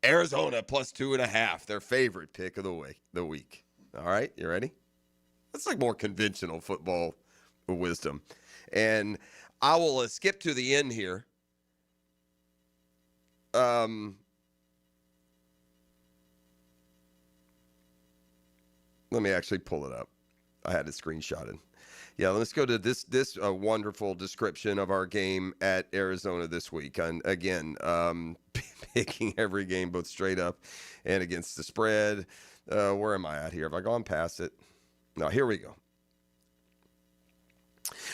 Arizona plus 2.5, their favorite pick of the week. All right, you ready? That's like more conventional football wisdom. And I will skip to the end here. Let me actually pull it up. I had it screenshotted. Yeah, let's go to this wonderful description of our game at Arizona this week. And again, picking every game both straight up and against the spread. Where am I at here? Have I gone past it? No, here we go.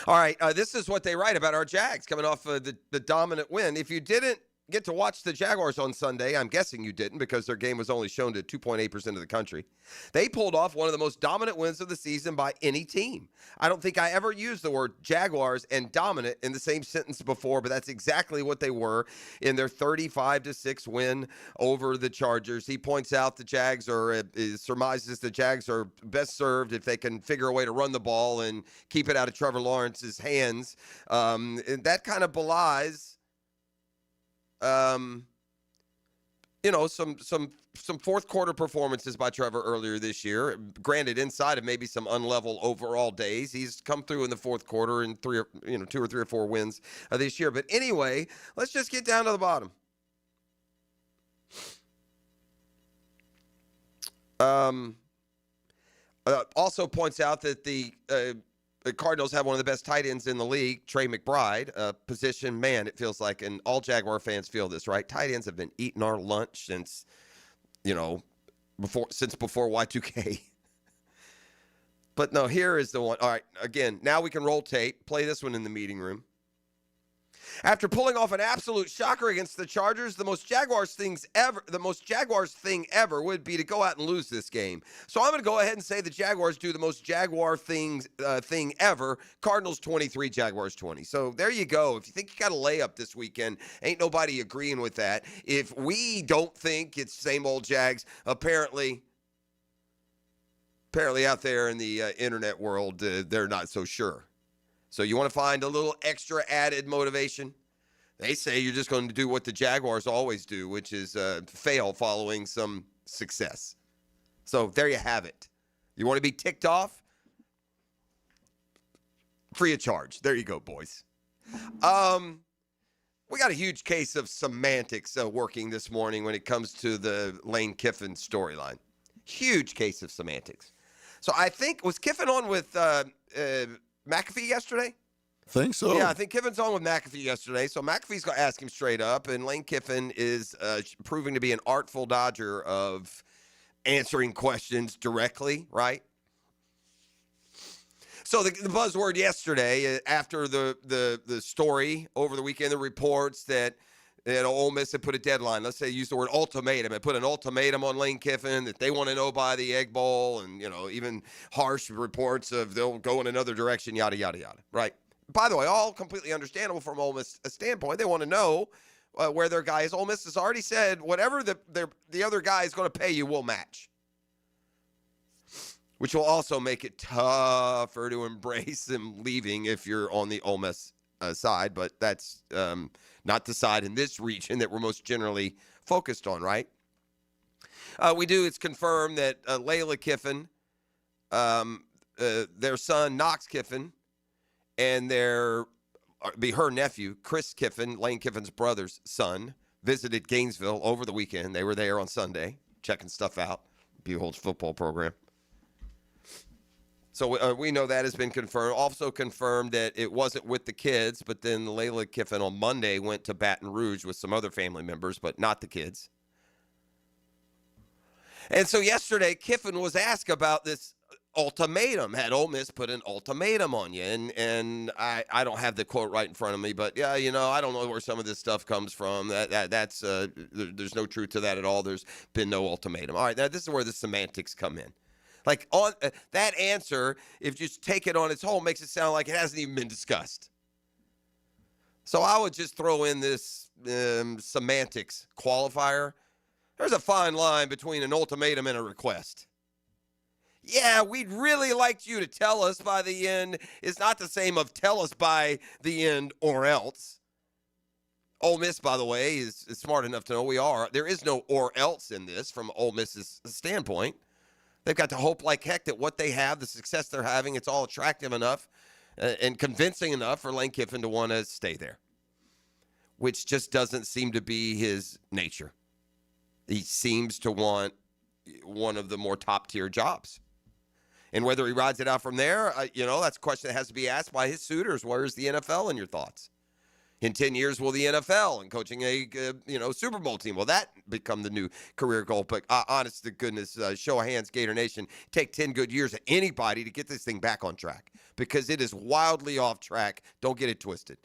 All right, this is what they write about our Jags coming off the dominant win. If you didn't get to watch the Jaguars on Sunday, I'm guessing you didn't because their game was only shown to 2.8% of the country. They pulled off one of the most dominant wins of the season by any team. I don't think I ever used the word Jaguars and dominant in the same sentence before, but that's exactly what they were in their 35-6 win over the Chargers. He points out the Jags surmises the Jags are best served if they can figure a way to run the ball and keep it out of Trevor Lawrence's hands. And that kind of belies some fourth quarter performances by Trevor earlier this year. Granted, inside of maybe some unlevel overall days, he's come through in the fourth quarter in 2 or 3 or 4 wins this year. But anyway, let's just get down to the bottom. Also points out that the Cardinals have one of the best tight ends in the league, Trey McBride. Position, man, it feels like, and all Jaguar fans feel this, right? Tight ends have been eating our lunch since before Y2K. But no, here is the one. All right, again, now we can roll tape, play this one in the meeting room. After pulling off an absolute shocker against the Chargers, the most Jaguars thing ever would be to go out and lose this game. So I'm going to go ahead and say the Jaguars do the most Jaguar thing ever. Cardinals 23, Jaguars 20. So there you go. If you think you got a layup this weekend, ain't nobody agreeing with that. If we don't think it's same old Jags, apparently out there in the internet world, they're not so sure. So you want to find a little extra added motivation? They say you're just going to do what the Jaguars always do, which is fail following some success. So there you have it. You want to be ticked off? Free of charge. There you go, boys. We got a huge case of semantics working this morning when it comes to the Lane Kiffin storyline. Huge case of semantics. So I think, was Kiffin on with McAfee yesterday? Think so. Yeah, I think Kiffin's on with McAfee yesterday. So McAfee's going to ask him straight up, and Lane Kiffin is proving to be an artful dodger of answering questions directly, right? So the buzzword yesterday, after the story over the weekend, the reports that Ole Miss had put a deadline. Let's say use the word ultimatum. It put an ultimatum on Lane Kiffin that they want to know by the Egg Bowl, and even harsh reports of they'll go in another direction, yada yada yada. Right? By the way, all completely understandable from Ole Miss standpoint. They want to know where their guy is. Ole Miss has already said whatever the other guy is going to pay you, we'll match, which will also make it tougher to embrace them leaving if you're on the Ole Miss side. But that's not the side in this region that we're most generally focused on, right? It's confirmed that Layla Kiffin, their son Knox Kiffin, and her nephew, Chris Kiffin, Lane Kiffin's brother's son, visited Gainesville over the weekend. They were there on Sunday, checking stuff out. Buell's football program. So we know that has been confirmed. Also confirmed that it wasn't with the kids, but then Layla Kiffin on Monday went to Baton Rouge with some other family members, but not the kids. And so yesterday, Kiffin was asked about this ultimatum. Had Ole Miss put an ultimatum on you? And I don't have the quote right in front of me, but yeah, I don't know where some of this stuff comes from. That's there's no truth to that at all. There's been no ultimatum. All right, now this is where the semantics come in. Like on that answer, if you just take it on its whole, makes it sound like it hasn't even been discussed. So I would just throw in this semantics qualifier. There's a fine line between an ultimatum and a request. Yeah, we'd really like you to tell us by the end. It's not the same of tell us by the end or else. Ole Miss, by the way, is smart enough to know there is no or else in this from Ole Miss's standpoint. They've got to hope like heck that what they have, the success they're having, it's all attractive enough and convincing enough for Lane Kiffin to want to stay there, which just doesn't seem to be his nature. He seems to want one of the more top-tier jobs. And whether he rides it out from there, that's a question that has to be asked by his suitors. Where's the NFL in your thoughts? In 10 years, will the NFL and coaching a Super Bowl team, will that become the new career goal? But honest to goodness, show of hands, Gator Nation, take 10 good years of anybody to get this thing back on track because it is wildly off track. Don't get it twisted.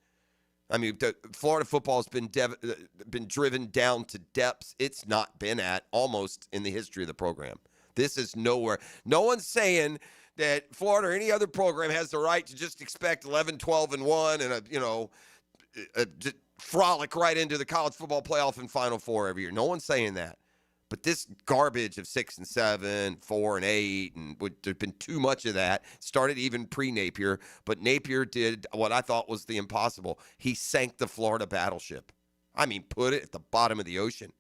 I mean, Florida football has been driven down to depths it's not been at almost in the history of the program. This is nowhere. No one's saying that Florida or any other program has the right to just expect 11, 12, and 1 and frolic right into the college football playoff and Final Four every year. No one's saying that. But this garbage of 6 and 7, 4 and 8, and there's been too much of that. Started even pre-Napier, but Napier did what I thought was the impossible. He sank the Florida battleship. I mean, put it at the bottom of the ocean.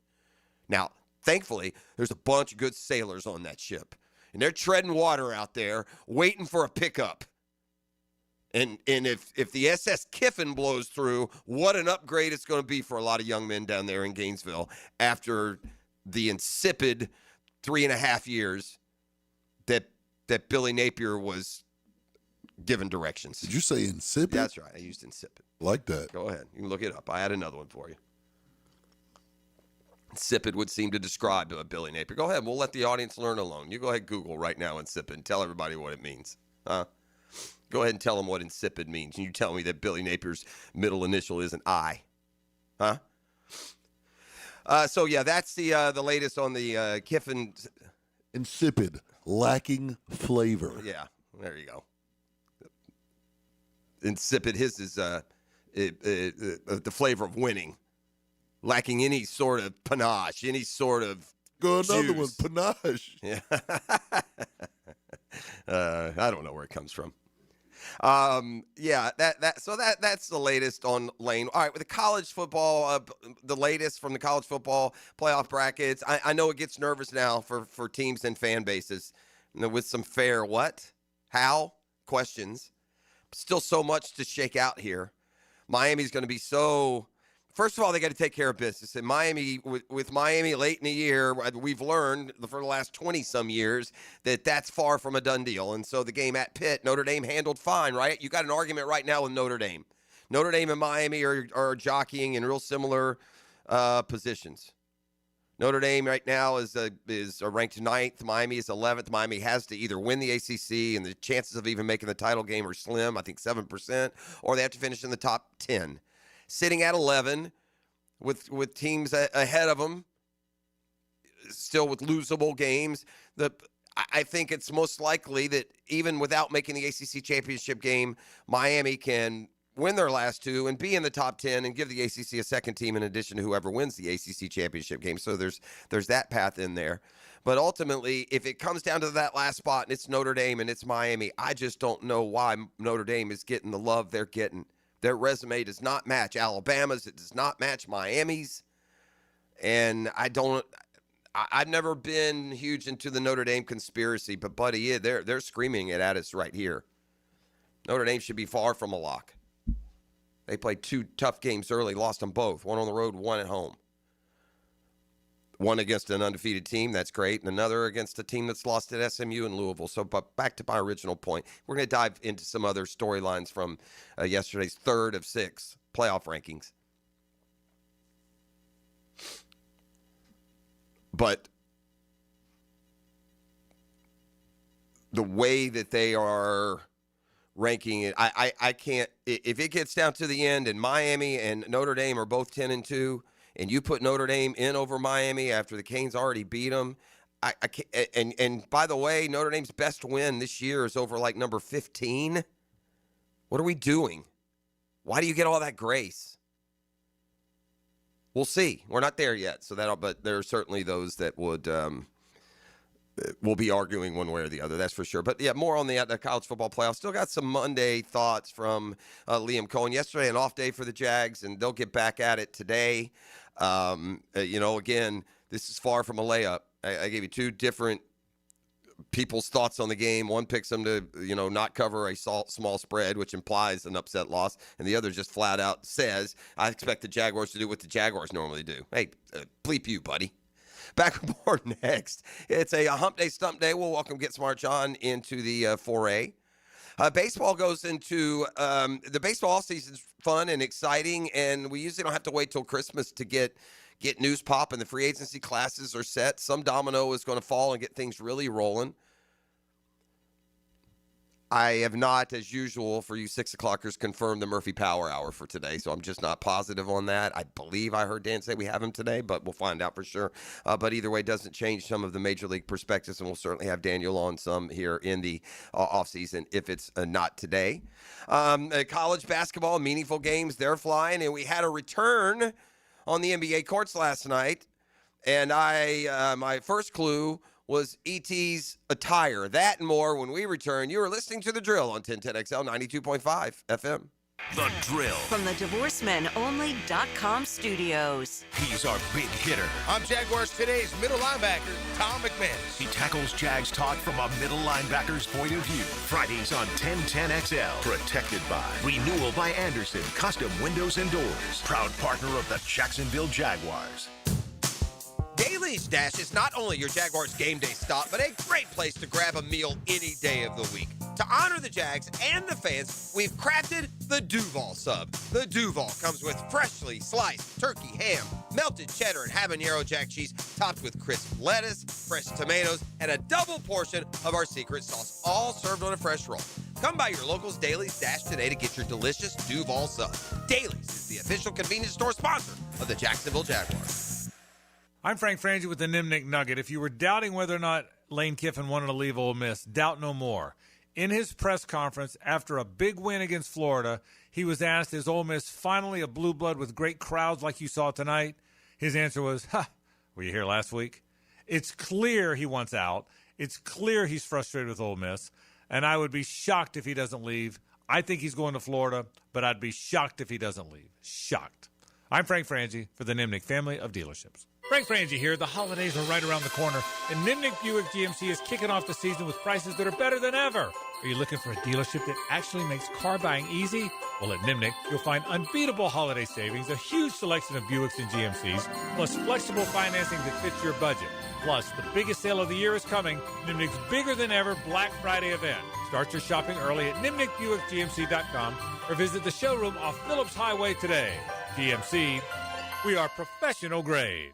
Now, thankfully, there's a bunch of good sailors on that ship, and they're treading water out there, waiting for a pickup. And if the SS Kiffin blows through, what an upgrade it's going to be for a lot of young men down there in Gainesville after the insipid 3.5 years that Billy Napier was given directions. Did you say insipid? That's right. I used insipid. Like that. Go ahead. You can look it up. I had another one for you. Insipid would seem to describe Billy Napier. Go ahead. We'll let the audience learn alone. You go ahead, Google right now insipid and tell everybody what it means. Go ahead and tell them what insipid means. And you tell me that Billy Napier's middle initial is an I. So, yeah, that's the latest on the Kiffin. Insipid, lacking flavor. Yeah, there you go. Insipid, his is the flavor of winning. Lacking any sort of panache, any sort of Go another juice. one, panache. Yeah. I don't know where it comes from. That's the latest on Lane. All right, with the college football, the latest from the college football playoff brackets. I know it gets nervous now for teams and fan bases, with some fair what, how questions. Still so much to shake out here. Miami's going to be so. First of all, they got to take care of business. And Miami, with Miami late in the year, we've learned for the last 20-some years that that's far from a done deal. And so the game at Pitt, Notre Dame handled fine, right? You got an argument right now with Notre Dame. Notre Dame and Miami are jockeying in real similar positions. Notre Dame right now is ranked 9th. Miami is 11th. Miami has to either win the ACC, and the chances of even making the title game are slim, I think 7%, or they have to finish in the top 10. Sitting at 11 with teams ahead of them, still with losable games. I think it's most likely that even without making the ACC championship game, Miami can win their last two and be in the top 10 and give the ACC a second team in addition to whoever wins the ACC championship game. So there's that path in there. But ultimately, if it comes down to that last spot and it's Notre Dame and it's Miami, I just don't know why Notre Dame is getting the love they're getting. Their resume does not match Alabama's. It does not match Miami's. And I've never been huge into the Notre Dame conspiracy, but buddy, they're screaming it at us right here. Notre Dame should be far from a lock. They played 2 tough games early, lost them both. One on the road, one at home. One against an undefeated team, that's great, and another against a team that's lost at SMU and Louisville. So, but back to my original point, we're going to dive into some other storylines from yesterday's 3rd of 6 playoff rankings. But the way that they are ranking it, I can't. If it gets down to the end and Miami and Notre Dame are both 10-2, and you put Notre Dame in over Miami after the Canes already beat them, I can't. And by the way, Notre Dame's best win this year is over like number 15. What are we doing? Why do you get all that grace? We'll see. We're not there yet, but there are certainly those that would we'll be arguing one way or the other, that's for sure. But, yeah, more on the college football playoffs. Still got some Monday thoughts from Liam Coen. Yesterday, an off day for the Jags, and they'll get back at it today. Again, this is far from a layup. I gave you two different people's thoughts on the game. One picks them to, not cover a small spread, which implies an upset loss. And the other just flat out says, I expect the Jaguars to do what the Jaguars normally do. Hey, bleep you, buddy. Back aboard next. It's a hump day, stump day. We'll welcome Get Smart John into the 4A. Baseball goes into the baseball season's fun and exciting, and we usually don't have to wait till Christmas to get news pop, and the free agency classes are set. Some domino is going to fall and get things really rolling. I have not, as usual, for you 6 o'clockers, confirmed the Murphy Power Hour for today, so I'm just not positive on that. I believe I heard Dan say we have him today, but we'll find out for sure. But either way, it doesn't change some of the Major League perspectives, and we'll certainly have Daniel on some here in the offseason if it's not today. College basketball, meaningful games, they're flying, and we had a return on the NBA courts last night, and my first clue was E.T.'s attire. That and more when we return. You are listening to The Drill on 1010XL 92.5 FM. The Drill. From the DivorceMenOnly.com studios. He's our big hitter. I'm Jaguars Today's middle linebacker, Tom McManus. He tackles Jags talk from a middle linebacker's point of view. Fridays on 1010XL. Protected by Renewal by Anderson Custom Windows and Doors. Proud partner of the Jacksonville Jaguars. Daly's Dash is not only your Jaguars game day stop, but a great place to grab a meal any day of the week. To honor the Jags and the fans, we've crafted the Duval Sub. The Duval comes with freshly sliced turkey ham, melted cheddar and habanero jack cheese, topped with crisp lettuce, fresh tomatoes, and a double portion of our secret sauce, all served on a fresh roll. Come by your local's Daly's Dash today to get your delicious Duval Sub. Daly's is the official convenience store sponsor of the Jacksonville Jaguars. I'm Frank Frangie with the Nimnik Nugget. If you were doubting whether or not Lane Kiffin wanted to leave Ole Miss, doubt no more. In his press conference after a big win against Florida, he was asked, is Ole Miss finally a blue blood with great crowds like you saw tonight? His answer was, were you here last week? It's clear he wants out. It's clear he's frustrated with Ole Miss, and I would be shocked if he doesn't leave. I think he's going to Florida, but I'd be shocked if he doesn't leave. Shocked. I'm Frank Frangie for the Nimnik family of dealerships. Frank Frangie here. The holidays are right around the corner, and Nimnik Buick GMC is kicking off the season with prices that are better than ever. Are you looking for a dealership that actually makes car buying easy? Well, at Nimnik, you'll find unbeatable holiday savings, a huge selection of Buicks and GMCs, plus flexible financing that fits your budget. Plus, the biggest sale of the year is coming, Nimnik's bigger than ever Black Friday event. Start your shopping early at NimnikBuickGMC.com or visit the showroom off Phillips Highway today. GMC, we are professional grade.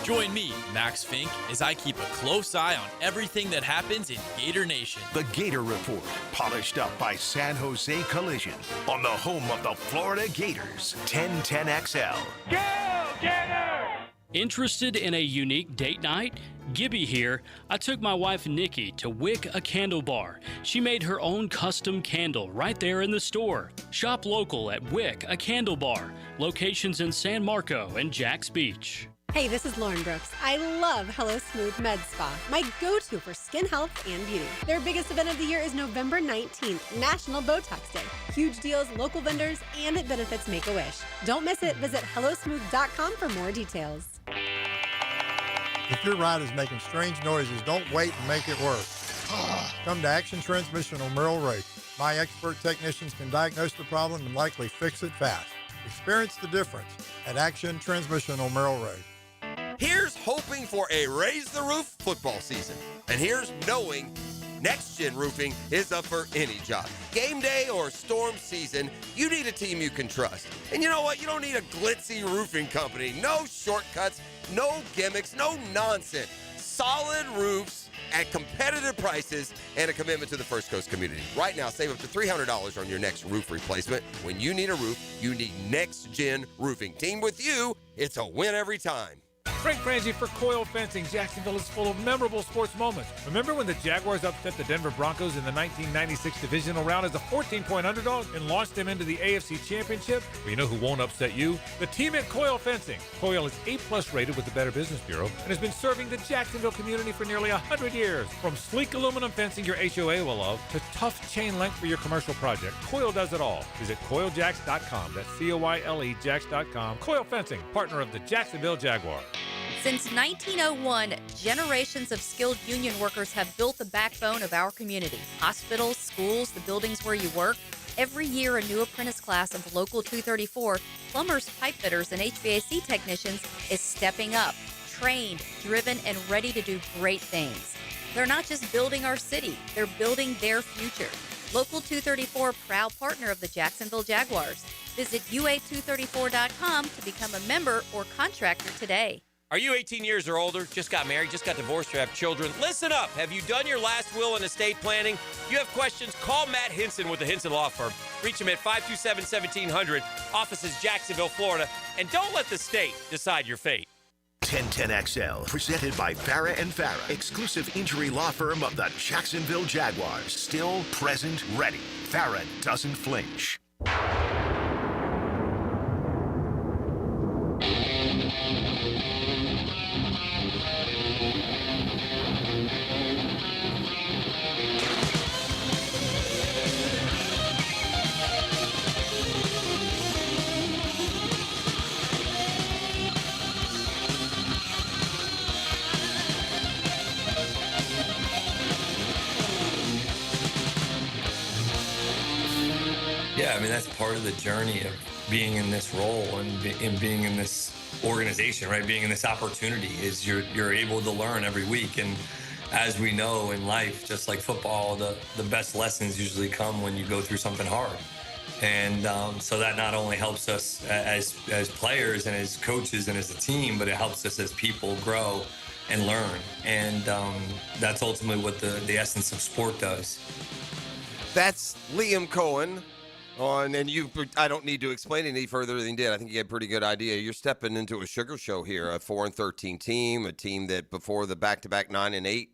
Join me, Max Fink, as I keep a close eye on everything that happens in Gator Nation. The Gator Report, polished up by San Jose Collision, on the home of the Florida Gators, 1010XL. Go, Gators! Interested in a unique date night? Gibby here. I took my wife Nikki to Wick a Candle Bar. She made her own custom candle right there in the store. Shop local at Wick a Candle Bar. Locations in San Marco and Jax Beach. Hey, this is Lauren Brooks. I love Hello Smooth Med Spa, my go-to for skin health and beauty. Their biggest event of the year is November 19th, National Botox Day. Huge deals, local vendors, and it benefits Make-A-Wish. Don't miss it. Visit HelloSmooth.com for more details. If your ride is making strange noises, don't wait and make it work. Come to Action Transmission on Merrill Road. My expert technicians can diagnose the problem and likely fix it fast. Experience the difference at Action Transmission on Merrill Road. Here's hoping for a Raise the Roof football season. And here's knowing Next Gen Roofing is up for any job. Game day or storm season, you need a team you can trust. And you know what? You don't need a glitzy roofing company. No shortcuts, no gimmicks, no nonsense. Solid roofs at competitive prices and a commitment to the First Coast community. Right now, save up to $300 on your next roof replacement. When you need a roof, you need Next Gen Roofing. Team with you, it's a win every time. Frank Frangie for Coil Fencing. Jacksonville is full of memorable sports moments. Remember when the Jaguars upset the Denver Broncos in the 1996 divisional round as a 14-point underdog and launched them into the AFC Championship? Well, you know who won't upset you? The team at Coil Fencing. Coil is A+ rated with the Better Business Bureau and has been serving the Jacksonville community for nearly 100 years. From sleek aluminum fencing your HOA will love to tough chain link for your commercial project, Coil does it all. Visit CoilJacks.com. That's COILE Jacks.com. Coil Fencing, partner of the Jacksonville Jaguars. Since 1901, generations of skilled union workers have built the backbone of our community. Hospitals, schools, the buildings where you work. Every year, a new apprentice class of Local 234, plumbers, pipe fitters, and HVAC technicians is stepping up, trained, driven, and ready to do great things. They're not just building our city, they're building their future. Local 234, proud partner of the Jacksonville Jaguars. Visit UA234.com to become a member or contractor today. Are you 18 years or older, just got married, just got divorced, or have children? Listen up. Have you done your last will and estate planning? If you have questions, call Matt Hinson with the Hinson Law Firm. Reach him at 527-1700, offices Jacksonville, Florida. And don't let the state decide your fate. 1010XL, presented by Farah & Farah, exclusive injury law firm of the Jacksonville Jaguars. Still, present, ready. Farah doesn't flinch. Yeah, I mean, that's part of the journey of being in this role and being in this organization, right? Being in this opportunity is you're able to learn every week. And as we know in life, just like football, the best lessons usually come when you go through something hard. And so that not only helps us as players and as coaches and as a team, but it helps us as people grow and learn. And that's ultimately what the essence of sport does. That's Liam Coen. I don't need to explain any further than he did. I think you had a pretty good idea. You're stepping into a sugar show here, a 4-13 team, a team that before the back-to-back 9-8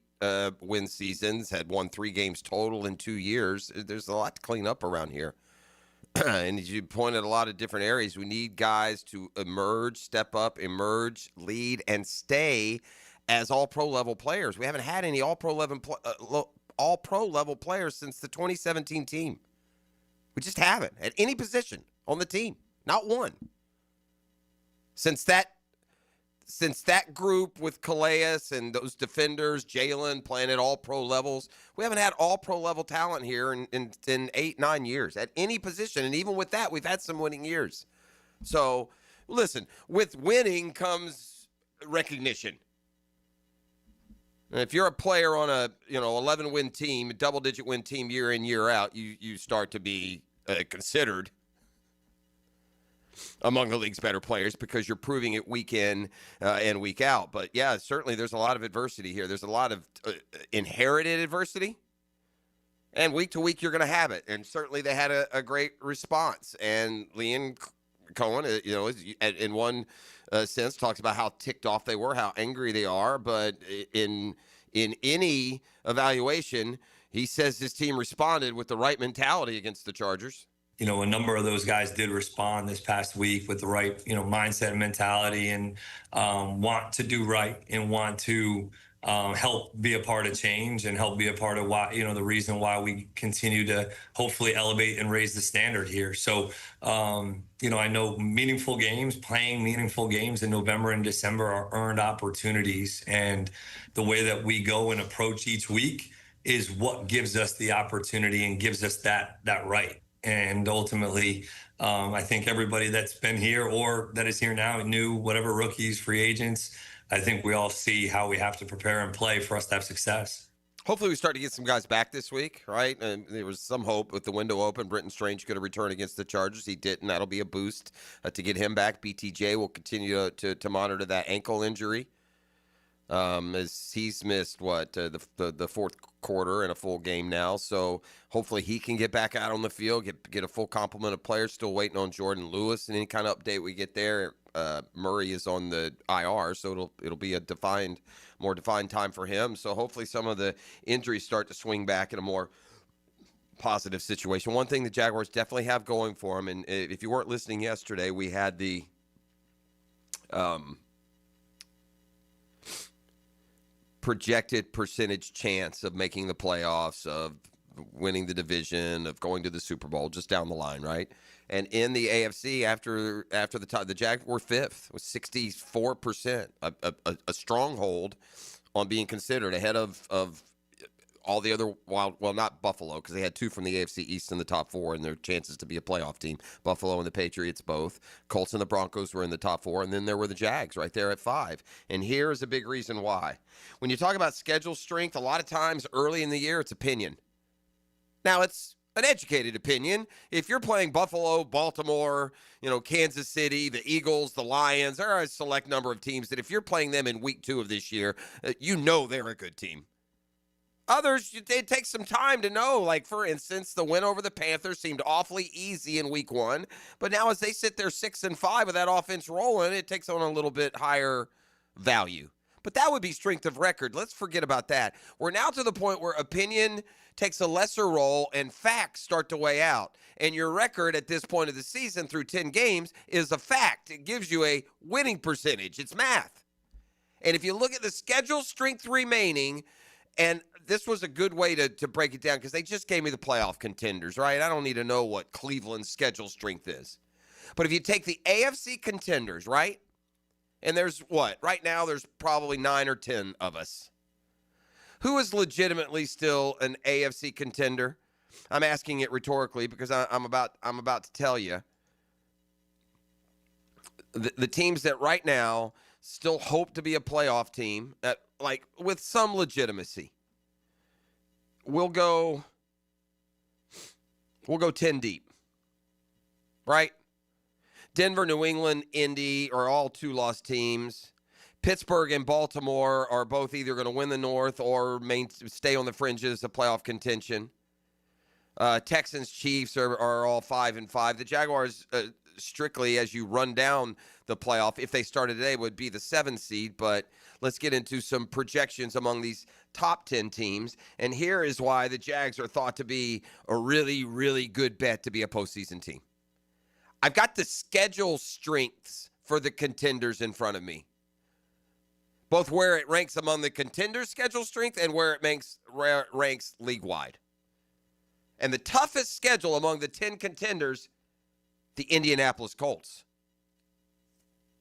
win seasons had won 3 games total in 2 years. There's a lot to clean up around here. And as you pointed a lot of different areas, we need guys to emerge, step up, emerge, lead, and stay as all-pro level players. We haven't had any all-pro level players since the 2017 team. We just haven't at any position on the team. Not one. Since that group with Calais and those defenders, Jalen playing at all pro levels, we haven't had all pro level talent here in 8-9 years at any position. And even with that, we've had some winning years. So listen, with winning comes recognition. And if you're a player on a 11-win team, a double-digit win team year in, year out, you start to be considered among the league's better players because you're proving it week in and week out. But, yeah, certainly there's a lot of adversity here. There's a lot of inherited adversity. And week to week you're going to have it. And certainly they had a great response. And Liam Coen, in one sense, talks about how ticked off they were, how angry they are. But in any evaluation, he says his team responded with the right mentality against the Chargers. You know, a number of those guys did respond this past week with the right, mindset and mentality and want to do right and want to help be a part of change and help be a part of why, the reason why we continue to hopefully elevate and raise the standard here. So, I know playing meaningful games in November and December are earned opportunities. And the way that we go and approach each week is what gives us the opportunity and gives us that right. And ultimately, I think everybody that's been here or that is here now knew whatever rookies, free agents, I think we all see how we have to prepare and play for us to have success. Hopefully we start to get some guys back this week, right? And there was some hope with the window open. Brenton Strange could have returned against the Chargers. He didn't. That'll be a boost to get him back. BTJ will continue to monitor that ankle injury. As he's missed the fourth quarter and a full game now, so hopefully he can get back out on the field, get a full complement of players. Still waiting on Jordan Lewis and any kind of update we get there. Murray is on the IR, so it'll be a more defined time for him. So hopefully some of the injuries start to swing back in a more positive situation. One thing the Jaguars definitely have going for them, and if you weren't listening yesterday, we had the projected percentage chance of making the playoffs, of winning the division, of going to the Super Bowl, just down the line, right? And in the AFC, after the time, the Jags were fifth with 64%, a stronghold on being considered ahead of all the other not Buffalo, because they had two from the AFC East in the top four and their chances to be a playoff team. Buffalo and the Patriots both. Colts and the Broncos were in the top four, and then there were the Jags right there at 5. And here is a big reason why. When you talk about schedule strength, a lot of times early in the year, it's opinion. Now, it's an educated opinion. If you're playing Buffalo, Baltimore, Kansas City, the Eagles, the Lions, there are a select number of teams that if you're playing them in week 2 of this year, they're a good team. Others, it takes some time to know. Like, for instance, the win over the Panthers seemed awfully easy in week 1. But now as they sit there 6-5 with that offense rolling, it takes on a little bit higher value. But that would be strength of record. Let's forget about that. We're now to the point where opinion takes a lesser role and facts start to weigh out. And your record at this point of the season through 10 games is a fact. It gives you a winning percentage. It's math. And if you look at the schedule strength remaining, and this was a good way to break it down because they just gave me the playoff contenders, right? I don't need to know what Cleveland's schedule strength is. But if you take the AFC contenders, right? And there's right now there's probably 9 or 10 of us. Who is legitimately still an AFC contender? I'm asking it rhetorically because I'm about to tell you. The teams that right now still hope to be a playoff team, with some legitimacy. We'll go 10 deep, right? Denver, New England, Indy are all 2-loss teams. Pittsburgh and Baltimore are both either going to win the North or stay on the fringes of playoff contention. Texans, Chiefs are all 5-5. The Jaguars, strictly as you run down the playoff, if they started today, would be the 7th seed. But let's get into some projections among these top 10 teams. And here is why the Jags are thought to be a really, really good bet to be a postseason team. I've got the schedule strengths for the contenders in front of me. Both where it ranks among the contenders' schedule strength and where it ranks league-wide. And the toughest schedule among the 10 contenders, the Indianapolis Colts.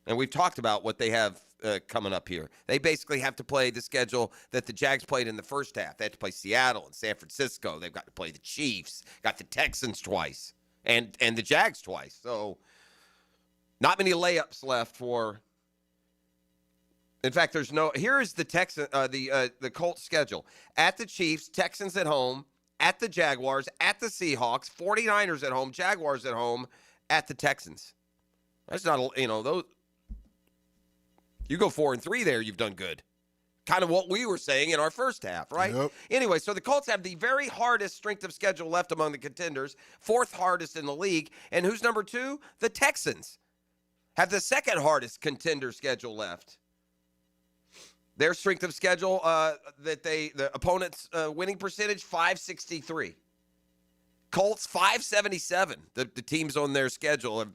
And we've talked about what they have coming up here. They basically have to play the schedule that the Jags played in the first half. They have to play Seattle and San Francisco. They've got to play the Chiefs, got the Texans twice, and the Jags twice. So not many layups left for. In fact, here is the the Colts schedule. At the Chiefs, Texans at home, at the Jaguars, at the Seahawks, 49ers at home, Jaguars at home, at the Texans. That's not, those. You go 4-3 there, you've done good. Kind of what we were saying in our first half, right? Yep. Anyway, so the Colts have the very hardest strength of schedule left among the contenders, 4th hardest in the league. And who's number 2? The Texans have the 2nd hardest contender schedule left. Their strength of schedule, the opponent's winning percentage, 563. Colts, 577. The teams on their schedule have,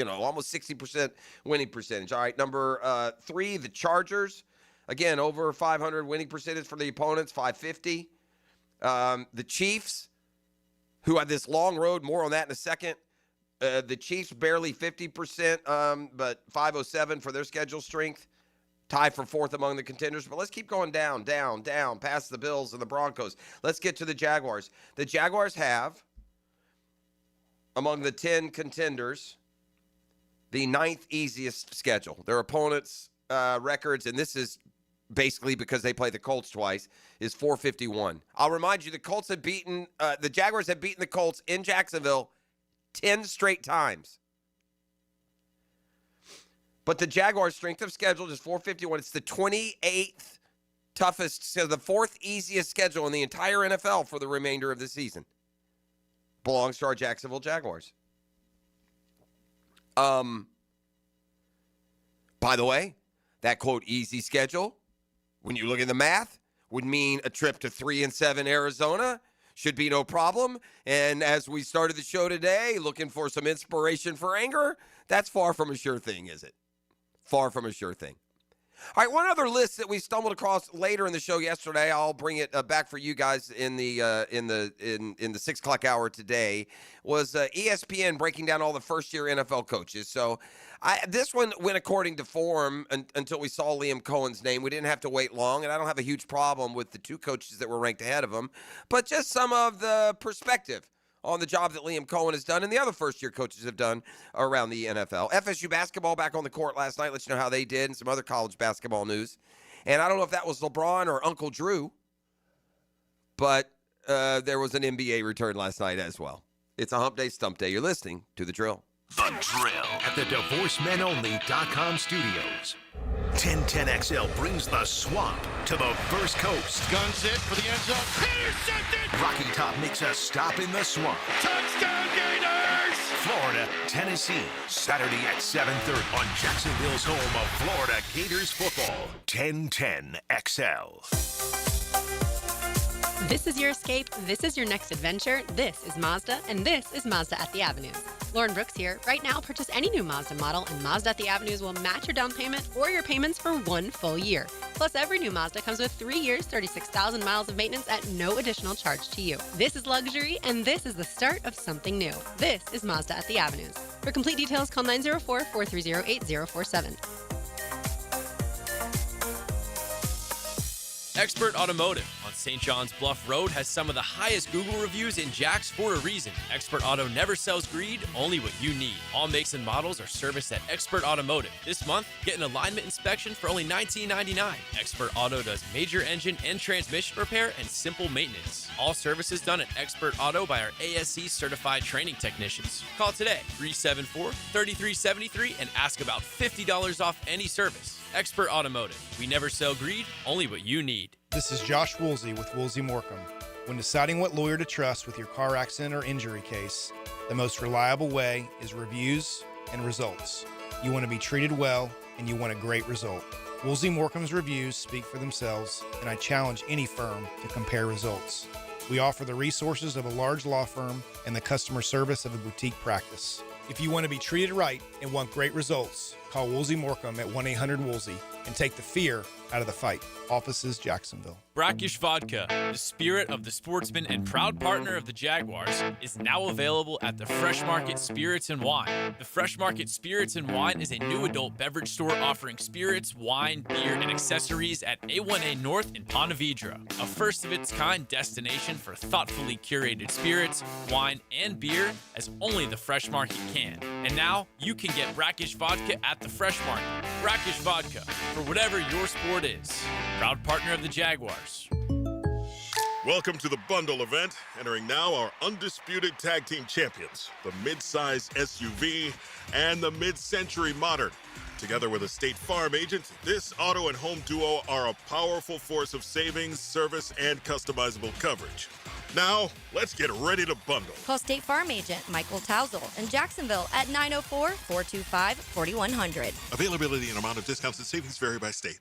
almost 60% winning percentage. All right, number 3, the Chargers. Again, over 500 winning percentage for the opponents, 550. The Chiefs, who have this long road, more on that in a second. The Chiefs, barely 50%, but 507 for their schedule strength. Tied for 4th among the contenders. But let's keep going down, past the Bills and the Broncos. Let's get to the Jaguars. The Jaguars have, among the 10 contenders, the 9th easiest schedule. Their opponents' records, and this is basically because they play the Colts twice, is 451. I'll remind you, the Jaguars have beaten the Colts in Jacksonville 10 straight times. But the Jaguars' strength of schedule is 451. It's the 28th toughest, so the fourth easiest schedule in the entire NFL for the remainder of the season belongs to our Jacksonville Jaguars. By the way, that quote easy schedule, when you look at the math, would mean a trip to 3-7 Arizona should be no problem. And as we started the show today, looking for some inspiration for anger, that's far from a sure thing, is it? Far from a sure thing. All right, one other list that we stumbled across later in the show yesterday. I'll bring it back for you guys in the 6 o'clock hour today. Was ESPN breaking down all the first-year NFL coaches. So this one went according to form until we saw Liam Coen's name. We didn't have to wait long, and I don't have a huge problem with the two coaches that were ranked ahead of him, but just some of the perspective on the job that Liam Coen has done and the other first-year coaches have done around the NFL. FSU basketball back on the court last night. Let you know how they did and some other college basketball news. And I don't know if that was LeBron or Uncle Drew, but there was an NBA return last night as well. It's a hump day, stump day. You're listening to The Drill. The Drill at the DivorceMenOnly.com studios. 1010XL brings the swamp to the first coast. Guns it for the end zone. Intercepted! Rocky Top makes a stop in the swamp. Touchdown Gators! Florida, Tennessee, Saturday at 7:30 on Jacksonville's home of Florida Gators football. 1010XL. This is your escape. This is your next adventure. This is Mazda, and this is Mazda at the Avenues. Lauren Brooks here. Right now, purchase any new Mazda model, and Mazda at the Avenues will match your down payment or your payments for 1 full year. Plus, every new Mazda comes with 3 years, 36,000 miles of maintenance at no additional charge to you. This is luxury, and this is the start of something new. This is Mazda at the Avenues. For complete details, call 904-430-8047. Expert Automotive on St. John's Bluff Road has some of the highest Google reviews in Jax for a reason. Expert Auto never sells greed, only what you need. All makes and models are serviced at Expert Automotive. This month, get an alignment inspection for only $19.99. Expert Auto does major engine and transmission repair and simple maintenance. All services done at Expert Auto by our ASC certified training technicians. Call today, 374-3373, and ask about $50 off any service. Expert Automotive. We never sell greed, only what you need. This is Josh Woolsey with Woolsey Morecambe. When deciding what lawyer to trust with your car accident or injury case, the most reliable way is reviews and results. You want to be treated well, and you want a great result. Woolsey Morecambe's reviews speak for themselves, and I challenge any firm to compare results. We offer the resources of a large law firm and the customer service of a boutique practice. If you want to be treated right and want great results, call Woolsey Morecambe at 1-800-WOOLSEY and take the fear out of the fight. Offices, Jacksonville. Brackish Vodka, the spirit of the sportsman and proud partner of the Jaguars, is now available at the Fresh Market Spirits and Wine. The Fresh Market Spirits and Wine is a new adult beverage store offering spirits, wine, beer, and accessories at A1A North in Ponte Vedra, a first-of-its-kind destination for thoughtfully curated spirits, wine, and beer as only the Fresh Market can. And now, you can get Brackish Vodka at the Fresh Market. Brackish Vodka, for whatever your sport is. Proud partner of the Jaguars. Welcome to the bundle event. Entering now our undisputed tag team champions, the mid-size SUV and the mid-century modern. Together with a State Farm agent, this auto and home duo are a powerful force of savings, service, and customizable coverage. Now, let's get ready to bundle. Call State Farm agent Michael Tousell in Jacksonville at 904-425-4100. Availability and amount of discounts and savings vary by state.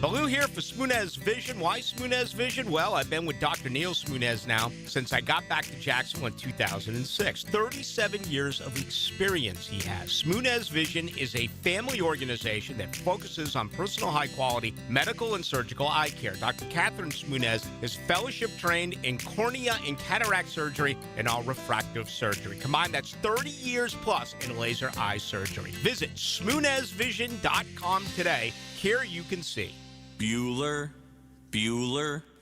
Baloo here for Smoonez Vision. Why Smoonez Vision? Well, I've been with Dr. Neil Smoonez now since I got back to Jacksonville in 2006. 37 years of experience he has. Smoonez Vision is a family organization that focuses on personal high-quality medical and surgical eye care. Dr. Catherine Smoonez is fellowship trained in cornea and cataract surgery and all refractive surgery. Combined, that's 30 years plus in laser eye surgery. Visit SmoonezVision.com today. Care you can see. Bueller,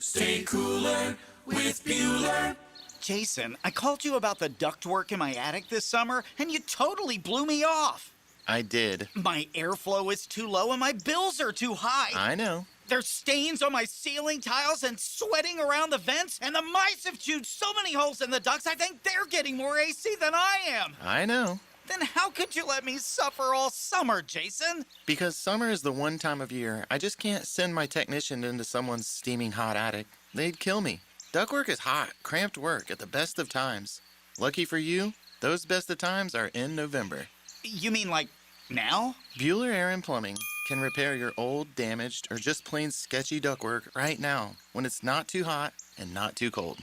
stay cooler with Bueller. Jason, I called you about the ductwork in my attic this summer, and you totally blew me off. I did. My airflow is too low and my bills are too high. I know. There's stains on my ceiling tiles and sweating around the vents, and the mice have chewed so many holes in the ducts, I think they're getting more AC than I am. I know. Then how could you let me suffer all summer, Jason? Because summer is the one time of year I just can't send my technician into someone's steaming hot attic. They'd kill me. Ductwork is hot, cramped work at the best of times. Lucky for you, those best of times are in November. You mean like now? Bueller Air and Plumbing can repair your old, damaged, or just plain sketchy ductwork right now when it's not too hot and not too cold.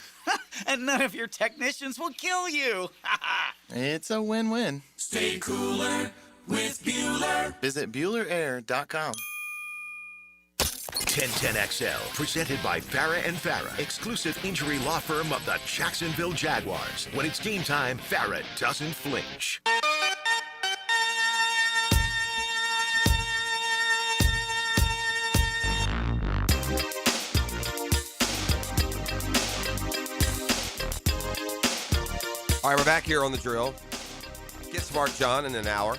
And none of your technicians will kill you. It's a win-win. Stay cooler with Bueller. Visit BuellerAir.com. 1010XL, presented by Farah and Farah, exclusive injury law firm of the Jacksonville Jaguars. When it's game time, Farah doesn't flinch. All right, we're back here on the drill. Get Smart John in an hour.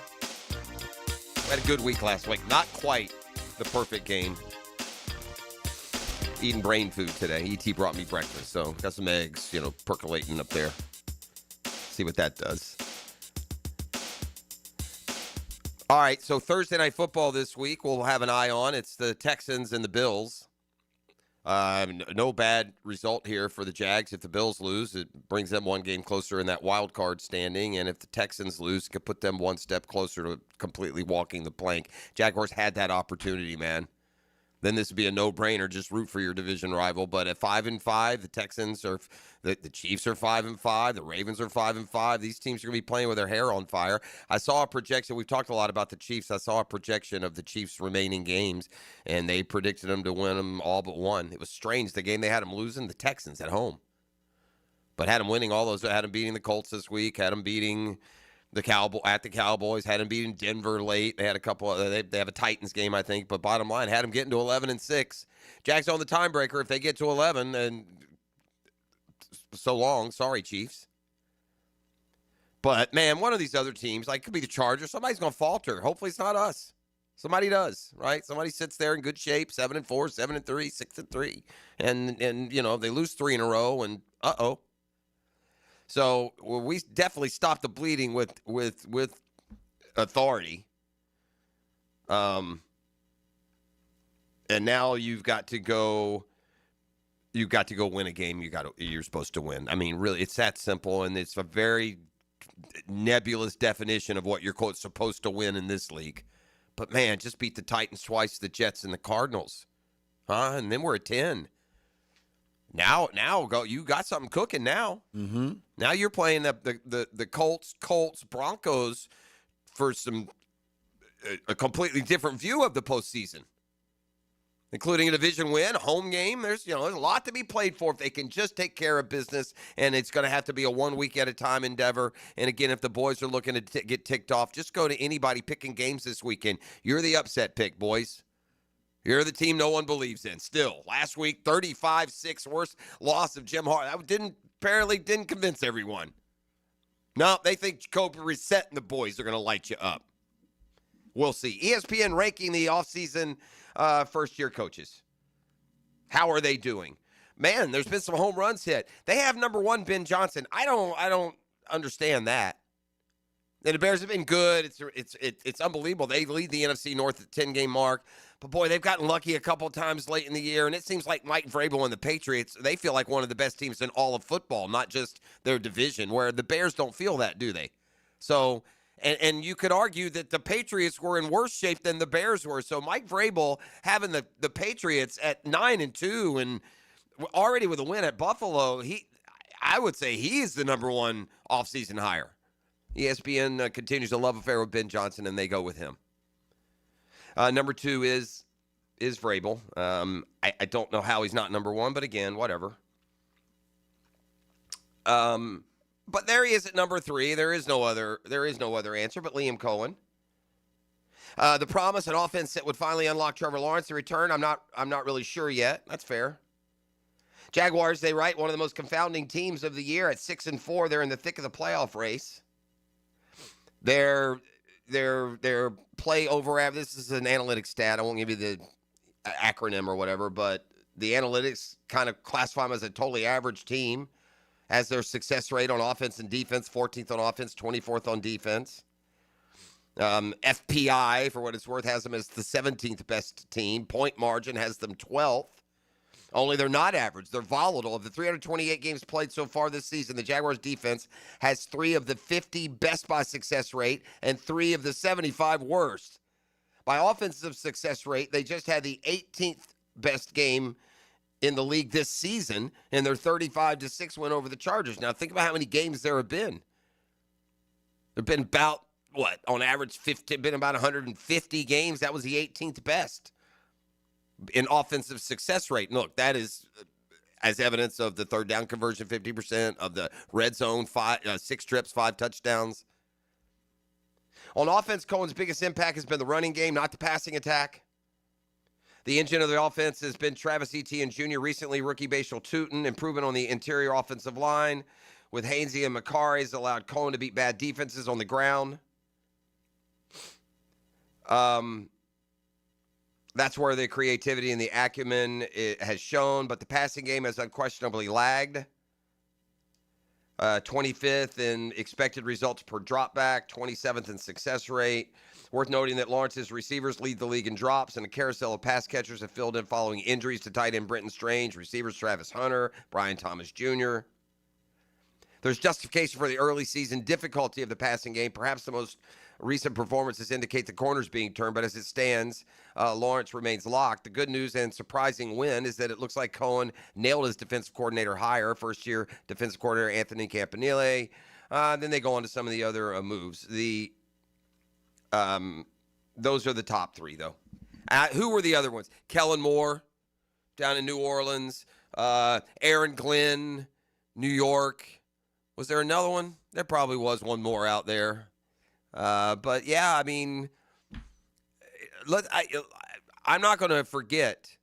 We had a good week last week. Not quite the perfect game. Eating brain food today. ET brought me breakfast, so got some eggs, percolating up there. See what that does. All right, so Thursday Night Football this week we'll have an eye on. It's the Texans and the Bills. No bad result here for the Jags. If the Bills lose, it brings them one game closer in that wild card standing. And if the Texans lose, it could put them one step closer to completely walking the plank. Jaguars had that opportunity, man. Then this would be a no-brainer. Just root for your division rival. But at 5-5, the Texans are, the Chiefs are 5-5, the Ravens are 5-5. These teams are going to be playing with their hair on fire. I saw a projection. We've talked a lot about the Chiefs. I saw a projection of the Chiefs' remaining games, and they predicted them to win them all but one. It was strange. The game they had them losing, the Texans at home, but had them winning all those. Had them beating the Colts this week. Had them beating the Cowboys, had them beating Denver late. They had a couple. They have a Titans game, I think. But bottom line, had them getting to 11-6. Jags on the tiebreaker. If they get to 11, then so long. Sorry, Chiefs. But man, one of these other teams, like could be the Chargers. Somebody's gonna falter. Hopefully, it's not us. Somebody does, right? Somebody sits there in good shape, 7-4, 7-3, 6-3, and they lose 3 in a row, and uh-oh. So we definitely stopped the bleeding with authority. And now you've got to go win a game you're supposed to win. I mean, really, it's that simple, and it's a very nebulous definition of what you're quote supposed to win in this league. But man, just beat the Titans twice, the Jets and the Cardinals. And then we're at 10. Now go. You got something cooking now. Mm-hmm. Now you're playing the Colts, Broncos for a completely different view of the postseason, including a division win, a home game. There's a lot to be played for if they can just take care of business, and it's going to have to be a 1 week at a time endeavor. And again, if the boys are looking to get ticked off, just go to anybody picking games this weekend. You're the upset pick, boys. You're the team no one believes in. Still, last week, 35-6, worst loss of Jim Harbaugh. That didn't convince everyone. No, they think Jacoby Brissett and the boys are going to light you up. We'll see. ESPN ranking the offseason first-year coaches. How are they doing? Man, there's been some home runs hit. They have number 1 Ben Johnson. I don't understand that. And the Bears have been good. It's unbelievable. They lead the NFC North at the 10-game mark. But, boy, they've gotten lucky a couple of times late in the year, and it seems like Mike Vrabel and the Patriots, they feel like one of the best teams in all of football, not just their division, where the Bears don't feel that, do they? So, and you could argue that the Patriots were in worse shape than the Bears were. So Mike Vrabel having the Patriots at 9-2 and already with a win at Buffalo, I would say he is the number 1 offseason hire. ESPN continues a love affair with Ben Johnson, and they go with him. Number 2 is Vrabel. I don't know how he's not number 1, but again, whatever. But there he is at number 3. There is no other answer but Liam Coen. The promise and offense that would finally unlock Trevor Lawrence to return. I'm not really sure yet. That's fair. Jaguars, they write, one of the most confounding teams of the year at 6-4. They're in the thick of the playoff race. Their play over average. This is an analytics stat. I won't give you the acronym or whatever, but the analytics kind of classify them as a totally average team. As their success rate on offense and defense, 14th on offense, 24th on defense. FPI, for what it's worth, has them as the 17th best team. Point margin has them 12th. Only they're not average. They're volatile. Of the 328 games played so far this season, the Jaguars defense has 3 of the 50 best by success rate and 3 of the 75 worst. By offensive success rate, they just had the 18th best game in the league this season in their 35-6 win over the Chargers. Now, think about how many games there have been. There have been about, on average, been about 150 games. That was the 18th best in offensive success rate. And look, that is as evidence of the third down conversion, 50%, of the red zone, 6 trips, 5 touchdowns. On offense, Cohen's biggest impact has been the running game, not the passing attack. The engine of the offense has been Travis Etienne Jr., recently rookie Bashal Tootin. Improvement on the interior offensive line with Hainsey and McCarry has allowed Cohen to beat bad defenses on the ground. That's where the creativity and the acumen has shown, but the passing game has unquestionably lagged. 25th in expected results per dropback, 27th in success rate. Worth noting that Lawrence's receivers lead the league in drops, and a carousel of pass catchers have filled in following injuries to tight end Brenton Strange, receivers Travis Hunter, Brian Thomas Jr. There's justification for the early season difficulty of the passing game. Perhaps the most recent performances indicate the corners being turned, but as it stands, Lawrence remains locked. The good news and surprising win is that it looks like Cohen nailed his defensive coordinator hire, first-year defensive coordinator Anthony Campanile. Then they go on to some of the other moves. Those are the top 3, though. Who were the other ones? Kellen Moore down in New Orleans. Aaron Glenn, New York. Was there another one? There probably was one more out there. But, yeah, I mean, I'm not going to forget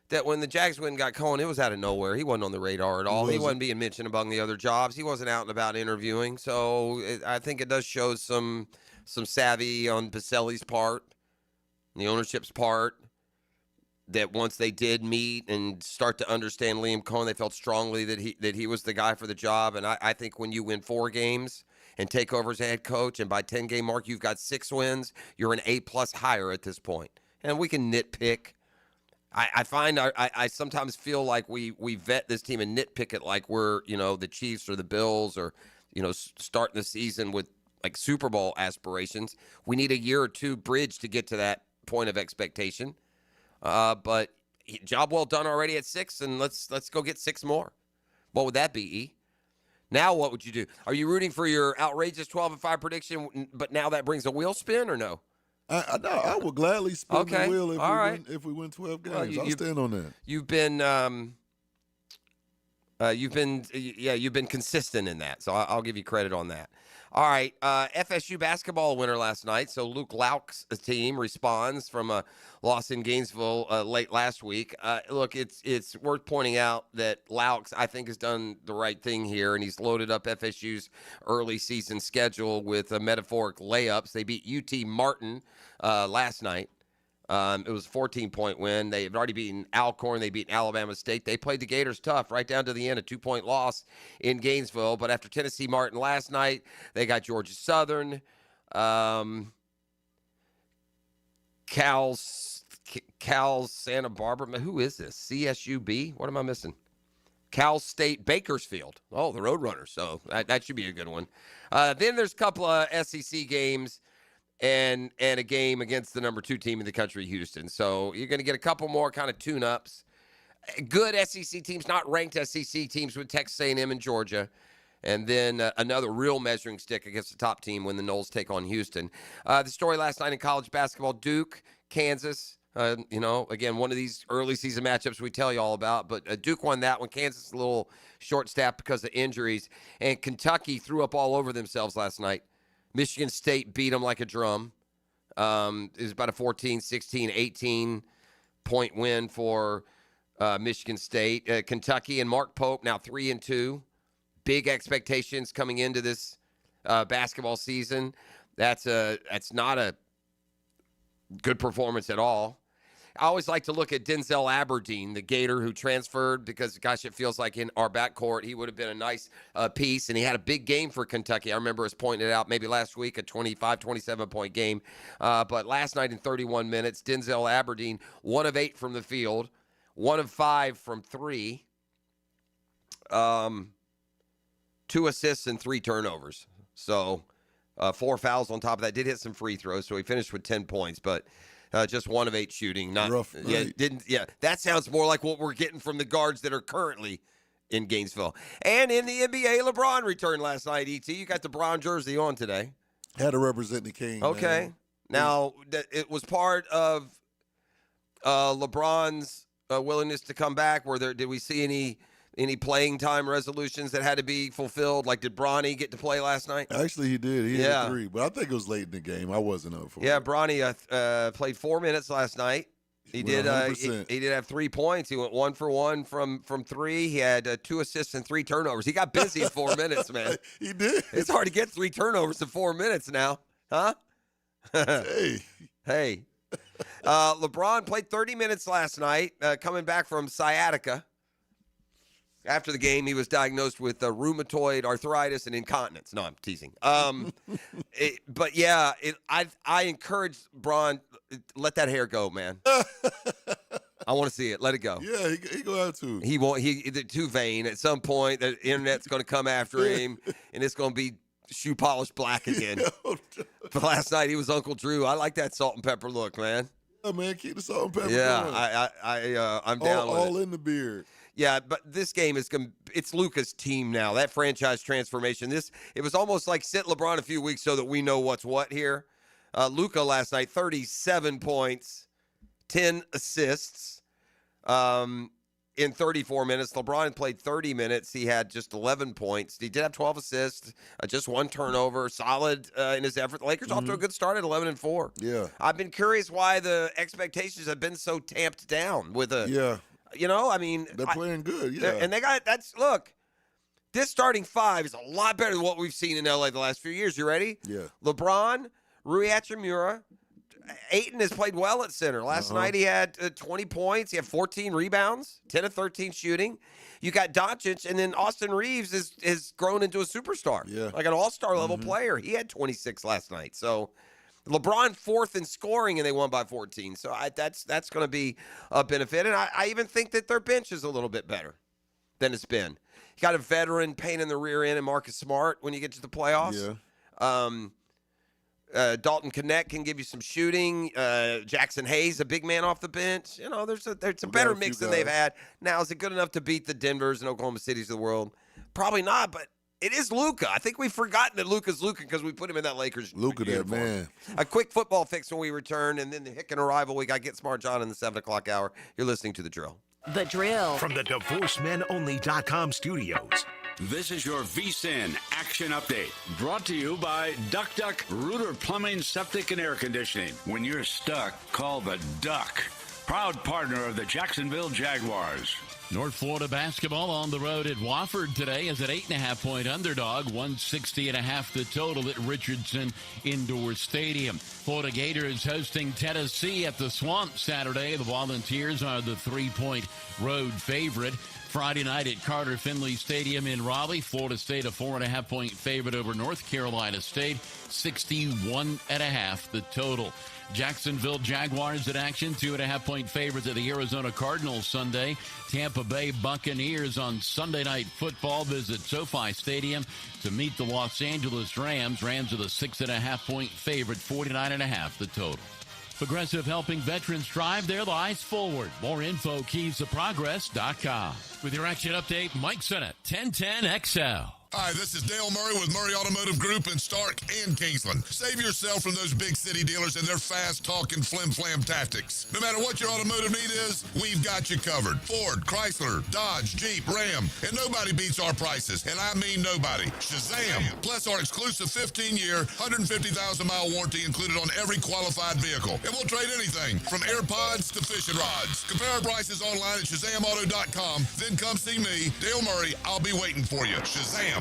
that when the Jags went and got Cohen, it was out of nowhere. He wasn't on the radar at all. He wasn't being mentioned among the other jobs. He wasn't out and about interviewing. So I think it does show some savvy on Pacelli's part, the ownership's part, that once they did meet and start to understand Liam Coen, they felt strongly that he was the guy for the job. And I think when you win 4 games and take over as a head coach, and by 10-game mark you've got 6 wins, you're an A-plus hire at this point. And we can nitpick. I find I sometimes feel like we vet this team and nitpick it like we're, the Chiefs or the Bills or, starting the season with like Super Bowl aspirations. We need a year or 2 bridge to get to that point of expectation. But job well done already at 6, and let's go get 6 more. What would that be, E? Now what would you do? Are you rooting for your outrageous 12-5 prediction, but now that brings a wheel spin, or no? No, I would gladly spin the wheel if we win 12 games. Well, I'll stand on that. You've been consistent in that, so I'll give you credit on that. All right, FSU basketball winner last night. So Luke Lauk's team responds from a loss in Gainesville late last week. Look, it's worth pointing out that Lauk's, I think, has done the right thing here, and he's loaded up FSU's early season schedule with metaphoric layups. They beat UT Martin last night. It was a 14-point win. They've already beaten Alcorn. They beat Alabama State. They played the Gators tough right down to the end, a 2-point loss in Gainesville. But after Tennessee Martin last night, they got Georgia Southern, Cal Santa Barbara. Who is this? CSUB? What am I missing? Cal State Bakersfield. Oh, the Roadrunners. So that should be a good one. Then there's a couple of SEC games. And a game against the number 2 team in the country, Houston. So you're going to get a couple more kind of tune-ups. Good SEC teams, not ranked SEC teams with Texas A&M and Georgia. And then another real measuring stick against the top team when the Noles take on Houston. The story last night in college basketball, Duke, Kansas. Again, one of these early season matchups we tell you all about. But Duke won that one. Kansas a little short-staffed because of injuries. And Kentucky threw up all over themselves last night. Michigan State beat them like a drum. It was about a 14, 16, 18-point win for Michigan State. Kentucky and Mark Pope now 3-2. Big expectations coming into this basketball season. That's not a good performance at all. I always like to look at Denzel Aberdeen, the Gator who transferred, because, gosh, it feels like in our backcourt he would have been a nice piece, and he had a big game for Kentucky. I remember us pointing it out maybe last week, a 25, 27-point game. But last night in 31 minutes, Denzel Aberdeen, 1 of 8 from the field, 1 of 5 from 3, 2 assists and 3 turnovers. So 4 fouls on top of that. Did hit some free throws, so he finished with 10 points, but just 1 of 8 shooting. Not rough. That sounds more like what we're getting from the guards that are currently in Gainesville. And in the NBA, LeBron returned last night. ET, you got the Bron jersey on today. Had to represent the King. Okay. Man. Now it was part of LeBron's willingness to come back. Did we see any playing time resolutions that had to be fulfilled? Like, did Bronny get to play last night? Actually, he did. He had 3, but I think it was late in the game. I wasn't up for it. Yeah, Bronny played 4 minutes last night. He did. He did have 3 points. He went 1 for 1 from 3. He had 2 assists and 3 turnovers. He got busy in 4 minutes, man. He did. It's hard to get 3 turnovers in 4 minutes now, huh? Hey. LeBron played 30 minutes last night, coming back from sciatica. After the game, he was diagnosed with rheumatoid arthritis and incontinence. No, I'm teasing. I encourage Bron, let that hair go, man. I want to see it. Let it go. Yeah, he go out too. He won't. Too vain. At some point, the internet's going to come after him, and it's going to be shoe polish black again. But last night, he was Uncle Drew. I like that salt and pepper look, man. Yeah, man, keep the salt and pepper Yeah, going. I'm down with it. All in the beard. Yeah, but this game it's Luka's team now. That franchise transformation. It was almost like sit LeBron a few weeks so that we know what's what here. Luka last night, 37 points, 10 assists in 34 minutes. LeBron played 30 minutes. He had just 11 points. He did have 12 assists, just 1 turnover. Solid in his effort. The Lakers off to a good start at 11-4. Yeah. I've been curious why the expectations have been so tamped down with a. Yeah. You know, I mean, they're playing good. Yeah, and they got look. This starting 5 is a lot better than what we've seen in LA the last few years. You ready? Yeah. LeBron, Rui Hachimura, Ayton has played well at center. Last night he had 20 points. He had 14 rebounds, 10 of 13 shooting. You got Doncic, and then Austin Reeves has grown into a superstar. Yeah, like an all-star level player. He had 26 last night. So. LeBron 4th in scoring, and they won by 14. So that's going to be a benefit. And I even think that their bench is a little bit better than it's been. You got a veteran pain in the rear end and Marcus Smart when you get to the playoffs. Yeah. Dalton Knecht can give you some shooting. Jackson Hayes, a big man off the bench. You know, there's a better mix than they've had. Now, is it good enough to beat the Denvers and Oklahoma Cities of the world? Probably not, but it is Luka. I think we've forgotten that Luka's Luka because we put him in that Lakers Luka, that man. A quick football fix when we return, and then the Hick and Arrival. We got Get Smart John in the 7 o'clock hour. You're listening to The Drill. The Drill. From the DivorceMenOnly.com studios. This is your VSIN Action Update, brought to you by Duck Duck Rooter Plumbing, Septic, and Air Conditioning. When you're stuck, call the Duck. Proud partner of the Jacksonville Jaguars. North Florida basketball on the road at Wofford today is an 8.5-point underdog, 160.5 the total at Richardson Indoor Stadium. Florida Gators hosting Tennessee at the Swamp Saturday. The Volunteers are the 3-point road favorite. Friday night at Carter Finley Stadium in Raleigh, Florida State a 4.5-point favorite over North Carolina State, 61.5 the total. Jacksonville Jaguars in action, 2.5-point favorites at the Arizona Cardinals Sunday. Tampa Bay Buccaneers on Sunday Night Football visit SoFi Stadium to meet the Los Angeles Rams. Rams are the 6.5-point favorite, 49.5 the total. Progressive helping veterans drive their lives forward. More info, keystoprogress.com. With your action update, Mike Sennett, 1010XL. Hi, this is Dale Murray with Murray Automotive Group in Stark and Kingsland. Save yourself from those big city dealers and their fast-talking flim-flam tactics. No matter what your automotive need is, we've got you covered. Ford, Chrysler, Dodge, Jeep, Ram, and nobody beats our prices, and I mean nobody. Shazam! Plus our exclusive 15-year, 150,000-mile warranty included on every qualified vehicle. And we'll trade anything from AirPods to fishing rods. Compare our prices online at ShazamAuto.com. Then come see me, Dale Murray. I'll be waiting for you. Shazam!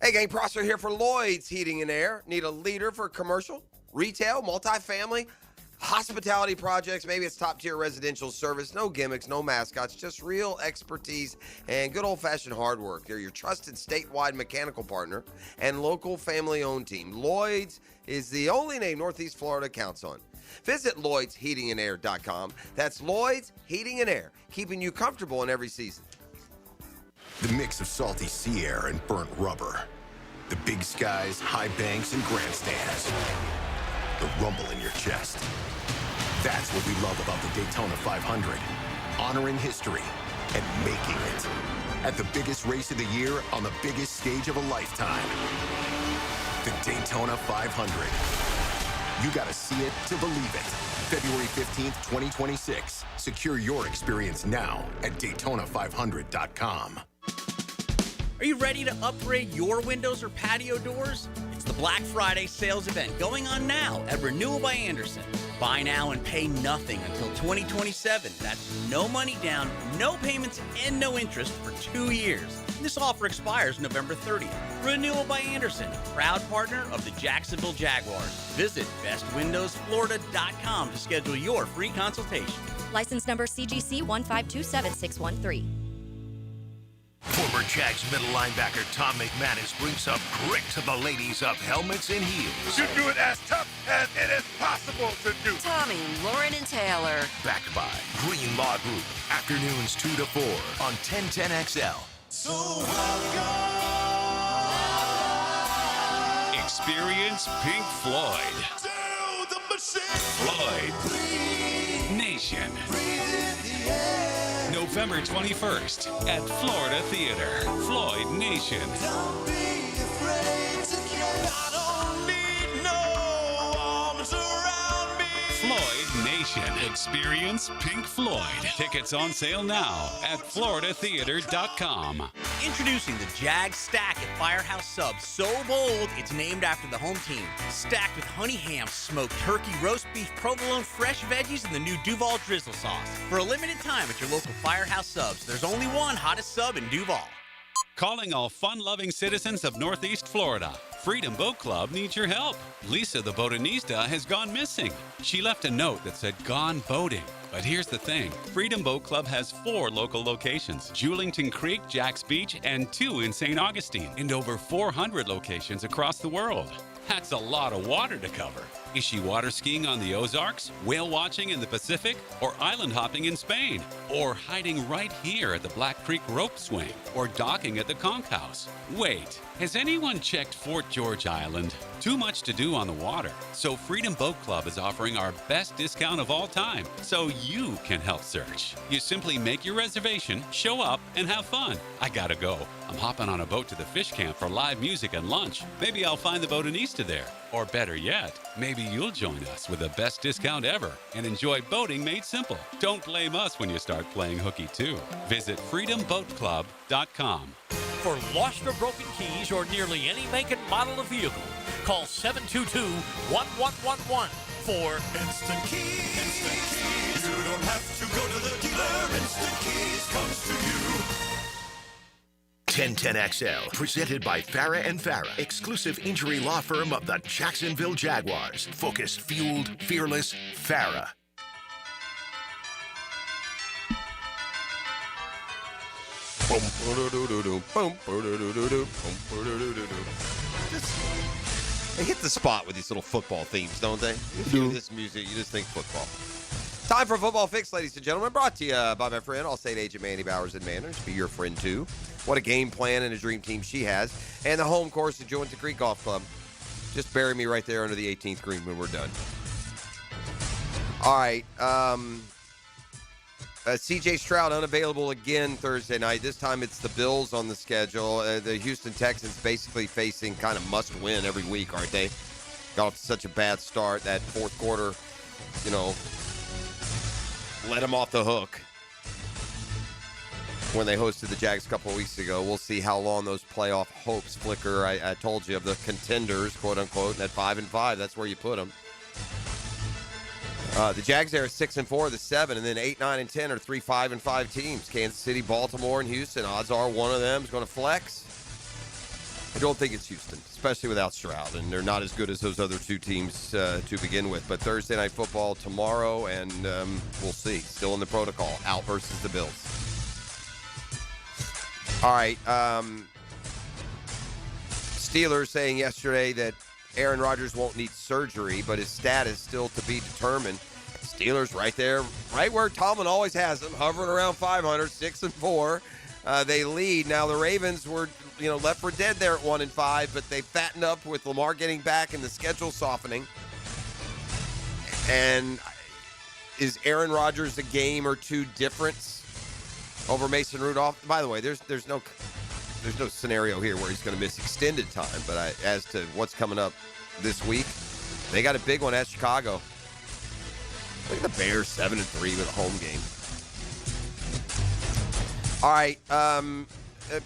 Hey, gang, Prosser here for Lloyd's Heating and Air. Need a leader for commercial, retail, multifamily? hospitality projects, maybe it's top-tier residential service, no gimmicks, no mascots, just real expertise and good old-fashioned hard work. They're your trusted statewide mechanical partner and local family-owned team. Lloyd's is the only name Northeast Florida counts on. Visit LloydsHeatingandAir.com. That's Lloyd's Heating and Air, keeping you comfortable in every season. The mix of salty sea air and burnt rubber. The big skies, high banks, and grandstands. The rumble in your chest. That's what we love about the Daytona 500. Honoring history and making it. At the biggest race of the year on the biggest stage of a lifetime. The Daytona 500. You gotta see it to believe it. February 15th, 2026. Secure your experience now at Daytona500.com. Are you ready to upgrade your windows or patio doors? It's the Black Friday sales event going on now at Renewal by Andersen. Buy now and pay nothing until 2027. That's no money down, no payments, and no interest for 2 years. This offer expires November 30th. Renewal by Andersen, proud partner of the Jacksonville Jaguars. Visit bestwindowsflorida.com to schedule your free consultation. License number CGC 1527613. Former Jags middle linebacker Tom McManus brings some grit to the ladies of helmets and heels. You do it as tough as it is possible to do. Tommy, Lauren, and Taylor. Backed by Green Law Group. Afternoons 2 to 4 on 1010XL. So welcome. Experience Pink Floyd. To the machine. Floyd. Breathe. Nation. Breathe in the air. November 21st at Florida Theater. Floyd Nation. Don't be afraid to care. I don't need no arms around me. Floyd Nation. Experience Pink Floyd. Tickets on sale now at floridatheater.com. Introducing the Jag Stack at Firehouse Subs. So bold, it's named after the home team. Stacked with honey ham, smoked turkey, roast beef, provolone, fresh veggies, and the new Duval drizzle sauce. For a limited time at your local Firehouse Subs, there's only one hottest sub in Duval. Calling all fun-loving citizens of Northeast Florida. Freedom Boat Club needs your help. Lisa the botanista has gone missing. She left a note that said gone boating. But here's the thing. Freedom Boat Club has 4 local locations. Julington Creek, Jack's Beach, and 2 in St. Augustine. And over 400 locations across the world. That's a lot of water to cover. Is she water skiing on the Ozarks, whale watching in the Pacific, or island hopping in Spain? Or hiding right here at the Black Creek Rope Swing? Or docking at the Conch House? Wait, has anyone checked Fort George Island? Too much to do on the water. So Freedom Boat Club is offering our best discount of all time, so you can help search. You simply make your reservation, show up, and have fun. I gotta go. I'm hopping on a boat to the fish camp for live music and lunch. Maybe I'll find the botanista there. Or better yet, maybe you'll join us with the best discount ever and enjoy boating made simple. Don't blame us when you start playing hooky too. Visit freedomboatclub.com. For lost or broken keys or nearly any make and model of vehicle, call 722-1111 for Instant Keys. Instant Keys. You don't have to go to the dealer. Instant Keys comes to you. 1010XL, presented by Farah and Farah, exclusive injury law firm of the Jacksonville Jaguars. Focused, fueled, fearless, Farah. They hit the spot with these little football themes, don't they? If you hear this music, you just think football. Time for Football Fix, ladies and gentlemen. Brought to you by my friend, Allstate agent Mandy Bowers and Manners. Be your friend, too. What a game plan and a dream team she has. And the home course at Jointon Creek Golf Club. Just bury me right there under the 18th green when we're done. All right. C.J. Stroud unavailable again Thursday night. This time it's the Bills on the schedule. The Houston Texans basically facing kind of must-win every week, aren't they? Got off to such a bad start. That fourth quarter, let them off the hook when they hosted the Jags a couple of weeks ago. We'll see how long those playoff hopes flicker. I told you of the contenders, quote-unquote, and at 5-5, that's where you put them. The Jags there are 6-4 of the 7, and then 8, 9, and 10 are 3, 5, and 5 teams. Kansas City, Baltimore, and Houston. Odds are one of them is going to flex. I don't think it's Houston, especially without Stroud, and they're not as good as those other two teams to begin with. But Thursday Night Football tomorrow, and we'll see. Still in the protocol, out versus the Bills. All right. Steelers saying yesterday that Aaron Rodgers won't need surgery, but his status still to be determined. Steelers right there, right where Tomlin always has them, hovering around 500, 6-4. They lead. Now the Ravens were, left for dead there at 1-5, but they fattened up with Lamar getting back and the schedule softening. And is Aaron Rodgers a game or two difference over Mason Rudolph? By the way, there's no scenario here where he's going to miss extended time. But as to what's coming up this week, they got a big one at Chicago. Look at the Bears 7-3 with a home game. All right,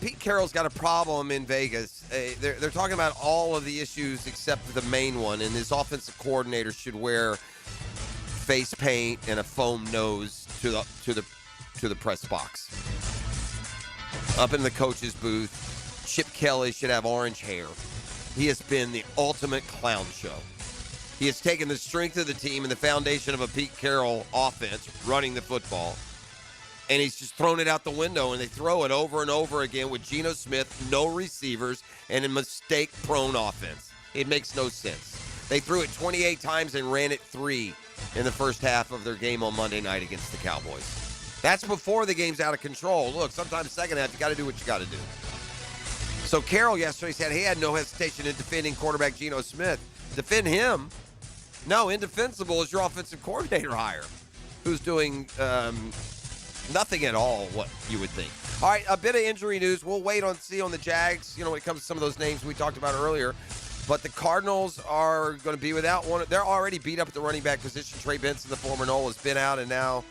Pete Carroll's got a problem in Vegas. They're talking about all of the issues except the main one, and his offensive coordinator should wear face paint and a foam nose to the press box. Up in the coach's booth, Chip Kelly should have orange hair. He has been the ultimate clown show. He has taken the strength of the team and the foundation of a Pete Carroll offense, running the football, and he's just thrown it out the window, and they throw it over and over again with Geno Smith, no receivers, and a mistake-prone offense. It makes no sense. They threw it 28 times and ran it 3 in the first half of their game on Monday night against the Cowboys. That's before the game's out of control. Look, sometimes second half, you got to do what you got to do. So Carroll yesterday said he had no hesitation in defending quarterback Geno Smith. Defend him? No, indefensible is your offensive coordinator hire, who's doing nothing at all, what you would think. All right, a bit of injury news. We'll wait on see on the Jags, when it comes to some of those names we talked about earlier. But the Cardinals are going to be without one. They're already beat up at the running back position. Trey Benson, the former Knoll, has been out, and now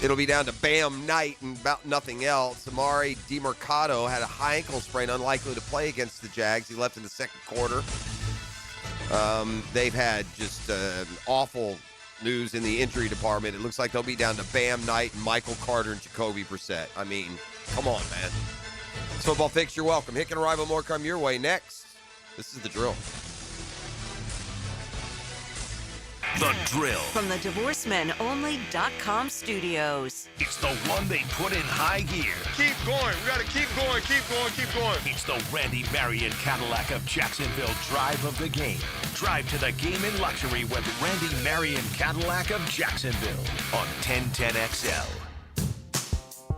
it'll be down to Bam Knight and about nothing else. Amari DiMercado had a high ankle sprain, unlikely to play against the Jags. He left in the second quarter. They've had just awful news in the injury department. It looks like they'll be down to Bam Knight and Michael Carter and Jacoby Brissett. I mean, come on, man. It's Football Fix, you're welcome. Hick and Rival more come your way next. This is The Drill. The Drill. From the DivorceMenOnly.com studios. It's the one they put in high gear. Keep going. We got to keep going, keep going, keep going. It's the Randy Marion Cadillac of Jacksonville drive of the game. Drive to the game in luxury with Randy Marion Cadillac of Jacksonville on 1010XL.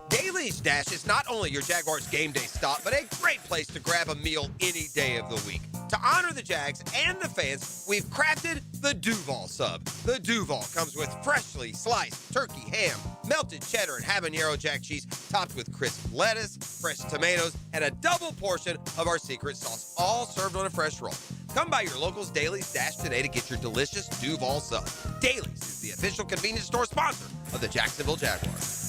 Daly's Dash is not only your Jaguars game day stop, but a great place to grab a meal any day of the week. To honor the Jags and the fans, we've crafted the Duval Sub. The Duval comes with freshly sliced turkey, ham, melted cheddar, and habanero jack cheese, topped with crisp lettuce, fresh tomatoes, and a double portion of our secret sauce, all served on a fresh roll. Come by your local's Daly's Dash today to get your delicious Duval Sub. Daly's is the official convenience store sponsor of the Jacksonville Jaguars.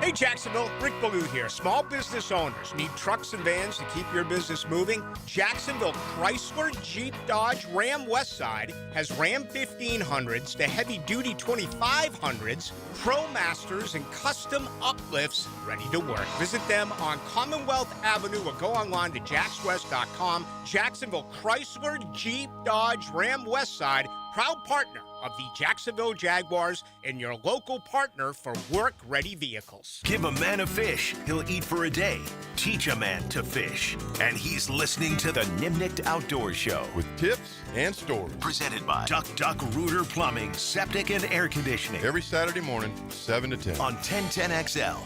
Hey Jacksonville, Rick Ballou here. Small business owners need trucks and vans to keep your business moving? Jacksonville Chrysler, Jeep, Dodge, Ram Westside has Ram 1500s to heavy-duty 2500s, ProMasters, and custom uplifts ready to work. Visit them on Commonwealth Avenue or go online to jackswest.com. Jacksonville Chrysler, Jeep, Dodge, Ram Westside, proud partner of the Jacksonville Jaguars and your local partner for work-ready vehicles. Give a man a fish, he'll eat for a day. Teach a man to fish. And he's listening to the Nimnicht Outdoors Show. With tips and stories. Presented by Duck Duck Rooter Plumbing, Septic and Air Conditioning. Every Saturday morning, 7 to 10. On 1010XL.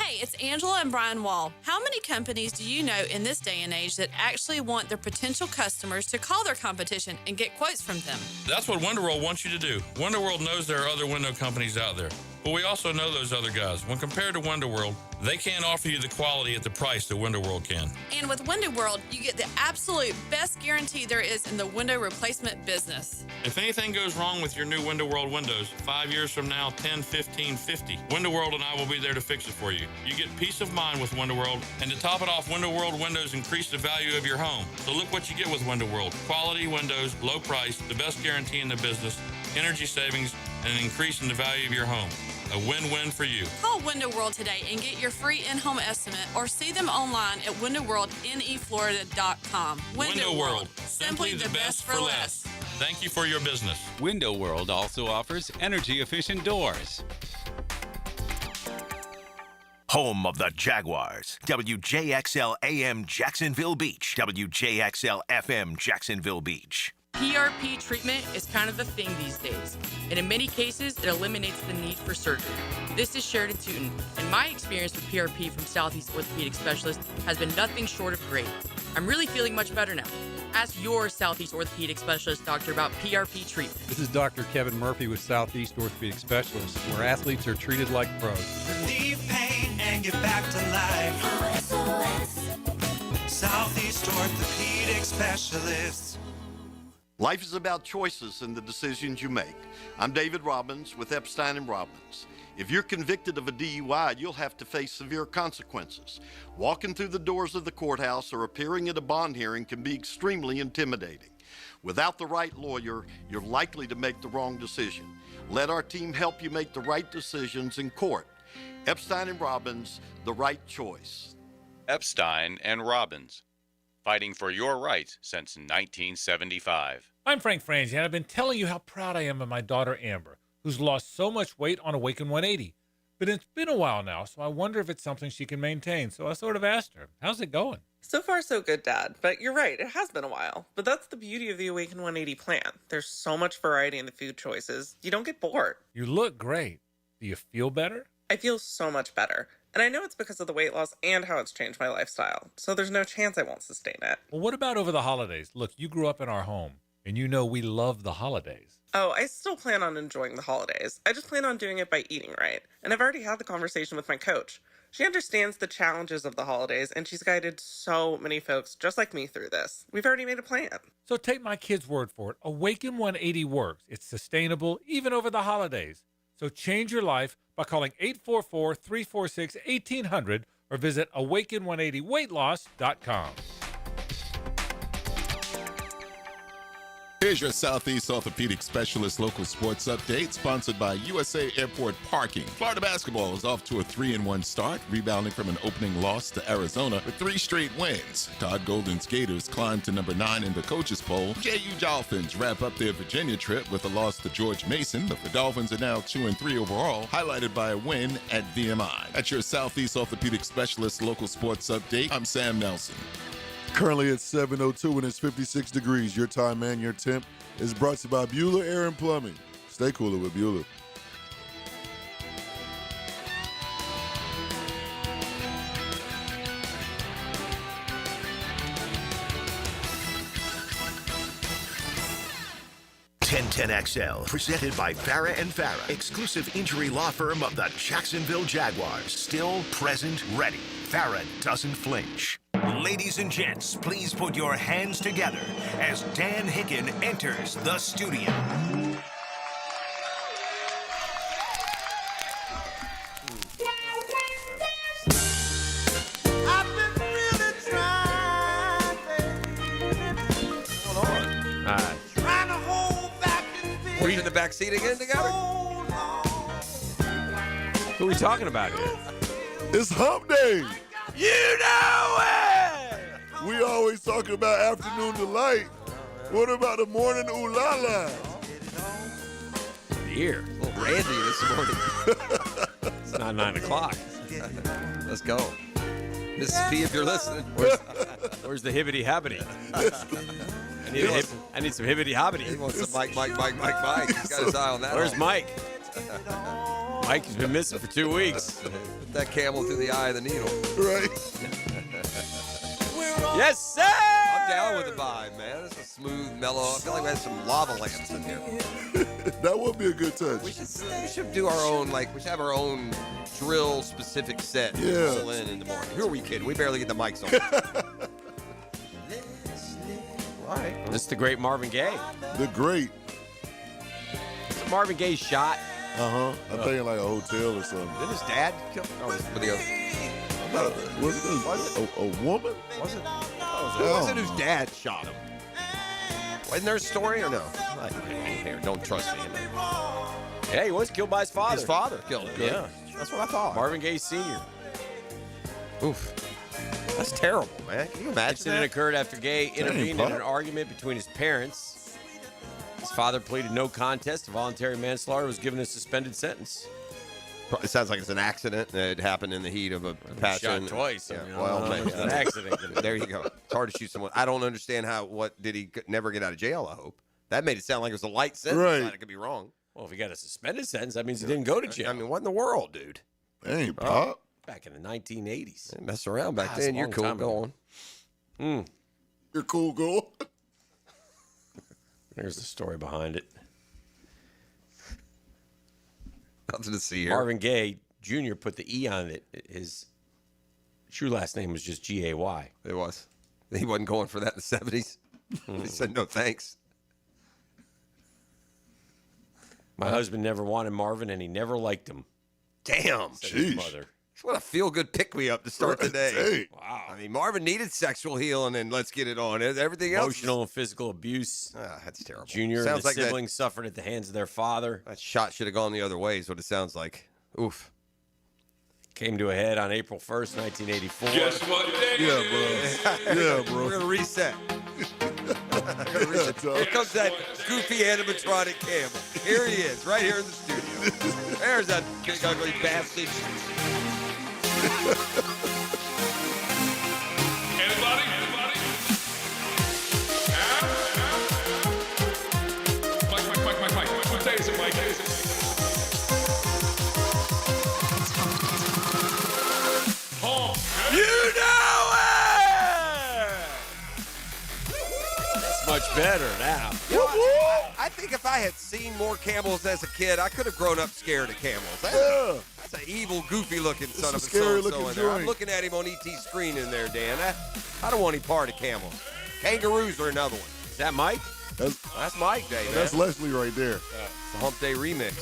Hey, it's Angela and Brian Wall. How many companies do you know in this day and age that actually want their potential customers to call their competition and get quotes from them? That's what WonderWorld wants you to do. WonderWorld knows there are other window companies out there, but we also know those other guys. When compared to WonderWorld, they can't offer you the quality at the price that WonderWorld can. And with WonderWorld, you get the absolute best guarantee there is in the window replacement business. If anything goes wrong with your new WonderWorld windows, 5 years from now, 10, 15, 50, WonderWorld and I will be there to fix it for you. You get peace of mind with WonderWorld, and to top it off, WonderWorld windows increase the value of your home. So look what you get with WonderWorld. Quality windows, low price, the best guarantee in the business, energy savings, and an increase in the value of your home. A win-win for you. Call Window World today and get your free in-home estimate or see them online at windowworldneflorida.com. Window World. Simply the best for less. Thank you for your business. Window World also offers energy-efficient doors. Home of the Jaguars. WJXL AM Jacksonville Beach. WJXL FM Jacksonville Beach. PRP treatment is kind of the thing these days, and in many cases, it eliminates the need for surgery. This is Sheridan Tootin, and my experience with PRP from Southeast Orthopedic Specialist has been nothing short of great. I'm really feeling much better now. Ask your Southeast Orthopedic Specialist doctor about PRP treatment. This is Dr. Kevin Murphy with Southeast Orthopedic Specialists, where athletes are treated like pros. Relieve pain and get back to life. Southeast Orthopedic Specialists. Life is about choices and the decisions you make. I'm David Robbins with Epstein & Robbins. If you're convicted of a DUI, you'll have to face severe consequences. Walking through the doors of the courthouse or appearing at a bond hearing can be extremely intimidating. Without the right lawyer, you're likely to make the wrong decision. Let our team help you make the right decisions in court. Epstein & Robbins, the right choice. Epstein & Robbins, fighting for your rights since 1975. I'm Frank Frangie, and I've been telling you how proud I am of my daughter Amber, who's lost so much weight on Awaken 180. But it's been a while now, so I wonder if it's something she can maintain. So I sort of asked her, how's it going? So far, so good, Dad. But you're right, it has been a while. But that's the beauty of the Awaken 180 plan. There's so much variety in the food choices, you don't get bored. You look great. Do you feel better? I feel so much better. And I know it's because of the weight loss and how it's changed my lifestyle. So there's no chance I won't sustain it. Well, what about over the holidays? Look, you grew up in our home, and you know we love the holidays. Oh, I still plan on enjoying the holidays. I just plan on doing it by eating right. And I've already had the conversation with my coach. She understands the challenges of the holidays, and she's guided so many folks just like me through this. We've already made a plan. So take my kid's word for it. Awaken 180 works. It's sustainable, even over the holidays. So change your life by calling 844-346-1800 or visit awaken180weightloss.com. Here's your Southeast Orthopedic Specialist local sports update, sponsored by USA Airport Parking. Florida basketball is off to a 3-1 start, rebounding from an opening loss to Arizona with 3 straight wins. Todd Golden's Gators climbed to number 9 in the coaches poll. JU Dolphins wrap up their Virginia trip with a loss to George Mason, but the Dolphins are now 2-3 overall, highlighted by a win at VMI. That's your Southeast Orthopedic Specialist local sports update. I'm Sam Nelson. Currently at 7:02 and it's 56 degrees. Your time and your temp is brought to you by Bueller Air and Plumbing. Stay cooler with Bueller. XL, presented by Farah & Farah, exclusive injury law firm of the Jacksonville Jaguars. Still, present, ready. Farah doesn't flinch. Ladies and gents, please put your hands together as Dan Hicken enters the studio. We're in the back seat again together? Who are we talking about here? It's hump day. You know it! We always talking about afternoon delight. What about the morning ooh la la? Beer. A little randy this morning. It's not 9 o'clock. Let's go. Mrs. P, if you're listening. Where's the hibbity-habbity? I need some hibbity-hobbity. He wants some Mike. He's got his eye on that. Where's Mike? Mike has been missing for 2 weeks. Put that camel through the eye of the needle. Right. Yes, sir! I'm down with the vibe, man. It's a smooth, mellow. I feel like we had some lava lamps in here. That would be a good touch. We should do our own, we should have our own drill-specific set. Yeah. Roll in the morning. Who are we kidding? We barely get the mics on. All right. This is the great Marvin Gaye. The great. It's a Marvin Gaye shot. I'm thinking like a hotel or something. Did his dad kill? Oh, this video. Was it a woman? Was it? Was it whose dad shot him? Wasn't there a story or no? Here, don't trust me. Yeah, he was killed by his father. His father killed him. Yeah, that's what I thought. Marvin Gaye Sr. Oof. That's terrible, man. Can you imagine Incident that? occurred after Gaye intervened in an argument between his parents. His father pleaded no contest to voluntary manslaughter, was given a suspended sentence. It sounds like it's an accident. It happened in the heat of a passion. Shot twice. Yeah, I mean, well, maybe maybe it's an accident. There you go. It's hard to shoot someone. I don't understand what did he never get out of jail, I hope. That made it sound like it was a light sentence. Right. I could be wrong. Well, if he got a suspended sentence, that means he didn't go to jail. I mean, what in the world, dude? Dang, Pop. Back in the 1980s. They mess around back That's then. a You're long cool. time Go ago. on. You're cool, go. There's the story behind it. Nothing to see here. Marvin Gaye Jr. put the E on it. His true last name was just G-A-Y. It was. He wasn't going for that in the 70s. He said no thanks. My husband never wanted Marvin, and he never liked him. Damn. Said his mother. What a feel-good pick-me-up to start the day. Hey. Wow. I mean, Marvin needed sexual healing, and let's get it on. Everything else. Emotional and physical abuse. That's terrible. Junior Sounds and like his siblings suffered at the hands of their father. That shot should have gone the other way is what it sounds like. Oof. Came to a head on April 1st, 1984. Guess what day Yeah, it bro. Yeah, bro. We're going to reset. Here comes that goofy animatronic Campbell. Here he is, right here in the studio. There's that big ugly bastard. Anybody? Mike. What day is it, Mike? You know it! That's much better now. You know, I think if I had seen more camels as a kid, I could have grown up scared of camels. That's an evil, goofy-looking son of a so-and-so in there. I'm looking at him on ET's screen in there, Dan. I don't want any part of camels. Kangaroos are another one. Is that Mike? That's Mike Day, man. That's Leslie right there. It's the Hump Day remix.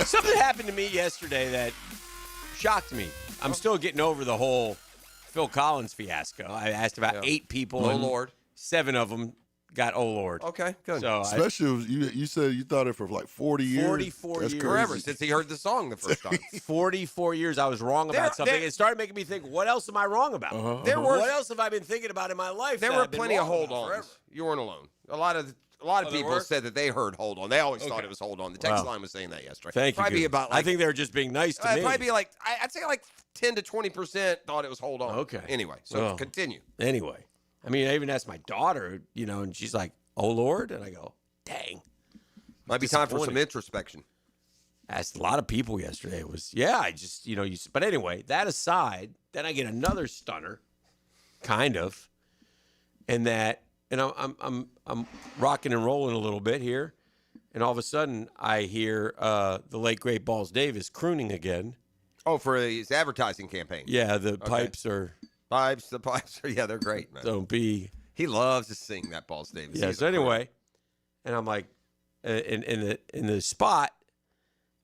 Something happened to me yesterday that shocked me. I'm still getting over the whole Phil Collins fiasco. I asked about 8 people. Oh, and Lord. 7 of them got "Oh Lord." Okay, good. So Especially if you said you thought it for like 40 years. 44 That's years. crazy. Forever since he heard the song the first time. 44 years I was wrong about something. It started making me think, what else am I wrong about? What else have I been thinking about in my life? There that were I've been plenty of wrong about hold-ons. forever? You weren't alone. A lot of people said that they heard "Hold On." They always thought it was "Hold On." The text line was saying that yesterday. Thank you. Probably Goose. about I think they were just being nice to me. probably be like I'd say like 10 to 20% thought it was "Hold On." Okay. Anyway, so continue. Anyway, I mean, I even asked my daughter, and she's like, "Oh Lord," and I go, "Dang." Might be time for some introspection. Asked a lot of people yesterday. It was, I just, but anyway, that aside, then I get another stunner, kind of, and I'm rocking and rolling a little bit here, and all of a sudden I hear the late great Balls Davis crooning again. Oh, for his advertising campaign. Yeah, the pipes are. The pipes are, they're great, man. Don't be. He loves to sing that Balls Davis. Yeah. So anyway, and I'm like, in the spot,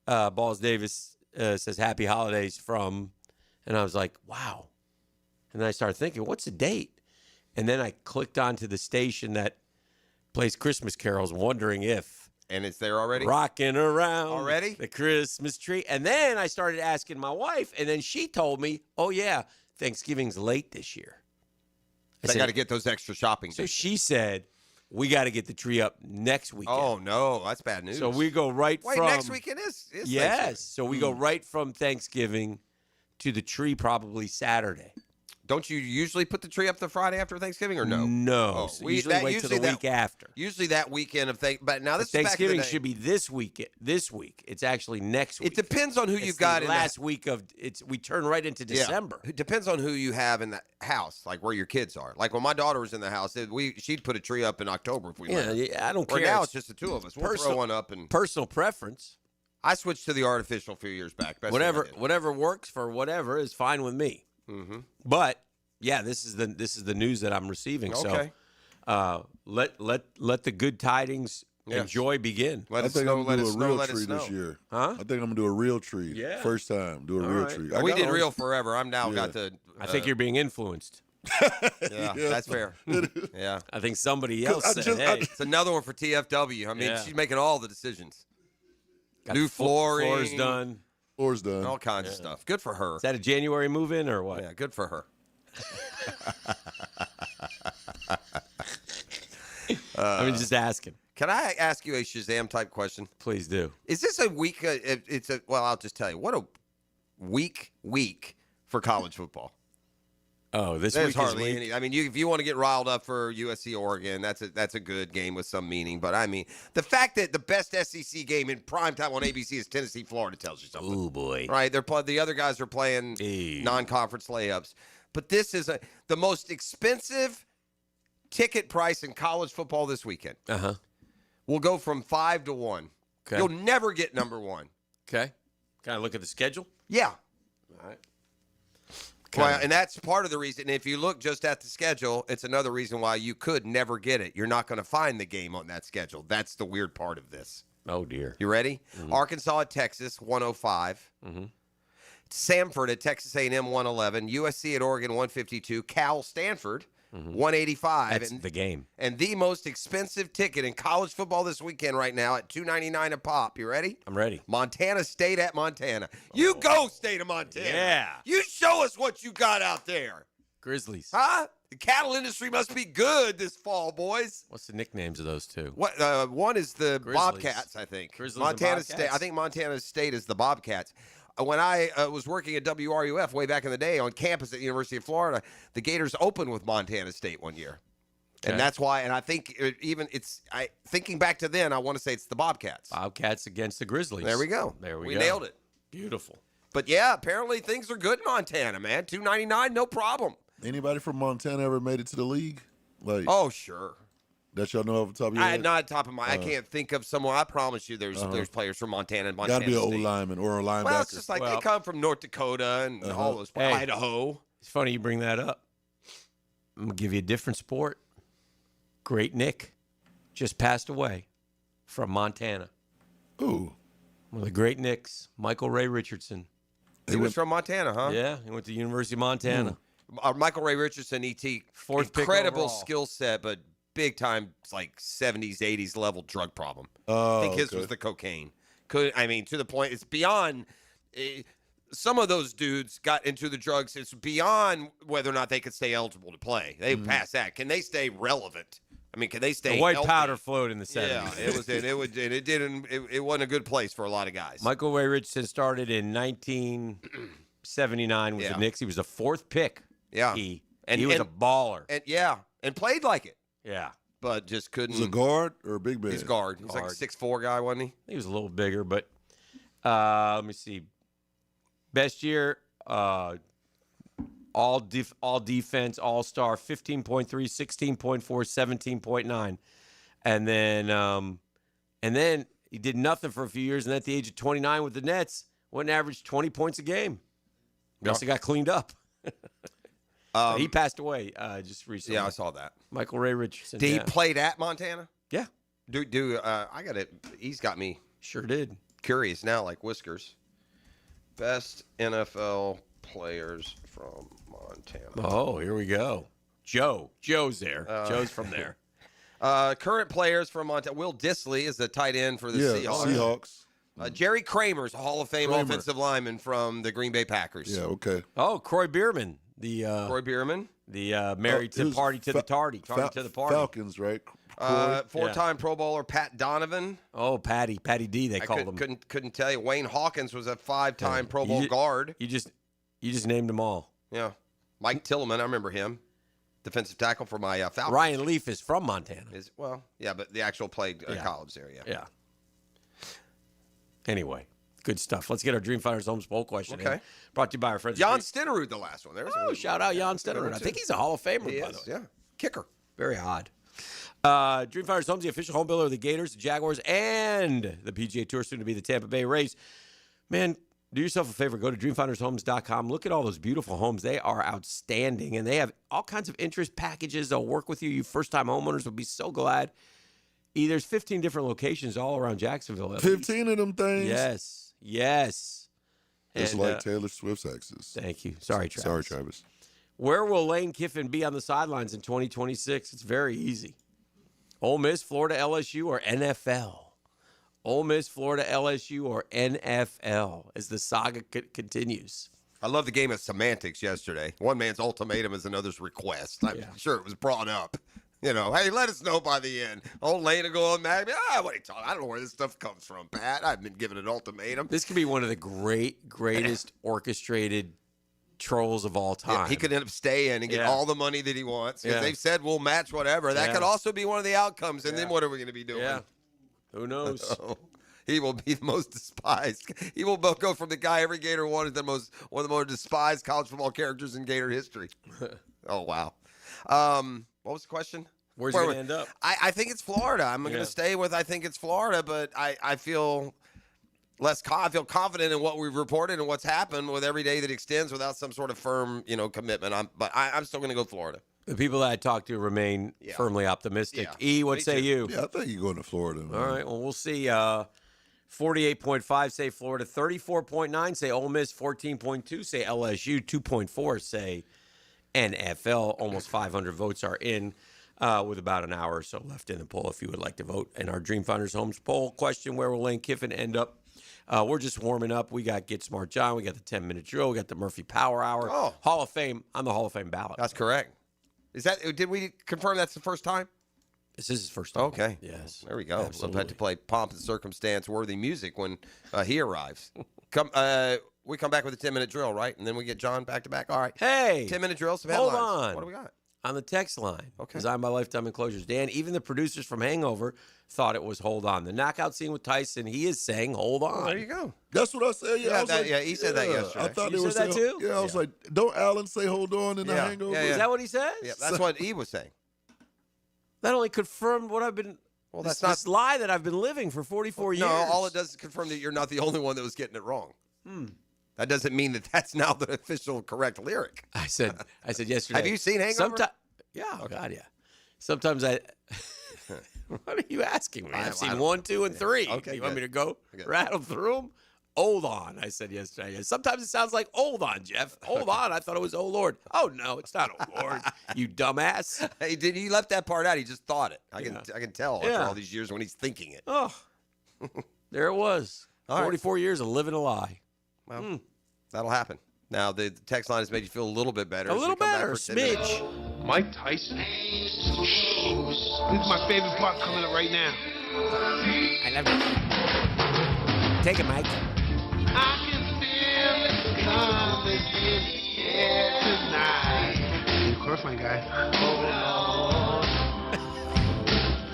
Balls Davis says "Happy Holidays" from, and I was like, wow, and then I started thinking, what's the date? And then I clicked onto the station that plays Christmas carols, wondering if. And it's there already? Rocking around. Already? The Christmas tree. And then I started asking my wife, and then she told me, oh, yeah, Thanksgiving's late this year. I got to get those extra shopping days. So she said, we got to get the tree up next weekend. Oh, no, that's bad news. So we go right from. Wait, next weekend is Yes. Thanksgiving. So we go right from Thanksgiving to the tree probably Saturday. Don't you usually put the tree up the Friday after Thanksgiving or no? No. Oh, So usually wait till the week after. Usually that weekend of but now this Thanksgiving is back in the day. should be this week. This week. It's actually next week. It depends on who It's you got the in last week of we turn right into December. It depends on who you have in the house, like where your kids are. Like when my daughter was in the house, she'd put a tree up in October if we let her. Yeah, I don't Right care. now it's just the two of us. We'll throw one up and personal preference. I switched to the artificial a few years back. Best Whatever works for whatever is fine with me. Mm-hmm. But yeah, this is the news that I'm receiving. Okay. So let the good tidings and joy begin. I think I'm gonna do a real tree this year. Huh? I think I'm gonna do a real tree. Yeah. First time, do a real tree. We did real forever. I'm now got to. I think you're being influenced. Yeah, that's fair. Yeah. I think somebody else said, it's another one for TFW. I mean, she's making all the decisions. Got New flooring. Floor's done. Floor's done. All kinds of stuff. Good for her. Is that a January move-in or what? Yeah, good for her. I'm just asking. Can I ask you a Shazam type question? Please do. Is this a week? Well, I'll just tell you. What a week for college football. Oh, this There's week hardly is any. I mean, if you want to get riled up for USC Oregon, that's a good game with some meaning. But I mean, the fact that the best SEC game in prime time on ABC is Tennessee Florida tells you something. Oh boy, right? The other guys are playing non-conference layups, but this is the most expensive ticket price in college football this weekend. Will go from 5 to 1. Okay. You'll never get number 1. Okay. Can I look at the schedule? Yeah. All right. Well, and that's part of the reason. If you look just at the schedule, it's another reason why you could never get it. You're not going to find the game on that schedule. That's the weird part of this. Oh, dear. You ready? Arkansas at Texas, 105. Samford at Texas A&M, 111. USC at Oregon, 152. Cal Stanford, 185. That's the game. And the most expensive ticket in college football this weekend right now at $2.99 a pop. You ready? I'm ready. Montana State at Montana. You go, State of Montana. Yeah. You show us what you got out there. Grizzlies. Huh? The cattle industry must be good this fall, boys. What's the nicknames of those two? What? One is the Grizzlies. Bobcats, I think. Grizzlies Montana and State. Bobcats? I think Montana State is the Bobcats. When I was working at WRUF way back in the day on campus at the University of Florida, the Gators opened with Montana State one year. Okay. And that's why, and I think thinking back to then, I want to say it's the Bobcats. Bobcats against the Grizzlies. There we go. We nailed it. Beautiful. But yeah, apparently things are good in Montana, man. $2.99, no problem. Anybody from Montana ever made it to the league? Like, Oh, sure. that y'all know off the top of your head? Not top of my. I can't think of someone. I promise you, there's players from Montana and Got Montana to be an State. old lineman or a linebacker. Well, it's just like they come from North Dakota and all those Hey. Idaho. It's funny you bring that up. I'm going to give you a different sport. Great Nick just passed away from Montana. Ooh. One of the great Nicks, Michael Ray Richardson. He was from Montana, huh? Yeah, he went to the University of Montana. Michael Ray Richardson, ET, Fourth pick incredible overall. skill set, but big time, like 70s, 80s level drug problem. Oh, I think his okay. was the cocaine. To the point, it's beyond. Some of those dudes got into the drugs. It's beyond whether or not they could stay eligible to play. They pass that. Can they stay relevant? I mean, can they stay? The white healthy? powder flowed in the 70s. Yeah, it wasn't a good place for a lot of guys. Michael Ray Richardson started in 1979 with the Knicks. He was the fourth pick. Yeah. He was a baller. And played like it. Yeah. But just couldn't. He's a guard or a big man? He's guard. He's like a 6'4" guy, wasn't he? He was a little bigger, but let me see. Best year, all defense, all-star, 15.3, 16.4, 17.9. And then he did nothing for a few years, and at the age of 29 with the Nets, went and averaged 20 points a game. He also got cleaned up. He passed away just recently. Yeah, I saw that. Michael Ray Richardson. He played at Montana? Yeah. I got it. He's got me Sure did. curious now, like whiskers. Best NFL players from Montana. Oh, here we go. Joe's there. Joe's from there. Current players from Montana. Will Dissly is the tight end for the Seahawks. Jerry Kramer's a Hall of Fame offensive lineman from the Green Bay Packers. Yeah, okay. Oh, Croy Bierman. Croy Bierman. The married to party to the tardy. Tardy to the party. Falcons, right? Four-time Pro Bowler Pat Donovan. Oh, Patty D. They called him. Couldn't tell you. Wayne Hawkins was a 5-time Pro Bowl guard. You just named them all. Yeah. Mike Tillman, I remember him. Defensive tackle for my Falcons. Ryan Leaf is from Montana. But the actual played college there. Yeah. Anyway, good stuff. Let's get our Dreamfinders Homes Bowl question. Okay. In. Brought to you by our friends. Jan Stenerud, the last one. Shout out Jan Stenerud. I think he's a Hall of Famer, He by is, the way. yeah. Kicker. Very odd. Dreamfinders Homes, the official home builder of the Gators, the Jaguars, and the PGA Tour, soon to be the Tampa Bay Rays. Man, do yourself a favor. Go to dreamfindershomes.com. Look at all those beautiful homes. They are outstanding, and they have all kinds of interest packages. They'll work with you. You first-time homeowners will be so glad. There's 15 different locations all around Jacksonville. 15 of them things? Yes. Just And, like Taylor Swift's exes. Thank you. Sorry, Travis. Sorry, Travis. Where will Lane Kiffin be on the sidelines in 2026? It's very easy. Ole Miss, Florida, LSU, or NFL? Ole Miss, Florida, LSU, or NFL as the saga continues. I love the game of semantics yesterday. One man's ultimatum is another's request. I'm sure it was brought up. Hey, let us know by the end. Old Lane will go on Mag. What are you talking? I don't know where this stuff comes from, Pat. I've been given an ultimatum. This could be one of the greatest orchestrated trolls of all time. Yeah, he could end up staying and get all the money that he wants because they've said we'll match whatever. That could also be one of the outcomes. And then what are we going to be doing? Yeah. Who knows? He will be the most despised. He will go from the guy every Gator wanted one of the more despised college football characters in Gator history. Oh, wow. What was the question? Where's it going to end up? I think it's Florida. I'm going to stay with I think it's Florida, but I feel I feel confident in what we've reported and what's happened with every day that extends without some sort of firm, commitment. I'm still going to go Florida. The people that I talk to remain firmly optimistic. E, what say you? Yeah, I think you're going to Florida. Man. All right, well, we'll see. 48.5 say Florida, 34.9 say Ole Miss, 14.2 say LSU, 2.4 say NFL. Almost 500 votes are in with about an hour or so left in the poll if you would like to vote. In our Dream Finders Homes poll question, where will Lane Kiffin end up? We're just warming up. We got Get Smart John. We got the 10-minute drill. We got the Murphy Power Hour. Oh. Hall of Fame on the Hall of Fame ballot. That's correct. Did we confirm that's the first time? This is his first time. Okay. Yes. There we go. Absolutely. We'll have to play pomp and circumstance worthy music when he arrives. We come back with a 10-minute drill, right? And then we get John back to back. All right. Hey. 10-minute drill, some Hold headlines. on. What do we got? On the text line. Okay. Designed by Lifetime Enclosures. Dan, even the producers from Hangover thought it was hold on. The knockout scene with Tyson, he is saying hold on. Well, there you go. That's what I said. Yeah, he said that yesterday. I thought You they were said that saying, too? Yeah, I was like, don't Allen say hold on in the Hangover? Is that what he says? Yeah, that's what he was saying. That only confirmed what I've been. Well, this that's not lie that I've been living for 44 years. No, all it does is confirm that you're not the only one that was getting it wrong. That doesn't mean that that's now the official correct lyric. I said yesterday. Have you seen Hangover? Yeah, oh God, yeah. Sometimes I. What are you asking me? I've seen 1, 2, and 3. Okay, you want good. me to go Good. rattle through them? Hold on, I said yesterday. Sometimes it sounds like hold on, Jeff. Hold on. I thought it was oh Lord. Oh no, it's not oh Lord. You dumbass. Hey, he left that part out? He just thought it. I can tell after all these years when he's thinking it. Oh, there it was. All right. 44 years of living a lie. Well, that'll happen. Now, the text line has made you feel a little bit better. A as we little come back better, for 10 minutes. smidge. Mike Tyson. This is my favorite part coming up right now. I love it. Take it, Mike. I can feel it coming in the air tonight. Of course, my guy.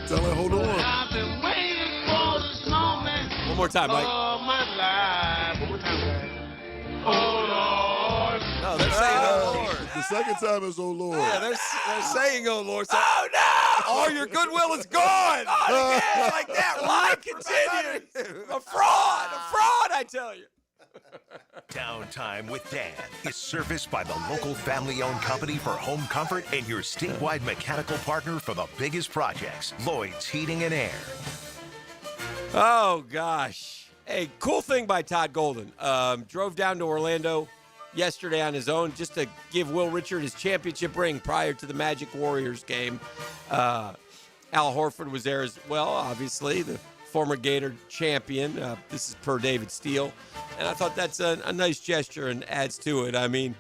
Tell her, hold on. I've been waiting for this moment. One more time, Mike. All my life. One more time, guys. Oh, Lord. No, they're saying, oh, Lord. The second time is oh Lord. Yeah, they're saying, oh, Lord. So Oh no! all your goodwill is gone. Like that lie continues. A fraud, I tell you. Downtime with Dan is serviced by the local family-owned company for home comfort and your statewide mechanical partner for the biggest projects, Lloyd's Heating and Air. Oh gosh. Hey, cool thing by Todd Golden. Drove down to Orlando yesterday on his own just to give Will Richard his championship ring prior to the Magic Warriors game. Al Horford was there as well, obviously, the former Gator champion. This is per David Steele. And I thought that's a nice gesture and adds to it. I mean,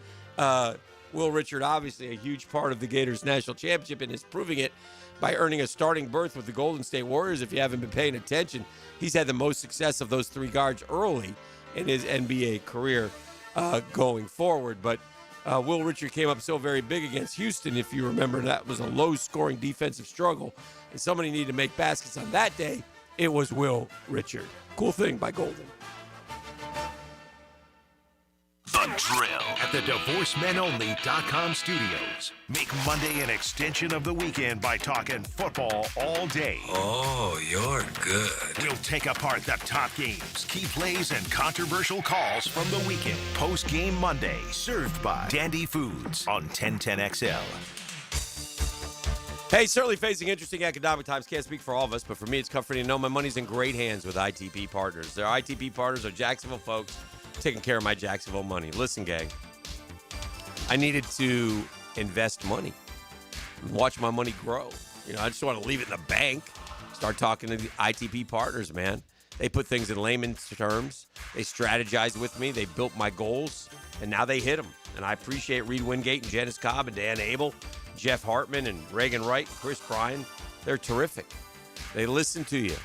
Will Richard, obviously a huge part of the Gators national championship and is proving it by earning a starting berth with the Golden State Warriors. If you haven't been paying attention, he's had the most success of those three guards early in his NBA career going forward. But Will Richard came up so very big against Houston, if you remember. That was a low-scoring defensive struggle, and somebody needed to make baskets on that day. It was Will Richard. Cool thing by Golden. The Drill at the DivorceMenOnly.com studios. Make Monday an extension of the weekend by talking football all day. Oh, you're good. We'll take apart the top games, key plays, and controversial calls from the weekend. Post-game Monday, served by Dandy Foods on 1010XL. Hey, certainly facing interesting economic times. Can't speak for all of us, but for me, it's comforting to know my money's in great hands with ITP Partners. Their ITP Partners are Jacksonville folks taking care of my Jacksonville money. Listen, gang, I needed to invest money, watch my money grow. You know, I just want to leave it in the bank. Start talking to the ITP Partners, man. They put things in layman's terms. They strategized with me. They built my goals, and now they hit them. And I appreciate Reed Wingate and Janice Cobb and Dan Abel, Jeff Hartman and Reagan Wright and Chris Bryan. They're terrific. They listen to you,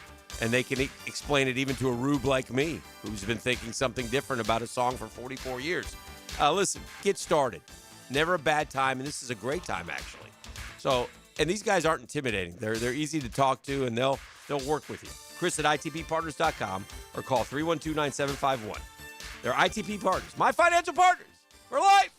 and they can explain it even to a rube like me, who's been thinking something different about a song for 44 years. Listen, get started. Never a bad time, and this is a great time, actually. So, and these guys aren't intimidating. They're easy to talk to, and they'll work with you. Chris at ITPpartners.com or call 312-9751. They're ITP Partners, my financial partners for life.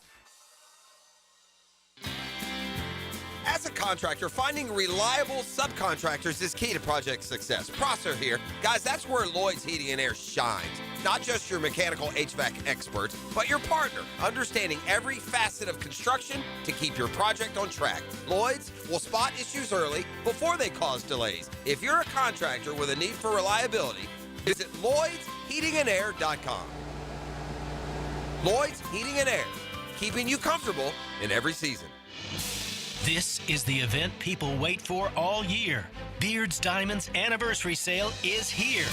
As a contractor, finding reliable subcontractors is key to project success. Prosser here. Guys, that's where Lloyd's Heating and Air shines. Not just your mechanical HVAC experts, but your partner, understanding every facet of construction to keep your project on track. Lloyd's will spot issues early before they cause delays. If you're a contractor with a need for reliability, visit LloydsHeatingandAir.com. Lloyd's Heating and Air, keeping you comfortable in every season. This is the event people wait for all year. Beard's Diamonds Anniversary Sale is here.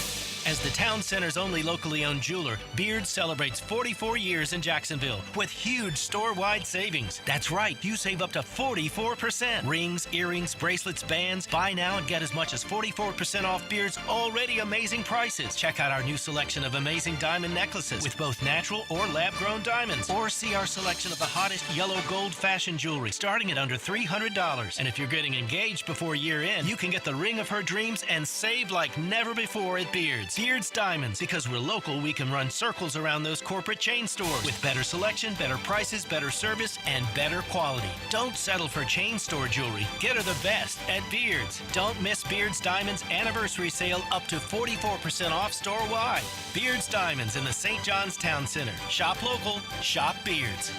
As the town center's only locally owned jeweler, Beard celebrates 44 years in Jacksonville with huge store-wide savings. That's right, you save up to 44%. Rings, earrings, bracelets, bands. Buy now and get as much as 44% off Beard's already amazing prices. Check out our new selection of amazing diamond necklaces with both natural or lab-grown diamonds. Or see our selection of the hottest yellow gold fashion jewelry starting at under $300. And if you're getting engaged before year end, you can get the ring of her dreams and save like never before at Beard's. Beard's Diamonds, because we're local, we can run circles around those corporate chain stores with better selection, better prices, better service, and better quality. Don't settle for chain store jewelry. Get her the best at Beard's. Don't miss Beard's Diamonds Anniversary Sale up to 44% off store-wide. Beard's Diamonds in the St. John's Town Center. Shop local, shop Beard's.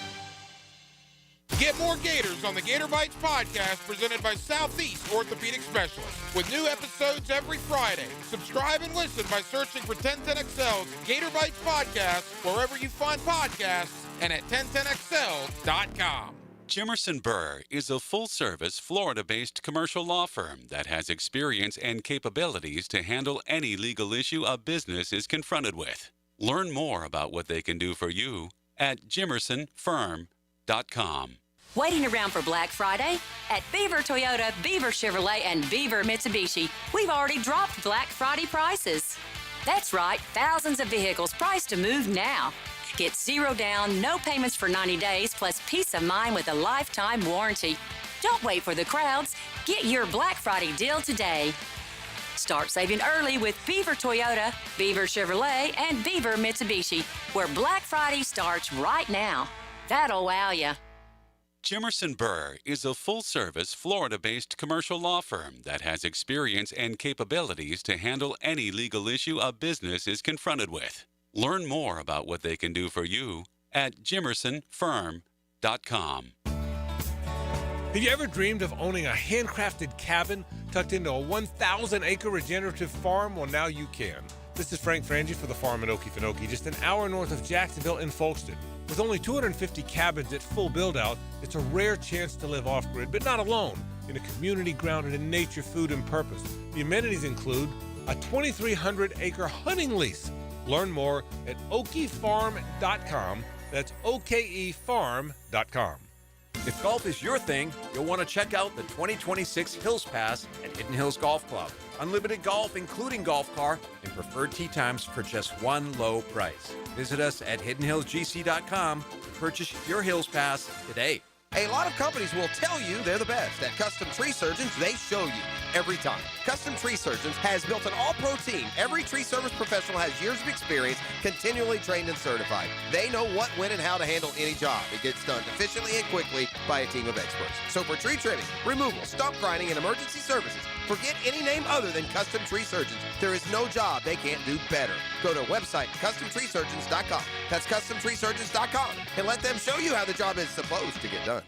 Get more Gators on the Gator Bites podcast presented by Southeast Orthopedic Specialists with new episodes every Friday. Subscribe and listen by searching for 1010XL's Gator Bites podcast wherever you find podcasts and at 1010XL.com. Jimerson Burr is a full-service, Florida-based commercial law firm that has experience and capabilities to handle any legal issue a business is confronted with. Learn more about what they can do for you at jimersonfirm.com. Waiting around for Black Friday? At Beaver Toyota, Beaver Chevrolet, and Beaver Mitsubishi, we've already dropped Black Friday prices. That's right, thousands of vehicles priced to move now. Get zero down, no payments for 90 days, plus peace of mind with a lifetime warranty. Don't wait for the crowds. Get your Black Friday deal today. Start saving early with Beaver Toyota, Beaver Chevrolet, and Beaver Mitsubishi, where Black Friday starts right now. That'll wow ya. Jimerson Burr is a full-service, Florida-based commercial law firm that has experience and capabilities to handle any legal issue a business is confronted with. Learn more about what they can do for you at jimersonfirm.com. Have you ever dreamed of owning a handcrafted cabin tucked into a 1,000-acre regenerative farm? Well, now you can. This is Frank Frangie for the farm in Okefenokee, just an hour north of Jacksonville in Folkston. With only 250 cabins at full build-out, it's a rare chance to live off-grid, but not alone, in a community grounded in nature, food, and purpose. The amenities include a 2,300-acre hunting lease. Learn more at okefarm.com. That's okefarm.com. If golf is your thing, you'll want to check out the 2026 Hills Pass at Hidden Hills Golf Club. Unlimited golf, including golf car, and preferred tee times for just one low price. Visit us at hiddenhillsgc.com to purchase your Hills Pass today. A lot of companies will tell you they're the best. At Custom Tree Surgeons, they show you every time. Custom Tree Surgeons has built an all-pro team. Every tree service professional has years of experience, continually trained and certified. They know what, when, and how to handle any job. It gets done efficiently and quickly by a team of experts. So for tree trimming, removal, stump grinding, and emergency services, forget any name other than Custom Tree Surgeons. There is no job they can't do better. Go to website CustomTreeSurgeons.com. That's CustomTreeSurgeons.com, and let them show you how the job is supposed to get done.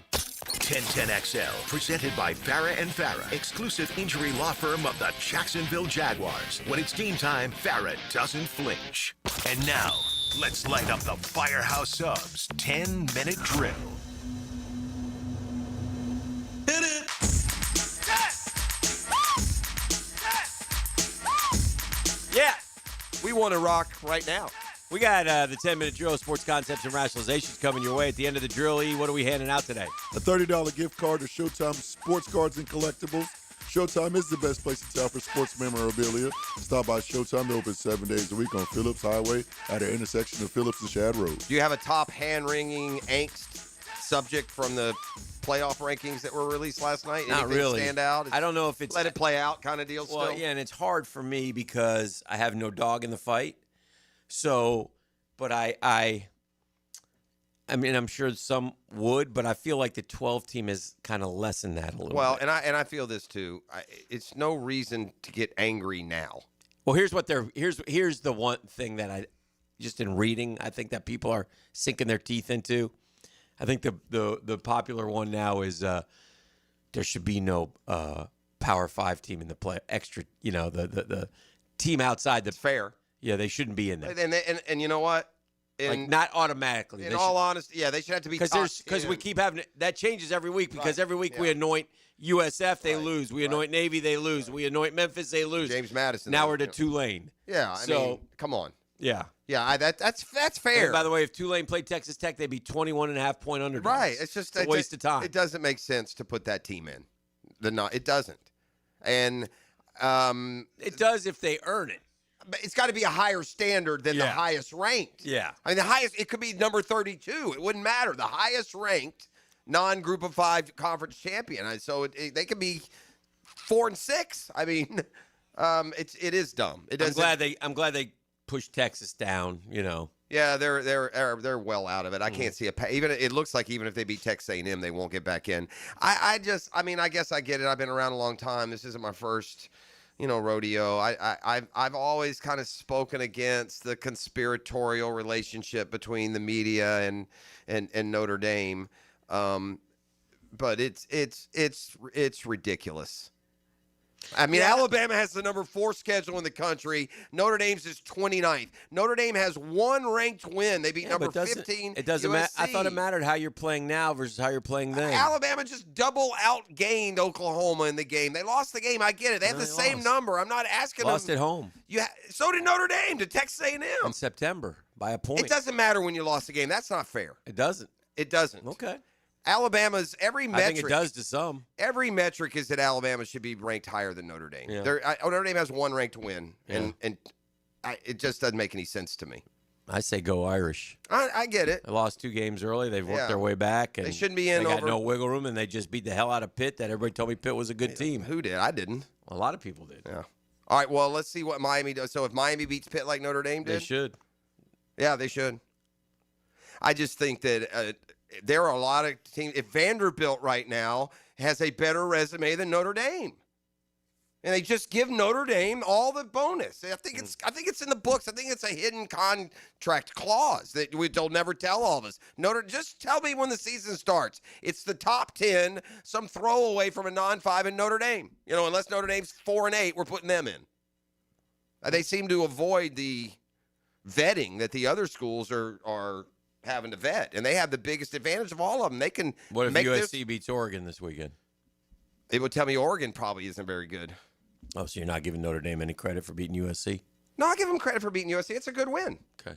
1010XL, presented by Farah and Farah, exclusive injury law firm of the Jacksonville Jaguars. When it's game time, Farah doesn't flinch. And now, let's light up the Firehouse Subs 10-minute drill. Hit it! Yeah. We want to rock right now. We got the 10-minute drill, sports concepts and rationalizations coming your way. At the end of the drill, E, what are we handing out today? A $30 gift card to Showtime Sports Cards and Collectibles. Showtime is the best place in town for sports memorabilia. Stop by Showtime. They're open 7 days a week on Phillips Highway at the intersection of Phillips and Shad Road. Do you have a top hand-wringing angst subject from the playoff rankings that were released last night? Not Anything really. stand out? I don't know if it's... Let it play out kind of deal Well, still? yeah, and it's hard for me because I have no dog in the fight. So, but I mean, I'm sure some would, but I feel like the 12 team has kind of lessened that a little bit. And I feel this too. It's no reason to get angry now. Well, here's the one thing that I just in reading, I think that people are sinking their teeth into. I think the popular one now is there should be no Power 5 team in the play extra, the team outside the fair. Yeah, they shouldn't be in there. And you know what? Like not automatically. In all honesty, yeah, they should have to be because we keep having that changes every week because every week we anoint USF, they lose. We anoint Navy, they lose. We anoint Memphis, they lose. James Madison. Now we're to Tulane. Yeah, I mean, come on. Yeah. Yeah, that's fair. And by the way, if Tulane played Texas Tech, they'd be 21.5 point underdogs. Right. It's just a waste of time. It doesn't make sense to put that team in. It doesn't. And it does if they earn it. But it's got to be a higher standard than the highest ranked. Yeah. I mean, the highest, it could be number 32. It wouldn't matter. The highest ranked non-group of 5 conference champion. So they could be 4 and 6. I mean, it is dumb. I'm glad they pushed Texas down, Yeah, they're well out of it. I can't see even it looks like even if they beat Texas A&M, they won't get back in. I guess I get it. I've been around a long time. This isn't my first rodeo. I've always kind of spoken against the conspiratorial relationship between the media and Notre Dame, but it's ridiculous. I mean, Alabama has the number 4 schedule in the country. Notre Dame's is 29th. Notre Dame has 1 ranked win. They beat number 15. It doesn't matter. I thought it mattered how you're playing now versus how you're playing then. Alabama just double outgained Oklahoma in the game. They lost the game. I get it. They have the same number. I'm not asking them. Lost at home. So did Notre Dame to Texas A&M. In September by a point. It doesn't matter when you lost the game. That's not fair. It doesn't. It doesn't. Okay. Alabama's every metric. I think it does to some. Every metric is that Alabama should be ranked higher than Notre Dame. Yeah. Notre Dame has 1 ranked win, and it just doesn't make any sense to me. I say go Irish. I get it. They lost 2 games early. They've worked their way back. And they shouldn't be in. They got no wiggle room, and they just beat the hell out of Pitt. That everybody told me Pitt was a good team. Who did? I didn't. Well, a lot of people did. Yeah. All right. Well, let's see what Miami does. So if Miami beats Pitt like Notre Dame did, they should. Yeah, they should. I just think that there are a lot of teams. If Vanderbilt right now has a better resume than Notre Dame, and they just give Notre Dame all the bonus, I think it's in the books. I think it's a hidden contract clause that they'll never tell all of us. Just tell me when the season starts. It's the top 10, some throwaway from a non-5 in Notre Dame. Unless Notre Dame's 4 and 8, we're putting them in. They seem to avoid the vetting that the other schools are having to vet, and they have the biggest advantage of all of them. They can. What if USC beats Oregon this weekend? It would tell me Oregon probably isn't very good. Oh, so you're not giving Notre Dame any credit for beating USC? No, I give them credit for beating USC. It's a good win. Okay,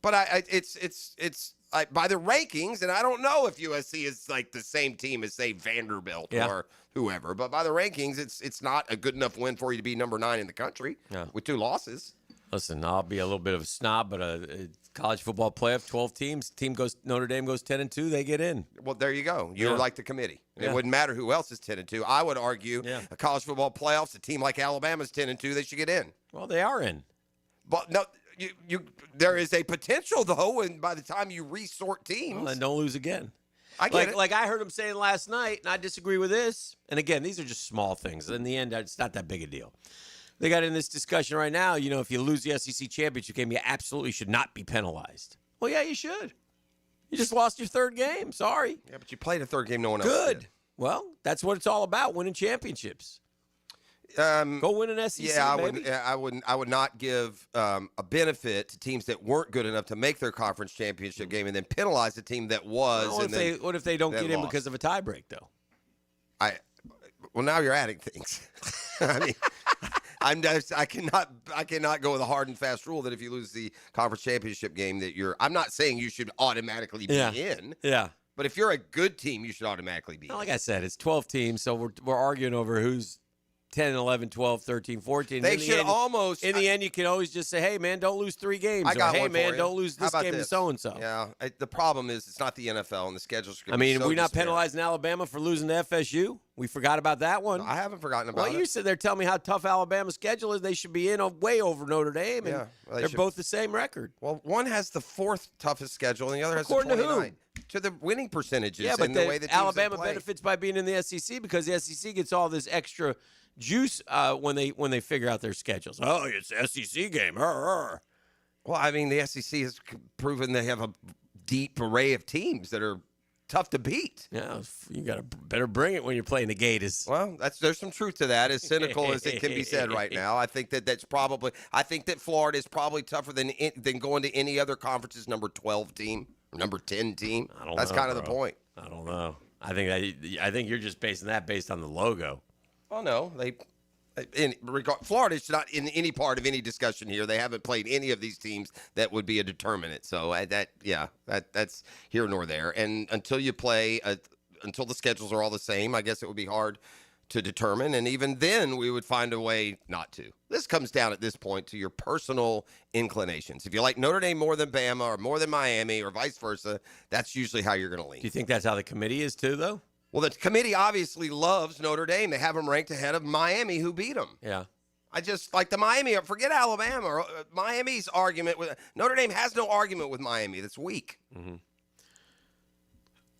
but it's by the rankings, and I don't know if USC is like the same team as say Vanderbilt or whoever. But by the rankings, it's not a good enough win for you to be number 9 in the country with 2 losses. Listen, I'll be a little bit of a snob, but college football playoff, 12 teams. Notre Dame goes 10-2, they get in. Well, there you go. You're like the committee. It wouldn't matter who else is 10-2. I would argue a college football playoffs, a team like Alabama's 10-2, they should get in. Well, they are in. But no, there is a potential though, and by the time you resort teams, well, then don't lose again. I get it. Like I heard him saying last night, and I disagree with this. And again, these are just small things. In the end, it's not that big a deal. They got in this discussion right now, if you lose the SEC championship game, you absolutely should not be penalized. Well, yeah, you should. You just lost your 3rd game. Sorry. Yeah, but you played a 3rd game no one else Good. did. Well, that's what it's all about, winning championships. Go win an SEC, yeah, baby. I would not give a benefit to teams that weren't good enough to make their conference championship game and then penalize the team that was. Well, what if they don't get in lost? because of a tiebreak, though? Well, now you're adding things. I mean, I cannot go with a hard and fast rule that if you lose the conference championship game that you're. I'm not saying you should automatically be in. Yeah. But if you're a good team, you should automatically be in. Like I said, it's 12 teams, so we're arguing over who's 10, 11, 12, 13, 14. They should almost. In the end, you can always just say, hey, man, don't lose 3 games. I got or, hey, one for man, you. don't lose How this about game to this? so-and-so. Yeah. The problem is it's not the NFL, and the schedule's going to I be mean, so we not disparate. penalizing Alabama for losing to FSU? We forgot about that one. I haven't forgotten about it. Well, you said they're telling me how tough Alabama's schedule is. They should be in way over Notre Dame, and well, they're both the same record. Well, one has the 4th toughest schedule, and the other has According the to who? 29th. To the winning percentages. Yeah, but and the way the teams Alabama play. benefits by being in the SEC because the SEC gets all this extra juice when they figure out their schedules. Oh, it's an SEC game. Well, I mean, the SEC has proven they have a deep array of teams that are tough to beat. Yeah, you got to better bring it when you're playing the Gators. Well, there's some truth to that. As cynical as it can be said right now, I think that's probably. I think that Florida is probably tougher than going to any other conference's number 12 team or number 10 team. That's kind of the point. I don't know. I think you're just based on the logo. Oh no, Florida is not in any part of any discussion here. They haven't played any of these teams that would be a determinant. So that's here nor there. And until you play, until the schedules are all the same, I guess it would be hard to determine. And even then, we would find a way not to. This comes down at this point to your personal inclinations. If you like Notre Dame more than Bama or more than Miami or vice versa, that's usually how you're going to lean. Do you think that's how the committee is too, though? Well, the committee obviously loves Notre Dame. They have them ranked ahead of Miami, who beat them. Yeah. I just like the Miami. Forget Alabama. Miami's argument with Notre Dame has no argument with Miami. That's weak. Mm-hmm.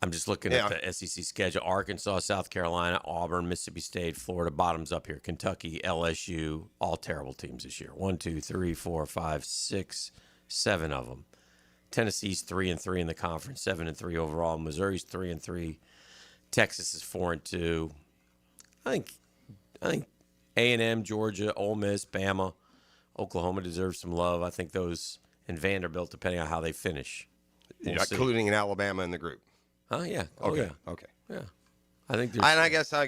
I'm just looking at the SEC schedule. Arkansas, South Carolina, Auburn, Mississippi State, Florida, bottoms up here. Kentucky, LSU, all terrible teams this year. 1, 2, 3, 4, 5, 6, 7 of them. Tennessee's 3-3 in the conference, 7-3 overall. Missouri's 3-3. Texas is 4-2. I think A&M, Georgia, Ole Miss, Bama, Oklahoma deserve some love. I think those and Vanderbilt, depending on how they finish, including in Alabama in the group. Oh yeah. Okay. Yeah. I think. And I guess I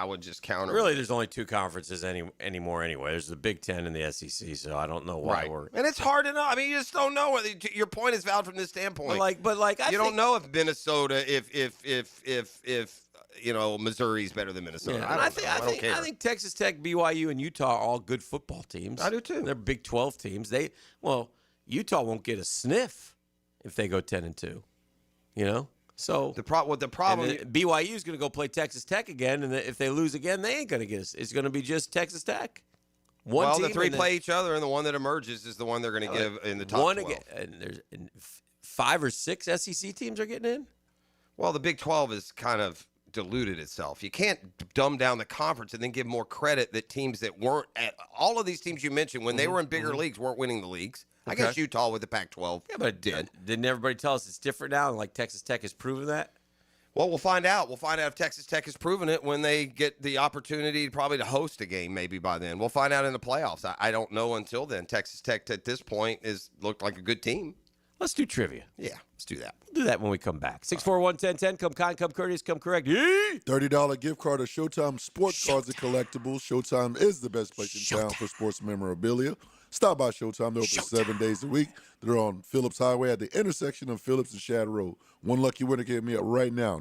would just counter. Really, there's only 2 conferences anymore anyway. There's the Big Ten and the SEC, so I don't know why we're. And it's hard to know. I mean, you just don't know. Your point is valid from this standpoint. But you don't know if Minnesota, if Missouri's better than Minnesota. Yeah, I think Texas Tech, BYU, and Utah are all good football teams. I do too. They're Big 12 teams. Utah won't get a sniff if they go 10-2. So the problem BYU is going to go play Texas Tech again, and if they lose again, they ain't going to get us. It's going to be just Texas Tech. The 3 play each other, and the one that emerges is the one they're going to give in the top 12. Again, and there's 5 or 6 SEC teams are getting in. Well, the Big 12 is kind of diluted itself. You can't dumb down the conference and then give more credit that teams that weren't at all of these teams you mentioned when they were in bigger leagues weren't winning the leagues. I guess Utah with the Pac-12. Yeah, but it did. Didn't everybody tell us it's different now? Like Texas Tech has proven that? Well, we'll find out. We'll find out if Texas Tech has proven it when they get the opportunity probably to host a game maybe by then. We'll find out in the playoffs. I don't know until then. Texas Tech at this point looked like a good team. Let's do trivia. Yeah, let's do that. We'll do that when we come back. 641-1010. Come kind, come courteous, come correct. $30 gift card to Showtime Sports Cards and Collectibles. Showtime is the best place in town for sports memorabilia. Stop by Showtime. They're open 7 days a week. They're on Phillips Highway at the intersection of Phillips and Shadow Road. One lucky winner can hit me up right now,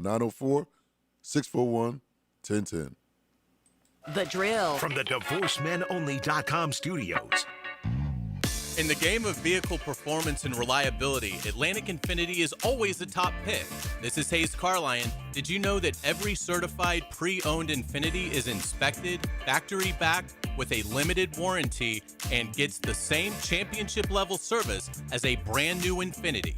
904-641-1010. The Drill. From the DivorceMenOnly.com studios. In the game of vehicle performance and reliability, Atlantic Infinity is always the top pick. This is Hayes Carlion. Did you know that every certified pre-owned Infinity is inspected, factory-backed, with a limited warranty, and gets the same championship-level service as a brand-new Infinity?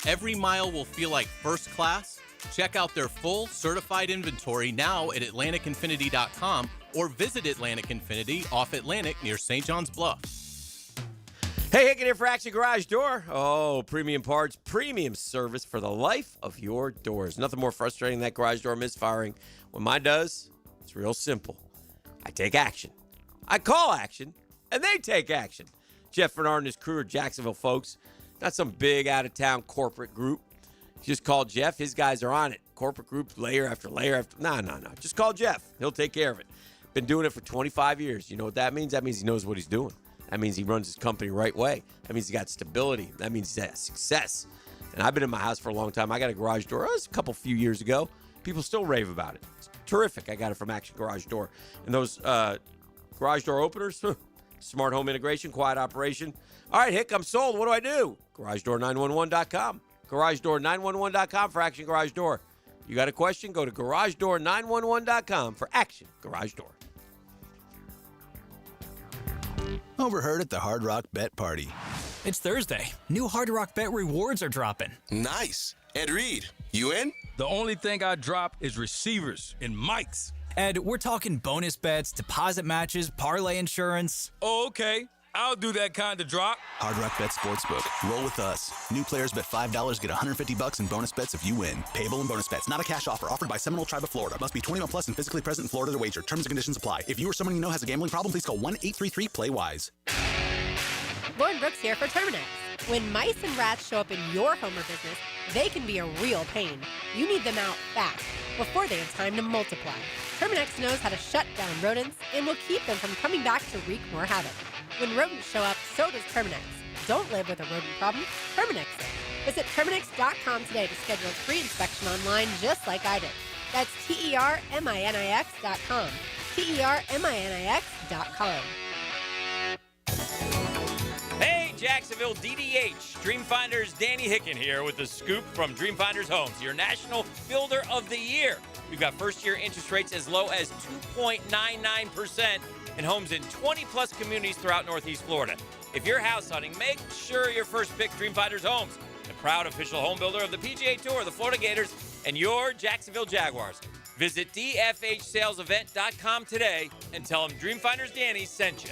Every mile will feel like first class. Check out their full certified inventory now at AtlanticInfinity.com or visit Atlantic Infinity off Atlantic near St. John's Bluff. Hey, Hicken here for Action Garage Door. Oh, premium parts, premium service for the life of your doors. Nothing more frustrating than that garage door misfiring. When mine does, it's real simple. I take action. I call action, and they take action. Jeff Bernard and his crew are Jacksonville folks. Not some big out-of-town corporate group. Just call Jeff. His guys are on it. Corporate group, layer after layer after. No. Just call Jeff. He'll take care of it. Been doing it for 25 years. You know what that means? That means he knows what he's doing. That means he runs his company the right way. That means he got stability. That means he has success. And I've been in my house for a long time. I got a garage door. It was a few years ago. People still rave about it. It's terrific. I got it from Action Garage Door. And those garage door openers, smart home integration, quiet operation. All right, Hick, I'm sold. What do I do? GarageDoor911.com. GarageDoor911.com for Action Garage Door. You got a question? Go to GarageDoor911.com for Action Garage Door. Overheard at the Hard Rock Bet Party. It's Thursday. New Hard Rock Bet rewards are dropping. Nice. Ed Reed, you in? The only thing I drop is receivers and mics. Ed, we're talking bonus bets, deposit matches, parlay insurance. Oh, okay. I'll do that kind of drop. Hard Rock Bet Sportsbook. Roll with us. New players bet $5, get $150 in bonus bets if you win. Payable in bonus bets. Not a cash offer. Offered by Seminole Tribe of Florida. Must be 21 plus and physically present in Florida to wager. Terms and conditions apply. If you or someone you know has a gambling problem, please call 1-833-PLAY-WISE. Lauren Brooks here for Terminex. When mice and rats show up in your home or business, they can be a real pain. You need them out fast, before they have time to multiply. Terminex knows how to shut down rodents and will keep them from coming back to wreak more havoc. When rodents show up, so does Terminex. Don't live with a rodent problem, Terminex it. Visit Terminex.com today to schedule a free inspection online just like I did. That's TERMINIX.com. TERMINIX.com. Hey, Jacksonville DDH. Dreamfinders Danny Hicken here with the scoop from Dreamfinders Homes, your National Builder of the Year. We've got first-year interest rates as low as 2.99% in homes in 20-plus communities throughout Northeast Florida. If you're house hunting, make sure your first pick Dreamfinders Homes, the proud official home builder of the PGA Tour, the Florida Gators, and your Jacksonville Jaguars. Visit dfhsalesevent.com today and tell them Dreamfinders Danny sent you.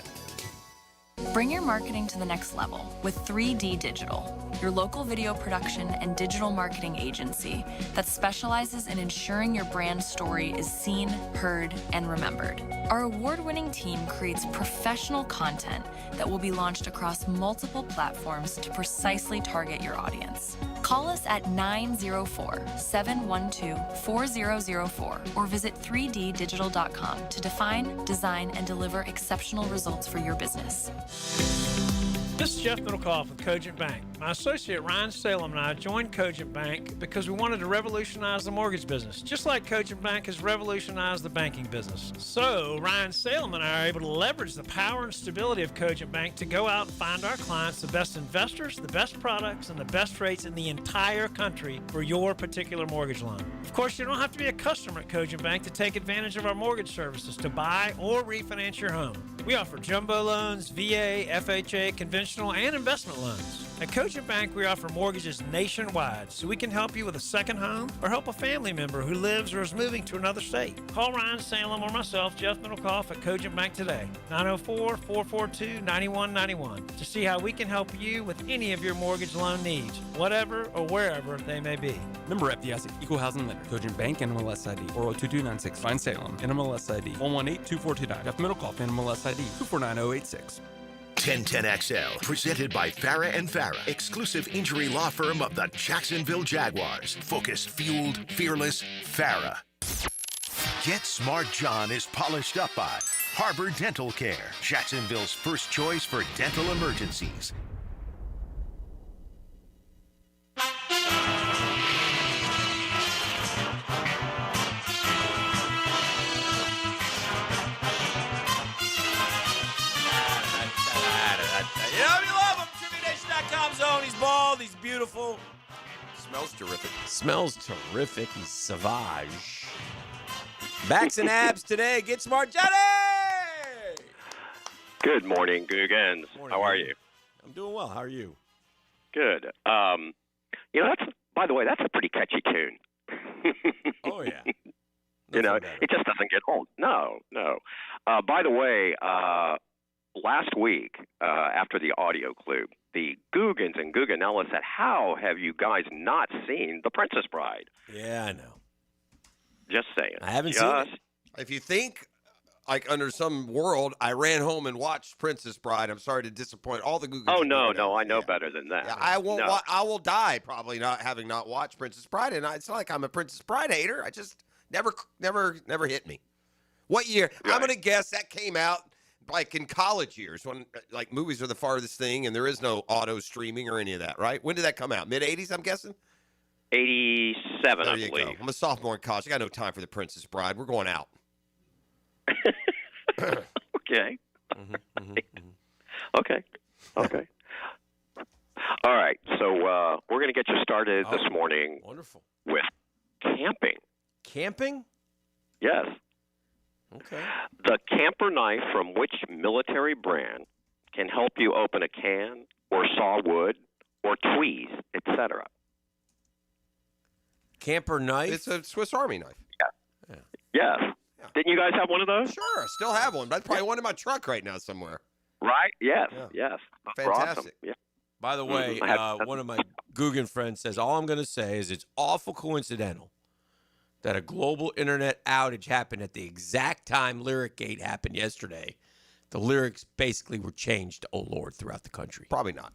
Bring your marketing to the next level with 3D Digital, your local video production and digital marketing agency that specializes in ensuring your brand story is seen, heard, and remembered. Our award-winning team creates professional content that will be launched across multiple platforms to precisely target your audience. Call us at 904-712-4004 or visit 3ddigital.com to define, design, and deliver exceptional results for your business. This is Jeff Middlecoff with Cogent Bank. My associate Ryan Salem and I joined Cogent Bank because we wanted to revolutionize the mortgage business, just like Cogent Bank has revolutionized the banking business. So Ryan Salem and I are able to leverage the power and stability of Cogent Bank to go out and find our clients the best investors, the best products, and the best rates in the entire country for your particular mortgage loan. Of course, you don't have to be a customer at Cogent Bank to take advantage of our mortgage services to buy or refinance your home. We offer jumbo loans, VA, FHA, conventional, and investment loans. At Cogent Bank, we offer mortgages nationwide, so we can help you with a second home or help a family member who lives or is moving to another state. Call Ryan Salem or myself, Jeff Middlecoff, at Cogent Bank today, 904-442-9191, to see how we can help you with any of your mortgage loan needs, whatever or wherever they may be. Member FDIC, Equal Housing Lender, Cogent Bank, NMLS ID 402296, Fine Salem, NMLS ID 1182429, Jeff Middlecoff, NMLS ID 249086. 1010XL, presented by Farah and Farah, exclusive injury law firm of the Jacksonville Jaguars. Focused, fueled, fearless, Farah. Get Smart John is polished up by Harbor Dental Care, Jacksonville's first choice for dental emergencies. You know you love him. TriviaNation.com zone. He's bald. He's beautiful. Smells terrific. Smells terrific. He's savage. Backs and abs today. Get smart, Johnny! Good morning, Googans. How are you? I'm doing well. How are you? Good. You know, by the way, that's a pretty catchy tune. Oh, yeah. You know, it just doesn't get old. No. By the way, last week, after the audio clip, the Googans and Googanella said, how have you guys not seen The Princess Bride? Yeah, I know. Just saying. I haven't seen it. If you think, like, under some world, I ran home and watched Princess Bride, I'm sorry to disappoint all the Googans. Oh, no, I know better than that. Yeah, I won't. I will die probably not having not watched Princess Bride, and it's not like I'm a Princess Bride hater. I just never hit me. What year? Right. I'm going to guess that came out like in college years when like movies are the farthest thing and there is no auto streaming or any of that, right? When did that come out? Mid-'80s, I'm guessing? 87, There I you believe. go. I'm a sophomore in college. I got no time for The Princess Bride. We're going out. Okay. Okay. Okay. All right. So we're going to get you started this morning Wonderful. with camping. Camping? Yes. Okay. The camper knife from which military brand can help you open a can or saw wood or tweeze, etc. Camper knife? It's a Swiss Army knife. Yeah. Yes. Yeah. Didn't you guys have one of those? Sure, I still have one. That's probably one in my truck right now somewhere. Right? Yes. Yeah. Yes. Those were awesome. Fantastic. Yeah. By the way, one of my Guggen friends says, all I'm going to say is it's awful coincidental that a global internet outage happened at the exact time Lyricgate happened yesterday. The lyrics basically were changed to "Oh Lord" throughout the country. Probably not.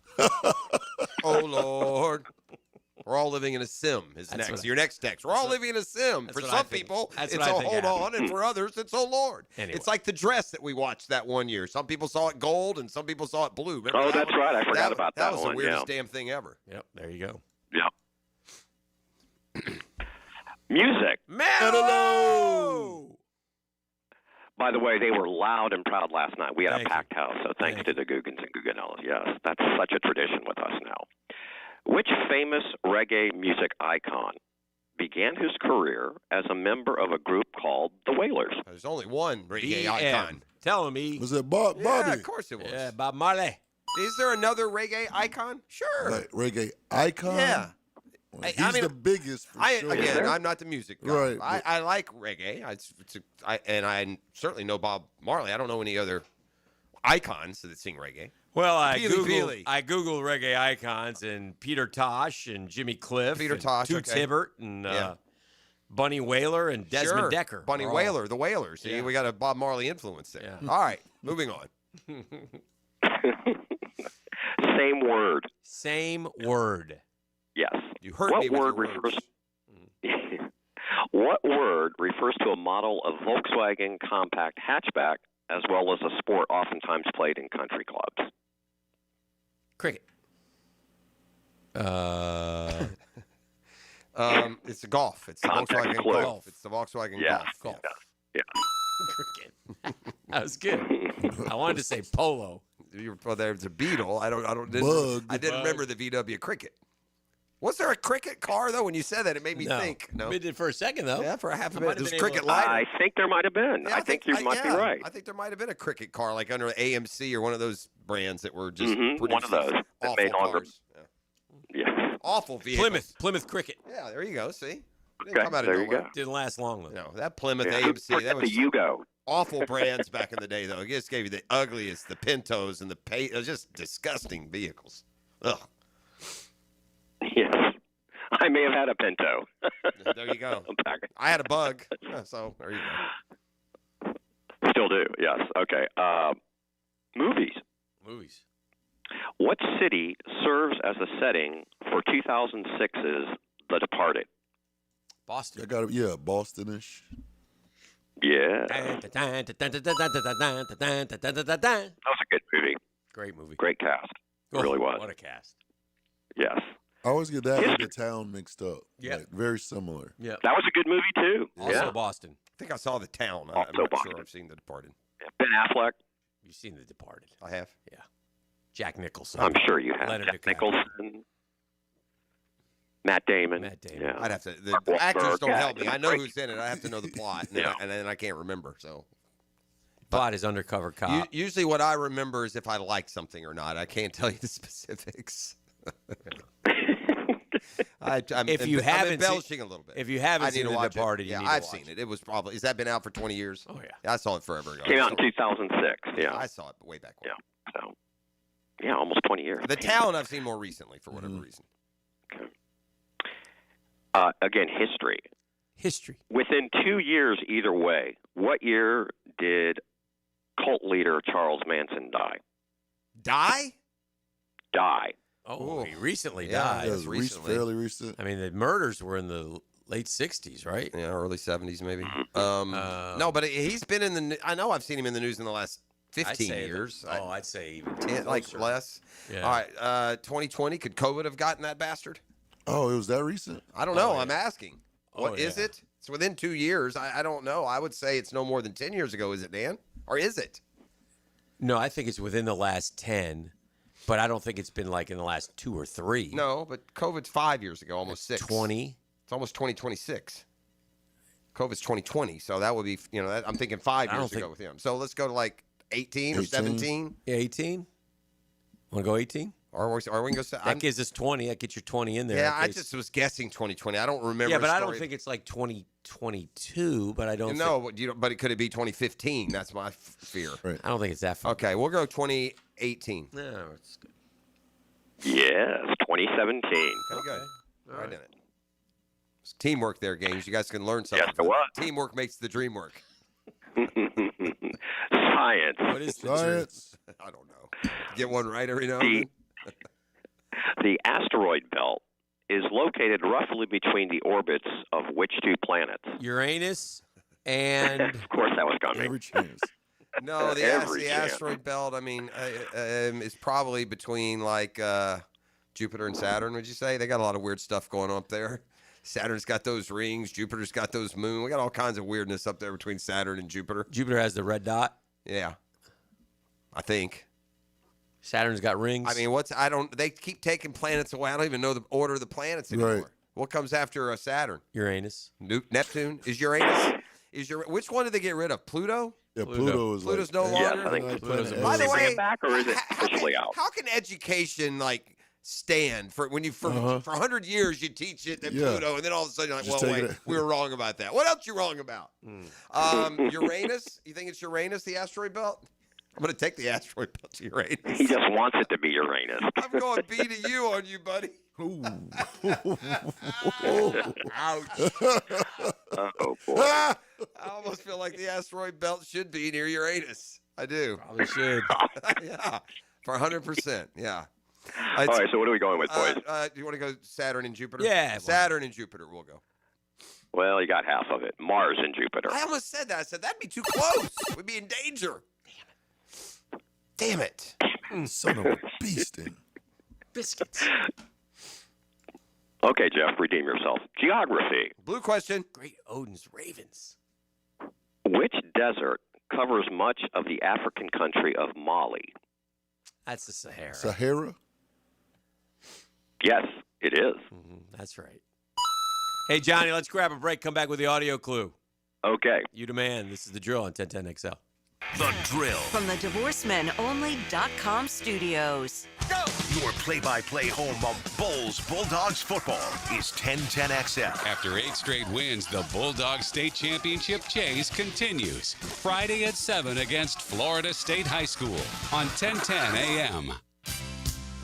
Oh, Lord. We're all living in a sim is That's next. what Your next text. We're all living in a sim. That's For what I some think. people, That's it's what I a think hold happened. on, and for others, it's oh Lord. Anyway. It's like the dress that we watched that one year. Some people saw it gold, and some people saw it blue. Remember Oh, that that's one? right. I forgot about that was one, the weirdest yeah. damn thing ever. Yep, there you go. Yeah. Music. Manilow! By the way, they were loud and proud last night. We had Thank a packed house, so thanks Thank to the Guggens and Guggenellas. Yes, that's such a tradition with us now. Which famous reggae music icon began his career as a member of a group called the Wailers? There's only one reggae BM. icon. Tell me. Was it Bobby? Yeah, of course it was. Yeah, Bob Marley. Is there another reggae icon? Sure. Like reggae icon? Yeah. Well, I he's mean, the biggest for sure. Again, I'm not the music guy. Right, I like reggae. And I certainly know Bob Marley. I don't know any other icons that sing reggae. Well, I Peely. Googled reggae icons, and Peter Tosh and Jimmy Cliff, Peter and Tosh, Toots okay. Hibbert, and Yeah. Bunny Wailer, and Desmond Sure. Decker. Bunny are all- Wailer, the Wailers. See, Yeah. we got a Bob Marley influence there. Yeah. All right, moving on. Same word. Same word. Yes. You hurt What me with word your words. What word refers to a model of Volkswagen compact hatchback as well as a sport oftentimes played in country clubs? Cricket. It's the Golf. It's the Context Volkswagen clue. Golf. It's the Volkswagen Yeah. Golf. Yeah. Cricket. That was good. I wanted to say polo. Well, there's a Beetle. I didn't Bug. remember the VW Cricket. Was there a Cricket car though? When you said that, it made me think. No, We did for a second though. yeah, for a half a I minute. might have There's been Cricket able- lighter. I think there might have been. Yeah, I think you might be right. I think there might have been a Cricket car, like under AMC or one of those brands that were just Mhm, producing one of those that awful made longer- cars. Yeah. Awful vehicles. Plymouth Cricket. Yeah, there you go. See, it didn't Okay, come out of there you nowhere. go. Didn't last long though. No, that Plymouth Yeah, AMC. That forget was the Yugo. awful brands back in the day, though. It just gave you the ugliest, the Pintos and the it was just disgusting vehicles. Ugh. Yes. I may have had a Pinto. There you go. I had a Bug, so there you go. Still do, yes. Okay. Movies. Movies. What city serves as a setting for 2006's The Departed? Boston. I got Bostonish. Yeah. That was a good movie. Great movie. Great cast. It really was. What a cast. Yes. I always get that and The Town mixed up. Yeah. Like, very similar. Yeah. That was a good movie, too. Also Yeah. Boston. I think I saw The Town. I'm Also not Boston. sure I've seen The Departed. Ben Affleck. You've seen The Departed. I have. Yeah. Jack Nicholson. I'm sure you have. Leonard Jack DiCaprio. Nicholson. Matt Damon. Matt Damon. Yeah. I'd have to. The Mark Wahlberg. actors don't Yeah, help me. I know great. who's in it. I have to know the plot, and, Yeah. then I can't remember. So Plot is undercover cop. usually, what I remember is if I like something or not. I can't tell you the specifics. I'm haven't embellishing a little bit. if you haven't I need seen to The watch Departed, it. you Yeah, need to I've watch seen it. It was probably. Has that been out for 20 years? Oh yeah. I saw it forever ago. Came out in 2006. Yeah. I saw it way back when. Yeah. So, yeah, almost 20 years. The Town I've seen more recently for whatever reason. Okay. Again, history. History. Within 2 years, either way, what year did cult leader Charles Manson die? Die? Die. Oh, he recently Yeah, died. That was recently. fairly recent. I mean, the murders were in the late 60s, right? Yeah, early 70s maybe. No, but he's been in the. I know I've seen him in the news in the last 15 years. I'd say even 10, like closer. less. Yeah. All right, 2020. Could COVID have gotten that bastard? Oh, it was that recent? I don't know. yeah. I'm asking. What is it? It's within 2 years. I don't know. I would say it's no more than 10 years ago. Is it, Dan? Or is it? No, I think it's within the last 10, but I don't think it's been like in the last 2 or 3. No, but COVID's 5 years ago, almost 6. 20. It's almost 2026. COVID's 2020, so that would be, I'm thinking 5 years ago with him. So let's go to like 18 or 17. Yeah, 18. Want to go 18? Or we can go. That gives us 20. That gets your 20 in there. Yeah, I just was guessing 2020. I don't remember. Yeah, but I don't think it's like 2022. But I don't. No, but it could it be 2015? That's my fear. Right. I don't think it's that far. Okay, we'll go 2018. No, it's good. Yes, 2017. Okay, good. Right in it. It's teamwork there, games. You guys can learn something. Yes, it was. Teamwork makes the dream work. Science. What is the Science. I don't know. Get one right every now and The, then. the asteroid belt is located roughly between the orbits of which two planets? Uranus and. Of course, that was coming. Every chance. No, the Every chance. asteroid belt. I mean, is probably between like Jupiter and Saturn. Would you say they got a lot of weird stuff going on up there? Saturn's got those rings. Jupiter's got those moons. We got all kinds of weirdness up there between Saturn and Jupiter. Jupiter has the red dot. Yeah, I think. Saturn's got rings. I mean, they keep taking planets away. I don't even know the order of the planets anymore. Right. What comes after Saturn? Uranus. Neptune? Is Uranus? Which one did they get rid of? Pluto? Yeah, Pluto is Pluto's like, no Yeah, longer. I think Pluto's Did By the they bring way, it back, or is it officially out? How can education stand for when for 100 years you teach it at Yeah. Pluto, and then all of a sudden you're like, Just well, take wait, it. we were wrong about that. What else you wrong about? Uranus? You think it's Uranus, the asteroid belt? I'm going to take the asteroid belt to Uranus. He just wants it to be Uranus. I'm going B to you on you, buddy. Ouch. Oh, boy. I almost feel like the asteroid belt should be near Uranus. I do. Probably should. Yeah, for 100%. Yeah. All right, so what are we going with, boys? Do you want to go Saturn and Jupiter? Yeah. Saturn and Jupiter, we'll go. Well, you got half of it. Mars and Jupiter. I almost said that. I said that'd be too close. We'd be in danger. Damn it. Son of a beast. Biscuits. Okay, Jeff, redeem yourself. Geography. Blue question. Great Odin's Ravens. Which desert covers much of the African country of Mali? That's the Sahara. Sahara? Yes, it is. That's right. Hey, Johnny, let's grab a break. Come back with the audio clue. Okay. You demand. This is the drill on 1010XL. The Drill. From the DivorceMenOnly.com studios. Your play-by-play home of Bulls Bulldogs football is 1010XL. After 8 straight wins, the Bulldogs State Championship chase continues. Friday at 7 against Florida State High School on 1010 AM.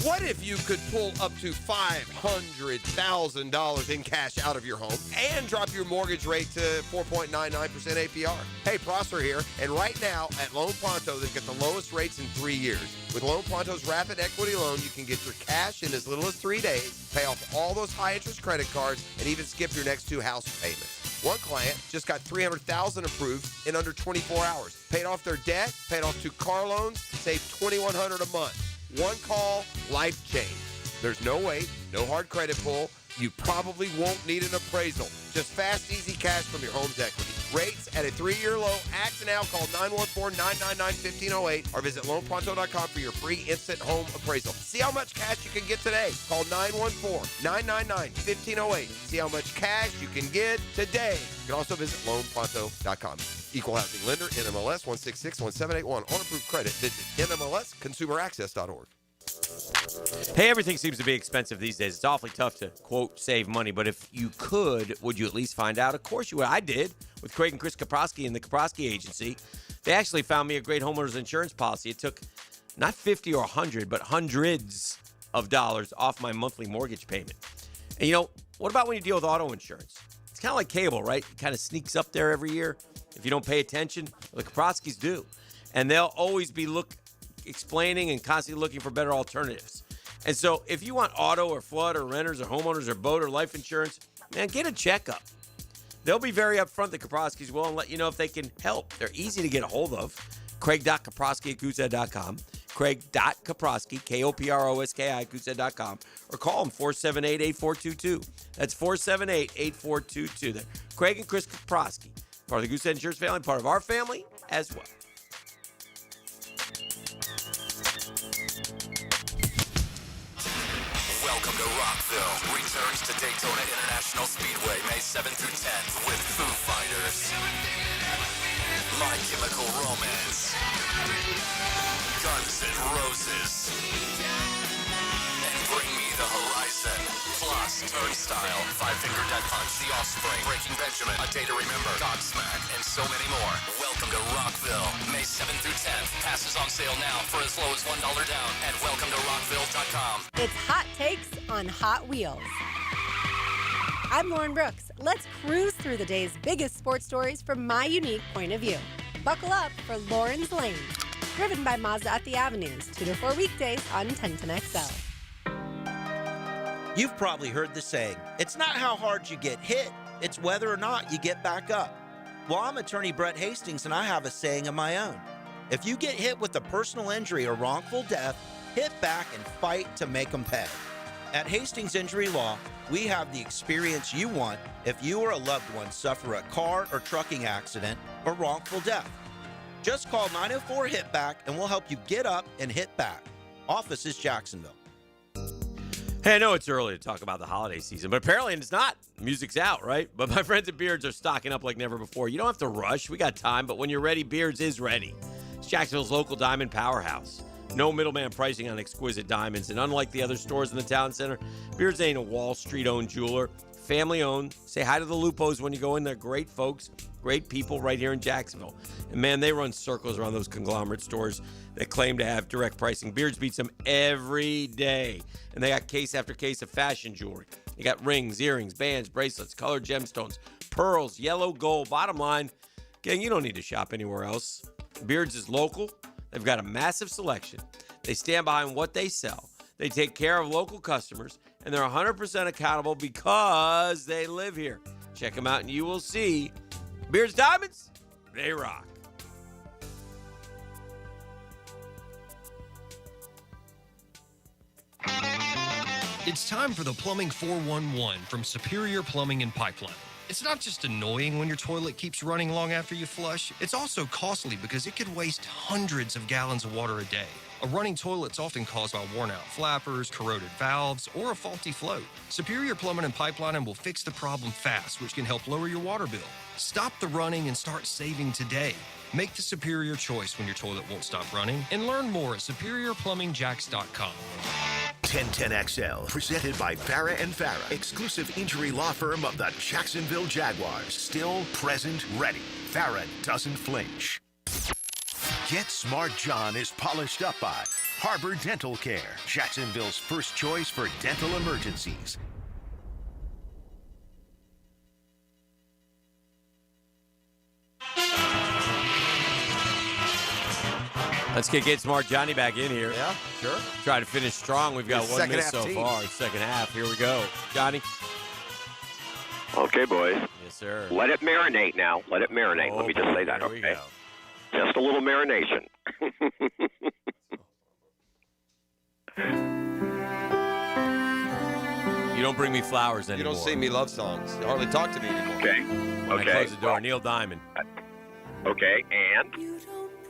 What if you could pull up to $500,000 in cash out of your home and drop your mortgage rate to 4.99% APR? Hey, Prosser here, and right now at Loan Pronto, they've got the lowest rates in 3 years. With Loan Pronto's rapid equity loan, you can get your cash in as little as 3 days, pay off all those high-interest credit cards, and even skip your next 2 house payments. One client just got $300,000 approved in under 24 hours. Paid off their debt, paid off 2 car loans, saved $2,100 a month. One call, life change. There's no wait, no hard credit pull. You probably won't need an appraisal. Just fast, easy cash from your home's equity. Rates at a 3-year low. Act now. Call 914-999-1508 or visit loanpronto.com for your free instant home appraisal. See how much cash you can get today. Call 914-999-1508. See how much cash you can get today. You can also visit loanpronto.com. Equal housing lender, NMLS 1661781. On approved credit, visit NMLSconsumeraccess.org. Hey, everything seems to be expensive these days. It's awfully tough to, quote, save money. But if you could, would you at least find out? Of course you would. I did with Craig and Chris Kaprosky and the Kaprosky Agency. They actually found me a great homeowner's insurance policy. It took not 50 or 100, but hundreds of dollars off my monthly mortgage payment. And, you know, what about when you deal with auto insurance? It's kind of like cable, right? It kind of sneaks up there every year. If you don't pay attention, the Kaproskys do. And they'll always be explaining and constantly looking for better alternatives. And so if you want auto or flood or renters or homeowners or boat or life insurance, man, get a checkup. They'll be very upfront, the Kaproskis will, and let you know if they can help. They're easy to get a hold of. Craig.Kaproski at goosehead.com. Craig.Kaproski, Koproski at goosehead.com. Or call them 478-8422. That's 478-8422. Craig and Chris Kaproski, part of the Goosehead Insurance family, part of our family as well. Welcome to Rockville. Returns to Daytona International Speedway May 7th through 10th with Foo Fighters, My Chemical Romance, Guns N' Roses, and Bring Me the Horizon. Plus, Turnstile, Five Finger Death Punch, The Offspring, Breaking Benjamin, A Day to Remember, Godsmack, and so many more. Welcome to Rockville, May 7th through 10th. Passes on sale now for as low as $1 down at welcometorockville.com. It's Hot Takes on Hot Wheels. I'm Lauren Brooks. Let's cruise through the day's biggest sports stories from my unique point of view. Buckle up for Lauren's Lane, driven by Mazda at the Avenues, 2 to 4 weekdays on 1010XL. You've probably heard the saying, it's not how hard you get hit, it's whether or not you get back up. Well, I'm attorney Brett Hastings, and I have a saying of my own. If you get hit with a personal injury or wrongful death, hit back and fight to make them pay. At Hastings Injury Law, we have the experience you want if you or a loved one suffer a car or trucking accident or wrongful death. Just call 904-HIT-BACK and we'll help you get up and hit back. Office is Jacksonville. Hey, I know it's early to talk about the holiday season, but apparently it's not. Music's out, right? But my friends at Beards are stocking up like never before. You don't have to rush. We got time, but when you're ready, Beards is ready. It's Jacksonville's local diamond powerhouse. No middleman pricing on exquisite diamonds, and unlike the other stores in the town center, Beards ain't a Wall Street-owned jeweler. Family-owned. Say hi to the Lupos when you go in there. Great folks, great people right here in Jacksonville. And, man, they run circles around those conglomerate stores that claim to have direct pricing. Beards beats them every day. And they got case after case of fashion jewelry. They got rings, earrings, bands, bracelets, colored gemstones, pearls, yellow, gold. Bottom line, gang, you don't need to shop anywhere else. Beards is local. They've got a massive selection. They stand behind what they sell. They take care of local customers, and they're 100% accountable because they live here. Check them out, and you will see Beards Diamonds, they rock. It's time for the Plumbing 411 from Superior Plumbing and Pipeline. It's not just annoying when your toilet keeps running long after you flush, it's also costly because it could waste hundreds of gallons of water a day. A running toilet's often caused by worn-out flappers, corroded valves, or a faulty float. Superior Plumbing and Pipelining will fix the problem fast, which can help lower your water bill. Stop the running and start saving today. Make the superior choice when your toilet won't stop running, and learn more at superiorplumbingjacks.com. 1010XL, presented by Farah and Farah, exclusive injury law firm of the Jacksonville Jaguars. Still, present, ready. Farah doesn't flinch. Get Smart John is polished up by Harbor Dental Care, Jacksonville's first choice for dental emergencies. Let's get Smart Johnny back in here. Yeah, sure. Try to finish strong. We've got one miss so far. Second half. Here we go. Johnny. Okay, boys. Yes, sir. Let it marinate now. Let it marinate. Let me just say that, okay? Just a little marination. You don't bring me flowers anymore. You don't sing me love songs. You hardly talk to me anymore. Okay. When Okay. I close the door, Neil Diamond. Okay, and?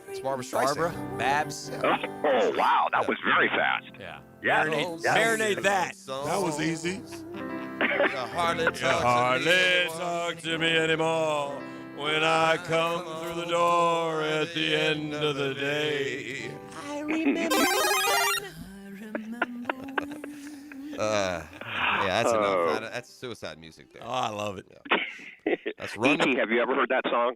It's Barbara Streisand. Barbara, Babs. Oh, wow. That was very fast. Yeah. Yeah. Marinate that. That was easy. Hardly talk to me anymore when I come through the door at the end of the day. I remember. Yeah, that's enough. That's suicide music there. Oh, I love it. Yeah. That's E.T., have you ever heard that song?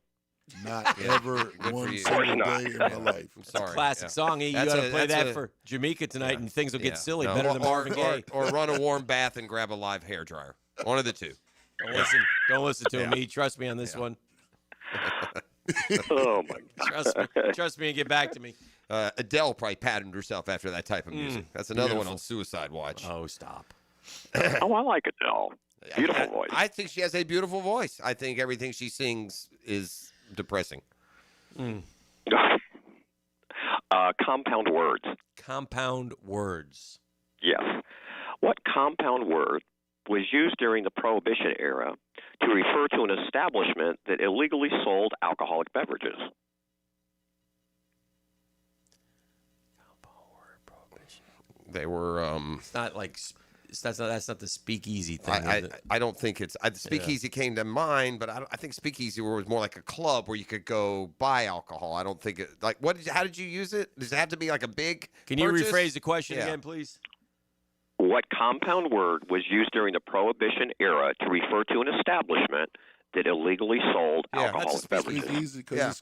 Not ever one you. single Of course day in my life. I'm sorry. Classic song. You got to play that for Jamaica tonight, and things will get silly. No, Better than Marvin Gaye. Or run a warm bath and grab a live hairdryer. One of the two. Don't listen to me. Trust me on this one. Oh, my God. Trust me and get back to me. Adele probably patterned herself after that type of music. That's another one on Suicide Watch. Oh, stop. Oh, I like Adele. Beautiful voice. I think she has a beautiful voice. I think everything she sings is depressing. Compound words. Compound words. Yes. What compound word was used during the Prohibition era to refer to an establishment that illegally sold alcoholic beverages? They were. It's not like that's not the speakeasy thing. I don't think it's. The speakeasy came to mind, but I think speakeasy was more like a club where you could go buy alcohol. I don't think it like how did you use it? Does it have to be like a big? Can you purchase? rephrase the question again, please? What compound word was used during the Prohibition era to refer to an establishment that illegally sold alcoholic beverages? Easy, That's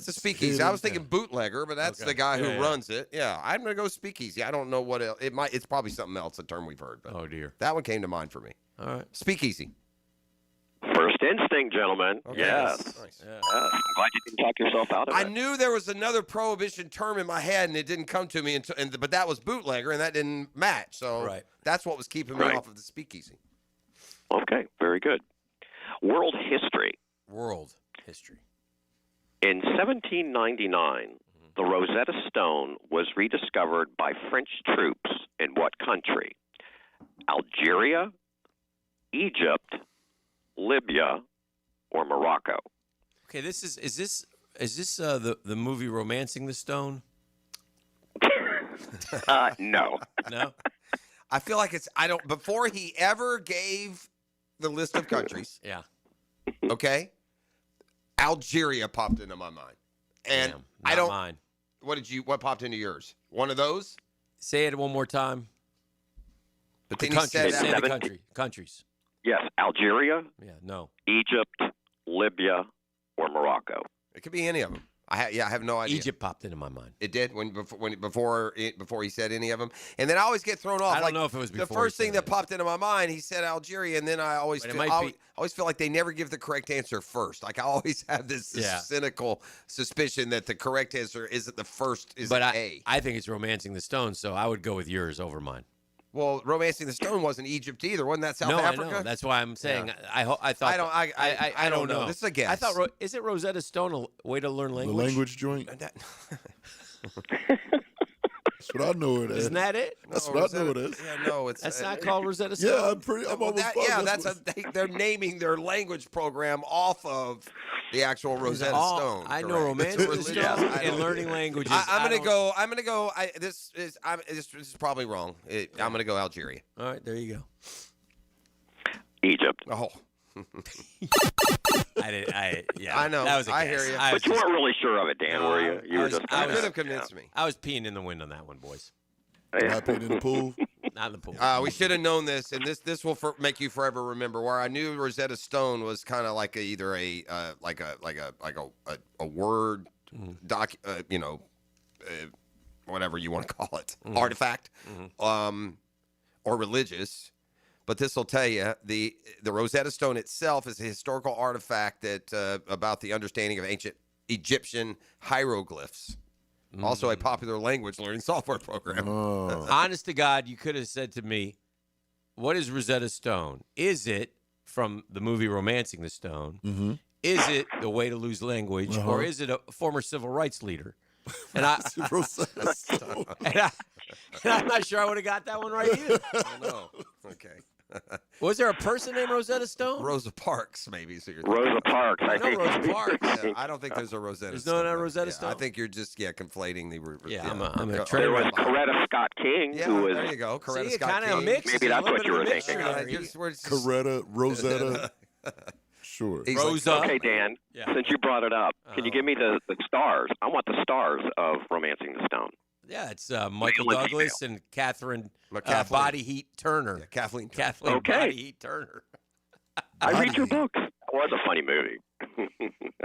a speakeasy. I was thinking bootlegger, but that's the guy who runs it. Yeah, I'm gonna go speakeasy. I don't know what else. It's probably something else. A term we've heard. But oh dear, that one came to mind for me. All right, speakeasy. First instinct, gentlemen. Okay. Yes. Nice. Yes. I'm glad you didn't talk yourself out of I it. knew there was another Prohibition term in my head, and it didn't come to me but that was bootlegger, and that didn't match. So that's what was keeping me off of the speakeasy. Okay, very good. World history. World history. In 1799, the Rosetta Stone was rediscovered by French troops in what country? Algeria, Egypt, Libya, or Morocco? Okay, is this the movie Romancing the Stone? No. No. I feel like before he ever gave the list of countries. Yeah. Okay. Algeria popped into my mind. And I don't mine. What popped into yours? One of those? Say it one more time. But the then country. Say the countries. Yes, Algeria. Yeah, no. Egypt, Libya, or Morocco. It could be any of them. I have no idea. Egypt popped into my mind. It did before he said any of them, and then I always get thrown off. I don't know if it was before the first thing that popped into my mind. He said Algeria, and then I always feel like they never give the correct answer first. Like I always have this cynical suspicion that the correct answer isn't the first. I think it's Romancing the Stone, so I would go with yours over mine. Well, Romancing the Stone wasn't Egypt either. Wasn't that South Africa? I know. That's why I'm saying I thought. I don't know. This is a guess. I thought is it Rosetta Stone a way to learn language? The language joint. That's what I know it is. Isn't that it? That's what I know it is. Yeah, no, it's that's not called Rosetta Stone. Yeah, I'm almost positive. They're naming their language program off of the actual Rosetta Stone. I know Romancing the Stone and learning languages. I'm gonna go. This is probably wrong. I'm gonna go Algeria. All right, there you go. Egypt. Oh. I know. That was a guess. I hear you. But you weren't really sure of it, Dan, were you? You were just. You could have convinced me. I was peeing in the wind on that one, boys. Not peeing in the pool. Not in the pool. We should have known this, and this will make you forever remember. Where I knew Rosetta Stone was kind of like either a word doc, whatever you want to call it, artifact, or religious. But this will tell you the Rosetta Stone itself is a historical artifact that about the understanding of ancient Egyptian hieroglyphs. Also a popular language learning software program. Honest to God, you could have said to me, what is Rosetta Stone? Is it from the movie Romancing the Stone? Mm-hmm. Is it the way to lose language? Or is it a former civil rights leader? And Rosetta Stone. and I'm not sure I would have got that one right either. No. Okay. Was there a person named Rosetta Stone? Rosa Parks, maybe. So you're Rosa Parks, I think. Rosa Parks. Yeah, I don't think there's a Rosetta There's Stone. no Rosetta Stone? I think you're just conflating the. I'm a There was Coretta Scott King, who was. There you go. Coretta See, Scott kind of a King. mix. Maybe that's what you were thinking. Coretta, Rosetta. Sure. Rosa. Okay, Dan. Yeah. Since you brought it up, can you give me the stars? I want the stars of Romancing the Stone. Yeah, it's Michael Male and Douglas and Kathleen Kathleen. Body Heat Turner. Yeah, Kathleen. Kathleen Okay. Body Heat Turner. I read your books. It was a funny movie.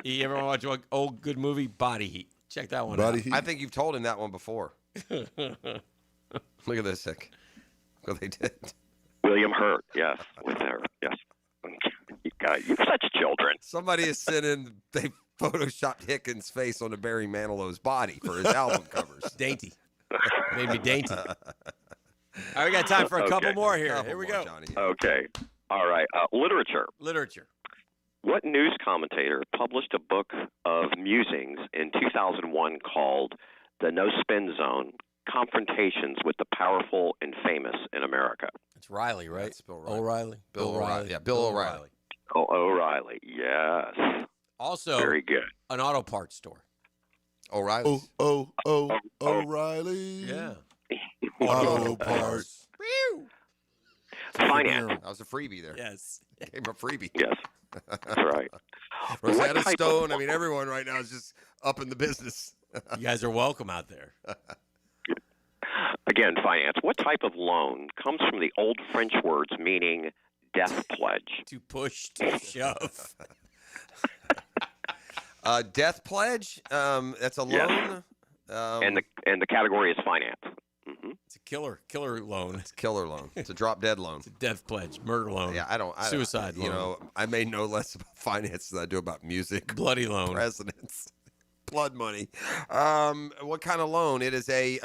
You ever watch an old good movie? Body Heat. Check that one out. I think you've told him that one before. Look at this, Sick. What they did. William Hurt, yes, was there. Yes. You're such children. Somebody is sending. They photoshopped Hickens' face onto Barry Manilow's body for his album covers. Dainty. Made me dainty. All right, we got time for a couple more here. Here we go. Johnny. Okay. All right. Literature. Literature. What news commentator published a book of musings in 2001 called The No Spin Zone, Confrontations with the Powerful and Famous in America? It's Riley, right? That's Bill Riley. O'Reilly. Bill O'Reilly. Yeah, Bill O'Reilly. Oh, O'Reilly. Yes. Also, very good. An auto parts store. O'Reilly. O'Reilly. Yeah. Auto parts. Finance. That was a freebie there. Yes. Gave him a freebie. Yes. That's right. Rosetta What type Stone. of- I mean, everyone right now is just up in the business. You guys are welcome out there. Again, finance. What type of loan comes from the old French words meaning death pledge? To push, to shove. Death pledge. That's a Yes. loan. And the category is finance. It's a killer loan. It's a killer loan. It's a drop dead loan. It's a death pledge, murder loan. Yeah, I don't. Suicide You loan. know, I may know less about finance than I do about music. Bloody loan. Presidents. Blood money. What kind of loan? It is a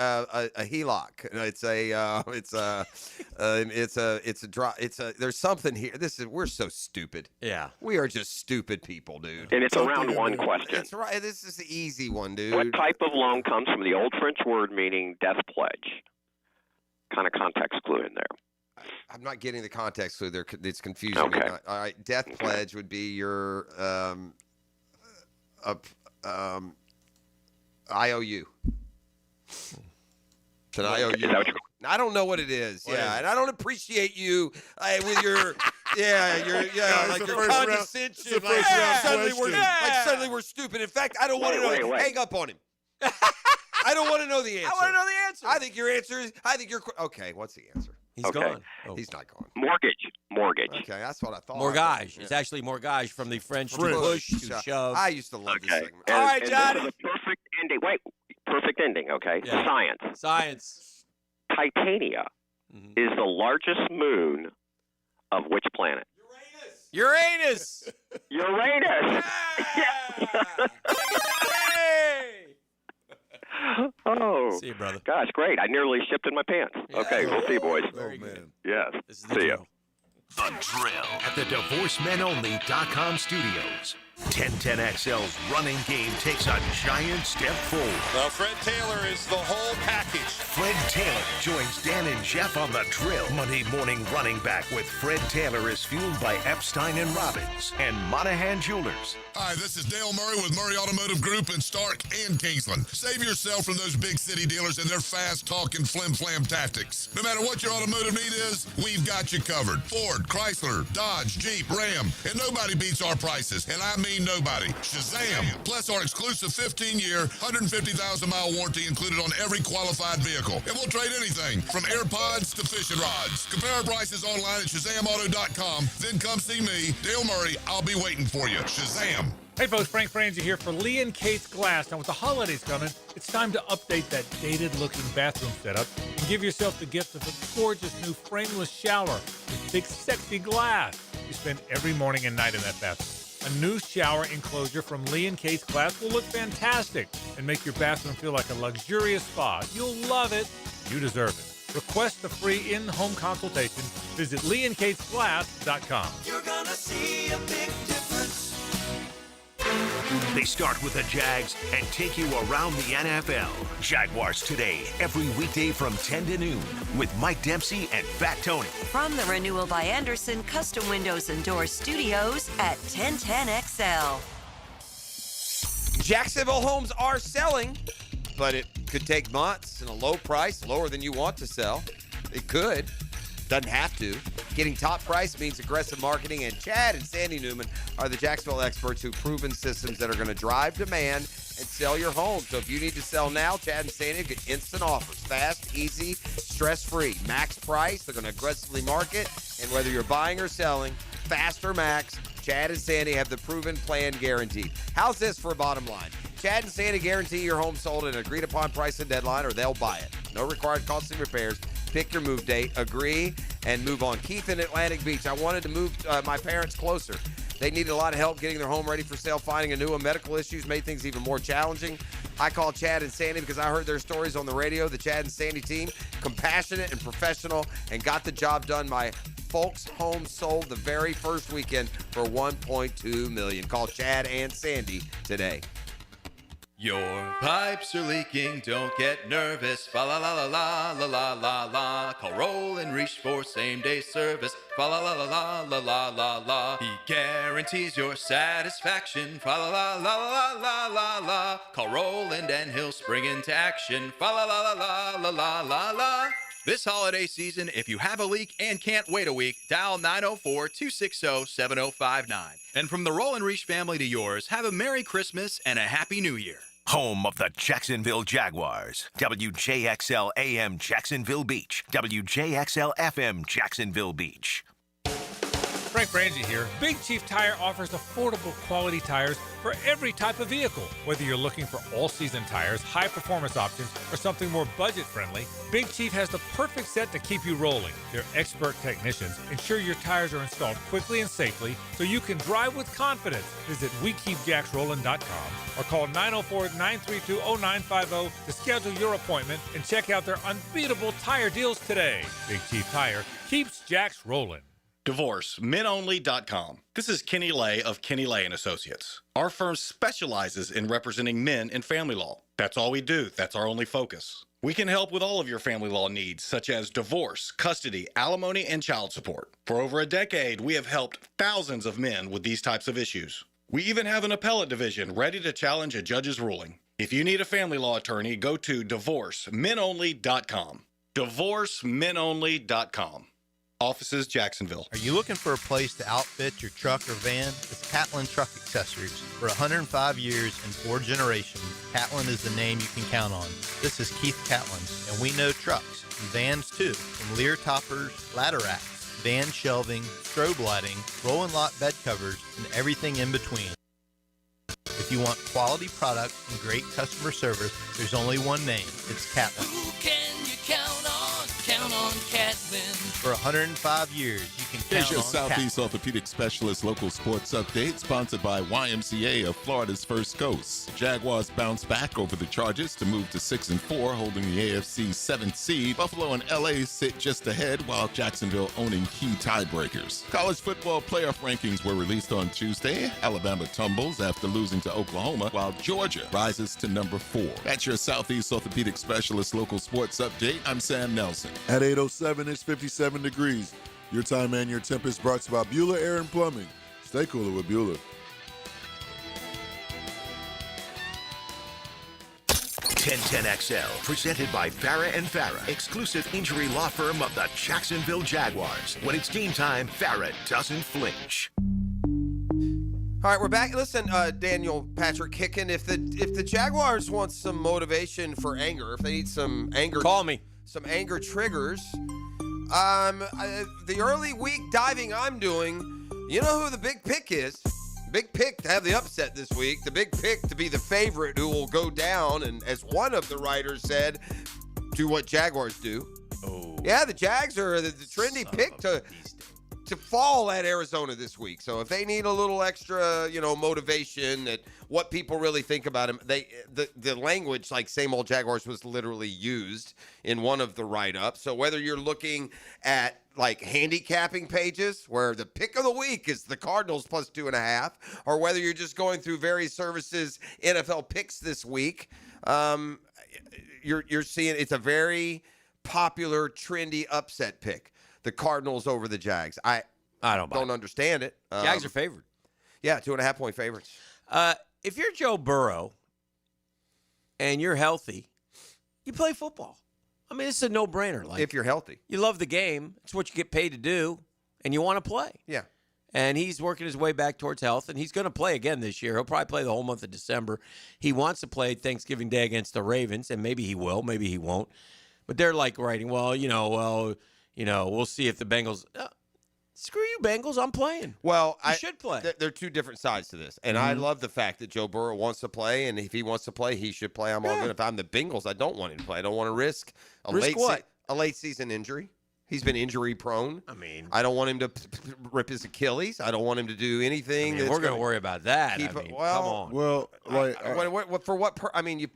HELOC. There's something here. We're so stupid. Yeah. We are just stupid people, dude. And it's a round one question. That's right. This is the easy one, dude. What type of loan comes from the old French word meaning death pledge? Kind of context clue in there. I'm not getting the context clue there. It's confusing me. Okay. All right. Death pledge would be your IOU. It's an IOU. Is that what I don't know what it is. And I don't appreciate you with your like your condescension. Like suddenly we're stupid. In fact, I don't want to know. Wait. Hang up on him. I don't want to know the answer. I want to know the answer. I think your answer is. Okay. What's the answer? He's Okay. gone. Oh. He's not gone. Mortgage. Okay, that's what I thought. Mortgage. Yeah. It's actually mortgage from the French to Push, push, to shove. I used to love this Okay. segment. All right, and Johnny. This is a perfect ending. Wait. Perfect ending. Okay. Yeah. Science. Science. Titania is the largest moon of which planet? Uranus. Uranus. Oh, See you, brother. gosh, great. I nearly shipped in my pants. Okay, we'll see you, boys. Very good. Yes. This is the See ya. drill. The Drill at the DivorceMenOnly.com studios. 1010XL's running game takes a giant step forward. Well, Fred Taylor is the whole package. Fred Taylor joins Dan and Jeff on The Drill. Monday morning running back with Fred Taylor is fueled by Epstein and Robbins and Monahan Jewelers. Hi, this is Dale Murray with Murray Automotive Group in Stark and Kingsland. Save yourself from those big city dealers and their fast-talking flim-flam tactics. No matter what your automotive need is, we've got you covered. Ford, Chrysler, Dodge, Jeep, Ram, and nobody beats our prices, and I mean nobody. Shazam! Plus our exclusive 15-year, 150,000-mile warranty included on every qualified vehicle. And we'll trade anything from AirPods to fishing rods. Compare our prices online at ShazamAuto.com. Then come see me, Dale Murray. I'll be waiting for you. Shazam! Hey folks, Frank Franzi here for Lee & Kate's Glass. Now with the holidays coming, it's time to update that dated-looking bathroom setup and give yourself the gift of a gorgeous new frameless shower with big sexy glass. You spend every morning and night in that bathroom. A new shower enclosure from Lee & Kate's Glass will look fantastic and make your bathroom feel like a luxurious spa. You'll love it. You deserve it. Request the free in-home consultation. Visit LeeandKatesGlass.com. You're gonna see a big difference. They start with the Jags and take you around the NFL. Jaguars Today, every weekday from 10 to noon with Mike Dempsey and Fat Tony. From the Renewal by Anderson Custom Windows and Doors Studios at 1010XL. Jacksonville homes are selling, but it could take months and a low price, lower than you want to sell. It could. Doesn't have to. Getting top price means aggressive marketing, and Chad and Sandy Newman are the Jacksonville experts who've proven systems that are going to drive demand and sell your home. So if you need to sell now, Chad and Sandy get instant offers. Fast, easy, stress-free. Max price. They're going to aggressively market. And whether you're buying or selling, fast or max, Chad and Sandy have the proven plan guaranteed. How's this for a bottom line? Chad and Sandy guarantee your home sold at an agreed-upon price and deadline, or they'll buy it. No required costly repairs. Pick your move date, agree, and move on. Keith in Atlantic Beach. I wanted to move my parents closer. They needed a lot of help getting their home ready for sale. Finding a new one. Medical issues made things even more challenging. I called Chad and Sandy because I heard their stories on the radio. The Chad and Sandy team, compassionate and professional, and got the job done by folks' homes sold the very first weekend for $1.2 million. Call Chad and Sandy today. Your pipes are leaking, don't get nervous. Fa la la la la la la la la. Call Roll and Reach for same-day service. Fa la la la la la la la la. He guarantees your satisfaction. Fa la la la la la la la. Call Roland and he'll spring into action. Fa la la la la la la la la. This holiday season, if you have a leak and can't wait a week, dial 904-260-7059. And from the Roll and Reach family to yours, have a Merry Christmas and a Happy New Year. Home of the Jacksonville Jaguars. WJXL AM Jacksonville Beach. WJXL FM Jacksonville Beach. Frank Frangie here. Big Chief Tire offers affordable quality tires for every type of vehicle. Whether you're looking for all-season tires, high-performance options, or something more budget-friendly, Big Chief has the perfect set to keep you rolling. Their expert technicians ensure your tires are installed quickly and safely so you can drive with confidence. Visit WeKeepJacksRollin.com or call 904-932-0950 to schedule your appointment and check out their unbeatable tire deals today. Big Chief Tire keeps Jacks rolling. DivorceMenOnly.com. This is Kenny Lay of Kenny Lay & Associates. Our firm specializes in representing men in family law. That's all we do. That's our only focus. We can help with all of your family law needs, such as divorce, custody, alimony, and child support. For over a decade, we have helped thousands of men with these types of issues. We even have an appellate division ready to challenge a judge's ruling. If you need a family law attorney, go to DivorceMenOnly.com. DivorceMenOnly.com. Offices, Jacksonville. Are you looking for a place to outfit your truck or van? It's Catlin Truck Accessories. For 105 years and 4 generations, Catlin is the name you can count on. This is Keith Catlin, and we know trucks and vans too, from Lear toppers, ladder racks, van shelving, strobe lighting, rolling lot bed covers, and everything in between. If you want quality products and great customer service, there's only one name. It's Catlin. Who can you count on? Count on Catlin. For 105 years, you can Here's count your on Southeast Catlin. Orthopedic Specialist local sports update, sponsored by YMCA of Florida's First Coast. Jaguars bounce back over the Chargers to move to 6-4, holding the AFC's 7th seed. Buffalo and LA sit just ahead, while Jacksonville owning key tiebreakers. College football playoff rankings were released on Tuesday. Alabama tumbles after losing to Oklahoma, while Georgia rises to number 4. That's your Southeast Orthopedic Specialist local sports update. I'm Sam Nelson. At 8:07, it's 57 degrees. Your time and your temp is brought to you by Bueller Air and Plumbing. Stay cooler with Bueller. 1010XL, presented by Farrah and Farrah, exclusive injury law firm of the Jacksonville Jaguars. When it's game time, Farrah doesn't flinch. All right, we're back. Listen, Daniel Patrick Hicken, if the Jaguars want some motivation for anger, if they need some anger, call me. Some anger triggers. The early week diving I'm doing, you know who the big pick is? Big pick to have the upset this week. The big pick to be the favorite who will go down, and as one of the writers said, do what Jaguars do. Oh, yeah, the Jags are the trendy pick to fall at Arizona this week. So if they need a little extra, motivation at what people really think about them, the language like same old Jaguars was literally used in one of the write-ups. So whether you're looking at like handicapping pages where the pick of the week is the Cardinals plus 2.5, or whether you're just going through various services NFL picks this week, you're seeing it's a very popular, trendy upset pick. The Cardinals over the Jags. I don't understand it. Jags are favored. Yeah, 2.5-point favorites. If you're Joe Burrow and you're healthy, you play football. I mean, it's a no-brainer. Like, if you're healthy. You love the game. It's what you get paid to do, and you want to play. Yeah. And he's working his way back towards health, and he's going to play again this year. He'll probably play the whole month of December. He wants to play Thanksgiving Day against the Ravens, and maybe he will, maybe he won't. But they're like writing, we'll see if the Bengals screw you, Bengals. I'm playing. Well, I should play. There are two different sides to this, and I love the fact that Joe Burrow wants to play, and if he wants to play, he should play. I'm all good. If I'm the Bengals, I don't want him to play. I don't want to risk a late season injury. He's been injury prone. I mean, I don't want him to rip his Achilles. I don't want him to do anything. We're going to worry about that. Come on. Well, like for what? I mean,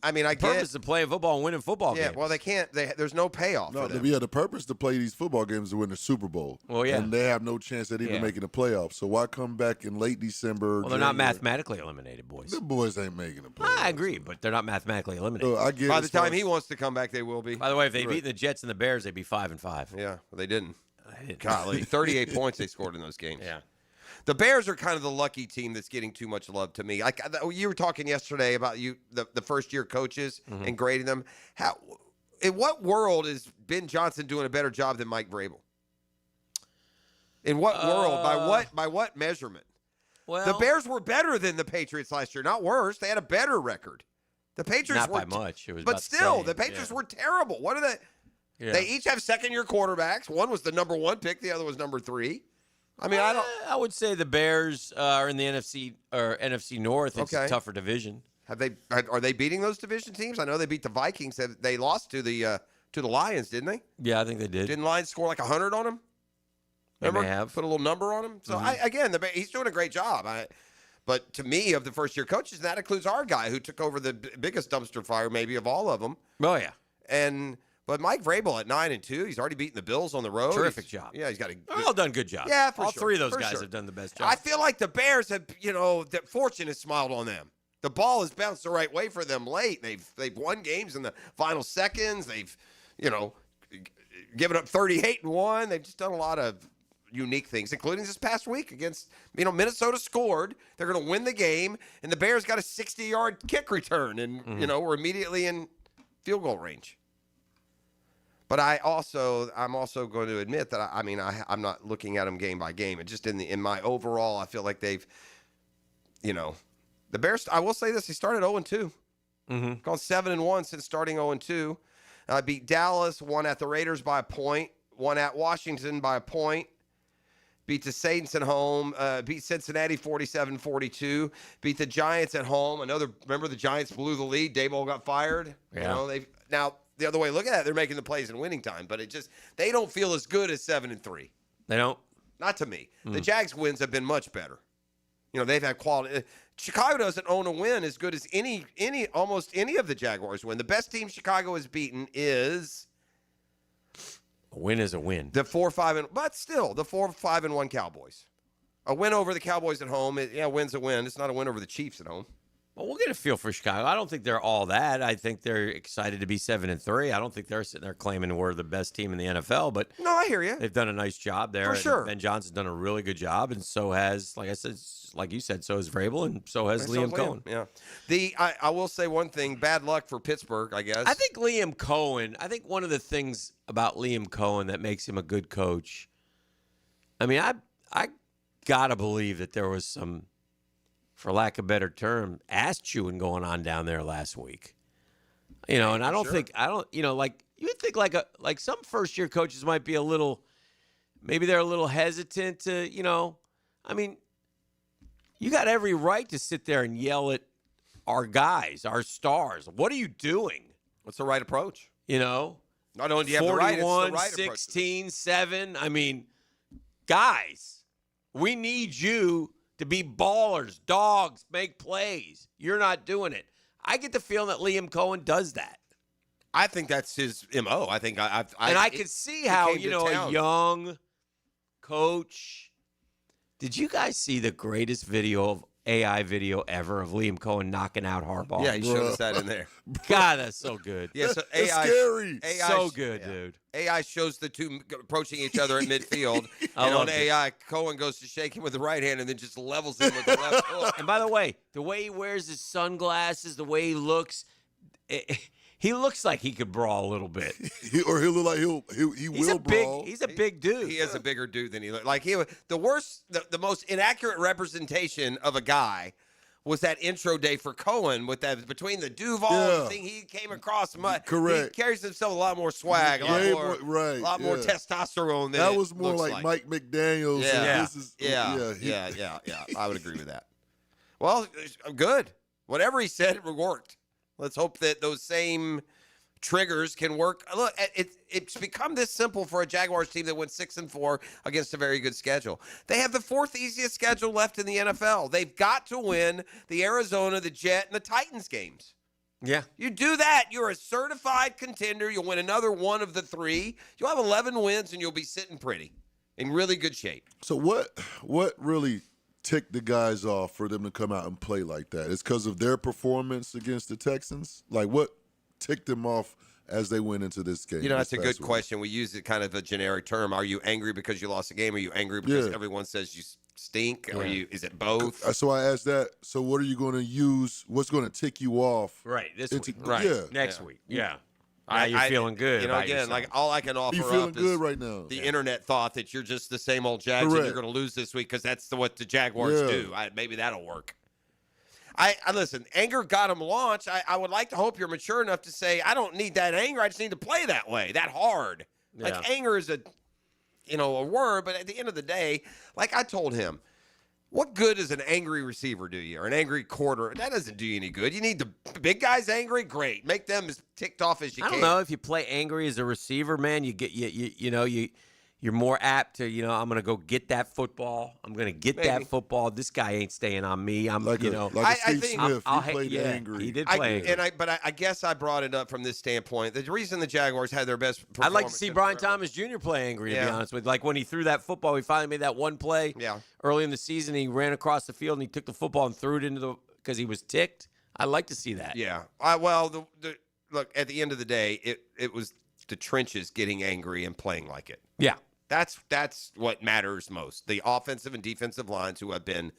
I mean, I The purpose get. of playing football and winning football Yeah, games. well, they can't. There's no payoff No, for them. yeah, the purpose to play these football games is to win the Super Bowl. Well, yeah. And they have no chance at even Yeah. making the playoffs. So why come back in late December? Well, they're not January? mathematically eliminated, boys. The boys ain't making the playoffs. I agree, but they're not mathematically eliminated. I get By as the far time as- he wants to come back, they will be. By the way, if they Right. beat the Jets and the Bears, they'd be 5-5. Yeah, well, they didn't. They didn't. Golly, 38 points they scored in those games. Yeah. The Bears are kind of the lucky team that's getting too much love to me. Like you were talking yesterday about the first year coaches and grading them. How, in what world is Ben Johnson doing a better job than Mike Vrabel? In what world? By what measurement? Well, The Bears were better than the Patriots last year, not worse. They had a better record. The Patriots not were by much. It was but about still, same. the Patriots Yeah. were terrible. What are they? Yeah. They each have second-year quarterbacks. One was the number 1 pick. The other was number 3. I mean, I don't. I would say the Bears are in the NFC North. It's Okay. a tougher division. Are they beating those division teams? I know they beat the Vikings. They lost to the Lions, didn't they? Yeah, I think they did. Didn't Lions score like 100 on them? They may Remember? have. Put a little number on him. So he's doing a great job. But to me, of the first-year coaches, that includes our guy who took over the biggest dumpster fire maybe of all of them. Oh yeah, But Mike Vrabel at 9-2, he's already beaten the Bills on the road. Terrific job. Yeah, he's got a. they're all done good job. Yeah, for all sure, three of those for guys sure. have done the best job. I feel like the Bears have, that fortune has smiled on them. The ball has bounced the right way for them late. They've won games in the final seconds. They've, given up 38-1. They've just done a lot of unique things, including this past week against, Minnesota scored. They're going to win the game, and the Bears got a 60-yard kick return, and, we're immediately in field goal range. But I'm also going to admit that I'm not looking at them game by game. It's just in my overall, I feel like they've, the Bears. I will say this: they started 0-2, gone 7-1 since starting 0-2. Beat Dallas, won at the Raiders by a point, won at Washington by a point. Beat the Saints at home. Beat Cincinnati 47-42. Beat the Giants at home. Remember the Giants blew the lead. Daboll got fired. Yeah. Now the other way, look at that. They're making the plays in winning time, but they don't feel as good as 7-3. They don't. Not to me. The Jags wins have been much better. They've had quality. Chicago doesn't own a win as good as almost any of the Jaguars win. The best team Chicago has beaten is A win is a win. the 4-5-1 Cowboys. A win over the Cowboys at home, win's a win. It's not a win over the Chiefs at home. Well, we'll get a feel for Chicago. I don't think they're all that. I think they're excited to be 7-3. I don't think they're sitting there claiming we're the best team in the NFL, but No, I hear you. they've done a nice job there. For and sure. Ben Johnson's done a really good job, and so has, like you said, so has Vrabel, and so has Liam Coen. Yeah. I will say one thing. Bad luck for Pittsburgh, I guess. I think Liam Coen, one of the things about Liam Coen that makes him a good coach, I got to believe that there was some, for lack of a better term, ass chewing going on down there last week. And I don't think, you would think like some first year coaches might be maybe they're a little hesitant to, you got every right to sit there and yell at our guys, our stars. What are you doing? What's the right approach? Not only do you have the right, it's the 41, right approach. 16, 7. Guys, we need you to be ballers, dogs, make plays. You're not doing it. I get the feeling that Liam Coen does that. I think that's his MO. I think I can see how, came to a town. young coach. Did you guys see the greatest AI video ever of Liam Coen knocking out Harbaugh? Yeah, you should have sat in there. God, that's so good. Yeah, so That's AI, scary. AI So good, dude. AI shows the two approaching each other at midfield, I and on loved it. AI, Cohen goes to shake him with the right hand and then just levels him with the left hook. And by the way, the way he wears his sunglasses, the way he looks, he looks like he could brawl a little bit. He'll look like he will brawl. He's a big dude. He is a bigger dude than he looked. Like the most inaccurate representation of a guy was that intro day for Cohen with that between the Duval thing he came across. Correct. He carries himself a lot more swag, a lot more testosterone than that it was more looks like Mike McDaniels. Yeah. And this is, Yeah. I would agree with that. Well, good. Whatever he said, it worked. Let's hope that those same triggers can work. Look, it's become this simple for a Jaguars team that went 6-4 against a very good schedule. They have the 4th easiest schedule left in the NFL. They've got to win the Arizona, the Jet, and the Titans games. Yeah. You do that, you're a certified contender. You'll win another one of the 3. You'll have 11 wins, and you'll be sitting pretty in really good shape. So what really ticked the guys off for them to come out and play like that? It's because of their performance against the Texans? Like, what ticked them off as they went into this game? That's a good question. We use it kind of a generic term. Are you angry because you lost a game? Are you angry because everyone says you stink? Or is it both? So I asked that. So what are you going to use? What's going to tick you off? Right, this week. Right. Yeah. Next week. Yeah. Now you're feeling good. Again, yourself. like all I can offer You feeling up good is right now? the internet thought that you're just the same old Jags and Correct. you're going to lose this week because that's what the Jaguars Yeah. do. Maybe that'll work. I listen, anger got him launched. I would like to hope you're mature enough to say, I don't need that anger. I just need to play that way, that hard. Yeah. Like anger is a word, but at the end of the day, like I told him, what good does an angry receiver do you or an angry quarter? That doesn't do you any good. You need the big guys angry. Great, make them as ticked off as you I can. don't know if you play angry as a receiver, man. You get you're more apt to I'm going to go get that football. I'm going to get that football. This guy ain't staying on me. I'm Like I Steve think Smith, he played angry. He did play angry. But I guess I brought it up from this standpoint. The reason the Jaguars had their best I'd like to performance see in Brian forever- Thomas Jr. play angry, to be Yeah. honest with you. Like when he threw that football, he finally made that one play early in the season. He ran across the field and he took the football and threw it into because he was ticked. I'd like to see that. Yeah. Look, at the end of the day, it was the trenches getting angry and playing like it. Yeah. That's what matters most. The offensive and defensive lines who have been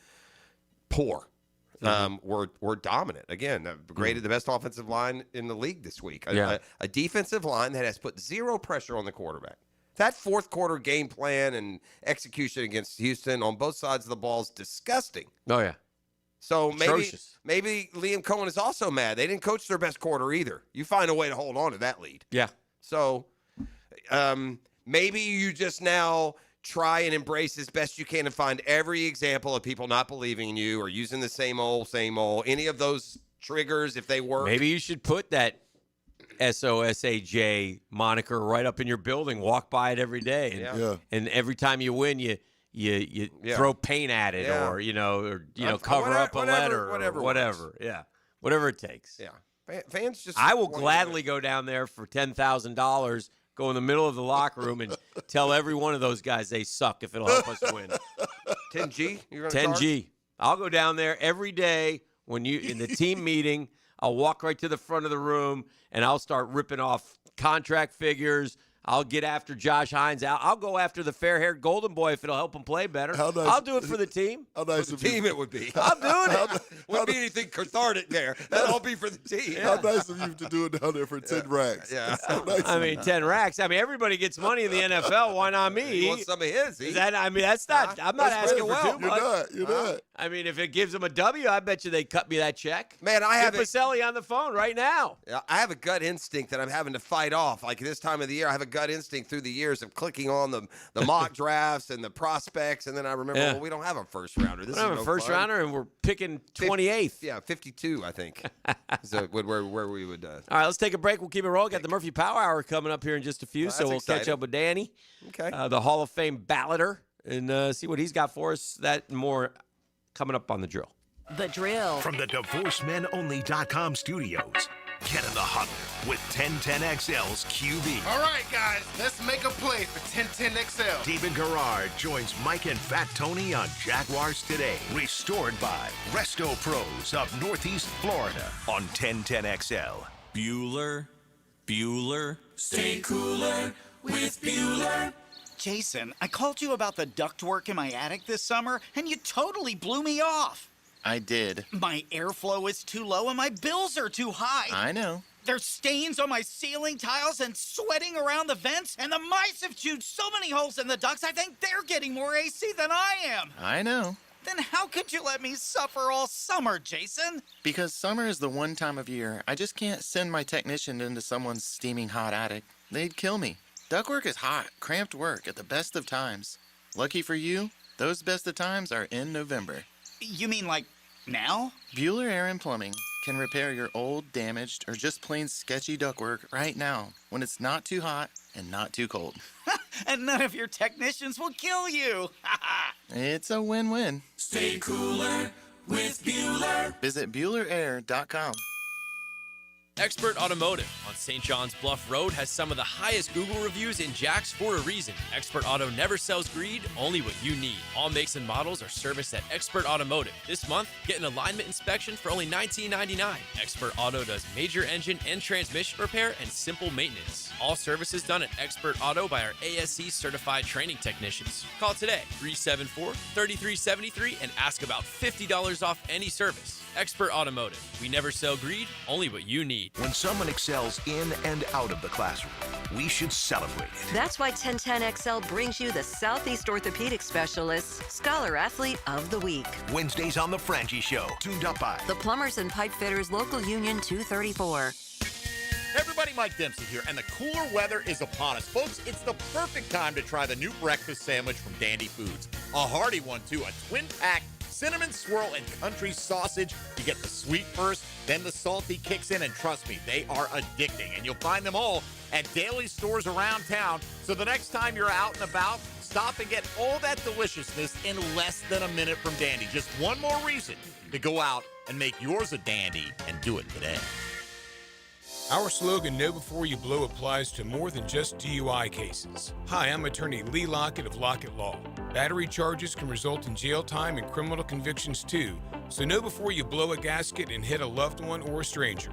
poor were dominant. Again, graded the best offensive line in the league this week. A defensive line that has put zero pressure on the quarterback. That fourth quarter game plan and execution against Houston on both sides of the ball is disgusting. Oh, yeah. So Atrocious. maybe Liam Coen is also mad. They didn't coach their best quarter either. You find a way to hold on to that lead. Yeah. So maybe you just now try and embrace as best you can and find every example of people not believing in you or using the same old. Any of those triggers, if they work. Maybe you should put that SOSAJ moniker right up in your building. Walk by it every day. And every time you win, you throw paint at it or cover up a letter or whatever. Yeah. Whatever it takes. Yeah. Fans just I will gladly go down there for $10,000, go in the middle of the locker room and tell every one of those guys they suck if it'll help us win. 10G? 10G. I'll go down there every day when you in the team meeting. I'll walk right to the front of the room and I'll start ripping off contract figures. I'll get after Josh Hines. I'll go after the fair-haired golden boy if it'll help him play better. I'll do it for the team. How nice For the team it would be. I'm doing it. Wouldn't be anything cathartic there. That'd all be for the team. How nice of you to do it down there for 10 racks. Yeah. I mean, 10 racks. I mean, everybody gets money in the NFL. Why not me? He wants some of his. That's not. I'm not asking for too much. You're not. I mean, if it gives them a W, I bet you they cut me that check. Man, I have Get Miscellaneous on the phone right now. I have a gut instinct that I'm having to fight off. Like this time of the year, I have a gut instinct through the years of clicking on the mock drafts and the prospects, and then I remember, well, we don't have a first rounder. This We don't have a first rounder, and we're picking 28th. Yeah, 52, I think. So where we would. All right, let's take a break. We'll keep it rolling. Got the Murphy Power Hour coming up here in just a few, so we'll catch up with Danny, the Hall of Fame balloter, and see what he's got for us. That and more coming up on The Drill. The Drill. From the DivorceMenOnly.com studios, get in the huddle with 1010XL's QB. All right, guys, let's make a play for 1010XL. David Garrard joins Mike and Fat Tony on Jaguars Today. Restored by Resto Pros of Northeast Florida on 1010XL. Bueller, stay cooler with Bueller. Jason, I called you about the ductwork in my attic this summer, and you totally blew me off. I did. My airflow is too low and my bills are too high. I know. There's stains on my ceiling tiles and sweating around the vents, and the mice have chewed so many holes in the ducts, I think they're getting more AC than I am. I know. Then how could you let me suffer all summer, Jason? Because summer is the one time of year I just can't send my technician into someone's steaming hot attic. They'd kill me. Ductwork is hot, cramped work at the best of times. Lucky for you, those best of times are in November. You mean like now? Bueller Air and Plumbing can repair your old, damaged, or just plain sketchy ductwork right now when it's not too hot and not too cold. And none of your technicians will kill you. It's a win-win. Stay cooler with Bueller. Visit BuellerAir.com. Expert Automotive on St. John's Bluff Road has some of the highest Google reviews in Jax for a reason. Expert Auto never sells greed, only what you need. All makes and models are serviced at Expert Automotive. This month, get an alignment inspection for only $19.99. Expert Auto does major engine and transmission repair and simple maintenance. All services done at Expert Auto by our ASC certified training technicians. Call today, 374-3373, and ask about $50 off any service. Expert Automotive. We never sell greed, only what you need. When someone excels in and out of the classroom, we should celebrate it. That's why 1010XL brings you the Southeast Orthopedic Specialists Scholar Athlete of the Week. Wednesdays on The Frangie Show. Tuned up by The Plumbers and Pipe Fitters Local Union 234. Hey everybody, Mike Dempsey here, and the cooler weather is upon us. Folks, it's the perfect time to try the new breakfast sandwich from Dandy Foods. A hearty one, too. A twin-pack cinnamon swirl and country sausage. You get the sweet first, then the salty kicks in, and trust me, they are addicting. And you'll find them all at daily stores around town. So the next time you're out and about, stop and get all that deliciousness in less than a minute from Dandy. Just one more reason to go out and make yours a dandy, and do it today. Our slogan, Know Before You Blow, applies to more than just DUI cases. Hi, I'm attorney Lee Lockett of Lockett Law. Battery charges can result in jail time and criminal convictions too, so know before you blow a gasket and hit a loved one or a stranger.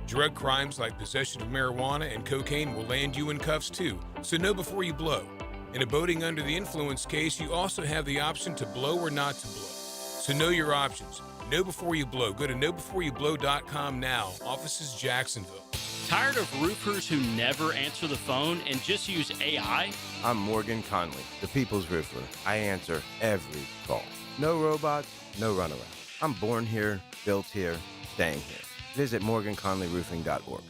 Drug crimes like possession of marijuana and cocaine will land you in cuffs too, so know before you blow. In a boating under the influence case, you also have the option to blow or not to blow. So know your options. Know before you blow. Go to knowbeforeyoublow.com now. Offices Jacksonville. Tired of roofers who never answer the phone and just use AI? I'm Morgan Conley, the People's Roofer. I answer every call. No robots, no runaround. I'm born here, built here, staying here. Visit morganconleyroofing.org.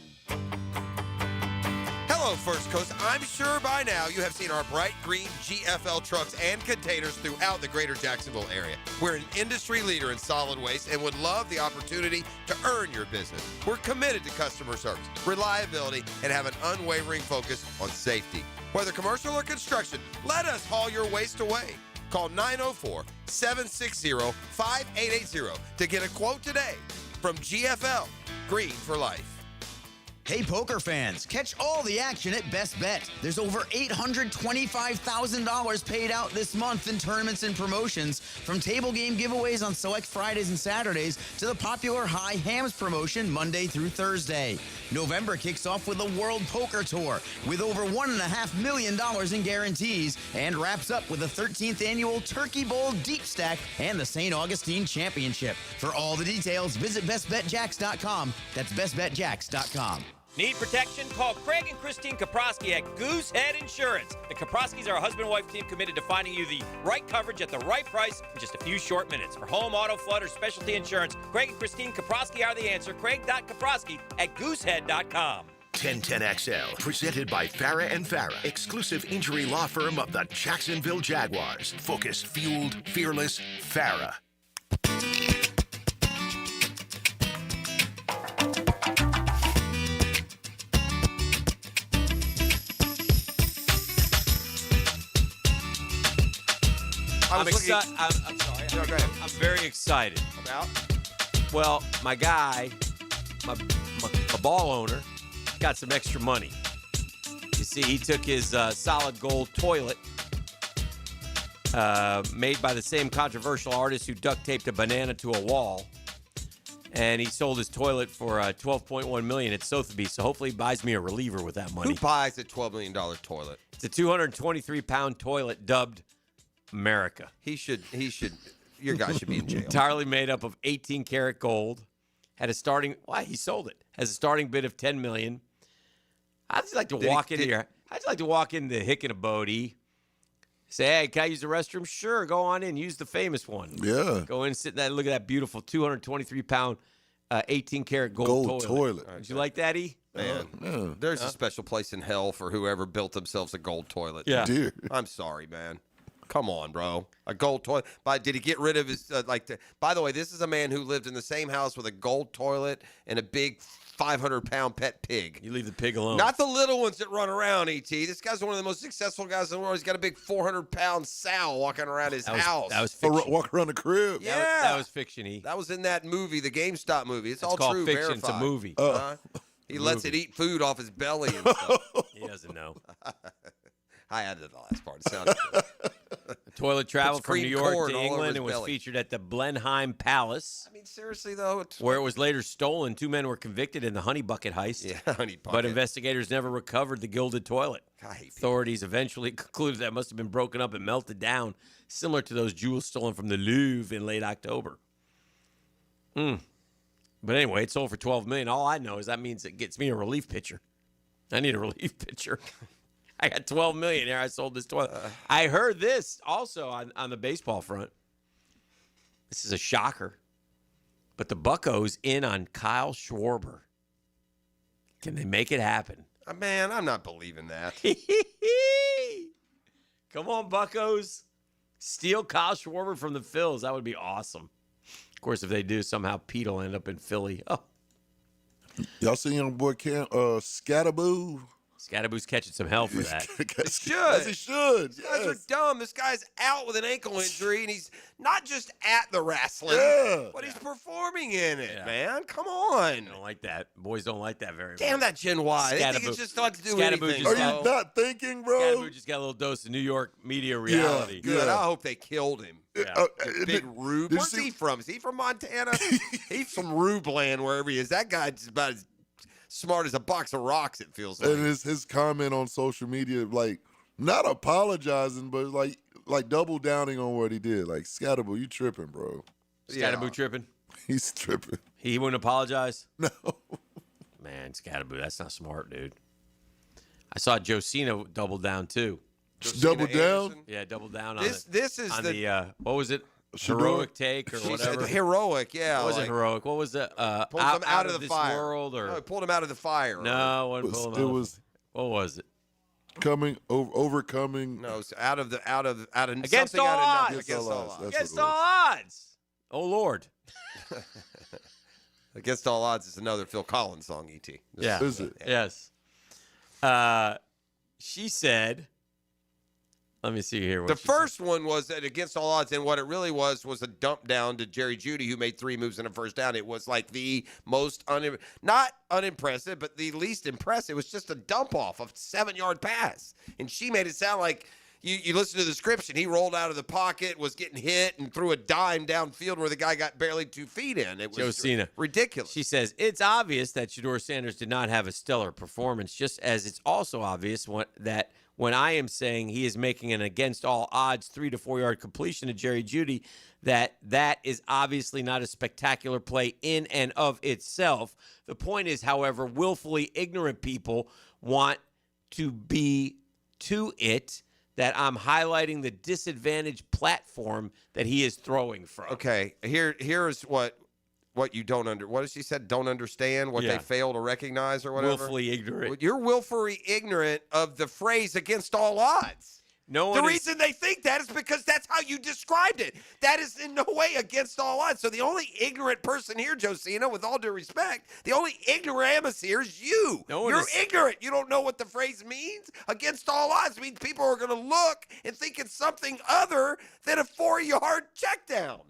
Hello, First Coast. I'm sure by now you have seen our bright green GFL trucks and containers throughout the greater Jacksonville area. We're an industry leader in solid waste and would love the opportunity to earn your business. We're committed to customer service, reliability, and have an unwavering focus on safety. Whether commercial or construction, let us haul your waste away. Call 904-760-5880 to get a quote today from GFL, Green for Life. Hey, poker fans, catch all the action at Best Bet. There's over $825,000 paid out this month in tournaments and promotions, from table game giveaways on select Fridays and Saturdays to the popular High Hams promotion Monday through Thursday. November kicks off with the World Poker Tour with over $1.5 million in guarantees, and wraps up with the 13th annual Turkey Bowl Deep Stack and the St. Augustine Championship. For all the details, visit bestbetjacks.com. That's bestbetjacks.com. Need protection? Call Craig and Christine Kaprosky at Goosehead Insurance. The Kaproskys are a husband-wife team committed to finding you the right coverage at the right price in just a few short minutes. For home, auto, flood, or specialty insurance, Craig and Christine Kaprosky are the answer. Craig.Kaprosky at Goosehead.com. 1010XL, presented by Farah and Farah, exclusive injury law firm of the Jacksonville Jaguars. Focused, fueled, fearless, Farah. I'm sorry. I'm very excited. About? Well, my guy, my ball owner, got some extra money. You see, he took his solid gold toilet, made by the same controversial artist who duct taped a banana to a wall, and he sold his toilet for $12.1 million at Sotheby's. So hopefully, he buys me a reliever with that money. Who buys a $12 million toilet? It's a 223-pound toilet dubbed America. He should. Your guy should be in jail. Entirely made up of 18-karat gold. Had a starting. Why he sold it? Has a starting bid of $10 million. I'd just like to walk into Hick and a Bodie. Say, hey, can I use the restroom? Sure, go on in. Use the famous one. Yeah. Go in, sit there, look at that beautiful 223-pound, 18-karat gold toilet. Right, did you like that, E? Man, there's a special place in hell for whoever built themselves a gold toilet. Yeah. Dear. I'm sorry, man. Come on, bro. A gold toilet. Did he get rid of his, by the way, this is a man who lived in the same house with a gold toilet and a big 500-pound pet pig. You leave the pig alone. Not the little ones that run around, E.T. This guy's one of the most successful guys in the world. He's got a big 400-pound sow walking around his house. That was fiction. Walk around the crib. Yeah. That was fiction, E. That was in that movie, the GameStop movie. It's all called true, fiction. verified. It's a movie. He lets it eat food off his belly and stuff. He doesn't know. I added the last part. It sounded good. Toilet traveled Puts from New creamed York corn to all over England his and was belly. featured at the Blenheim Palace, I mean, seriously, though. where it was later stolen. 2 men were convicted in the honey bucket heist. Yeah, honey But bucket. investigators never recovered the gilded toilet. I hate people. Authorities eventually concluded that it must have been broken up and melted down, similar to those jewels stolen from the Louvre in late October. But anyway, it sold for $12 million. All I know is that means it gets me a relief pitcher. I need a relief pitcher. I got $12 million here. I sold this toilet. I heard this also on the baseball front. This is a shocker. But the Buccos in on Kyle Schwarber. Can they make it happen? Man, I'm not believing that. Come on, Buccos. Steal Kyle Schwarber from the Phils. That would be awesome. Of course, if they do, somehow Pete will end up in Philly. Oh, Y'all seen young boy Scatterboo? Scatterboo's catching some hell for that. As he should. These guys are dumb. This guy's out with an ankle injury, and he's not just at the wrestling, but he's performing in it, man. Come on. I don't like that. Boys don't like that very much. Damn that Gen Y. They think Scatterboo. it's just not to do Scatterboo anything. just Are you not thinking, bro? Scatterboo just got a little dose of New York media reality. Good. I hope they killed him. Yeah. Big Rube. Where's he from? Is he from Montana? He's from Rube land, wherever he is. That guy's about as smart as a box of rocks, it feels like. And his comment on social media, like, not apologizing, but like double downing on what he did. Like, Scatterboo, you tripping, bro. Scatterboo tripping? He's tripping. He wouldn't apologize? No. Man, Scatterboo, that's not smart, dude. I saw Josina double down, too. Double down? Anderson? Yeah, double down on This is on the what was it? Shador? Heroic take or She whatever. said heroic, yeah. What was like, it heroic? What was it? pulled them out of the this fire. world or No, it pulled him out of the fire. no? It wasn't pulling It him out. was What was it? overcoming. No, it's out of Against something all out of odds. nothing. Against all odds. That's Against what it all was. odds. Oh Lord. Against all odds is another Phil Collins song. Et. Yeah. Is it? Yes. She said. Let me see here. What The she first one was that against all odds, and what it really was a dump down to Jerry Jeudy, who made 3 moves in a first down. It was like the most not unimpressive, but the least impressive. It was just a dump off, a 7-yard pass, and she made it sound like you listen to the description. He rolled out of the pocket, was getting hit, and threw a dime downfield where the guy got barely 2 feet in. It was Josina. ridiculous. She says, it's obvious that Shedeur Sanders did not have a stellar performance, just as it's also obvious that when I am saying he is making an against all odds 3 to 4 yard completion to Jerry Jeudy, that is obviously not a spectacular play in and of itself. The point is, however, willfully ignorant people want to be to it that I'm highlighting the disadvantaged platform that he is throwing from. Okay, here's what you don't what did she said? Don't understand what they fail to recognize or whatever. Willfully ignorant. You're willfully ignorant of the phrase "against all odds." The reason they think that is because that's how you described it. That is in no way against all odds. So the only ignorant person here, Josina, with all due respect, the only ignoramus here is you. You're ignorant. You don't know what the phrase means. Against all odds means people are going to look and think it's something other than a 4-yard check down.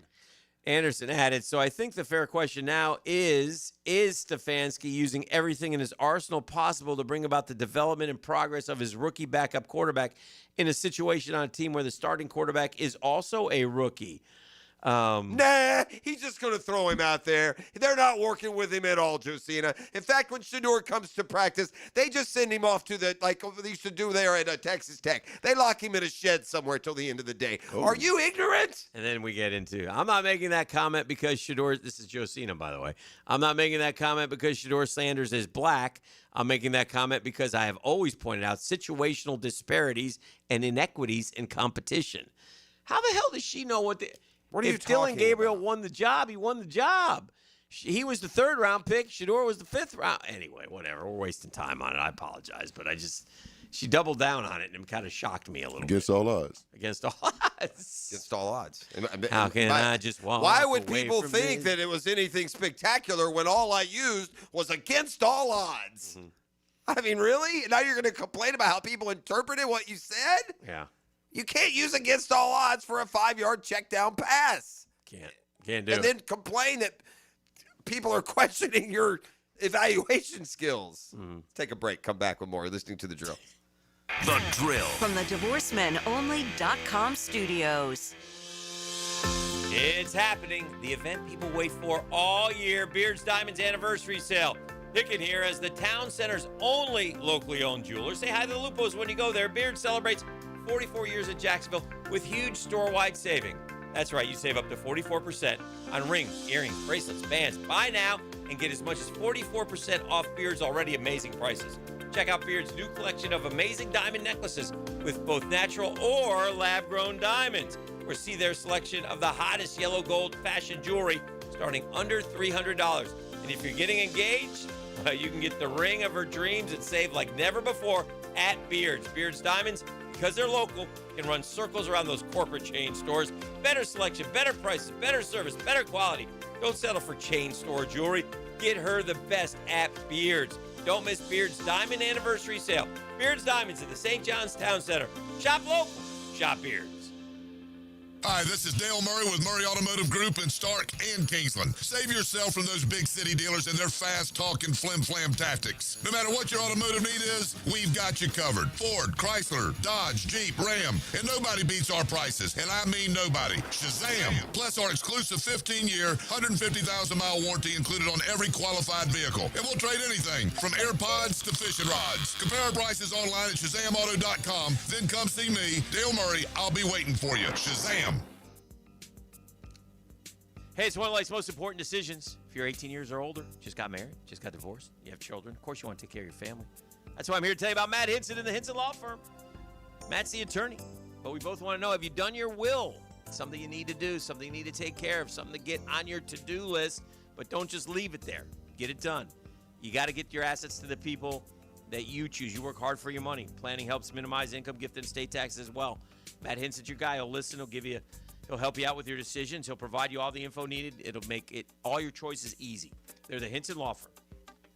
Anderson added, so I think the fair question now is Stefanski using everything in his arsenal possible to bring about the development and progress of his rookie backup quarterback in a situation on a team where the starting quarterback is also a rookie? Nah, he's just going to throw him out there. They're not working with him at all, Josina. In fact, when Shedeur comes to practice, they just send him off to like they used to do there at Texas Tech. They lock him in a shed somewhere till the end of the day. Oh. Are you ignorant? And then we get into, I'm not making that comment because Shedeur, this is Josina, by the way. I'm not making that comment because Shedeur Sanders is black. I'm making that comment because I have always pointed out situational disparities and inequities in competition. How the hell does she know what the... What are you if Dylan talking Gabriel about? won the job, he won the job. He was the 3rd round pick. Shedeur was the 5th round. Anyway, whatever. We're wasting time on it. I apologize, but she doubled down on it and it kind of shocked me a little Against bit. all odds. Against all odds. Against all odds. How can I just walk Why would away people from think this? that it was anything spectacular when all I used was against all odds? I mean, really? Now you're going to complain about how people interpreted what you said? Yeah. You can't use against all odds for a 5-yard check down pass. Can't do and it. then complain that people are questioning your evaluation skills. Take a break. Come back with more. You're listening to The Drill. The Drill. From the DivorceMenOnly.com studios. It's happening. The event people wait for all year. Beards Diamonds Anniversary Sale. Hicken here as the town center's only locally owned jeweler. Say hi to the Lupos when you go there. Beards celebrates 44 years at Jacksonville with huge store-wide saving. That's right, you save up to 44% on rings, earrings, bracelets, bands. Buy now and get as much as 44% off Beards' already amazing prices. Check out Beards' new collection of amazing diamond necklaces with both natural or lab-grown diamonds. Or see their selection of the hottest yellow gold fashion jewelry starting under $300. And if you're getting engaged, well, you can get the ring of her dreams and save like never before at Beards. Beards Diamonds, because they're local, can run circles around those corporate chain stores. Better selection, better prices, better service, better quality. Don't settle for chain store jewelry. Get her the best at Beards. Don't miss Beards Diamond Anniversary Sale. Beards Diamonds at the St. John's Town Center. Shop local. Shop Beards. Hi, this is Dale Murray with Murray Automotive Group in Stark and Kingsland. Save yourself from those big city dealers and their fast-talking flim-flam tactics. No matter what your automotive need is, we've got you covered. Ford, Chrysler, Dodge, Jeep, Ram, and nobody beats our prices, and I mean nobody. Shazam! Plus our exclusive 15-year, 150,000-mile warranty included on every qualified vehicle. And we'll trade anything from AirPods to fishing rods. Compare our prices online at ShazamAuto.com. Then come see me, Dale Murray. I'll be waiting for you. Shazam! Hey, it's one of life's most important decisions. If you're 18 years or older, just got married, just got divorced, you have children, of course you want to take care of your family. That's why I'm here to tell you about Matt Hinson and the Hinson Law Firm. Matt's the attorney, but we both want to know, have you done your will? Something you need to do, something you need to take care of, something to get on your to-do list, but don't just leave it there. Get it done. You got to get your assets to the people that you choose. You work hard for your money. Planning helps minimize income, gift, and estate taxes as well. Matt Hinson's your guy. He'll listen. He'll help you out with your decisions. He'll provide you all the info needed. It'll make it all your choices easy. They're the Hinson Law Firm,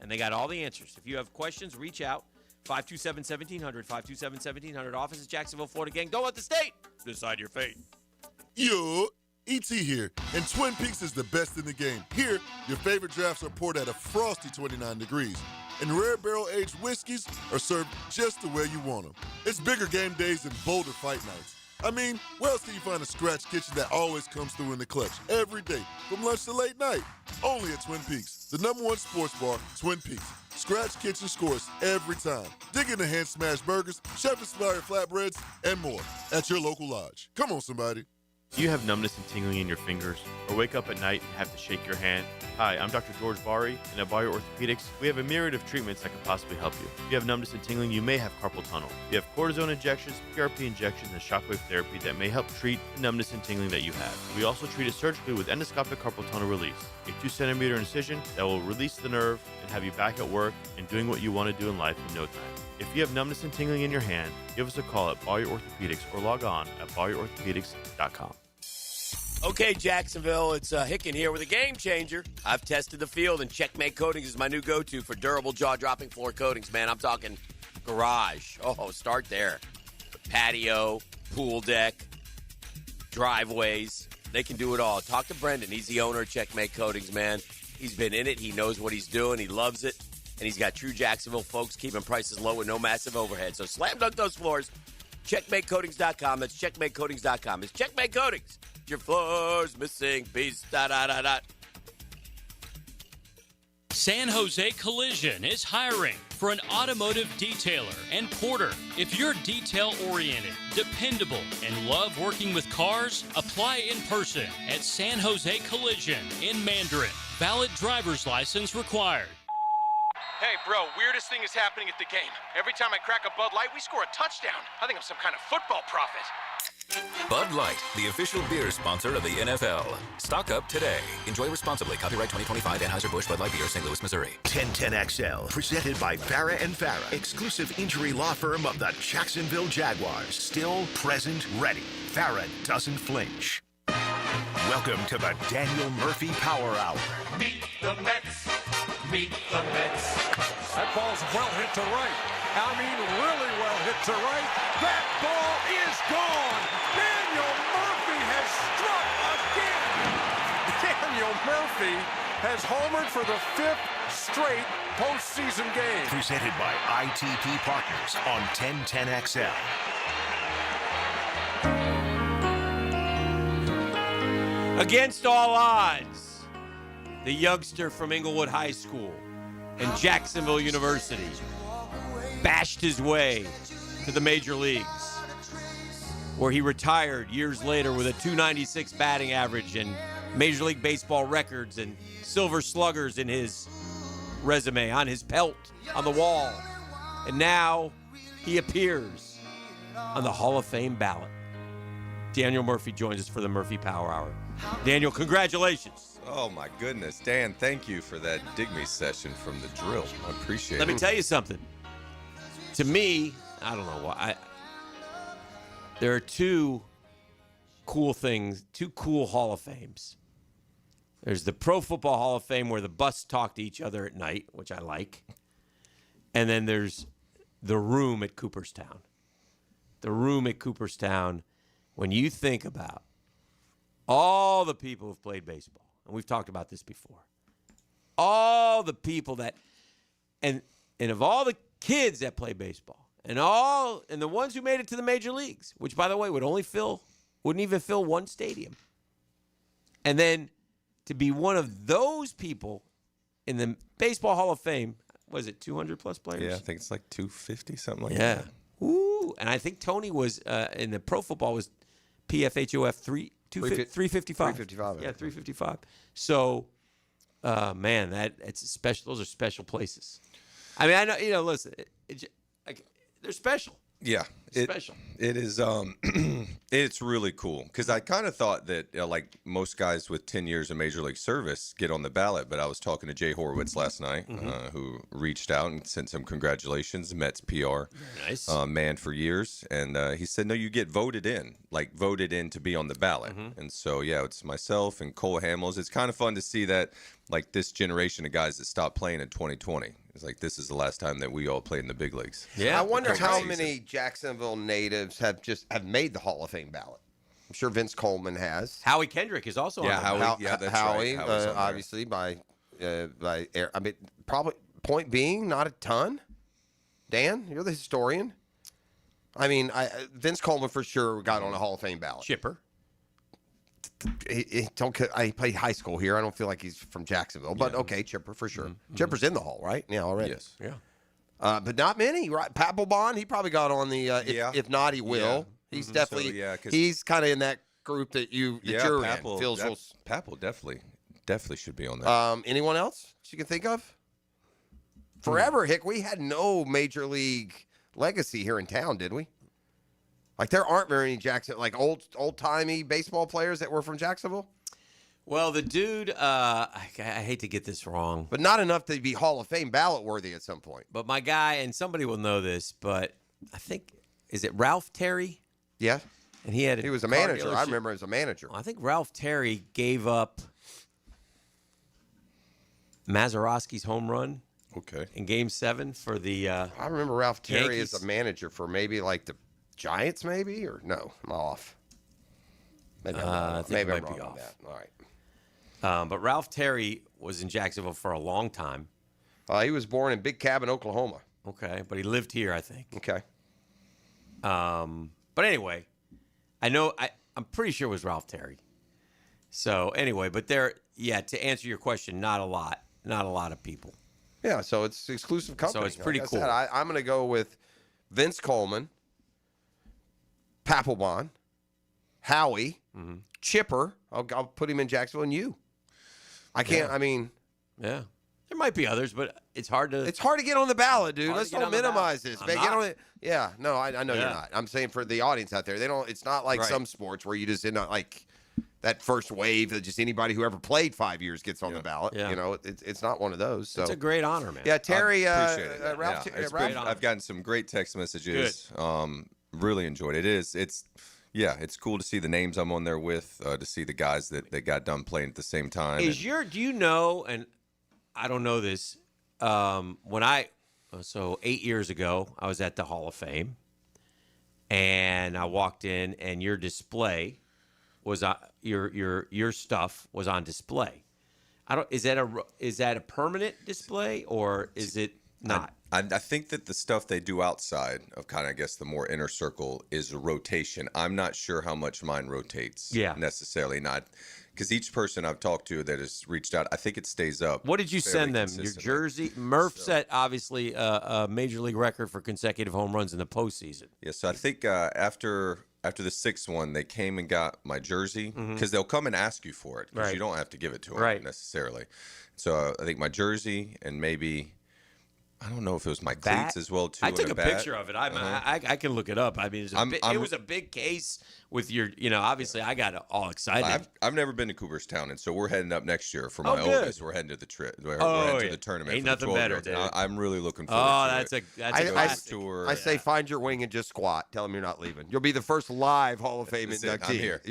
and they got all the answers. If you have questions, reach out. 527-1700, 527-1700. Office is Jacksonville, Florida. Gang, don't let the state decide your fate. Yo, E.T. here, and Twin Peaks is the best in the game. Here, your favorite drafts are poured at a frosty 29 degrees, and rare barrel-aged whiskeys are served just the way you want them. It's bigger game days and bolder fight nights. I mean, where else can you find a scratch kitchen that always comes through in the clutch every day, from lunch to late night? Only at Twin Peaks, the #1 sports bar, Twin Peaks. Scratch kitchen scores every time. Dig into hand-smashed burgers, chef-inspired flatbreads, and more at your local lodge. Come on, somebody. Do you have numbness and tingling in your fingers, or wake up at night and have to shake your hand? Hi, I'm Dr. George Bari, and at Bari Orthopedics, we have a myriad of treatments that can possibly help you. If you have numbness and tingling, you may have carpal tunnel. We have cortisone injections, PRP injections, and shockwave therapy that may help treat the numbness and tingling that you have. We also treat it surgically with endoscopic carpal tunnel release, a 2-centimeter incision that will release the nerve and have you back at work and doing what you want to do in life in no time. If you have numbness and tingling in your hand, give us a call at Bari Orthopedics or log on at bariorthopedics.com. Okay, Jacksonville, it's Hicken here with a game changer. I've tested the field, and Checkmate Coatings is my new go-to for durable, jaw-dropping floor coatings, man. I'm talking garage. Oh, start there. Patio, pool deck, driveways. They can do it all. Talk to Brendan. He's the owner of Checkmate Coatings, man. He's been in it. He knows what he's doing. He loves it. And he's got true Jacksonville folks keeping prices low with no massive overhead. So slam dunk those floors. CheckmateCoatings.com. That's CheckmateCoatings.com. It's Checkmate Coatings. Your floor's missing piece. San Jose Collision is hiring for an automotive detailer and porter. If you're detail-oriented, dependable, and love working with cars, apply in person at San Jose Collision in Mandarin. Valid driver's license required. Hey, bro, weirdest thing is happening at the game. Every time I crack a Bud Light, we score a touchdown. I think I'm some kind of football prophet. Bud Light, the official beer sponsor of the NFL. Stock up today. Enjoy responsibly. Copyright 2025 Anheuser-Busch Bud Light Beer, St. Louis, Missouri. 1010XL, presented by Farah and Farah, exclusive injury law firm of the Jacksonville Jaguars. Still present, ready. Farah doesn't flinch. Welcome to the Daniel Murphy Power Hour. Meet the Mets. Meet the Mets. That ball's well hit to right. I mean, really well hit to right. That ball is gone. Daniel Murphy has struck again. Daniel Murphy has homered for the 5th straight postseason game. Presented by ITP Partners on 1010XL. Against all odds, the youngster from Inglewood High School and Jacksonville University bashed his way to the major leagues, where he retired years later with a .296 batting average and Major League Baseball records and silver sluggers in his resume, on his pelt, on the wall. And now he appears on the Hall of Fame ballot. Daniel Murphy joins us for the Murphy Power Hour. Daniel, congratulations. Oh, my goodness. Dan, thank you for that Dig Me session from the drill. I appreciate it. Let me tell you something. To me, I don't know why. There are two cool things, two cool Hall of Fames. There's the Pro Football Hall of Fame where the busts talk to each other at night, which I like. And then there's the room at Cooperstown. The room at Cooperstown, when you think about all the people who've played baseball, and we've talked about this before, all the people that, and of all the kids that play baseball, and the ones who made it to the major leagues, which, by the way, wouldn't even fill one stadium. And then to be one of those people in the Baseball Hall of Fame, was it 200-plus players? Yeah, I think it's like 250, something like yeah. that. Ooh, and I think Tony was, in the pro football, was PFHOF 355. 355. Yeah, 355. So, man, it's special. Those are special places. I mean, I know, listen, they're special. Yeah, special. It is. It's really cool because I kind of thought that like most guys with 10 years of major league service get on the ballot, but I was talking to Jay Horowitz last night, who reached out and sent some congratulations. Mets PR, nice man for years, and he said, "No, you get voted in to be on the ballot." And so yeah, it's myself and Cole Hamels. It's kind of fun to see that like this generation of guys that stopped playing in 2020. It's like this is the last time that we all played in the big leagues. Yeah, I wonder how many Jacksonville natives have made the Hall of Fame ballot. I'm sure Vince Coleman has. Howie Kendrick is also on there. Howie. Yeah, that's Howie, right. Howie's on there. obviously by air. I mean, probably point being not a ton. Dan, you're the historian. I mean, Vince Coleman for sure got on a Hall of Fame ballot. Chipper. I played high school here. I don't feel like he's from Jacksonville, but okay, Chipper for sure. Chipper's in the Hall, right? Yeah, already. Yes. Yeah. But not many, right? Papelbon, he probably got on the. If not, he will. Yeah. He's definitely. So, he's kind of in that group that you're Papel, in. Papel definitely should be on there. Anyone else you can think of? Forever, Hick, we had no major league legacy here in town, did we? Like there aren't very many old timey baseball players that were from Jacksonville. Well, the dude, I hate to get this wrong, but not enough to be Hall of Fame ballot worthy at some point. But my guy, and somebody will know this, but I think, is it Ralph Terry? Yeah. And he was a manager. I remember as a manager. I think Ralph Terry gave up Mazeroski's home run. Okay. In Game 7 for the I remember Ralph Terry Yankees. as a manager for maybe like the Giants, maybe, or no, I'm off. Maybe I'm wrong. I think Maybe it I'm might be wrong on off. that. All right. But Ralph Terry was in Jacksonville for a long time. He was born in Big Cabin, Oklahoma. Okay, but he lived here, I think. Okay. But anyway, I'm pretty sure it was Ralph Terry. So anyway, but to answer your question, not a lot of people. Yeah, so it's exclusive company. So it's pretty like cool. I said, I'm going to go with Vince Coleman, Papelbon, Howie, Chipper. I'll put him in Jacksonville, and you. I can't. Yeah. I mean, yeah, there might be others, but it's hard to. It's hard to get on the ballot, dude. Hard to Let's get don't on the minimize ballot. this. I'm Man, not. get on it. Yeah, no, I know you're Yeah. not. I'm saying for the audience out there, they don't. It's not like Right. some sports where you just end up like that first wave that just anybody who ever played 5 years gets on the ballot. Yeah. You know, it's not one of those. So It's a great honor, man. yeah, Terry, Appreciate it. Ralph. Yeah, it's Ralph great. I've gotten some great text messages. Really enjoyed it. It's cool to see the names I'm on there with, to see the guys that got done playing at the same time. Do you know, and I don't know this, so 8 years ago, I was at the Hall of Fame, and I walked in, and your display was your stuff was on display. Is that a permanent display or is it not? I think that the stuff they do outside of kind of, I guess, the more inner circle is a rotation. I'm not sure how much mine rotates. Necessarily not. Because each person I've talked to that has reached out, I think it stays up. What did you send them? Your jersey? Murph set, obviously, a major league record for consecutive home runs in the postseason. Yeah, so I think after the sixth one, they came and got my jersey because they'll come and ask you for it because you don't have to give it to them necessarily. So I think my jersey and maybe – I don't know if it was my cleats as well, too. I took a picture of it. I can look it up. I mean, it was a big case with your, obviously I got all excited. I've never been to Cooperstown, and so we're heading up next year for my oldest. We're heading to the trip. We're heading to the tournament. Ain't nothing better, dude. I'm really looking forward to it. That's a classic tour. I say find your wing and just squat. Tell them you're not leaving. You'll be the first live Hall of Fame inductee. I'm here.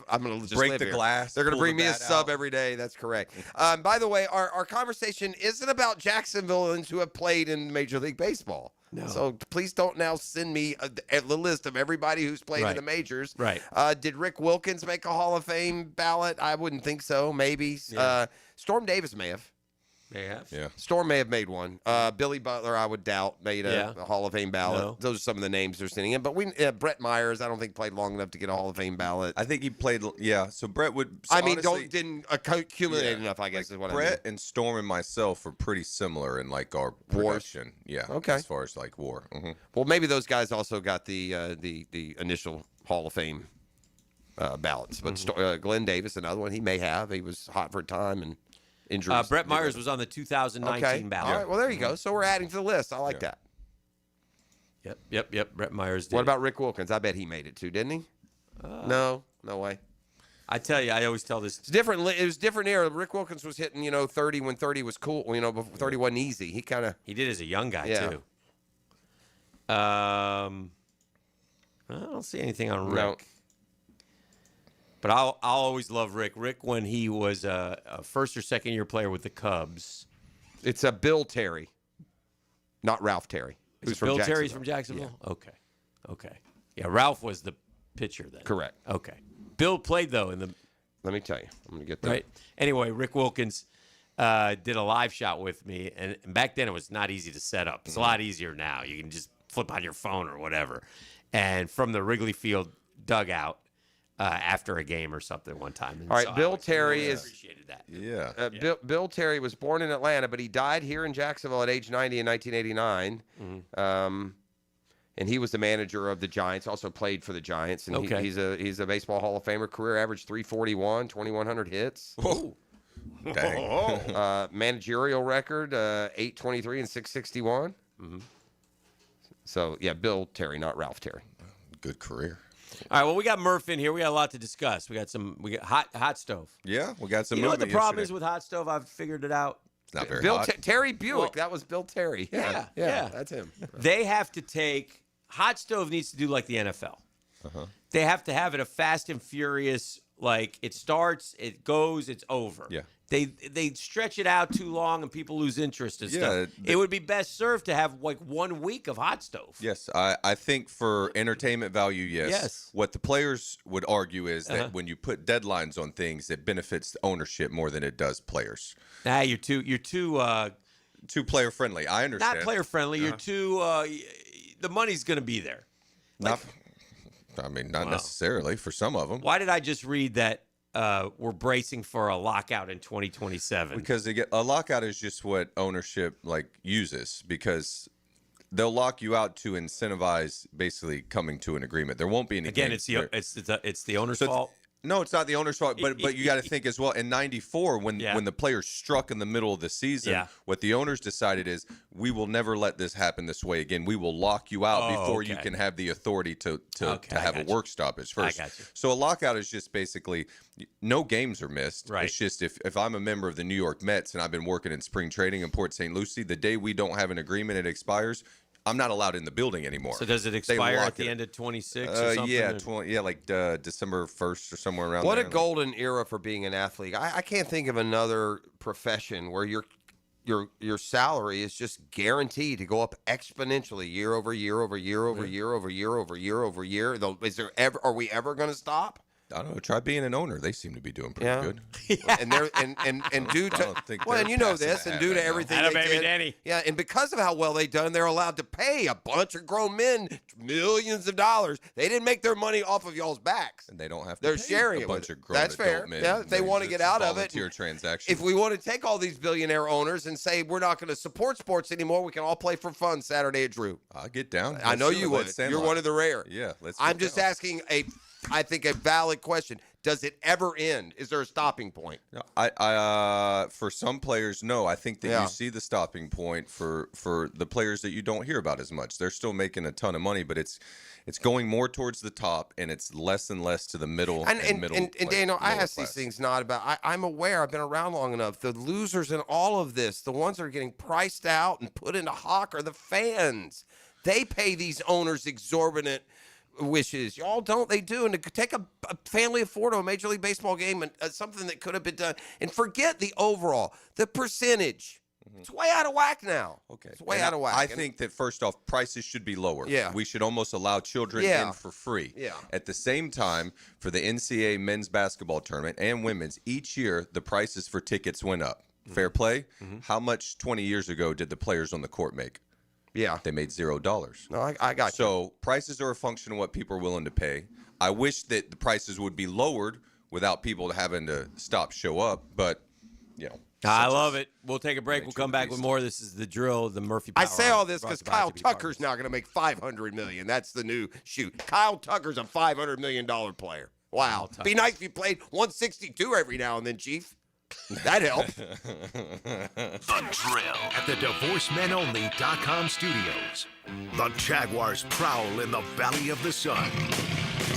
I'm going to just break live the here. glass. They're going to bring me a sub every day. That's correct. By the way, our conversation isn't about Jacksonvilleans who have played in Major League Baseball. No. So please don't now send me a list of everybody who's played in the majors. Right. Did Rick Wilkins make a Hall of Fame ballot? I wouldn't think so. Maybe. Yeah. Storm Davis may have. May have. Yeah. Storm may have made one. Billy Butler, I would doubt, made a Hall of Fame ballot. No. Those are some of the names they're sending in. But Brett Myers, I don't think played long enough to get a Hall of Fame ballot. I think he played. Yeah. So Brett would. So honestly, didn't accumulate enough. I guess is what Brett and Storm and myself are pretty similar in like our production. Yeah. Okay. As far as like WAR. Mm-hmm. Well, maybe those guys also got the initial Hall of Fame ballots. But Glenn Davis, another one, he may have. He was hot for a time and. Injuries. Brett Myers was on the 2019 ballot. All right, well, there you go. So we're adding to the list. I like that. Yep. Brett Myers did. What about Rick Wilkins? I bet he made it too, didn't he? No way. I tell you, I always tell this. It's different. It was different era. Rick Wilkins was hitting, 30 when 30 was cool. Before 30 wasn't easy. He did as a young guy too. I don't see anything on Rick. No. But I'll always love Rick. Rick, when he was a first or second year player with the Cubs. It's a Bill Terry, not Ralph Terry. Who's from Bill Jacksonville. Terry's from Jacksonville? Yeah. Okay. Yeah, Ralph was the pitcher then. Correct. Okay. Bill played, though, in the... Let me tell you. I'm going to get that. Right. Anyway, Rick Wilkins did a live shot with me, and back then it was not easy to set up. It's a lot easier now. You can just flip on your phone or whatever. And from the Wrigley Field dugout, after a game or something one time. And all right, Bill Terry appreciated that. Yeah. Bill Terry was born in Atlanta, but he died here in Jacksonville at age 90 in 1989. Mm-hmm. And he was the manager of the Giants, also played for the Giants. And he's a Baseball Hall of Famer, career average 341, 2,100 hits. Whoa. Dang. Managerial record, 823 and 661. Mm-hmm. So, yeah, Bill Terry, not Ralph Terry. Good career. All right, well, we got Murph in here. We got a lot to discuss. We got hot stove. Yeah, we got some. You know what the problem is with hot stove? I've figured it out. It's not very hot. Terry Buick. That was Bill Terry. Yeah, that's him. They have to take hot stove needs to do like the NFL. They have to have it a fast and furious. Like it starts, it goes, it's over. Yeah. They stretch it out too long and people lose interest and stuff. It would be best served to have like 1 week of hot stove. Yes, I think for entertainment value, yes. What the players would argue is that when you put deadlines on things, it benefits the ownership more than it does players. Nah, you're too player friendly. I understand. Not player friendly. You're too the money's going to be there. Not necessarily for some of them. Why did I just read that? We're bracing for a lockout in 2027. Because a lockout is just what ownership uses because they'll lock you out to incentivize basically coming to an agreement. There won't be any. Again, it's the owner's fault. No, it's not the owner's fault, but you got to think as well. In '94, when the players struck in the middle of the season, what the owners decided is we will never let this happen this way again. We will lock you out before you can have the authority to have a work stoppage first. I got you. So a lockout is just basically no games are missed. Right. It's just if I'm a member of the New York Mets and I've been working in spring training in Port St. Lucie, the day we don't have an agreement, it expires. I'm not allowed in the building anymore. So does it expire at the end of 26 or something? Yeah, December 1st or somewhere around there. What a golden era for being an athlete. I can't think of another profession where your salary is just guaranteed to go up exponentially year over year over year over year over year over year over year. Are we ever going to stop? I don't know. Try being an owner. They seem to be doing pretty good. And they're and due to and you know this, and due to everything they did, Danny. yeah, and because of how well they done, they're allowed to pay a bunch of grown men millions of dollars. They didn't make their money off of y'all's backs, and they don't have to. They're pay sharing a it. bunch with of grown That's fair. adult men. Yeah, if they want to get out of it. Volunteer transaction. If we want to take all these billionaire owners and say we're not going to support sports anymore, we can all play for fun Saturday at Drew. I'll get down. I know you would. You're one of the rare. Yeah, let's. I'm just asking I think a valid question. Does it ever end? Is there a stopping point? No, I for some players, no. I think that you see the stopping point for the players that you don't hear about as much. They're still making a ton of money, but it's going more towards the top, and it's less and less to the middle and middle. And Daniel, I ask class. these things not about. I'm aware. I've been around long enough. The losers in all of this, the ones that are getting priced out and put into hock, are the fans. They pay these owners exorbitant wishes. Y'all don't. They do. And to take a family of four to a Major League Baseball game and something that could have been done, and forget the overall, the percentage. It's way out of whack now. Okay. It's way out of whack. I think that first off, prices should be lower. Yeah. We should almost allow children in for free. Yeah. At the same time, for the NCAA men's basketball tournament and women's, each year the prices for tickets went up. Fair play? How much 20 years ago did the players on the court make? Yeah. They made $0. No, I got you. So prices are a function of what people are willing to pay. I wish that the prices would be lowered without people having to show up, but, you know. I love it. We'll take a break. We'll come back with more. This is the drill, the Murphy Power I say all this Hour, because brought to you Kyle by Tucker's now going to make $500 million. That's the new shoot. Kyle Tucker's a $500 million player. Wow. Be nice if you played 162 every now and then, Chief. That helped. The Drill at the DivorceMenOnly.com studios. The Jaguars prowl in the Valley of the Sun.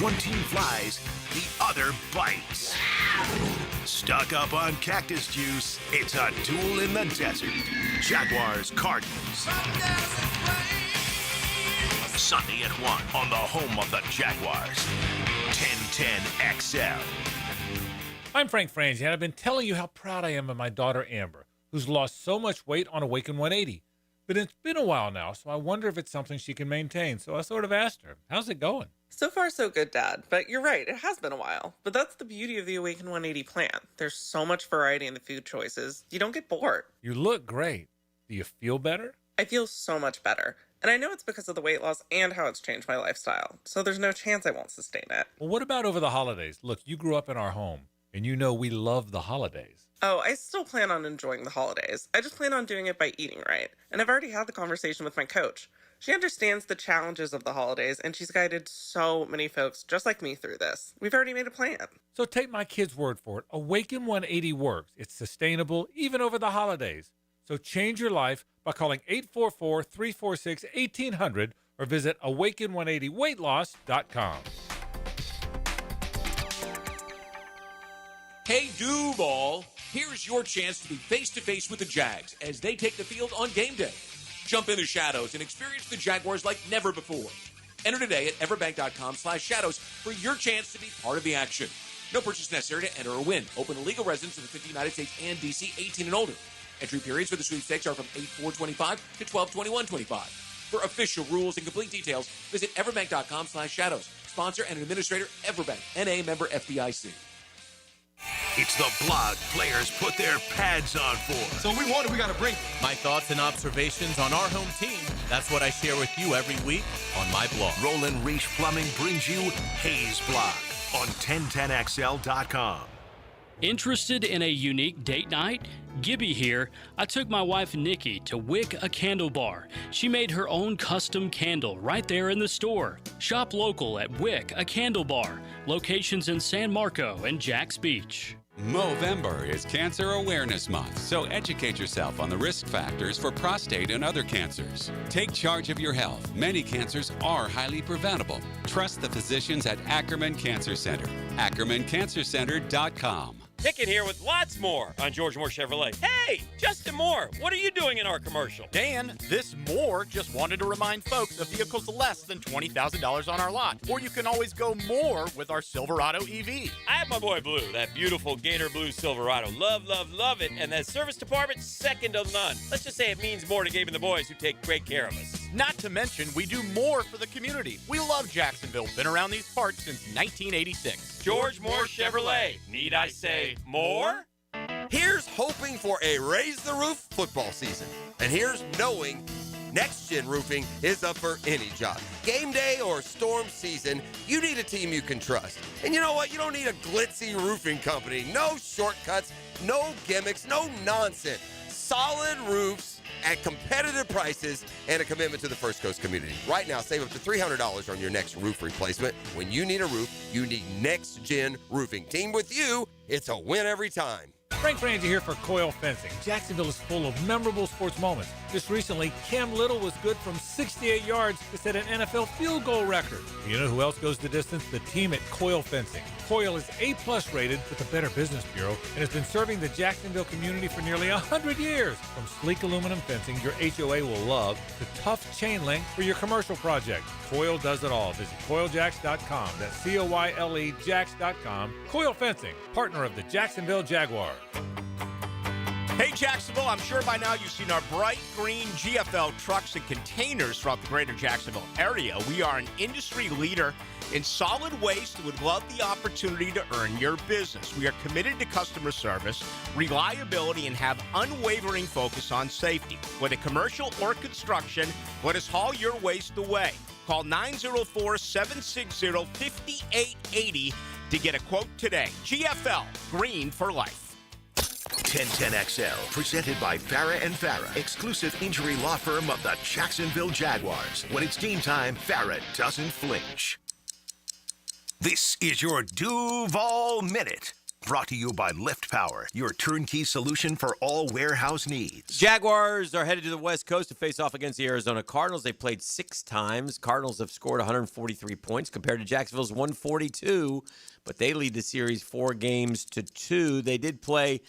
One team flies, the other bites. Stuck up on cactus juice, it's a duel in the desert. Jaguars Cardinals. Sunday at 1 on the home of the Jaguars. 1010 XL. I'm Frank Frangie, and I've been telling you how proud I am of my daughter Amber, who's lost so much weight on Awaken 180. But it's been a while now, so I wonder if it's something she can maintain. So I sort of asked her, how's it going? So far, so good, Dad. But you're right, it has been a while. But that's the beauty of the Awaken 180 plan. There's so much variety in the food choices, you don't get bored. You look great. Do you feel better? I feel so much better. And I know it's because of the weight loss and how it's changed my lifestyle. So there's no chance I won't sustain it. Well, what about over the holidays? Look, you grew up in our home, and you know we love the holidays. Oh, I still plan on enjoying the holidays. I just plan on doing it by eating right. And I've already had the conversation with my coach. She understands the challenges of the holidays, and she's guided so many folks just like me through this. We've already made a plan. So take my kid's word for it. Awaken 180 works. It's sustainable, even over the holidays. So change your life by calling 844-346-1800 or visit awaken180weightloss.com. Hey, Duval, here's your chance to be face-to-face with the Jags as they take the field on game day. Jump in the shadows and experience the Jaguars like never before. Enter today at everbank.com/shadows for your chance to be part of the action. No purchase necessary to enter or win. Open to legal residents of the 50 United States and D.C., 18 and older. Entry periods for the sweepstakes are from 8/4/25 to 12/21/25. For official rules and complete details, visit everbank.com/shadows. Sponsor and administrator, Everbank, N.A. member FDIC. It's the blog players put their pads on for. So we got to bring my thoughts and observations on our home team. That's what I share with you every week on my blog. Roland Reach Plumbing brings you Hayes Blog on 1010XL.com. Interested in a unique date night? Gibby here. I took my wife Nikki to Wick a Candle Bar. She made her own custom candle right there in the store. Shop local at Wick a Candle Bar. Locations in San Marco and Jax Beach. Movember is Cancer Awareness Month, so educate yourself on the risk factors for prostate and other cancers. Take charge of your health. Many cancers are highly preventable. Trust the physicians at Ackerman Cancer Center. AckermanCancerCenter.com. Pickett here with lots more on George Moore Chevrolet. Hey, Justin Moore, what are you doing in our commercial? Dan, this Moore just wanted to remind folks of vehicles less than $20,000 on our lot. Or you can always go more with our Silverado EV. I have my boy Blue, that beautiful Gator Blue Silverado. Love, love, love it. And that service department, second to none. Let's just say it means more to Gabe and the boys who take great care of us. Not to mention, we do more for the community. We love Jacksonville. Been around these parts since 1986. George Moore Chevrolet. Need I say more? Here's hoping for a raise the roof football season. And here's knowing Next Gen Roofing is up for any job. Game day or storm season, you need a team you can trust. And you know what? You don't need a glitzy roofing company. No shortcuts, no gimmicks, no nonsense. Solid roofs at competitive prices and a commitment to the First Coast community. Right now, save up to $300 on your next roof replacement. When you need a roof, you need Next Gen Roofing. Team with you, it's a win every time. Frank Frangie here for Coil Fencing. Jacksonville is full of memorable sports moments. Just recently, Cam Little was good from 68 yards to set an NFL field goal record. You know who else goes the distance? The team at Coil Fencing. Coil is A+ rated with the Better Business Bureau and has been serving the Jacksonville community for nearly 100 years. From sleek aluminum fencing your HOA will love to tough chain link for your commercial project. Coil does it all. Visit CoilJacks.com. That's COYLE Jacks.com. Coil Fencing, partner of the Jacksonville Jaguars. Hey, Jacksonville, I'm sure by now you've seen our bright green GFL trucks and containers throughout the greater Jacksonville area. We are an industry leader in solid waste and would love the opportunity to earn your business. We are committed to customer service, reliability, and have unwavering focus on safety. Whether commercial or construction, let us haul your waste away. Call 904-760-5880 to get a quote today. GFL, green for life. 1010XL, presented by Farah and Farah, exclusive injury law firm of the Jacksonville Jaguars. When it's game time, Farah doesn't flinch. This is your Duval Minute, brought to you by Lift Power, your turnkey solution for all warehouse needs. Jaguars are headed to the West Coast to face off against the Arizona Cardinals. They played 6 times. Cardinals have scored 143 points compared to Jacksonville's 142, but they lead the series 4-2. They did play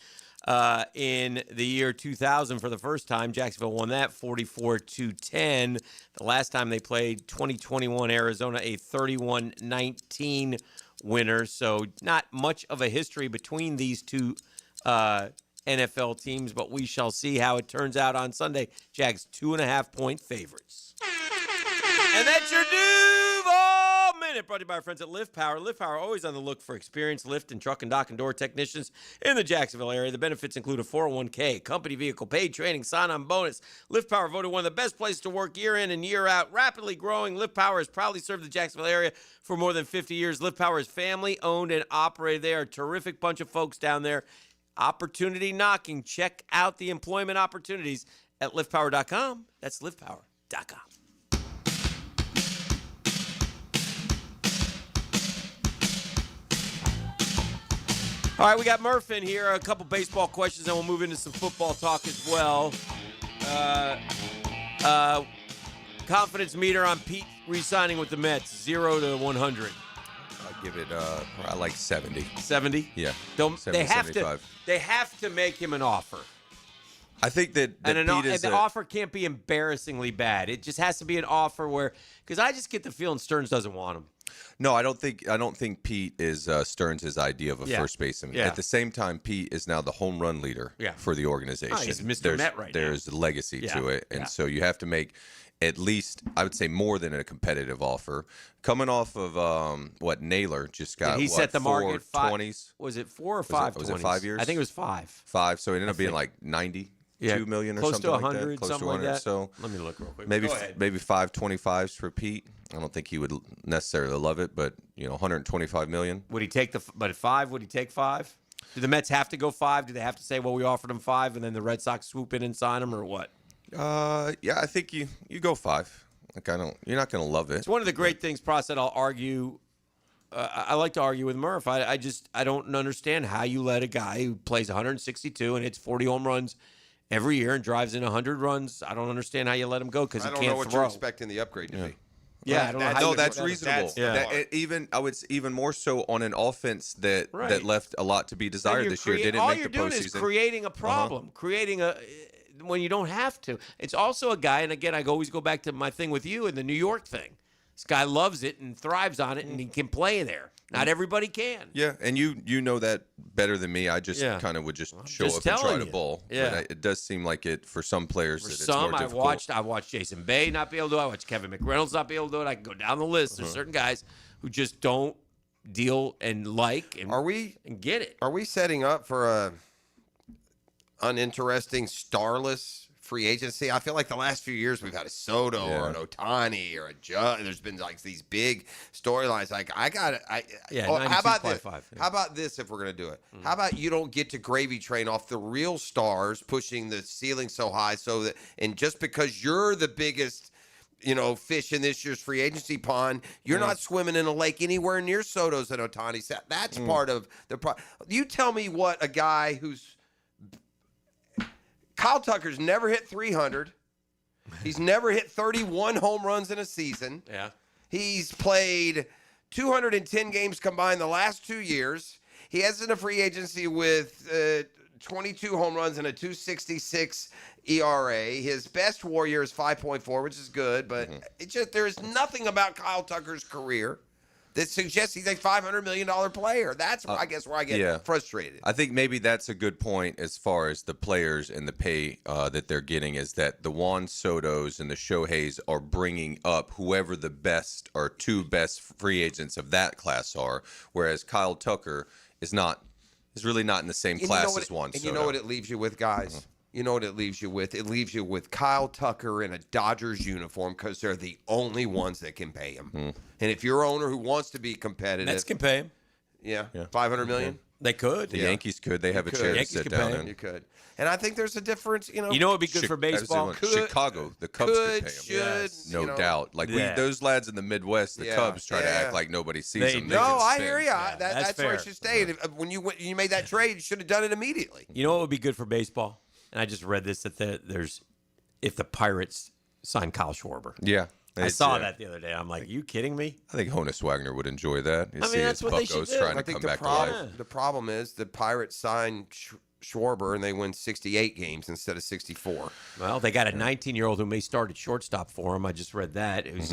in the year 2000 for the first time. Jacksonville won that 44-10. The last time they played, 2021 Arizona, a 31-19 winner. So not much of a history between these two NFL teams, but we shall see how it turns out on Sunday. Jags 2.5-point favorites. And that's your Duval Minute, brought to you by our friends at Lift Power. Lift Power, always on the look for experienced lift and truck and dock and door technicians in the Jacksonville area. The benefits include a 401k, company vehicle, paid training, sign-on bonus. Lift Power voted one of the best places to work year in and year out. Rapidly growing, Lift Power has proudly served the Jacksonville area for more than 50 years. Lift Power is family-owned and operated. They are a terrific bunch of folks down there. Opportunity knocking. Check out the employment opportunities at liftpower.com. That's liftpower.com. All right, we got Murph in here. A couple baseball questions, and we'll move into some football talk as well. Confidence meter on Pete re-signing with the Mets, 0 to 100. I'll give it I like 70. 70? Yeah. 70, they have 75. They have to make him an offer. I think that Pete is the offer can't be embarrassingly bad. It just has to be an offer where, because I just get the feeling Stearns doesn't want him. No, I don't think Pete is Stearns' idea of a first baseman. Yeah. At the same time, Pete is now the home run leader for the organization. Oh, he's Mr. Met right now. There's legacy to it, and so you have to make at least, I would say, more than a competitive offer. Coming off of Naylor just got. He set the market 420s. Was it 4 or 5? Was it 5 years? I think it was 5. 5. So it ended up being like 90. Yeah, $2 million or close something to 100, like that. Close something to 100. like that. So let me look real quick. Maybe Go ahead. maybe 525s for Pete. I don't think he would necessarily love it, but 125 million. Would he take but at 5? Would he take 5? Do the Mets have to go 5? Do they have to say, well, we offered him 5, and then the Red Sox swoop in and sign him, or what? Yeah, I think you go 5. Like you're not gonna love it. It's one of the great things, Pross, that I'll argue. I like to argue with Murph. I don't understand how you let a guy who plays 162 and hits 40 home runs every year and drives in 100 runs. I don't understand how you let him go because he can't throw. I don't know what you're expecting the upgrade to be. Yeah, I don't know. No, that's reasonable. I would even more so on an offense that left a lot to be desired this year. Didn't make the postseason. All you're doing is creating a problem, creating when you don't have to. It's also a guy, and again, I always go back to my thing with you and the New York thing. This guy loves it and thrives on it, and he can play there. Not everybody can. Yeah, and you know that better than me. I just kind of would just show just up and try telling to you. bowl. Yeah. But it does seem like it for some players For that it's some, more I difficult. watched Jason Bay not be able to do it. I watched Kevin McReynolds not be able to do it. I can go down the list. There's certain guys who just don't deal and and get it. Are we setting up for a uninteresting, starless free agency? I feel like the last few years we've had a Soto or an Ohtani or a Judge. There's been like these big storylines. Like how about this? 92.5, How about this? If we're gonna do it, how about you don't get to gravy train off the real stars pushing the ceiling so high, so that and just because you're the biggest, fish in this year's free agency pond, you're not swimming in a lake anywhere near Soto's and Ohtani's. That's part of the problem. You tell me what a guy who's Kyle Tucker's never hit 300. He's never hit 31 home runs in a season. Yeah. He's played 210 games combined the last 2 years. He has in a free agency with 22 home runs and a 2.66 ERA. His best WAR year is 5.4, which is good, but there's nothing about Kyle Tucker's career that suggests he's a $500 million player. That's, I guess, where I get frustrated. I think maybe that's a good point as far as the players and the pay that they're getting, is that the Juan Sotos and the Shoheis are bringing up whoever the best or two best free agents of that class are, whereas Kyle Tucker is really not in the same class as Juan Soto. And you know what it leaves you with, guys? You know what it leaves you with? It leaves you with Kyle Tucker in a Dodgers uniform because they're the only ones that can pay him. And if you're an owner who wants to be competitive, Mets can pay him. Yeah, $500 million. They could. The Yankees could. They have a chair to sit down in. You could. And I think there's a difference. You know what would be good for baseball? Chicago, the Cubs could pay him. No doubt. Like those lads in the Midwest, the Cubs try to act like nobody sees them. I hear you. That's where it should stay. When you made that trade, you should have done it immediately. You know what would be good for baseball? And I just read this, that if the Pirates sign Kyle Schwarber. Yeah. I saw that the other day. I'm like, you kidding me? I think Honus Wagner would enjoy that. You see that's his what they should Buccos do. trying to come back to life. The problem is the Pirates signed Schwarber and they win 68 games instead of 64. Well, they got a 19-year-old who may start at shortstop for him. I just read that. Who's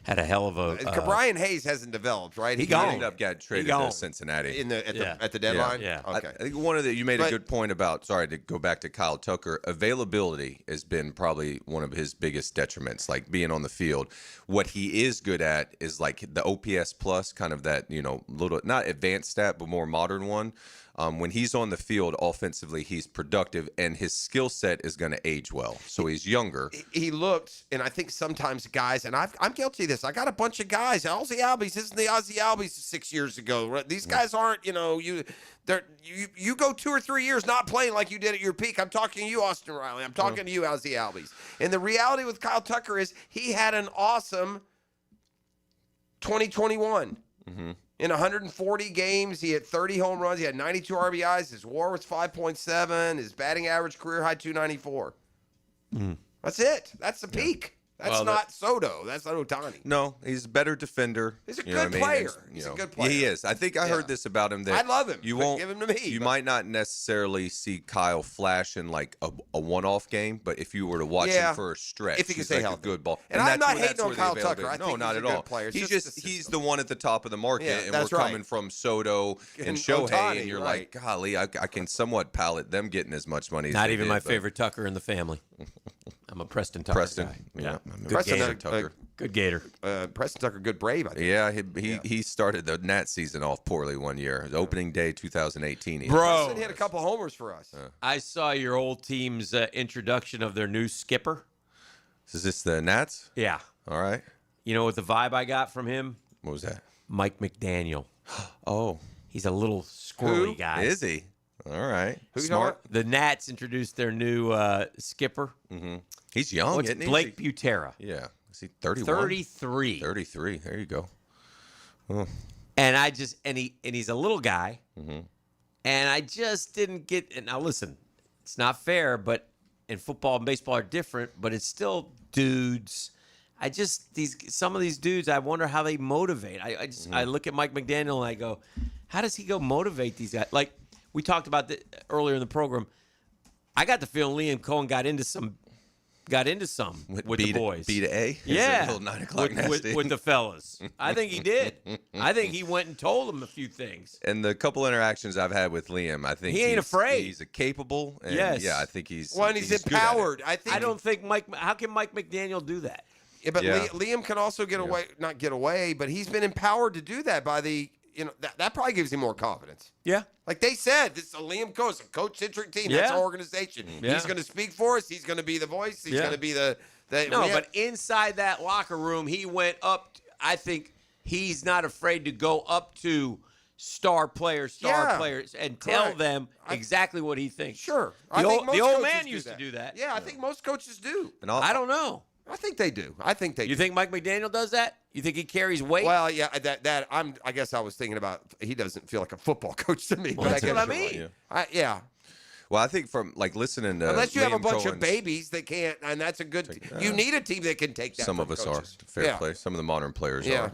had a hell of a. Brian Hayes hasn't developed, right? He ended up getting traded to Cincinnati at the deadline. Yeah. Okay. I think you made a good point about. Sorry to go back to Kyle Tucker. Availability has been probably one of his biggest detriments, like being on the field. What he is good at is like the OPS plus, kind of that little not advanced stat, but more modern one. When he's on the field offensively, he's productive, and his skill set is going to age well. So he's younger. He looked, and I think sometimes guys, and I'm guilty of this. I got a bunch of guys. Ozzie Albies isn't the Ozzie Albies 6 years ago. Right? These guys aren't. You go 2 or 3 years not playing like you did at your peak. I'm talking to you, Austin Riley. I'm talking to you, Ozzie Albies. And the reality with Kyle Tucker is he had an awesome 2021. In 140 games, he had 30 home runs. He had 92 RBIs. His WAR was 5.7. His batting average career high 294. That's it. That's the peak. That's not Soto. That's not Ohtani. No, he's a better defender. He's a good player. He's a good player. He is. I think I heard this about him. That I love him. You won't give him to me. You might not necessarily see Kyle flash in like a one-off game, but if you were to watch him for a stretch, if he can he's stay like healthy. a good ball. And I'm not hating on Kyle Tucker. I think not he's at a all. good player. He's the one at the top of the market, and we're coming from Soto and Shohei, Ohtani, and you're like, golly, I can somewhat palate them getting as much money. Not as even my favorite Tucker in the family. I'm a Preston Tucker guy. Yeah. Preston Tucker. Good Gator. Preston Tucker, good Brave, I think. Yeah, he started the Nat season off poorly one year. Opening day 2018. Bro. He hit a couple homers for us. I saw your old team's introduction of their new skipper. Is this the Nats? Yeah. All right. You know what the vibe I got from him? What was that? Mike McDaniel. Oh. He's a little squirrely guy. Is he? All right. Who's smart? The Nats introduced their new skipper. Mm-hmm. He's young, isn't he? Blake Butera. Yeah. Is he 31? 33. 33. There you go. Oh. And he's a little guy. Mm-hmm. And I just didn't get. And now listen, it's not fair, but in football and baseball are different. But it's still dudes. Some of these dudes, I wonder how they motivate. I look at Mike McDaniel and I go, how does he go motivate these guys? Like we talked about earlier in the program. I got the feeling Liam Coen got into some got into some with the boys. B to A? Yeah. Little 9 o'clock nasty. with the fellas. I think he did. I think he went and told them a few things. And the couple interactions I've had with Liam, I think he ain't afraid. He's capable. And yes. Yeah, I think he's. Well, and he's empowered. I don't think Mike. How can Mike McDaniel do that? Yeah, but Liam can also get away. Not get away, but he's been empowered to do that by the. That probably gives him more confidence. Yeah. Like they said, this is a Liam Coen, a coach-centric team. That's our organization. Yeah. He's going to speak for us. He's going to be the voice. He's going to be the but inside that locker room, he went up. I think he's not afraid to go up to star players, and tell them exactly what he thinks. Sure. The old man used to do that. Yeah, I think most coaches do. And I don't know. I think they do. You think Mike McDaniel does that? You think he carries weight? Well, yeah, I guess I was thinking about he doesn't feel like a football coach to me. Well, that's what I mean. Yeah. Well, I think from listening to unless you Liam have a bunch Coen's, of babies that can't, and that's a good. You need a team that can take that. Some from of us coaches. are fair play. Some of the modern players Yeah. are.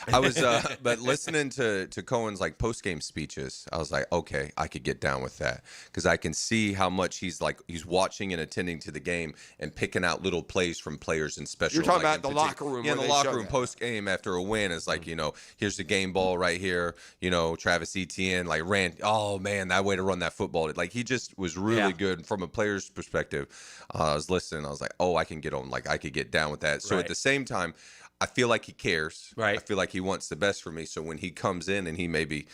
I was, but listening to Cohen's post game speeches, I was like, okay, I could get down with that because I can see how much he's watching and attending to the game and picking out little plays from players and special. You're talking about the locker room. Yeah, in the locker room post game after a win is like, here's the game ball right here. Travis Etienne ran. Oh man, that way to run that football. He just was really good from a player's perspective. I was listening. I was like, oh, I can get on. I could get down with that. So at the same time, I feel like he cares. Right. I feel like he wants the best for me. So when he comes in and he maybe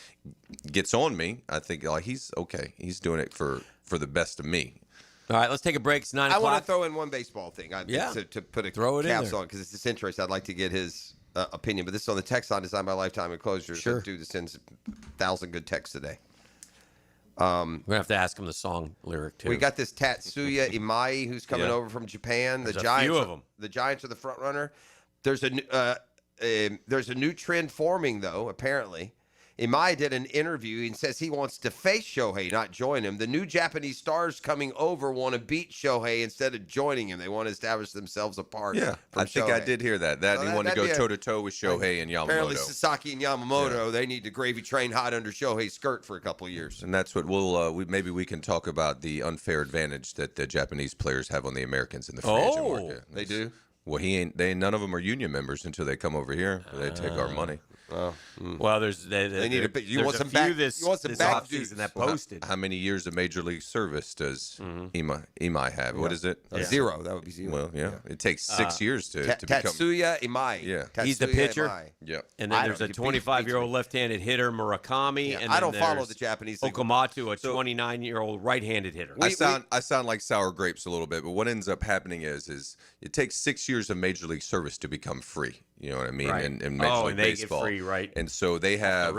gets on me, I think he's okay. He's doing it for the best of me. All right, let's take a break. It's 9 o'clock. I want to throw in one baseball thing. To put a caps on because it's just interesting. I'd like to get his opinion. But this is on the text line designed by Lifetime Enclosures. Sure. Dude that sends 1,000 good texts today. We're going to have to ask him the song lyric, too. We got this Tatsuya Imai who's coming over from Japan. There's a few of them. The Giants are the front runner. There's a new trend forming, though, apparently. Imai did an interview and says he wants to face Shohei, not join him. The new Japanese stars coming over want to beat Shohei instead of joining him. They want to establish themselves apart. Yeah, I think I did hear that. He wanted to go toe-to-toe with Shohei and Yamamoto. Apparently Sasaki and Yamamoto, they need to gravy train hide under Shohei's skirt for a couple of years. And that's what maybe we can talk about the unfair advantage that the Japanese players have on the Americans in the free agent market. They do? Well, none of them are union members until they come over here. They take our money. Well, they need you want some back this offseason that posted. How many years of major league service does Imai have? Yeah. What is it? 0. That would be 0. Well, yeah. It takes 6 years to become. Tatsuya Imai. Yeah. He's the pitcher. Yeah. And then there's a 25-year-old left-handed hitter, Murakami. Yeah, and I don't follow the Japanese league. Okamoto, a 29-year-old right-handed hitter. I sound like sour grapes a little bit, but what ends up happening is it takes 6 years of major league service to become free. You know what I mean? Right. And Major League Baseball. Get free, right? And so they have,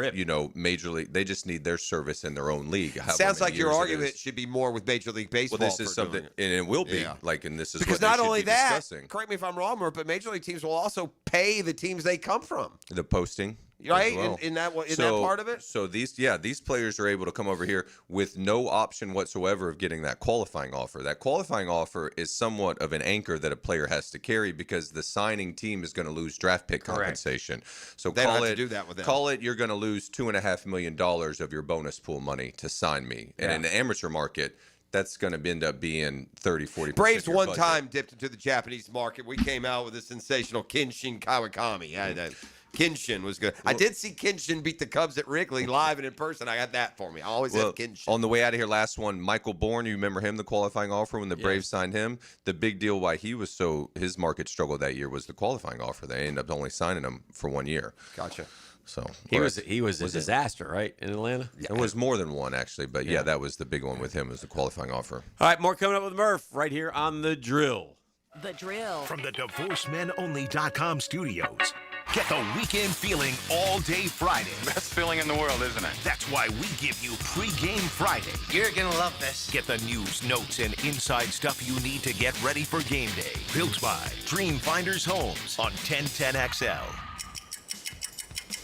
Major League. They just need their service in their own league. Sounds like your argument should be more with Major League Baseball. Well, this is something, and it will be and this is because what not only that. Discussing. Correct me if I'm wrong, but Major League teams will also pay the teams they come from. The posting. Right, well. in that part of it. So these players are able to come over here with no option whatsoever of getting that qualifying offer. That qualifying offer is somewhat of an anchor that a player has to carry because the signing team is going to lose draft pick compensation. So they don't have to do that with them. Call it you're going to lose $2.5 million of your bonus pool money to sign me, and in the amateur market. That's going to end up being 30-40%. Braves one time dipped into the Japanese market. We came out with a sensational Kenshin Kawakami. Kenshin was good. I did see Kenshin beat the Cubs at Wrigley live and in person. I got that for me. I always have Kenshin. On the way out of here, last one, Michael Bourne. You remember him, the qualifying offer when the Braves signed him? The big deal why his market struggled that year was the qualifying offer. They ended up only signing him for 1 year. Gotcha. So he was a disaster, right, in Atlanta? Yeah. It was more than one, actually. But, that was the big one with him was the qualifying offer. All right, more coming up with Murph right here on The Drill. The Drill. From the DivorceMenOnly.com studios. Get the weekend feeling all day Friday. Best feeling in the world, isn't it? That's why we give you Pre-Game Friday. You're going to love this. Get the news, notes, and inside stuff you need to get ready for game day. Built by Dreamfinders Homes on 1010XL.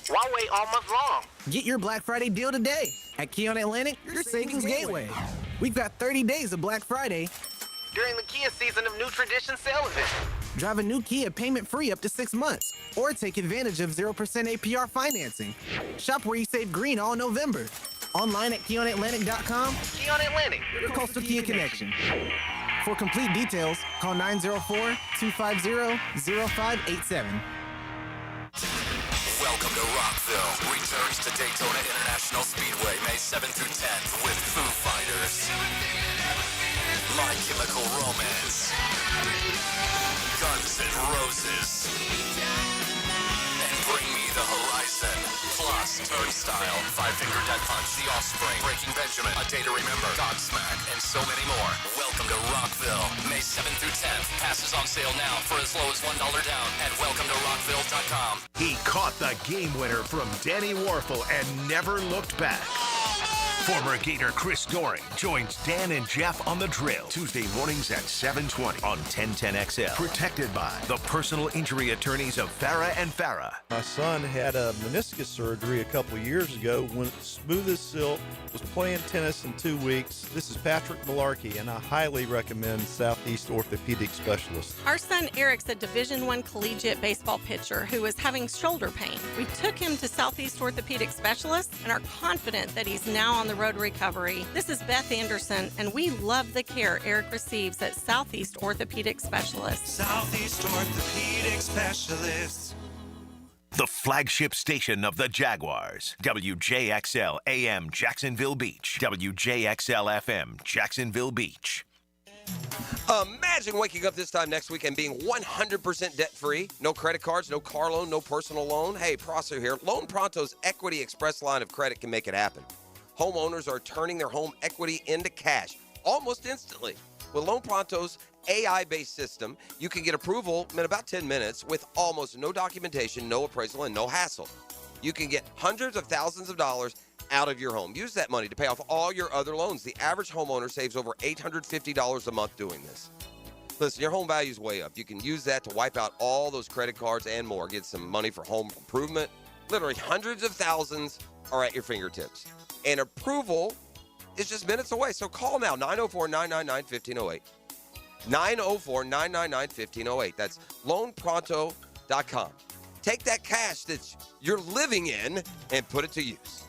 Why wait all month long? Get your Black Friday deal today at Keon Atlantic, your savings gateway. We've got 30 days of Black Friday during the Kia season of New Tradition sale event. Drive a new Kia payment-free up to 6 months, or take advantage of 0% APR financing. Shop where you save green all November. Online at KeonAtlantic.com. Keon Atlantic, your coastal Kia connection. For complete details, call 904-250-0587. Welcome to Rockville. Returns to Daytona International Speedway May 7th through 10th with Foo Fighters, My Chemical Romance, Guns N' Roses, and Bring Me the Horizon. Plus, Turnstile, Five Finger Death Punch, The Offspring, Breaking Benjamin, A Day to Remember, Godsmack, and so many more. Welcome to Rockville, May 7th through 10th. Passes on sale now for as low as $1 down at welcometorockville.com. He caught the game winner from Danny Warfel and never looked back. Former Gator Chris Doring joins Dan and Jeff on The Drill Tuesday mornings at 7:20 on 1010XL. Protected by the personal injury attorneys of Farah and Farah. My son had a meniscus surgery a couple years ago, went smooth as silk, was playing tennis in 2 weeks. This is Patrick Malarkey, and I highly recommend Southeast Orthopedic Specialist. Our son Eric's a Division I collegiate baseball pitcher who is having shoulder pain. We took him to Southeast Orthopedic Specialist and are confident that he's now on the road to recovery. This is Beth Anderson, and we love the care Eric receives at Southeast Orthopedic Specialist. Southeast Orthopedic Specialist. The flagship station of the Jaguars. WJXL AM Jacksonville Beach. WJXL FM Jacksonville Beach. Imagine waking up this time next week and being 100% debt-free. No credit cards, no car loan, no personal loan. Hey, Prosser here. Loan Pronto's Equity Express line of credit can make it happen. Homeowners are turning their home equity into cash almost instantly. With Loan Pronto's AI-based system, you can get approval in about 10 minutes with almost no documentation, no appraisal, and no hassle. You can get hundreds of thousands of dollars out of your home. Use that money to pay off all your other loans. The average homeowner saves over $850 a month doing this. Listen, your home value is way up. You can use that to wipe out all those credit cards and more. Get some money for home improvement. Literally hundreds of thousands are at your fingertips. And approval is just minutes away. So call now, 904-999-1508. 904-999-1508. That's loanpronto.com. Take that cash that you're living in and put it to use.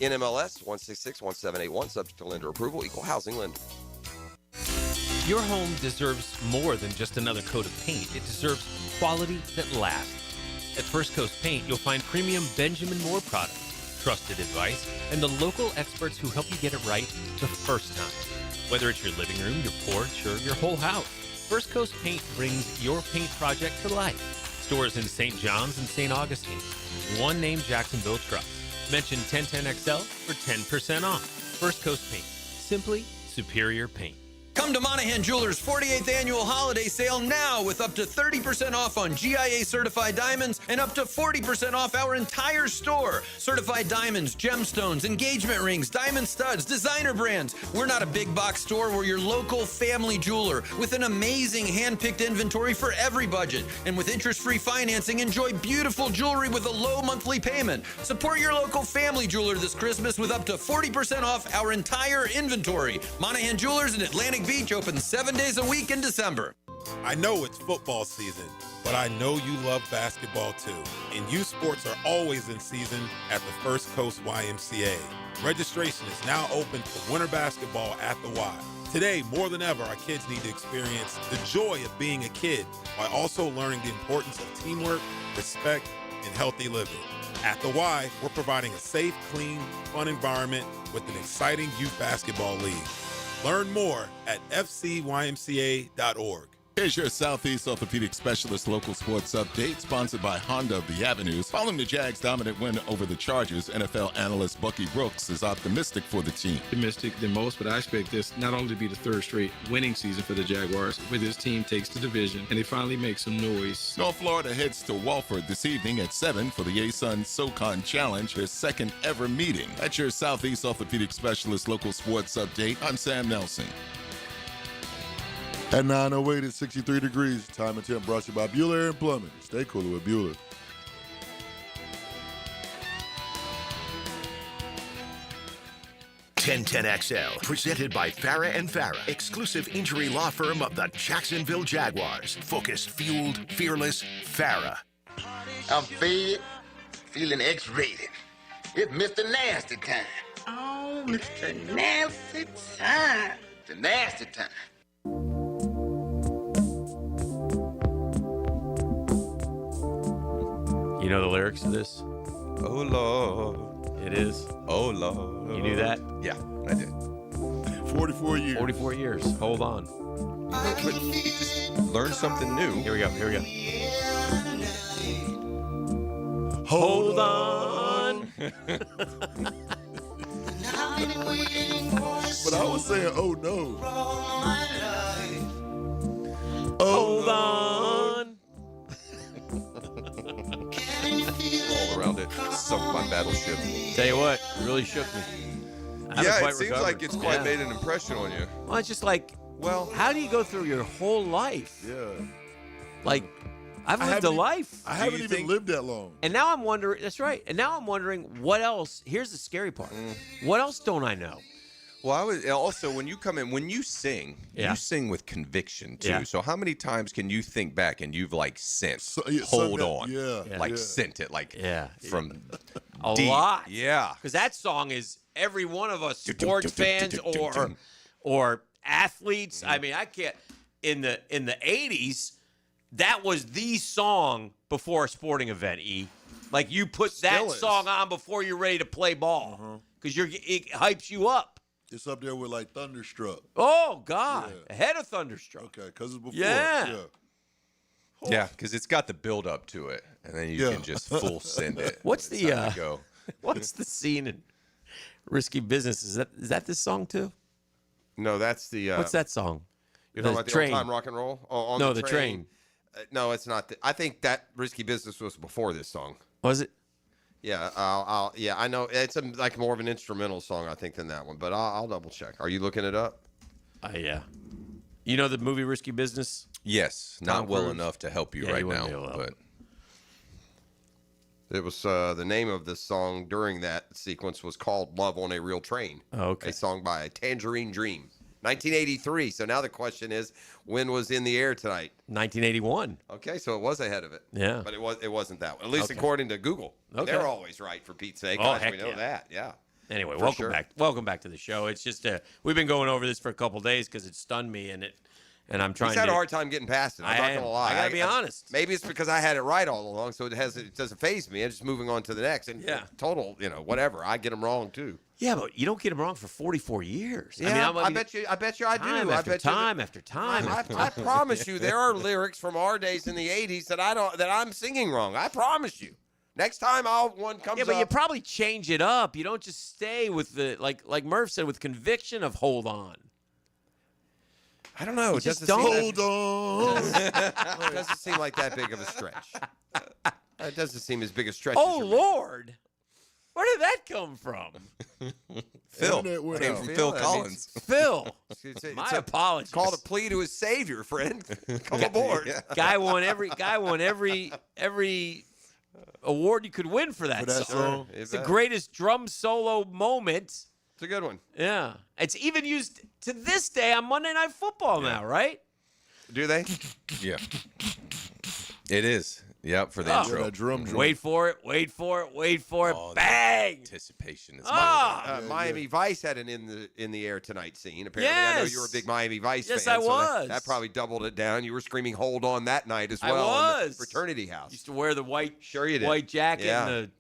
NMLS 1661781, subject to lender approval, equal housing lender. Your home deserves more than just another coat of paint. It deserves quality that lasts. At First Coast Paint, you'll find premium Benjamin Moore products, trusted advice, and the local experts who help you get it right the first time. Whether it's your living room, your porch, or your whole house, First Coast Paint brings your paint project to life. Stores in St. John's and St. Augustine. One name Jacksonville Trust. Mention 1010XL for 10% off. First Coast Paint. Simply superior paint. Come to Monahan Jewelers' 48th annual holiday sale now with up to 30% off on GIA certified diamonds and up to 40% off our entire store. Certified diamonds, gemstones, engagement rings, diamond studs, designer brands. We're not a big box store. We're your local family jeweler with an amazing hand-picked inventory for every budget. And with interest-free financing, enjoy beautiful jewelry with a low monthly payment. Support your local family jeweler this Christmas with up to 40% off our entire inventory. Monahan Jewelers in Atlantic Beach open 7 days a week in December. I know it's football season, but I know you love basketball too. And youth sports are always in season at the First Coast YMCA. Registration is now open for winter basketball at the Y. Today, more than ever, our kids need to experience the joy of being a kid while also learning the importance of teamwork, respect, and healthy living. At the Y, we're providing a safe, clean, fun environment with an exciting youth basketball league. Learn more at fcymca.org. Here's your Southeast Orthopedic Specialist local sports update, sponsored by Honda of the Avenues. Following the Jags' dominant win over the Chargers, NFL analyst Bucky Brooks is optimistic for the team. Optimistic than most, but I expect this not only to be the third straight winning season for the Jaguars, where this team takes the division and they finally make some noise. North Florida heads to Walford this evening at 7 for the ASUN SoCon Challenge, their second ever meeting. That's your Southeast Orthopedic Specialist local sports update. I'm Sam Nelson. At 9:08, it's 63 degrees. Time and temp brought to you by Bueller and Plumbing. Stay cooler with Bueller. XL, presented by Farah and Farah, exclusive injury law firm of the Jacksonville Jaguars. Focused, fueled, fearless, Farah. I'm fed, feeling X-rated. It's Mr. Nasty time. Oh, Mr. Nasty time. The nasty time. know the lyrics to this? Oh, Lord. It is. Oh, Lord. You knew that? Yeah, I did. 44 years. 44 years. Hold on. Just learn something new. Here we go. Hold on. But I was saying, oh no. Hold on. All around it. Sunk my battleship. Tell you what, it really shook me. I haven't Yeah, quite it seems recovered. like it's quite Yeah. made an impression on you. Well, it's just like, well, how do you go through your whole life? Yeah. Like, I've lived a haven't- life. I haven't even lived that long. And now I'm wondering, that's right. And now I'm wondering what else. Here's the scary part. What else don't I know? Well, I was also when you come in, when you sing, Yeah. you sing with conviction too. Yeah. So how many times can you think back and you've like sent, yeah, hold that- on, yeah, like yeah. sent it, like from A deep. lot. Yeah. Because that song is every one of us sports fans or athletes. I mean, I can't in the 80s, that was the song before a sporting event, E. Like you put that Still is. song on before you're ready to play ball. Because it hypes you up. It's up there with like Thunderstruck. Oh God. Ahead of Thunderstruck. Okay, because it's before. Yeah. Yeah, because it's got the build up to it, and then you can just full send it. What's when it's the time to go? what's the scene in Risky Business? Is that this song too? No, that's the. What's that song? You're The talking about the train. old-time rock and roll? Oh, on No, the the train. train. No, it's not. I think that Risky Business was before this song. Was it? Yeah, I know it's like more of an instrumental song, I think, than that one. But I'll double check. Are you looking it up? Yeah. You know the movie Risky Business? Yes, Tom not well Cruise? enough to help you Yeah, right he wouldn't now, be able to help. but It was the name of the song during that sequence was called "Love on a Real Train." Oh, okay. A song by Tangerine Dream, 1983. So now the question is, when was In the Air Tonight? 1981. Okay, so it was ahead of it. Yeah. But it wasn't that one. At least Okay. according to Google. Okay. They're always right, for Pete's sake. Oh, Gosh, heck we know yeah. that. Yeah. Anyway, For welcome sure. back. Welcome back to the show. It's just we've been going over this for a couple days because it stunned me and I'm trying He's to. had a hard time getting past it. I'm not am. gonna lie. I gotta be honest. Maybe it's because I had it right all along, so it doesn't faze me. I'm just moving on to the next. And Yeah. total, whatever. I get them wrong too. Yeah, but you don't get them wrong for 44 years. Yeah, I mean, I bet you I do. time I after bet time after time. I promise you, there are lyrics from our days in the '80s that I'm singing wrong. I promise you. Next time one comes Yeah, but you up. probably change it up. You don't just stay with the like Murph said, with conviction of hold on. I don't know. You It just doesn't seem Hold on. It doesn't seem like that big of a stretch. It doesn't seem as big a stretch. Oh as you're Lord, where did that come from? Phil Internet went came out. from Phil, Phil I mean, Collins. Phil, it's my a- apologies. It's called a plea to his savior, friend. Come aboard. Yeah. Guy won every award you could win for that, For that song. song? It's the greatest drum solo moment. It's a good one. Yeah, it's even used to this day on Monday Night Football now, right? Do they? Yeah, it is. Yep, for the Oh. intro. That drum joint. Wait for it, wait for it, wait for it. Oh, the Bang! Anticipation is Ah! Miami Vice had an in the air tonight scene. Apparently, I know Yes. you were a big Miami Vice Yes, fan. I so was. that probably doubled it down. You were screaming "Hold on" that night as I well in the was. fraternity house. Used to wear the white Sure you did. white jacket Yeah. and the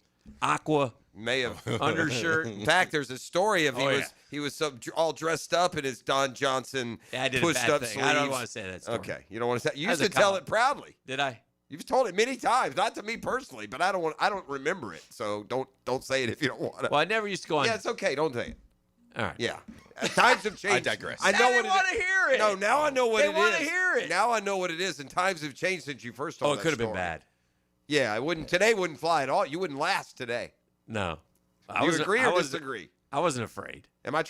aqua May have undershirt. In fact, there's a story of Oh, he was so all dressed up in his Don Johnson Yeah, I did a pushed bad up thing. sleeves. I don't want to say that story. Okay, you don't want to say. You As used a to tell cop. it proudly. Did I? You've told it many times, not to me personally, but I don't remember it. So don't say it if you don't want to. Well, I never used to go on. Yeah, it's okay. Don't say it. All right. Yeah. Times have changed. I digress. I know Now what they it want is. to hear it. No, now I know what They it is. wanna hear it. Now I know what it is, and times have changed since you first told Oh, it that could have been story. bad. Yeah, it wouldn't. Today wouldn't fly at all. You wouldn't last today. No. Do you agree or disagree? I wasn't afraid. Am I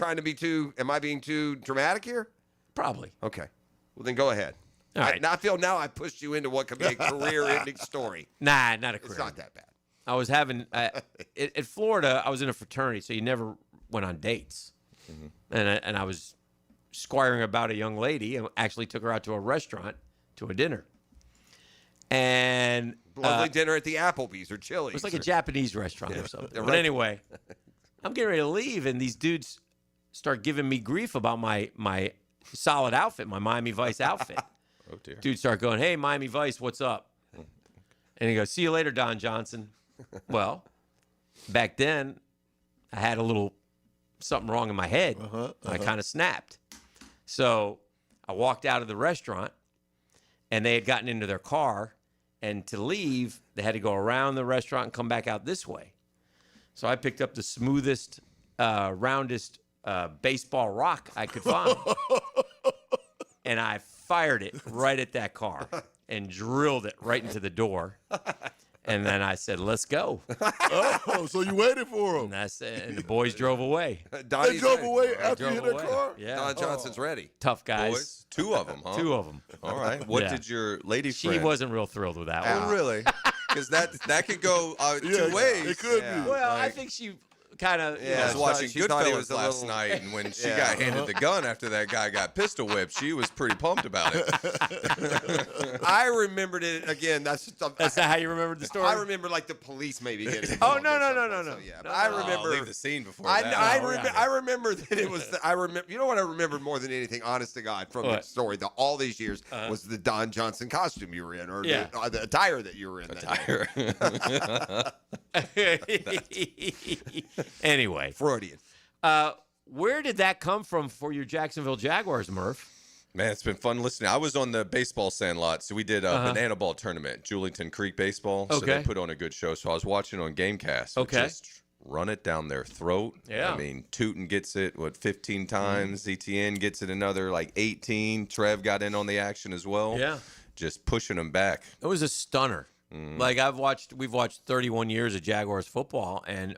being too dramatic here? Probably. Okay. Well, then go ahead. All right. I feel now I pushed you into what could be a career-ending story. Nah, not a career. It's not that bad. I was having at Florida. I was in a fraternity, so you never went on dates. And I was squiring about a young lady, and actually took her out to a restaurant, to a dinner. And Lovely dinner at the Applebee's or Chili's. it was like a Japanese restaurant or something. Yeah, But right. anyway, I'm getting ready to leave, and these dudes start giving me grief about my solid outfit, my Miami Vice outfit. Oh dear. Dudes start going, "Hey, Miami Vice, what's up?" And he goes, "See you later, Don Johnson." Well, back then, I had a little something wrong in my head. I kind of snapped. So I walked out of the restaurant, and they had gotten into their car. And to leave, they had to go around the restaurant and come back out this way. So I picked up the smoothest, roundest baseball rock I could find. And I fired it right at that car and drilled it right into the door. And then I said, "Let's go." Oh, so you waited for him. And that's it. And the boys drove away. They drove away after you hit that away. car? Yeah. Don Johnson's ready. Tough guys. Boys, 2 of them, huh? 2 of them. All right. What Yeah. did your lady She friend? wasn't real thrilled with that Oh, one. really? Because that could go 2 ways. It could be. Well, I think she kind of. I was watching she thought he was Goodfellas a last little- night, and when she got handed the gun after that guy got pistol whipped, she was pretty pumped about it. I remembered it again. That's not how you remembered the story. I remember like the police maybe getting. Oh, involved no, or no, something, no, so, no. yeah, No, but I no. remember. Leave the scene before I, that. I remember that it was. I remember. You know what I remembered more than anything, honest to God, from the What? story, all these years, was the Don Johnson costume you were in, or Yeah. the attire that you were in. that day. Anyway, Freudian. Where did that come from for your Jacksonville Jaguars, Murph? Man, it's been fun listening. I was on the baseball sandlot, so we did a banana ball tournament, Julington Creek baseball. So Okay. they put on a good show. So I was watching on Gamecast. Okay. Just run it down their throat. Yeah. I mean, Tootin gets it, 15 times. ETN gets it another, 18. Trev got in on the action as well. Yeah. Just pushing them back. It was a stunner. Like we've watched 31 years of Jaguars football, and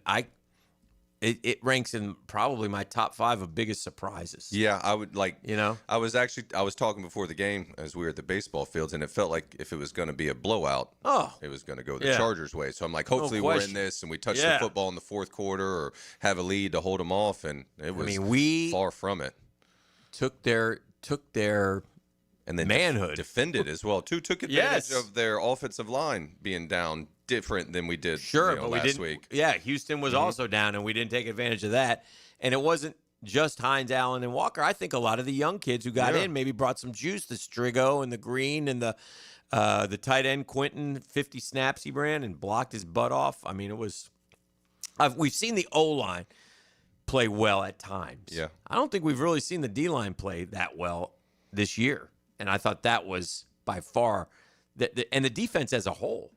it ranks in probably my top 5 of biggest surprises. Yeah, I would I was talking before the game as we were at the baseball fields, and it felt like if it was going to be a blowout, it was going to go the Yeah. Chargers' way. So I'm like, hopefully we're in question. this and we touch Yeah. the football in the fourth quarter or have a lead to hold them off, and it was we far from it. Took their And then manhood. defended as well too. Took advantage Yes. of their offensive line being down different than we did but we last didn't. week. Yeah, Houston was also down, and we didn't take advantage of that. And it wasn't just Hines, Allen, and Walker. I think a lot of the young kids who got in maybe brought some juice. The Strigo and the Green and the tight end Quentin, 50 snaps he ran and blocked his butt off. I mean, it was. We've seen the O-line play well at times. Yeah. I don't think we've really seen the D-line play that well this year. And I thought that was by far, and the defense as a whole.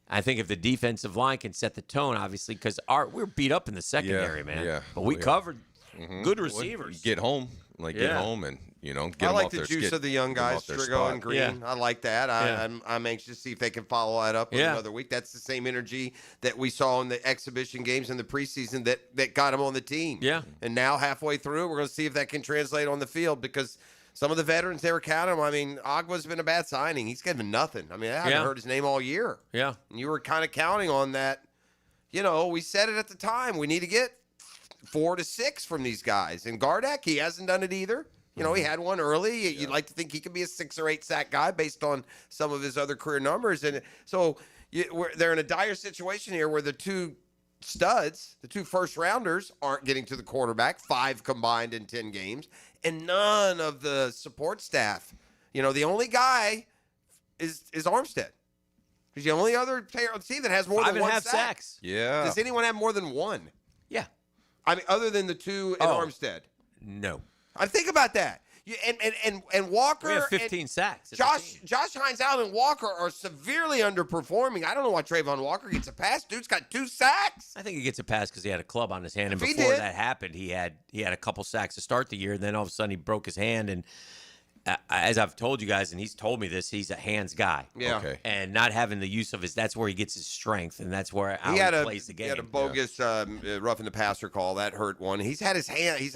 I think if the defensive line can set the tone, obviously, because we're beat up in the secondary, man. Yeah. But we covered good Well, receivers. Get home, get home, and get I them like off the their juice skid, of the young get 'em guys, off their Strigo spot. and Green. Yeah. I like that. Yeah. I'm anxious to see if they can follow that up with Yeah. another week. That's the same energy that we saw in the exhibition games in the preseason that got them on the team. Yeah. And now halfway through, we're going to see if that can translate on the field because some of the veterans they were counting. I mean, Agba's been a bad signing. He's given nothing. I mean, I haven't Yeah. heard his name all year. Yeah. And you were kind of counting on that. You know, we said it at the time. We need to get 4 to 6 from these guys. And Gardeck, he hasn't done it either. You know, he had one early. You'd like to think he could be a 6 or 8 sack guy based on some of his other career numbers. And so they're in a dire situation here where the 2 studs, the 2 first-rounders, aren't getting to the quarterback, 5 combined in 10 games, and none of the support staff. You know, the only guy is Armstead. He's the only other player on the team that has more than 5.5 1 sacks. Yeah. Does anyone have more than 1? Yeah. I mean, other than the 2 in Armstead. No. I think about that. And Walker We have 15 and sacks. as a team. Josh Hines, Allen, and Walker are severely underperforming. I don't know why Trayvon Walker gets a pass. Dude's got 2 sacks. I think he gets a pass because he had a club on his hand, and If he before did- that happened, he had a couple sacks to start the year, and then all of a sudden he broke his hand. And as I've told you guys, and he's told me this, he's a hands guy. Yeah. Okay. And not having the use of that's where he gets his strength, and that's where how he, plays the game. He had a bogus roughing the passer call that hurt one. He's had his hand. He's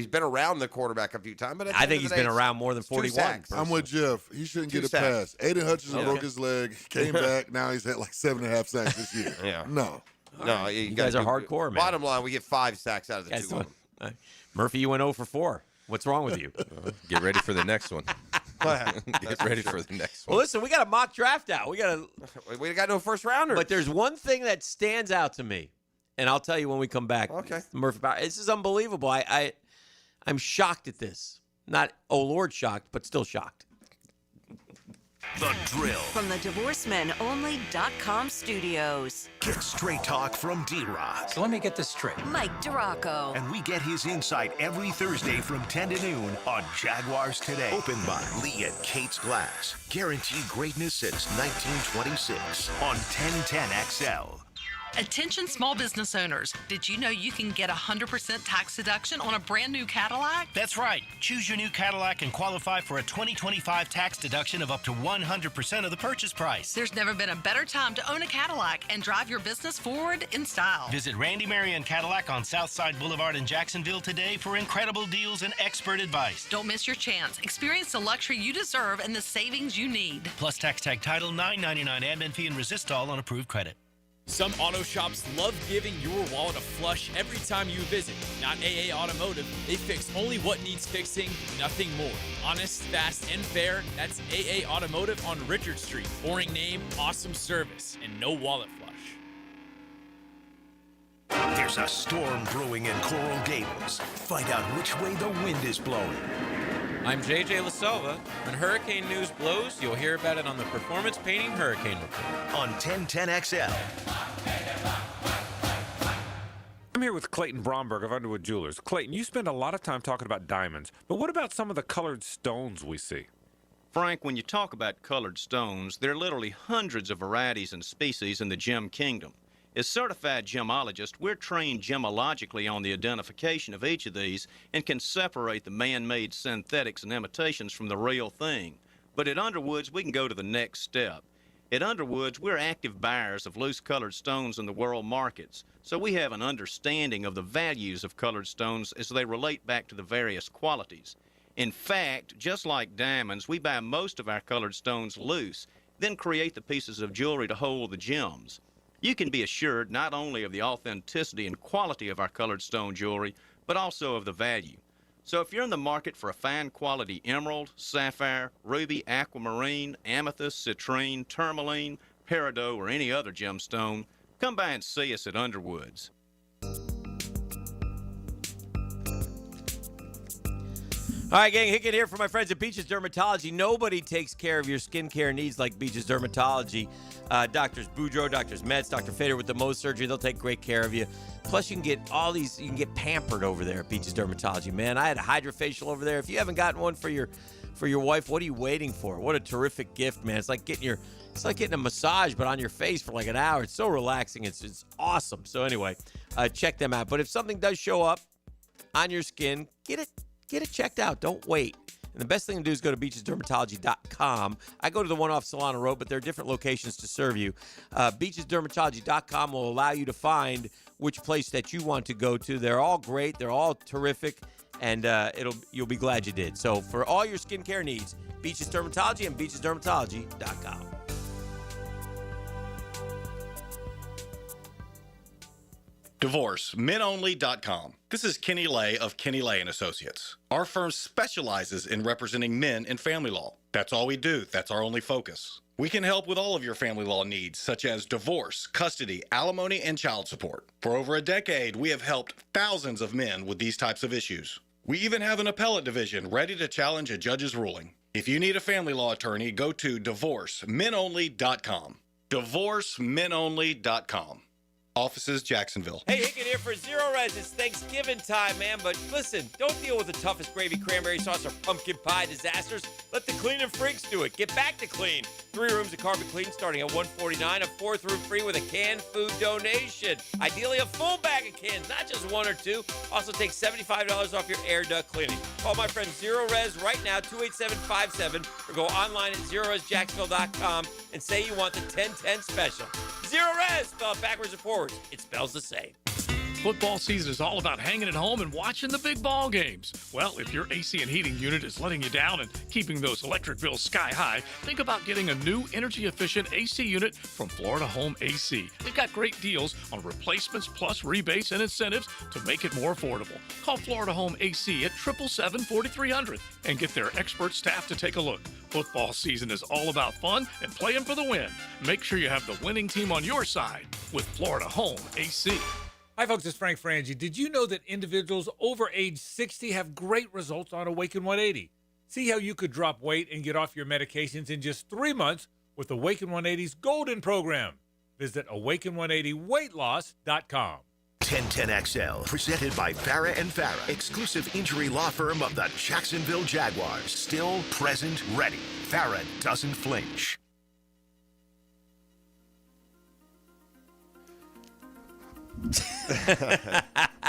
been around the quarterback a few times, but at the I end think of he's the day, been around more than it's 2 41. sacks. I'm with Jeff. He shouldn't 2 get a sacks. pass. Aiden Hutchinson Okay. broke his leg, came back. Now he's had like 7.5 sacks this year. Yeah. No. No, You guys are hardcore, man. Bottom line, we get 5 sacks out of the Guys 2 of don't- them. Murphy, you went 0 for 4. What's wrong with you? Get ready for the next one. Get That's ready for for sure. the next Well, one. listen, we got a mock draft out. We got no first rounders. But there's one thing that stands out to me, and I'll tell you when we come back. Okay. Murphy, this is unbelievable. I'm shocked at this. Not, oh Lord, shocked, but still shocked. The Drill. From the DivorceMenOnly.com studios. Get straight talk from D-Rock. So let me get this straight. Mike DiRocco. And we get his insight every Thursday from 10 to noon on Jaguars Today. Open by Lee and Kate's Glass. Guaranteed greatness since 1926 on 1010XL. Attention small business owners. Did you know you can get 100% tax deduction on a brand new Cadillac? That's right. Choose your new Cadillac and qualify for a 2025 tax deduction of up to 100% of the purchase price. There's never been a better time to own a Cadillac and drive your business forward in style. Visit Randy Marion Cadillac on Southside Boulevard in Jacksonville today for incredible deals and expert advice. Don't miss your chance. Experience the luxury you deserve and the savings you need. Plus tax tag title, $9.99 admin fee, and resist all on approved credit. Some auto shops love giving your wallet a flush every time you visit. Not AA Automotive. They fix only what needs fixing, nothing more. Honest, fast, and fair. That's AA Automotive on Richard Street. Boring name, awesome service, and no wallet flush. There's a storm brewing in Coral Gables. Find out which way the wind is blowing. I'm JJ LaSalva. When hurricane news blows, you'll hear about it on the Performance Painting Hurricane Report. On 1010XL. I'm here with Clayton Bromberg of Underwood Jewelers. Clayton, you spend a lot of time talking about diamonds, but what about some of the colored stones we see? Frank, when you talk about colored stones, there are literally hundreds of varieties and species in the gem kingdom. As certified gemologists, we're trained gemologically on the identification of each of these and can separate the man-made synthetics and imitations from the real thing. But at Underwoods, we can go to the next step. At Underwoods, we're active buyers of loose-colored stones in the world markets, so we have an understanding of the values of colored stones as they relate back to the various qualities. In fact, just like diamonds, we buy most of our colored stones loose, then create the pieces of jewelry to hold the gems. You can be assured not only of the authenticity and quality of our colored stone jewelry, but also of the value. So if you're in the market for a fine quality emerald, sapphire, ruby, aquamarine, amethyst, citrine, tourmaline, peridot, or any other gemstone, come by and see us at Underwoods. All right, gang, Hickett here for my friends at Beaches Dermatology. Nobody takes care of your skincare needs like Beaches Dermatology. Doctors Boudreaux, Doctors Metz, Dr. Fader with the Mohs surgery, they'll take great care of you. Plus, you can get all these, you can get pampered over there at Beaches Dermatology, man. I had a hydrofacial over there. If you haven't gotten one for your wife, what are you waiting for? What a terrific gift, man. It's like getting a massage, but on your face for like an hour. It's so relaxing. It's awesome. So anyway, check them out. But if something does show up on your skin, get it checked out. Don't wait. And the best thing to do is go to beachesdermatology.com. I go to the one off Solana Road, but there are different locations to serve you. Beachesdermatology.com will allow you to find which place that you want to go to. They're all great. They're all terrific. And you'll be glad you did. So for all your skincare needs, Beaches Dermatology and beachesdermatology.com. DivorceMenOnly.com. This is Kenny Lay of Kenny Lay & Associates. Our firm specializes in representing men in family law. That's all we do. That's our only focus. We can help with all of your family law needs, such as divorce, custody, alimony, and child support. For over a decade, we have helped thousands of men with these types of issues. We even have an appellate division ready to challenge a judge's ruling. If you need a family law attorney, go to DivorceMenOnly.com. DivorceMenOnly.com. Offices, Jacksonville. Hey, Hickett here for Zero Res. It's Thanksgiving time, man. But listen, don't deal with the toughest gravy, cranberry sauce, or pumpkin pie disasters. Let the cleaning freaks do it. Get back to clean. 3 rooms of carpet clean starting at $149. A 4th room free with a canned food donation. Ideally, a full bag of cans, not just 1 or 2. Also, take $75 off your air duct cleaning. Call my friend Zero Res right now, 28757, or go online at ZeroResJacksonville.com and say you want the 1010 special. Zero Res, spell it backwards and forwards. It spells the same. Football season is all about hanging at home and watching the big ball games. Well, if your AC and heating unit is letting you down and keeping those electric bills sky high, think about getting a new energy-efficient AC unit from Florida Home AC. They've got great deals on replacements plus rebates and incentives to make it more affordable. Call Florida Home AC at 777-4300 and get their expert staff to take a look. Football season is all about fun and playing for the win. Make sure you have the winning team on your side with Florida Home AC. Hi, folks. It's Frank Frangie. Did you know that individuals over age 60 have great results on Awaken 180? See how you could drop weight and get off your medications in just 3 months with Awaken 180's Golden Program. Visit awaken180weightloss.com. 1010XL, presented by Farah and Farah, exclusive injury law firm of the Jacksonville Jaguars. Still, present, ready. Farah doesn't flinch.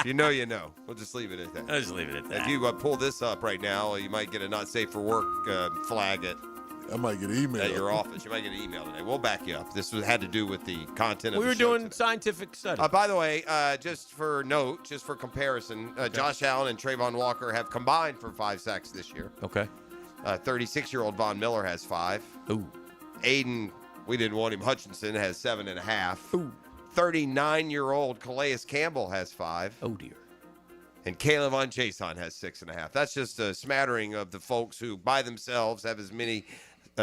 You know, you know. We'll just leave it at that. I'll just leave it at that. If you pull this up right now, you might get a not safe for work flag I might get an email at your office. You might get an email today. We'll back you up. This had to do with the content of We the were show doing today. scientific study. By the way, just for note, just for comparison, Josh Allen and Trayvon Walker have combined for 5 sacks this year. Okay. 36-year-old Von Miller has 5. Ooh. Aiden, we didn't want him, Hutchinson has 7.5. Ooh. 39-year-old Calais Campbell has 5. Oh, dear. And Caleb Von Jason has 6.5. That's just a smattering of the folks who, by themselves, have as many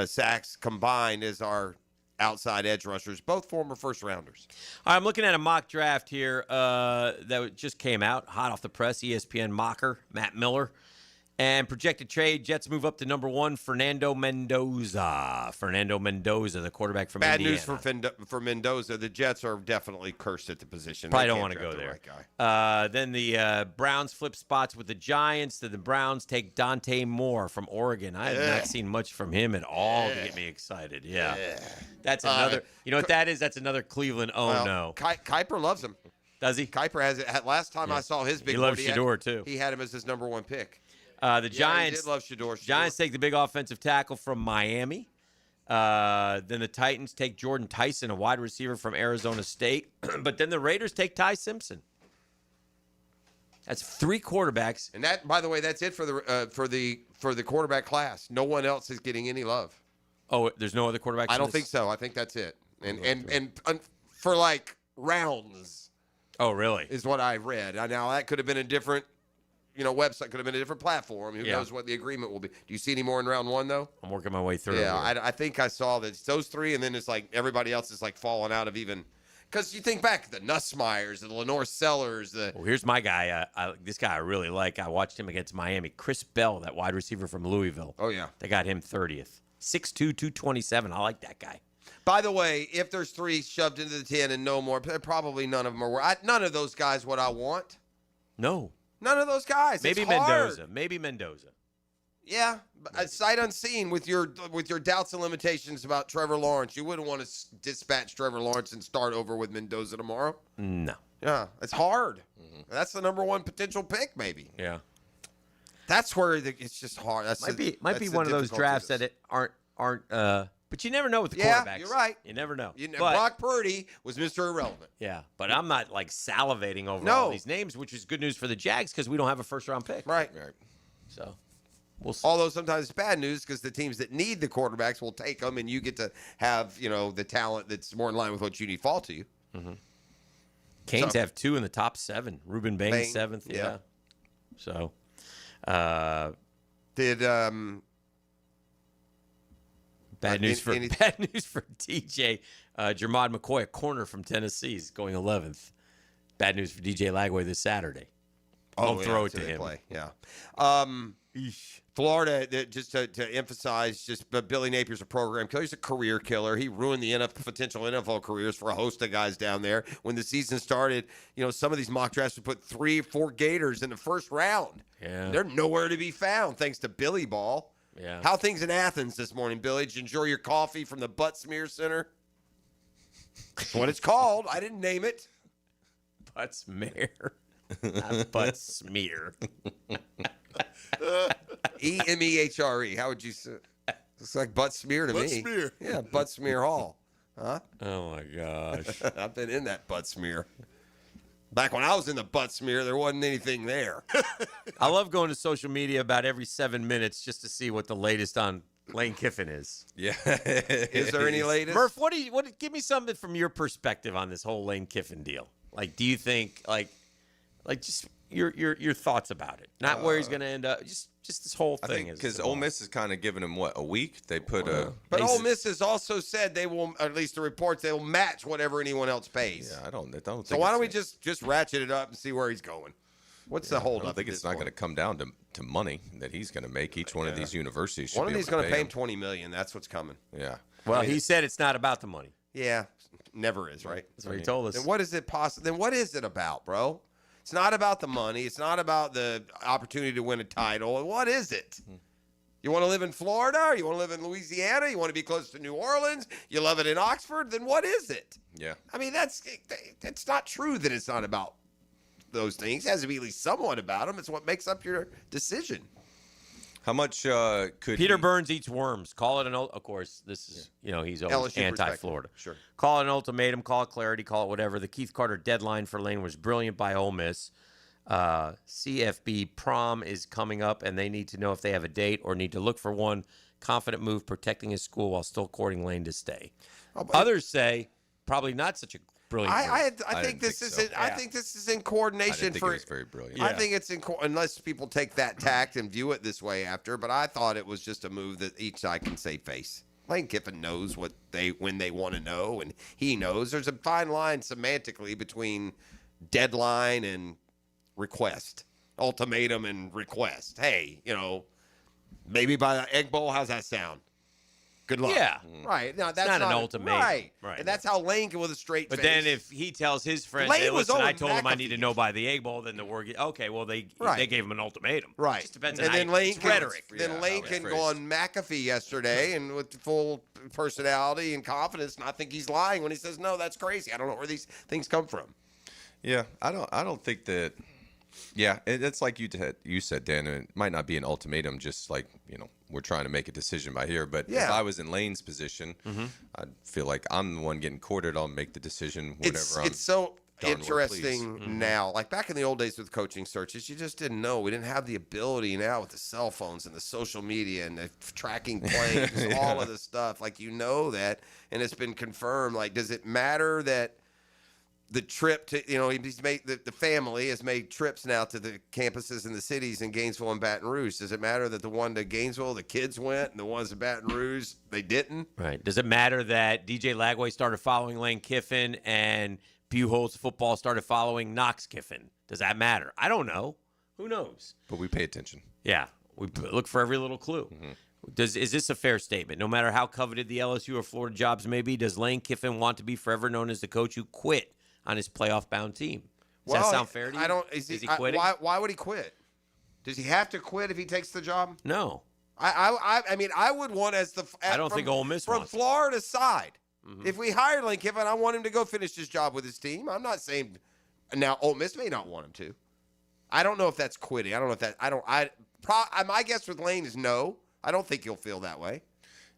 sacks combined as our outside edge rushers, both former first-rounders. All right, I'm looking at a mock draft here that just came out, hot off the press, ESPN mocker, Matt Miller. And projected trade, Jets move up to number 1, Fernando Mendoza. Fernando Mendoza, the quarterback from Bad Indiana. news for Mendoza. The Jets are definitely cursed at the position. Probably They don't can't want to draft go the there. right guy. Then the Browns flip spots with the Giants. Then the Browns take Dante Moore from Oregon. I have not seen much from him at all to get me excited. Yeah. That's another. You know what that is? That's another Cleveland. No. Kuiper loves him. Does he? Kuiper has it. Last time I saw his big He loves board, Shador, too. He had him as his number 1 pick. The Giants. He did love Shador. Giants take the big offensive tackle from Miami. Then the Titans take Jordan Tyson, a wide receiver from Arizona State. But then the Raiders take Ty Simpson. That's 3 quarterbacks. And that, by the way, that's it for the quarterback class. No one else is getting any love. Oh, there's no other quarterbacks? I don't think so. I think that's it. And for like rounds. Oh, really? Is what I read. Now that could have been a different, website, could have been a different platform. Who Yeah. knows what the agreement will be? Do you see any more in round 1 though? I'm working my way through. Yeah, I think I saw that it's those 3, and then it's like everybody else is like falling out of even. Because you think back, the Nussmeyers, the Lenore Sellers, Well, here's my guy. This guy I really like. I watched him against Miami. Chris Bell, that wide receiver from Louisville. Oh, yeah. They got him 30th. 6'2", 227. I like that guy. By the way, if there's 3 shoved into the 10 and no more, probably none of them are. None of those guys what I want. No. None of those guys. Maybe It's hard. Mendoza. Maybe Mendoza. Yeah, sight unseen with your doubts and limitations about Trevor Lawrence. You wouldn't want to dispatch Trevor Lawrence and start over with Mendoza tomorrow. No. Yeah, it's hard. That's the number 1 potential pick, maybe. Yeah. That's where it's just hard. Might be one of those drafts that aren't. But you never know with the quarterbacks. Yeah, you're right. You never know. Brock Purdy was Mr. Irrelevant. Yeah, but I'm not like salivating over all these names, which is good news for the Jags because we don't have a first-round pick. Right. So we'll see. Although sometimes it's bad news because the teams that need the quarterbacks will take them, and you get to have the talent that's more in line with what you need fall to you. Mm-hmm. Canes have 2 in the top 7. Ruben Bain 7th. Yeah. So did bad news for DJ Jermod McCoy, a corner from Tennessee, is going 11th. Bad news for DJ Lagway this Saturday. I'll throw it to him. Yeah. Florida, just to emphasize, just Billy Napier's a program killer. He's a career killer. He ruined the potential NFL careers for a host of guys down there. When the season started, some of these mock drafts would put 3 or 4 Gators in the first round. Yeah. They're nowhere to be found thanks to Billy Ball. Yeah. How things in Athens this morning, Billy? Did you enjoy your coffee from the Butt Smear Center? That's what it's called. I didn't name it. Butt Smear. Not Butt Smear. EMEHRE. How would you say? Looks like butt smear to Butt me. smear. Yeah, butt smear hall. Huh? Oh my gosh. I've been in that butt smear. Back when I was in the butt smear, there wasn't anything there. I love going to social media about every 7 minutes just to see what the latest on Lane Kiffin is. Yeah. Is there any latest? Murph, give me something from your perspective on this whole Lane Kiffin deal. Like, do you think like just your thoughts about it? Not where he's going to end up. Just this whole thing. I think because Ole Miss is kind of giving him a week. They put But Ole Miss has also said they will, at least the reports, they will match whatever anyone else pays. Yeah, I don't think. So why don't we just ratchet it up and see where he's going? What's the hold I up? think it's not going to come down to money that he's going to make. Each one of these universities should One of be these able going to pay him him. $20 million. That's what's coming. Yeah. Well, he said it's not about the money. Yeah, never is, right? That's what he told us. Then what is it possible? Then what is it about, bro? It's not about the money. It's not about the opportunity to win a title. What is it? You want to live in Florida? Or you want to live in Louisiana? You want to be close to New Orleans? You love it in Oxford? Then what is it? Yeah. I mean, it's not true that it's not about those things. It has to be at least somewhat about them. It's what makes up your decision. How much could Peter Burns eats worms. Call it of course, this is, he's always LSU anti-Florida. perspective. Sure. Call it an ultimatum, call it clarity, call it whatever. The Keith Carter deadline for Lane was brilliant by Ole Miss. CFB prom is coming up, and they need to know if they have a date or need to look for one. Confident move, protecting his school while still courting Lane to stay. Others say probably not such a brilliant move. I think this is I think this is in coordination I didn't think for. it was very brilliant. I think it's in unless people take that tact and view it this way after. But I thought it was just a move that each side can save face. Lane Kiffin knows when they want to know, and he knows there's a fine line semantically between deadline and request, ultimatum and request. Hey, maybe by the Egg Bowl. How's that sound? Good luck. Yeah. Right. No, that's not an ultimatum. Right. Right. And that's how Lane can with a straight But face. then if he tells his friends, Lane hey, was listen, I Owen told him I McAfee. need to know by the Egg Bowl, then the word okay, well, they gave him an ultimatum. Right. Just depends and on then how Lane it's can, rhetoric. Then Lane can go on McAfee yesterday and with full personality and confidence, and I think he's lying when he says, no, that's crazy. I don't know where these things come from. Yeah, I don't think that. Yeah, it's like you said, Dan. It might not be an ultimatum, just like we're trying to make a decision by here. But if I was in Lane's position, I'd feel like I'm the one getting courted. I'll make the decision whenever It's so darn well interesting pleased. now. Like back in the old days with coaching searches, you just didn't know. We didn't have the ability now with the cell phones and the social media and the tracking plays, all of the stuff. Like that, and it's been confirmed. Like, does it matter that the trip to he's made the family has made trips now to the campuses in the cities in Gainesville and Baton Rouge? Does it matter that the one to Gainesville the kids went and the ones to Baton Rouge they didn't? Right. Does it matter that DJ Lagway started following Lane Kiffin and Buchholz football started following Knox Kiffin? Does that matter? I don't know. Who knows? But we pay attention. Yeah. We look for every little clue. Is this a fair statement? No matter how coveted the LSU or Florida jobs may be, does Lane Kiffin want to be forever known as the coach who quit on his playoff-bound team? Does that sound fair to you? I don't. Is he quitting? Why would he quit? Does he have to quit if he takes the job? No. I mean, I would want I don't think Ole Miss from wants Florida's side. If we hired Lane Kiffin, I want him to go finish his job with his team. I'm not saying now Ole Miss may not want him to. I don't know if that's quitting. I don't know if that. My guess with Lane is no. I don't think he'll feel that way.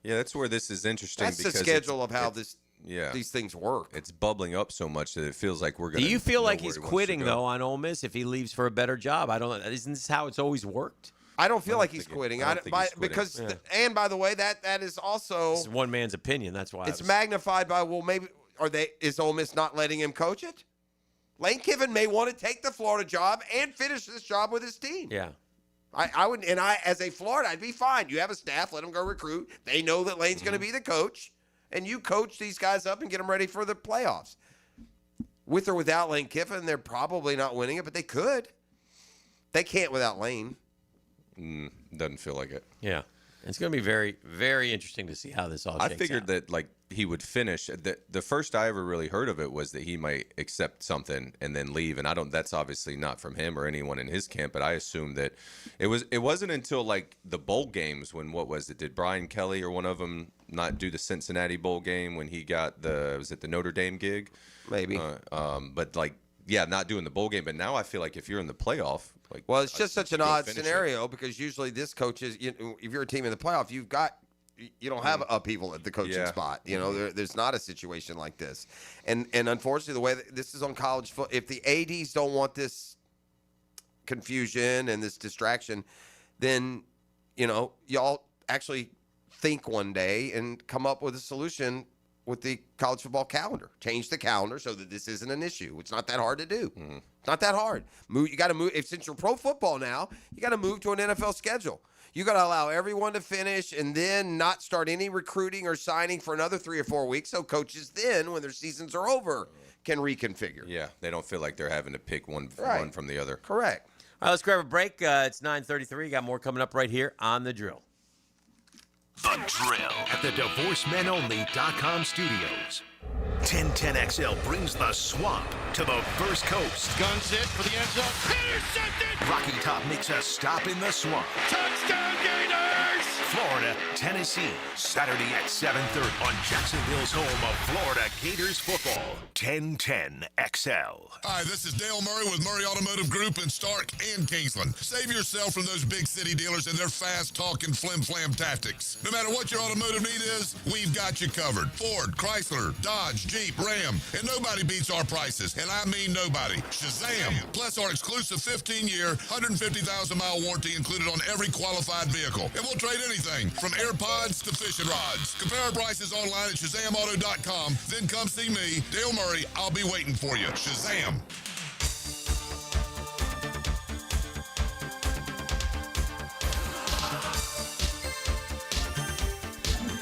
Yeah, that's where this is interesting. That's because the schedule of how Yeah, these things work. It's bubbling up so much that it feels like we're going to. Do you feel like he's quitting though on Ole Miss if he leaves for a better job? I don't. Isn't this how it's always worked? I don't feel like he's quitting. Because and by the way, that is also This is one man's opinion. That's why it's magnified by maybe is Ole Miss not letting him coach it? Lane Kiffin may want to take the Florida job and finish this job with his team. Yeah. I would, and as a Florida, I'd be fine. You have a staff, let them go recruit. They know that Lane's going to be the coach, and you coach these guys up and get them ready for the playoffs. With or without Lane Kiffin, they're probably not winning it, but they could. They can't without Lane. Doesn't feel like it. Yeah. It's going to be very, very interesting to see how this all shakes I figured out. that he would finish. The first I ever really heard of it was that he might accept something and then leave. And that's obviously not from him or anyone in his camp. But I assumed that it wasn't until the bowl games when did Brian Kelly or one of them not do the Cincinnati bowl game when he got was it the Notre Dame gig? Maybe. But not doing the bowl game. But now I feel like if you're in the playoff. Well, it's just such an odd scenario because usually this coach is, if you're a team in the playoff, you don't have upheaval at the coaching spot. There's not a situation like this. And unfortunately, the way this is on college football, if the ADs don't want this confusion and this distraction, then, y'all actually think one day and come up with a solution with the college football calendar. Change the calendar so that this isn't an issue. It's not that hard to do. It's not that hard. You got to move. Since you're pro football now, you got to move to an NFL schedule. You got to allow everyone to finish and then not start any recruiting or signing for another 3 or 4 weeks. So coaches then, when their seasons are over, can reconfigure. Yeah, they don't feel like they're having to pick one from the other. Correct. All right, let's grab a break. It's 9:33. Got more coming up right here on The Drill. The Drill at the DivorceMenOnly.com studios. 1010XL brings the swamp to the first coast. Guns it for the end zone. Intercepted! Rocky Top makes a stop in the swamp. Touchdown Gators! Florida, Tennessee, Saturday at 7:30 on Jacksonville's home of Florida Gators football. 1010XL. Hi, this is Dale Murray with Murray Automotive Group in Stark and Kingsland. Save yourself from those big city dealers and their fast-talking flim-flam tactics. No matter what your automotive need is, we've got you covered. Ford, Chrysler, Dodge, Jeep, Ram, and nobody beats our prices, and I mean nobody. Shazam! Plus our exclusive 15-year, 150,000-mile warranty included on every qualified vehicle. And we'll trade anything from AirPods to fishing rods. Compare our prices online at ShazamAuto.com. Then come see me, Dale Murray. I'll be waiting for you. Shazam!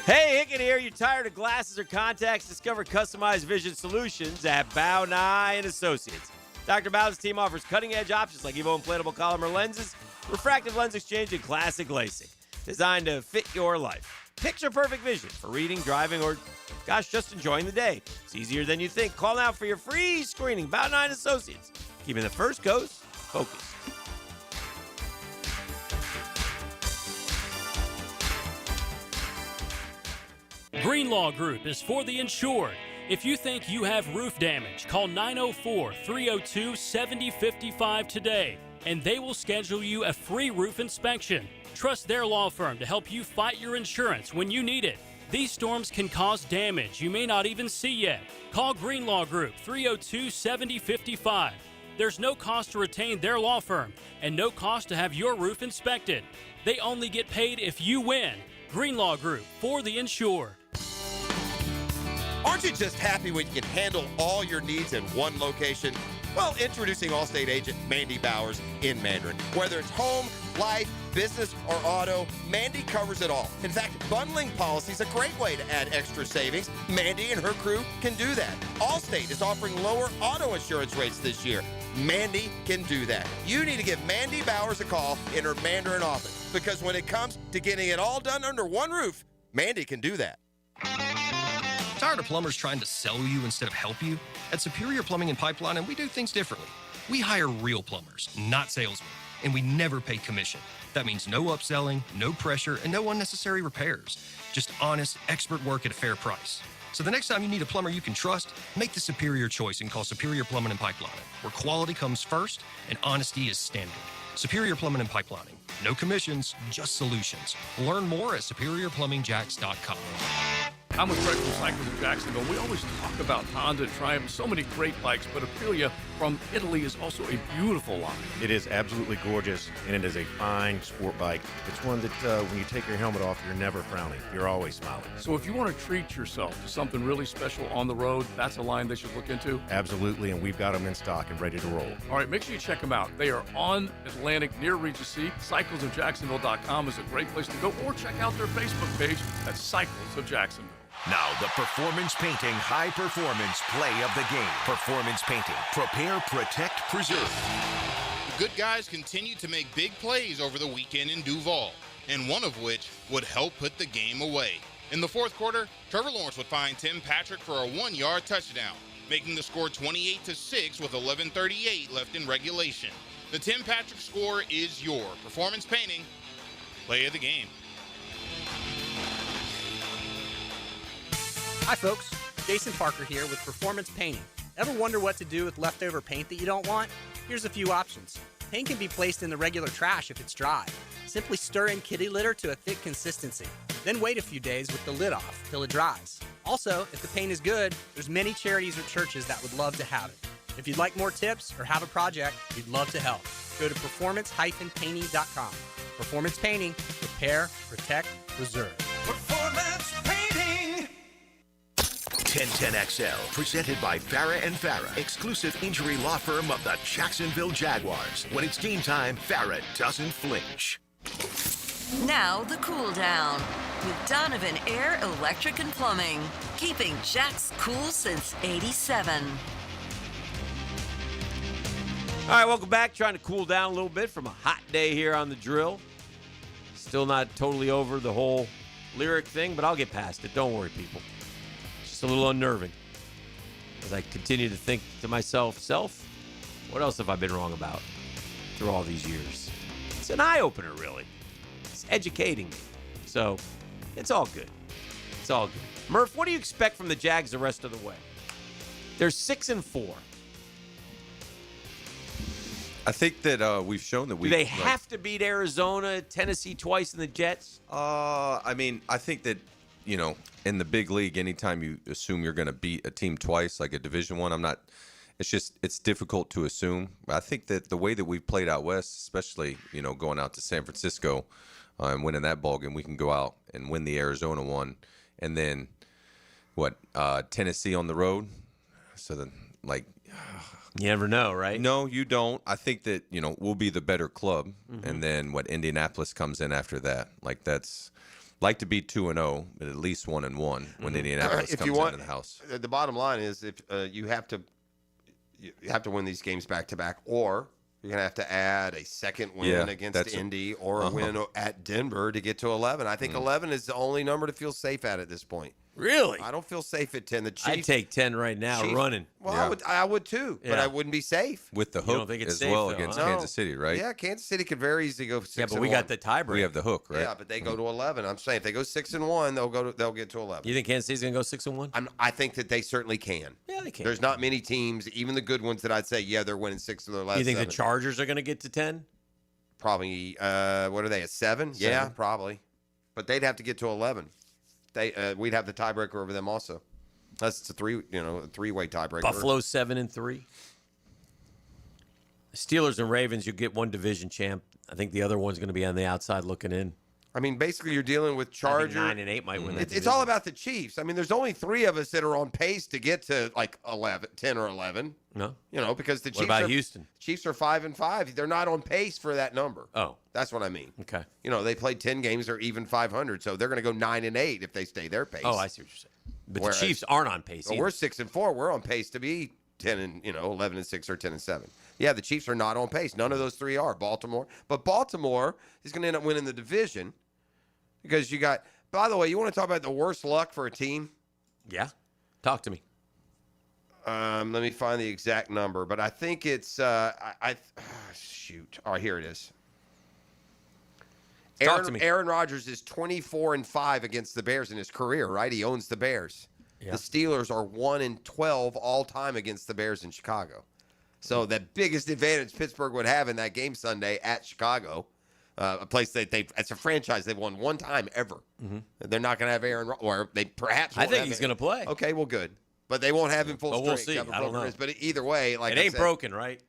Hey, Hickett here. You tired of glasses or contacts? Discover customized vision solutions at Bow Nye & Associates. Dr. Bow's team offers cutting-edge options like Evo inflatable Collamer lenses, refractive lens exchange, and classic LASIK, designed to fit your life. Picture-perfect vision for reading, driving, or, gosh, just enjoying the day. It's easier than you think. Call now for your free screening. Bow Nye & Associates, keeping the first coast focused. Greenlaw Group is for the insured. If you think you have roof damage, call 904-302-7055 today, and they will schedule you a free roof inspection. Trust their law firm to help you fight your insurance when you need it. These storms can cause damage you may not even see yet. Call Greenlaw Group 302-7055. There's no cost to retain their law firm and no cost to have your roof inspected. They only get paid if you win. Greenlaw Group, for the insured. Aren't you just happy when you can handle all your needs in one location? Well, introducing Allstate agent Mandy Bowers in Mandarin. Whether it's home, life, business, or auto, Mandy covers it all. In fact, bundling policy is a great way to add extra savings. Mandy and her crew can do that. Allstate is offering lower auto insurance rates this year. Mandy can do that. You need to give Mandy Bowers a call in her Mandarin office, because when it comes to getting it all done under one roof, Mandy can do that. Tired of plumbers trying to sell you instead of help you? At Superior Plumbing and Pipeline, we do things differently. We hire real plumbers, not salesmen, and we never pay commission. That means no upselling, no pressure, and no unnecessary repairs. Just honest, expert work at a fair price. So the next time you need a plumber you can trust, make the superior choice and call Superior Plumbing and Pipelining, where quality comes first and honesty is standard. Superior Plumbing and Pipelining. No commissions, just solutions. Learn more at SuperiorPlumbingJacks.com. I'm with Fred from Cycles of Jacksonville. We always talk about Honda, Triumph, so many great bikes, but Aprilia from Italy is also a beautiful line. It is absolutely gorgeous, and it is a fine sport bike. It's one that when you take your helmet off, you're never frowning. You're always smiling. So if you want to treat yourself to something really special on the road, that's a line they should look into? Absolutely, and we've got them in stock and ready to roll. All right, make sure you check them out. They are on Atlantic near Regency. CyclesofJacksonville.com is a great place to go, or check out their Facebook page at Cycles of Jacksonville. Now, the Performance Painting High Performance Play of the Game. Performance Painting. Prepare, protect, preserve. The good guys continued to make big plays over the weekend in Duval, and one of which would help put the game away. In the fourth quarter, Trevor Lawrence would find Tim Patrick for a 1-yard touchdown, making the score 28-6 with 11:38 left in regulation. The Tim Patrick score is your Performance Painting Play of the Game. Hi folks, Jason Parker here with Performance Painting. Ever wonder what to do with leftover paint that you don't want? Here's a few options. Paint can be placed in the regular trash if it's dry. Simply stir in kitty litter to a thick consistency. Then wait a few days with the lid off till it dries. Also, if the paint is good, there's many charities or churches that would love to have it. If you'd like more tips or have a project, we'd love to help. Go to performance-painting.com. Performance Painting, repair, protect, preserve. Performance Painting! 1010XL, presented by Farah & Farah, exclusive injury law firm of the Jacksonville Jaguars. When it's game time, Farah doesn't flinch. Now the cool down with Donovan Air Electric and Plumbing, keeping Jack's cool since '87. All right, welcome back. Trying to cool down a little bit from a hot day here on the drill. Still not totally over the whole lyric thing, but I'll get past it. Don't worry, people. It's just a little unnerving as I continue to think to myself, what else have I been wrong about through all these years? It's an eye-opener, really. It's educating me. So it's all good. It's all good. Murph, what do you expect from the Jags the rest of the way? They're 6-4. I think that we've shown that we. Do they have to beat Arizona, Tennessee twice, and the Jets? I mean, I think that in the big league, anytime you assume you're going to beat a team twice, like a Division I, I'm not. It's difficult to assume. I think that the way that we've played out west, especially going out to San Francisco and winning that ball game, we can go out and win the Arizona one, and then Tennessee on the road. So then, you never know, right? No, you don't. I think that we'll be the better club, and then Indianapolis comes in after that. That's like to be 2-0, but at least 1-1 when Indianapolis comes into the house. The bottom line is if you have to win these games back to back, or you're gonna have to add a second win against Indy or a win at Denver to get to 11. I think 11 is the only number to feel safe at this point. Really? I don't feel safe at 10. The Chiefs, I'd take 10 right now, running. Well, I would too, but I wouldn't be safe. With the hook as well against Kansas City, right? Yeah, Kansas City could very easily go 6-1. Yeah, but we got the tiebreaker. We have the hook, right? Yeah, but they go to 11. I'm saying if they go 6-1, they'll get to 11. You think Kansas City's gonna go 6-1? I think that they certainly can. Yeah, they can. There's not many teams, even the good ones, that I'd say they're winning 6 of their last. You think 7. the Chargers are gonna get to 10? Probably. What are they at 7? Yeah, probably. But they'd have to get to 11. We'd have the tiebreaker over them also. That's a three-way tiebreaker. Buffalo 7-3. Steelers and Ravens, you get one division champ. I think the other one's going to be on the outside looking in. I mean, basically, you're dealing with Chargers. 9-8 might win that. It's all about the Chiefs. I mean, there's only 3 of us that are on pace to get to 10 or 11. No, because the Chiefs. What about Houston? Chiefs are 5-5. They're not on pace for that number. Oh, that's what I mean. Okay. They played 10 games. They're even 500, so they're going to go 9-8 if they stay their pace. Oh, I see what you're saying. But the Chiefs aren't on pace. Well, we're 6-4. We're on pace to be 11-6 or 10-7. Yeah, the Chiefs are not on pace. None of those 3 are. Baltimore, but Baltimore is going to end up winning the division because you got. By the way, you want to talk about the worst luck for a team? Yeah, talk to me. Let me find the exact number, but I think it's shoot. Oh, here it is. Aaron Rodgers is 24-5 against the Bears in his career, right? He owns the Bears. Yeah. The Steelers are 1-12 all time against the Bears in Chicago. So the biggest advantage Pittsburgh would have in that game Sunday at Chicago, a place that it's a franchise they've won one time ever. Mm-hmm. They're not going to have Aaron, or they perhaps. I think he's going to play. Okay, well, good, but they won't have him full strength. We'll see. I don't know. But either way, it ain't broken, right?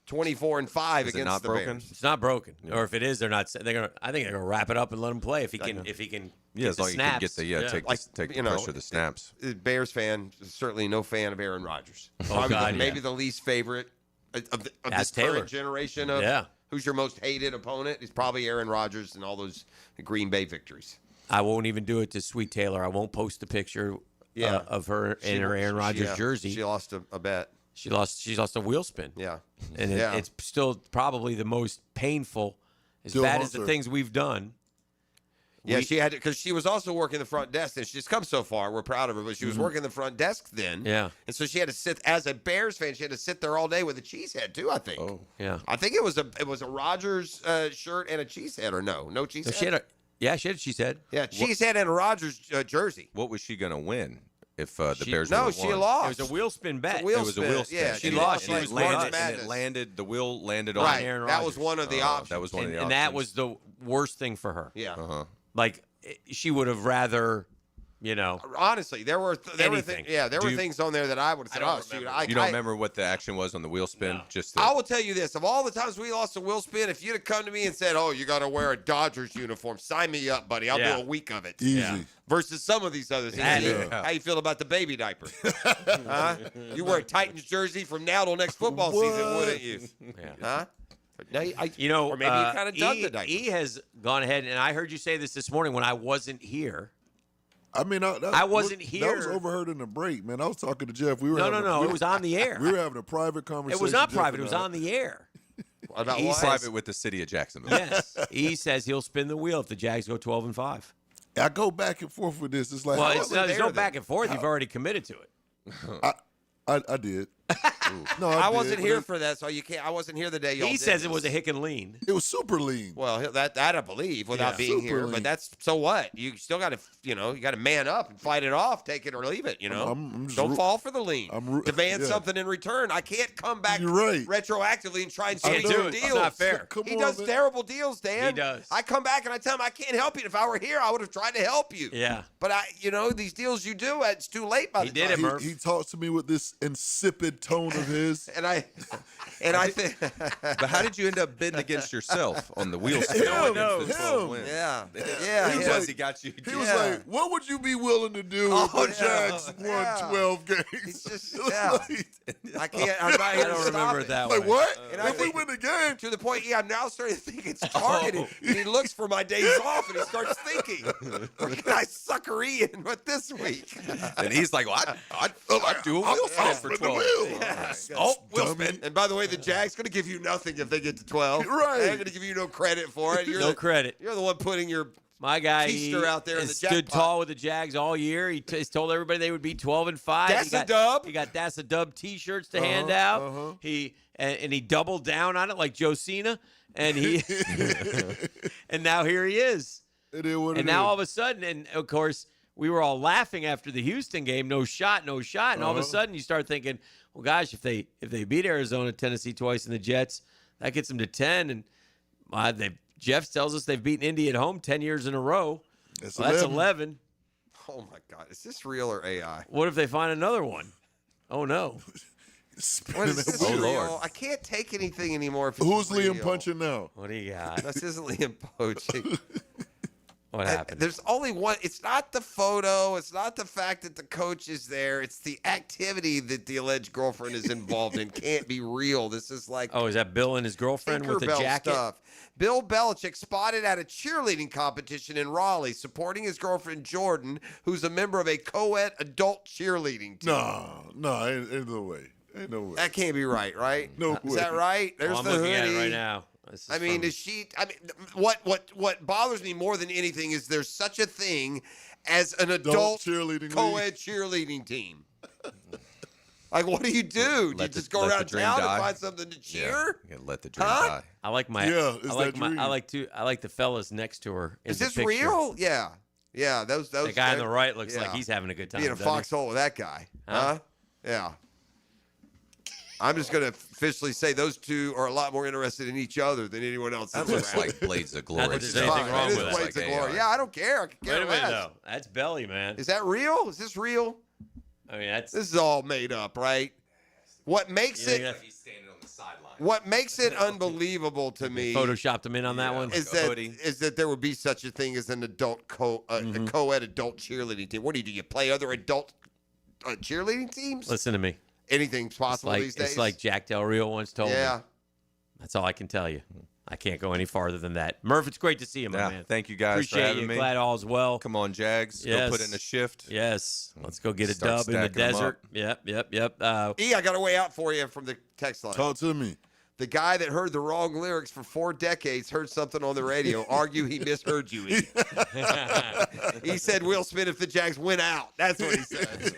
24-5 against the broken? Bears. It's not broken, or if it is, they're not. They're gonna. I think they're gonna wrap it up and let him play if he can. Yeah, as long as he can get take the pressure of the snaps. Bears fan, certainly no fan of Aaron Rodgers. Oh, God, maybe the least favorite of this current generation of who's your most hated opponent is probably Aaron Rodgers and all those Green Bay victories. I won't even do it to Sweet Taylor. I won't post a picture of her in her Aaron Rodgers jersey. She lost a bet. She lost a wheel spin. Yeah. And it's still probably the most painful, as bad as the things we've done. Yeah, she had to, because she was also working the front desk, and she's come so far. We're proud of her, but she was working the front desk then. Yeah. And so she had to sit, as a Bears fan, she had to sit there all day with a cheesehead, too, I think. Oh. Yeah. I think it was a Rodgers shirt and a cheesehead, or no cheesehead? So she had a cheesehead. Yeah, cheesehead and a Rodgers jersey. What was she going to win? If the Bears no, won. she lost. It was a wheel spin bet. It was a wheel spin. Yeah, she lost. And it landed. The wheel landed on Aaron Rodgers. That was one of the options. That was one of the options. And that was the worst thing for her. Yeah. Uh-huh. Like she would have rather, Honestly, there were things on there that I would have said, you don't remember what the action was on the wheel spin? No. I will tell you this: of all the times we lost a wheel spin, if you'd have come to me and said, "Oh, you got to wear a Dodgers uniform," sign me up, buddy. I'll do a week of it. Easy. Yeah. Versus some of these other things. How you feel about the baby diaper? Huh? You wear a Titans jersey from now till next football season, wouldn't you? Huh? Now, or maybe you kind of dug the diaper. E has gone ahead, and I heard you say this morning when I wasn't here. I mean, I wasn't That here. was overheard in the break, man. I was talking to Jeff. We were No. It was on the air. We were having a private conversation. It was not Jeff private. and It was I. on the air. About He's what? private with the city of Jacksonville. Yes. He says he'll spin the wheel if the Jags go 12-5. I go back and forth with this. It's like, Well, there's no back and forth. You've already committed to it. I did. No, I did. wasn't here for that, so you can't. I wasn't here the day y'all He did says it this. was a hick and lean. It was super lean. Well, that I believe without being Super here, lean. but that's so what? You still got to, you got to man up and fight it off, take it or leave it. I'm just Don't fall for the lean. Demand yeah. something in return. I can't come back You're right. retroactively and try and I change know. your It's deals. not fair. Come He on, does man. terrible deals, Dan. He does. I come back and I tell him I can't help you. If I were here, I would have tried to help you. Yeah. But these deals you do, it's too late by He the did time. it, Murph. He talks to me with this insipid tone of his. And I think. But how did you end up bidding against yourself on the wheel spin? Him, against the 12 him. wins? Yeah. He Yeah. was yeah. like- He got you. He was Yeah. like, "What would you be willing to do if Oh, the Jags yeah. won Yeah. 12 games?" It's just, It was yeah. like, I can't. I'm not here I don't to stop remember it it. that way. like, what? And I if we think- win the game, To the point, I'm now starting to think it's targeted. And he looks for my days off, and he starts thinking, "Where can I sucker Ian with this week?" And he's like, well, I'd do a wheel spin for 12. Oh, Will spin. And by the way, the Jags going to give you nothing if they get to 12. Right. They're going to give you no credit for it. No credit. You're the one putting your My guy Keister out there in has the stood jackpot. tall with the Jags all year. He's told everybody they would be 12-5. That's a dub. He got That's a Dub T-shirts to hand out. He doubled down on it like Joe Cena, and he and now here he is. it is what And now all of a sudden, and of course, we were all laughing after the Houston game, no shot. And all of a sudden, you start thinking, well, gosh, if they beat Arizona, Tennessee twice, and the Jets, that gets them to 10. And Jeff tells us they've beaten Indy at home 10 years in a row. That's That's 11. 11. Oh, my God. Is this real or AI? What if they find another one? Oh, no. What is this Oh, real? Lord. I can't take anything anymore. If it's Who's real. Liam punching now? What do you got? This isn't Liam poaching. What happened? There's only one. It's not the photo. It's not the fact that the coach is there. It's the activity that the alleged girlfriend is involved in. Can't be real. This is like Oh, is that Bill and his girlfriend with the Tinkerbell jacket? stuff. Bill Belichick spotted at a cheerleading competition in Raleigh, supporting his girlfriend Jordan, who's a member of a co-ed adult cheerleading team. No, ain't no way. Ain't no way. That can't be right, right? No Is way. that right? There's Oh, I'm the looking hoodie. at it right now. This is I mean, from- is she? I mean, what bothers me more than anything is there's such a thing as an adult cheerleading co-ed cheerleading team. Like, what do? You do Let just the- go let the around dream town die. and find something to cheer? Yeah, you gotta let the dream Huh? die. I like my. Yeah, it's I like that my. dream. I like the fellas next to her. In Is the this picture. real? Yeah, yeah. Those. The guy on the that- right looks yeah. like he's having a good time. Being a doesn't he? foxhole with that guy, Huh? huh? Yeah. I'm just gonna officially say those two are a lot more interested in each other than anyone else. That that's looks around. like Blades of Glory. Not that there's stuff. anything wrong It is with it. Blades of Like Glory. AI. Yeah, I don't care. I could care Wait a minute less. though. That's Belly, man. Is that real? Is this real? I mean, that's. This is all made up, right? What makes You it? think He's standing on the sideline. What makes it unbelievable to me Photoshopped him in on that one. is a hoodie. that there would be such a thing as an adult a co-ed adult cheerleading team. What do? You play other adult cheerleading teams? Listen to me. Anything's possible these days. It's like Jack Del Rio once told yeah. me. That's all I can tell you. I can't go any farther than that. Murph, it's great to see you, my Yeah, man. thank you guys for Appreciate having you. me. Glad all's well. Come on, Jags. Yes. Go put in a shift. Yes. Let's go get a Start dub in the stacking 'em desert. up. Yep. E, I got a way out for you from the text line. Talk to me. The guy that heard the wrong lyrics for 4 decades heard something on the radio. Argue he misheard you. E. He said Will Smith if the Jags win out. That's what he said.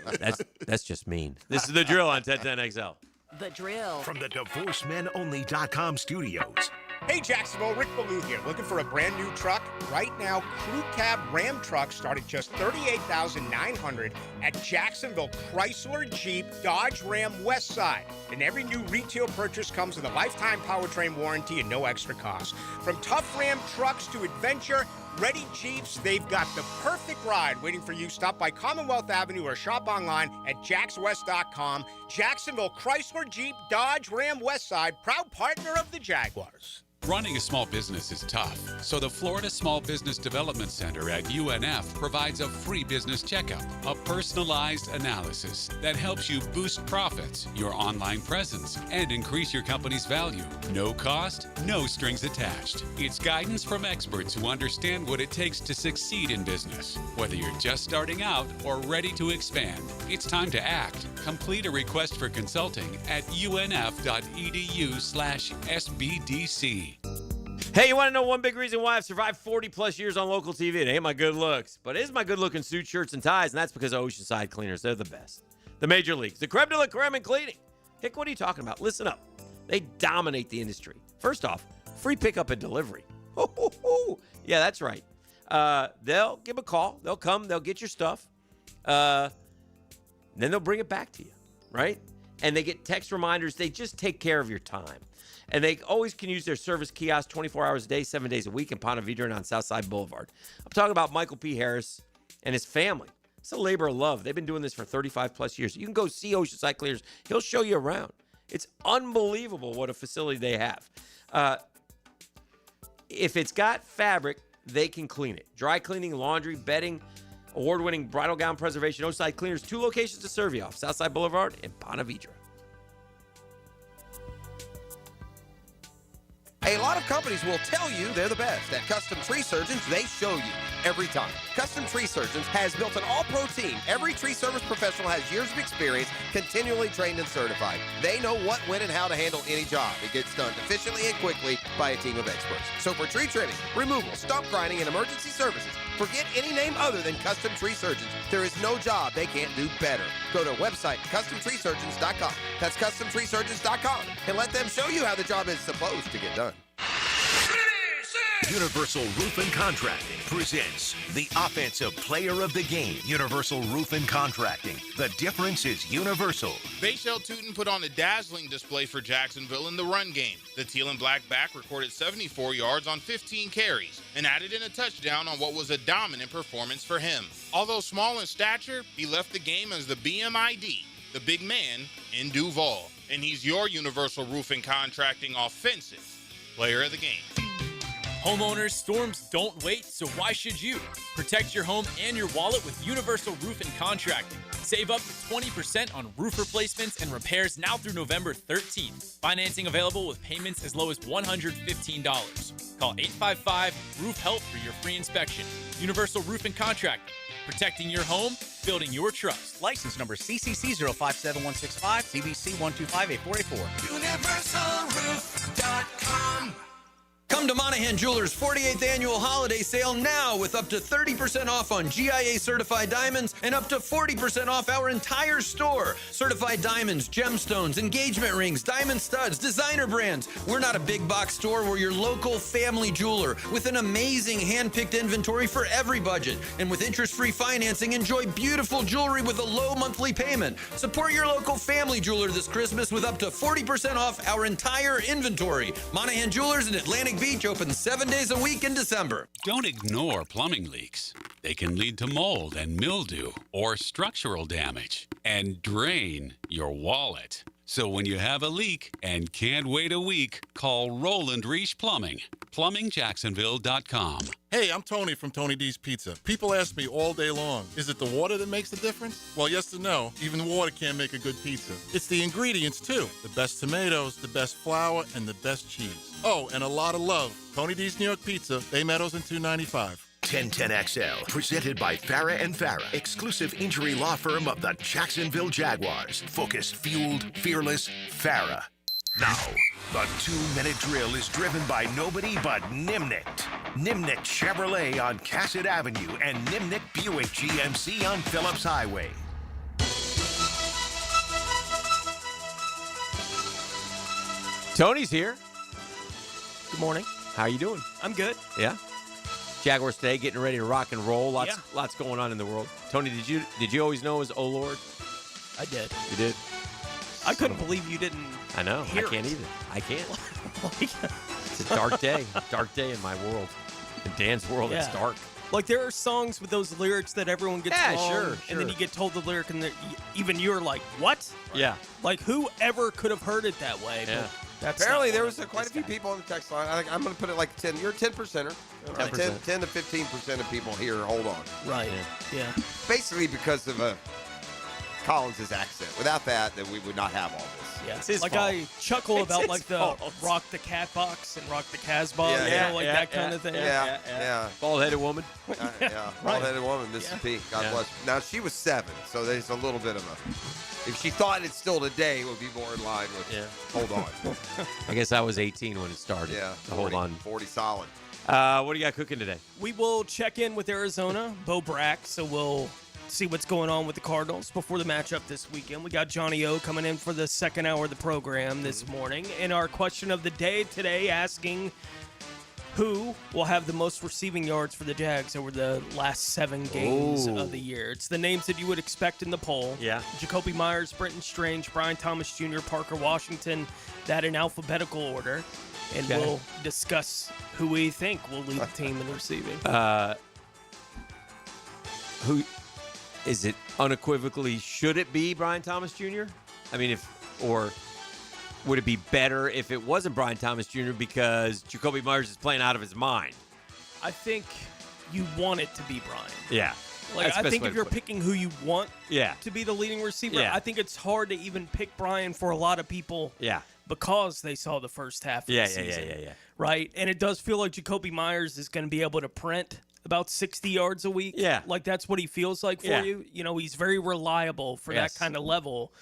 That's just mean. This is the drill on 1010XL. The Drill. From the DivorceMenOnly.com studios. Hey Jacksonville, Rick Ballou here. Looking for a brand new truck? Right now, Crew Cab Ram trucks start at just $38,900 at Jacksonville Chrysler Jeep Dodge Ram West Side. And every new retail purchase comes with a lifetime powertrain warranty and no extra cost. From tough Ram trucks to adventure, ready Jeeps, they've got the perfect ride waiting for you. Stop by Commonwealth Avenue or shop online at jackswest.com. Jacksonville Chrysler Jeep Dodge Ram West Side, proud partner of the Jaguars. Running a small business is tough, so the Florida Small Business Development Center at UNF provides a free business checkup, a personalized analysis that helps you boost profits, your online presence, and increase your company's value. No cost, no strings attached. It's guidance from experts who understand what it takes to succeed in business. Whether you're just starting out or ready to expand, it's time to act. Complete a request for consulting at unf.edu/SBDC. Hey, you want to know one big reason why I've survived 40 plus years on local TV? It ain't my good looks, but it is my good looking suit, shirts, and ties, and that's because of Oceanside Cleaners. They're the best. The major leagues, the creme de la creme in cleaning. Hick, what are you talking about? Listen up. They dominate the industry. First off, free pickup and delivery. Yeah, that's right. They'll give a call. They'll come. They'll get your stuff. Then they'll bring it back to you, right? And they get text reminders. They just take care of your time. And they always can use their service kiosk 24 hours a day, 7 days a week in Ponte Vedra and on Southside Boulevard. I'm talking about Michael P. Harris and his family. It's a labor of love. They've been doing this for 35 plus years. You can go see Oceanside Cleaners. He'll show you around. It's unbelievable what a facility they have. If it's got fabric, they can clean it. Dry cleaning, laundry, bedding, award-winning bridal gown preservation. Oceanside Cleaners, 2 locations to serve you off Southside Boulevard and Ponte Vedra. A lot of companies will tell you they're the best. At Custom Tree Surgeons, they show you every time. Custom Tree Surgeons has built an all-pro team. Every tree service professional has years of experience, continually trained and certified. They know what, when, and how to handle any job. It gets done efficiently and quickly by a team of experts. So for tree trimming, removal, stump grinding, and emergency services, forget any name other than Custom Tree Surgeons. There is no job they can't do better. Go to our website, CustomTreeSurgeons.com. That's CustomTreeSurgeons.com. And let them show you how the job is supposed to get done. Universal Roof and Contracting presents the Offensive Player of the Game. Universal Roof and Contracting. The difference is universal. Bayshell Tootin put on a dazzling display for Jacksonville in the run game. The teal and black back recorded 74 yards on 15 carries and added in a touchdown on what was a dominant performance for him. Although small in stature, he left the game as the BMID, the big man in Duval. And he's your Universal Roof and Contracting Offensive Player of the Game. Homeowners, storms don't wait, so why should you? Protect your home and your wallet with Universal Roof and Contracting. Save up to 20% on roof replacements and repairs now through November 13th. Financing available with payments as low as $115. Call 855-ROOF-HELP for your free inspection. Universal Roof and Contracting. Protecting your home, building your trust. License number CCC 057165, CBC 1258484. UniversalRoof.com. Come to Monahan Jewelers' 48th annual holiday sale now with up to 30% off on GIA certified diamonds and up to 40% off our entire store. Certified diamonds, gemstones, engagement rings, diamond studs, designer brands. We're not a big box store. We're your local family jeweler with an amazing hand-picked inventory for every budget. And with interest-free financing, enjoy beautiful jewelry with a low monthly payment. Support your local family jeweler this Christmas with up to 40% off our entire inventory. Monahan Jewelers in Atlantic Beach open 7 days a week in December. Don't ignore plumbing leaks. They can lead to mold and mildew or structural damage and drain your wallet. So when you have a leak and can't wait a week, call Roland Reich Plumbing. PlumbingJacksonville.com. Hey, I'm Tony from Tony D's Pizza. People ask me all day long, is it the water that makes the difference? Well, yes and no. Even water can't make a good pizza. It's the ingredients, too. The best tomatoes, the best flour, and the best cheese. Oh, and a lot of love. Tony D's New York Pizza, Bay Meadows and 295. 1010XL, presented by Farah and Farah, exclusive injury law firm of the Jacksonville Jaguars. Focused, fueled, fearless, Farah. Now, the 2-minute drill is driven by nobody but Nimnicht. Nimnicht Chevrolet on Cassett Avenue and Nimnicht Buick GMC on Phillips Highway. Tony's here. Good morning. How you doing? I'm good. Yeah. Jaguars today, getting ready to rock and roll. Lots going on in the world. Tony, did you always know it was "Oh Lord"? I did. You did. I couldn't believe you didn't. I know. Hear I can't it. either. I can't. It's a dark day. Dark day in my world. In Dan's world, it's dark. Like, there are songs with those lyrics that everyone gets wrong. Sure. And then you get told the lyric, and even you're like, what? Yeah. Like, whoever could have heard it that way? Yeah. But Apparently, there was quite a few people on the text line. I'm going to put it like 10. You're a 10%er. 10 to 15% of people here hold on. Right. Yeah. Basically because of Collins' accent. Without that, then we would not have all this. Yeah. It's his like fault. I chuckle It's about his like the fault. rock the cat box and rock the Casbah, that kind of thing. Yeah. Bald-headed woman. Yeah. Bald-headed woman, Mrs. P. God bless. Now, she was 7, so there's a little bit of a... If she thought it's still today, it would be more in line with hold on. I guess I was 18 when it started. Yeah. So hold on. 40 solid. What do you got cooking today? We will check in with Arizona, Bo Brack, so we'll see what's going on with the Cardinals before the matchup this weekend. We got Johnny O coming in for the second hour of the program this morning. And our question of the day today asking who will have the most receiving yards for the Jags over the last 7 games of the year. It's the names that you would expect in the poll. Yeah. Jacoby Myers, Brenton Strange, Brian Thomas Jr., Parker Washington, that in alphabetical order. And we'll discuss who we think will lead the team in receiving. Who is it unequivocally? Should it be Brian Thomas Jr.? I mean, or would it be better if it wasn't Brian Thomas Jr. because Jacoby Myers is playing out of his mind? I think you want it to be Brian. Yeah. Like, That's the I best think way if to you're put it. picking who you want to be the leading receiver, Yeah. I think it's hard to even pick Brian for a lot of people because they saw the first half of the season. Yeah. Right? And it does feel like Jacoby Myers is going to be able to print about 60 yards a week. Yeah. Like, that's what he feels like for you. You know, he's very reliable for that kind of level.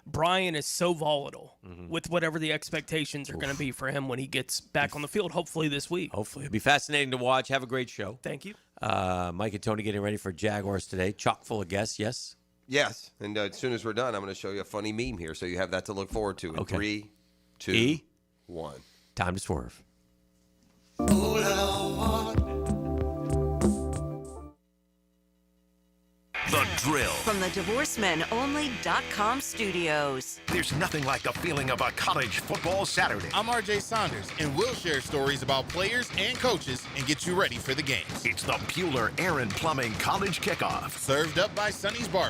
Brian is so volatile with whatever the expectations are going to be for him when he gets back on the field, hopefully this week. Hopefully. It'll be fascinating to watch. Have a great show. Thank you. Mike and Tony getting ready for Jaguars today. Chock full of guests, yes? Yes. And as soon as we're done, I'm going to show you a funny meme here, so you have that to look forward to in 3, 2, 1. Time to swerve. The Drill. From the DivorceMenOnly.com studios. There's nothing like the feeling of a college football Saturday. I'm RJ Saunders, and we'll share stories about players and coaches and get you ready for the games. It's the Bueller Aaron Plumbing College Kickoff. Served up by Sonny's Barbecue.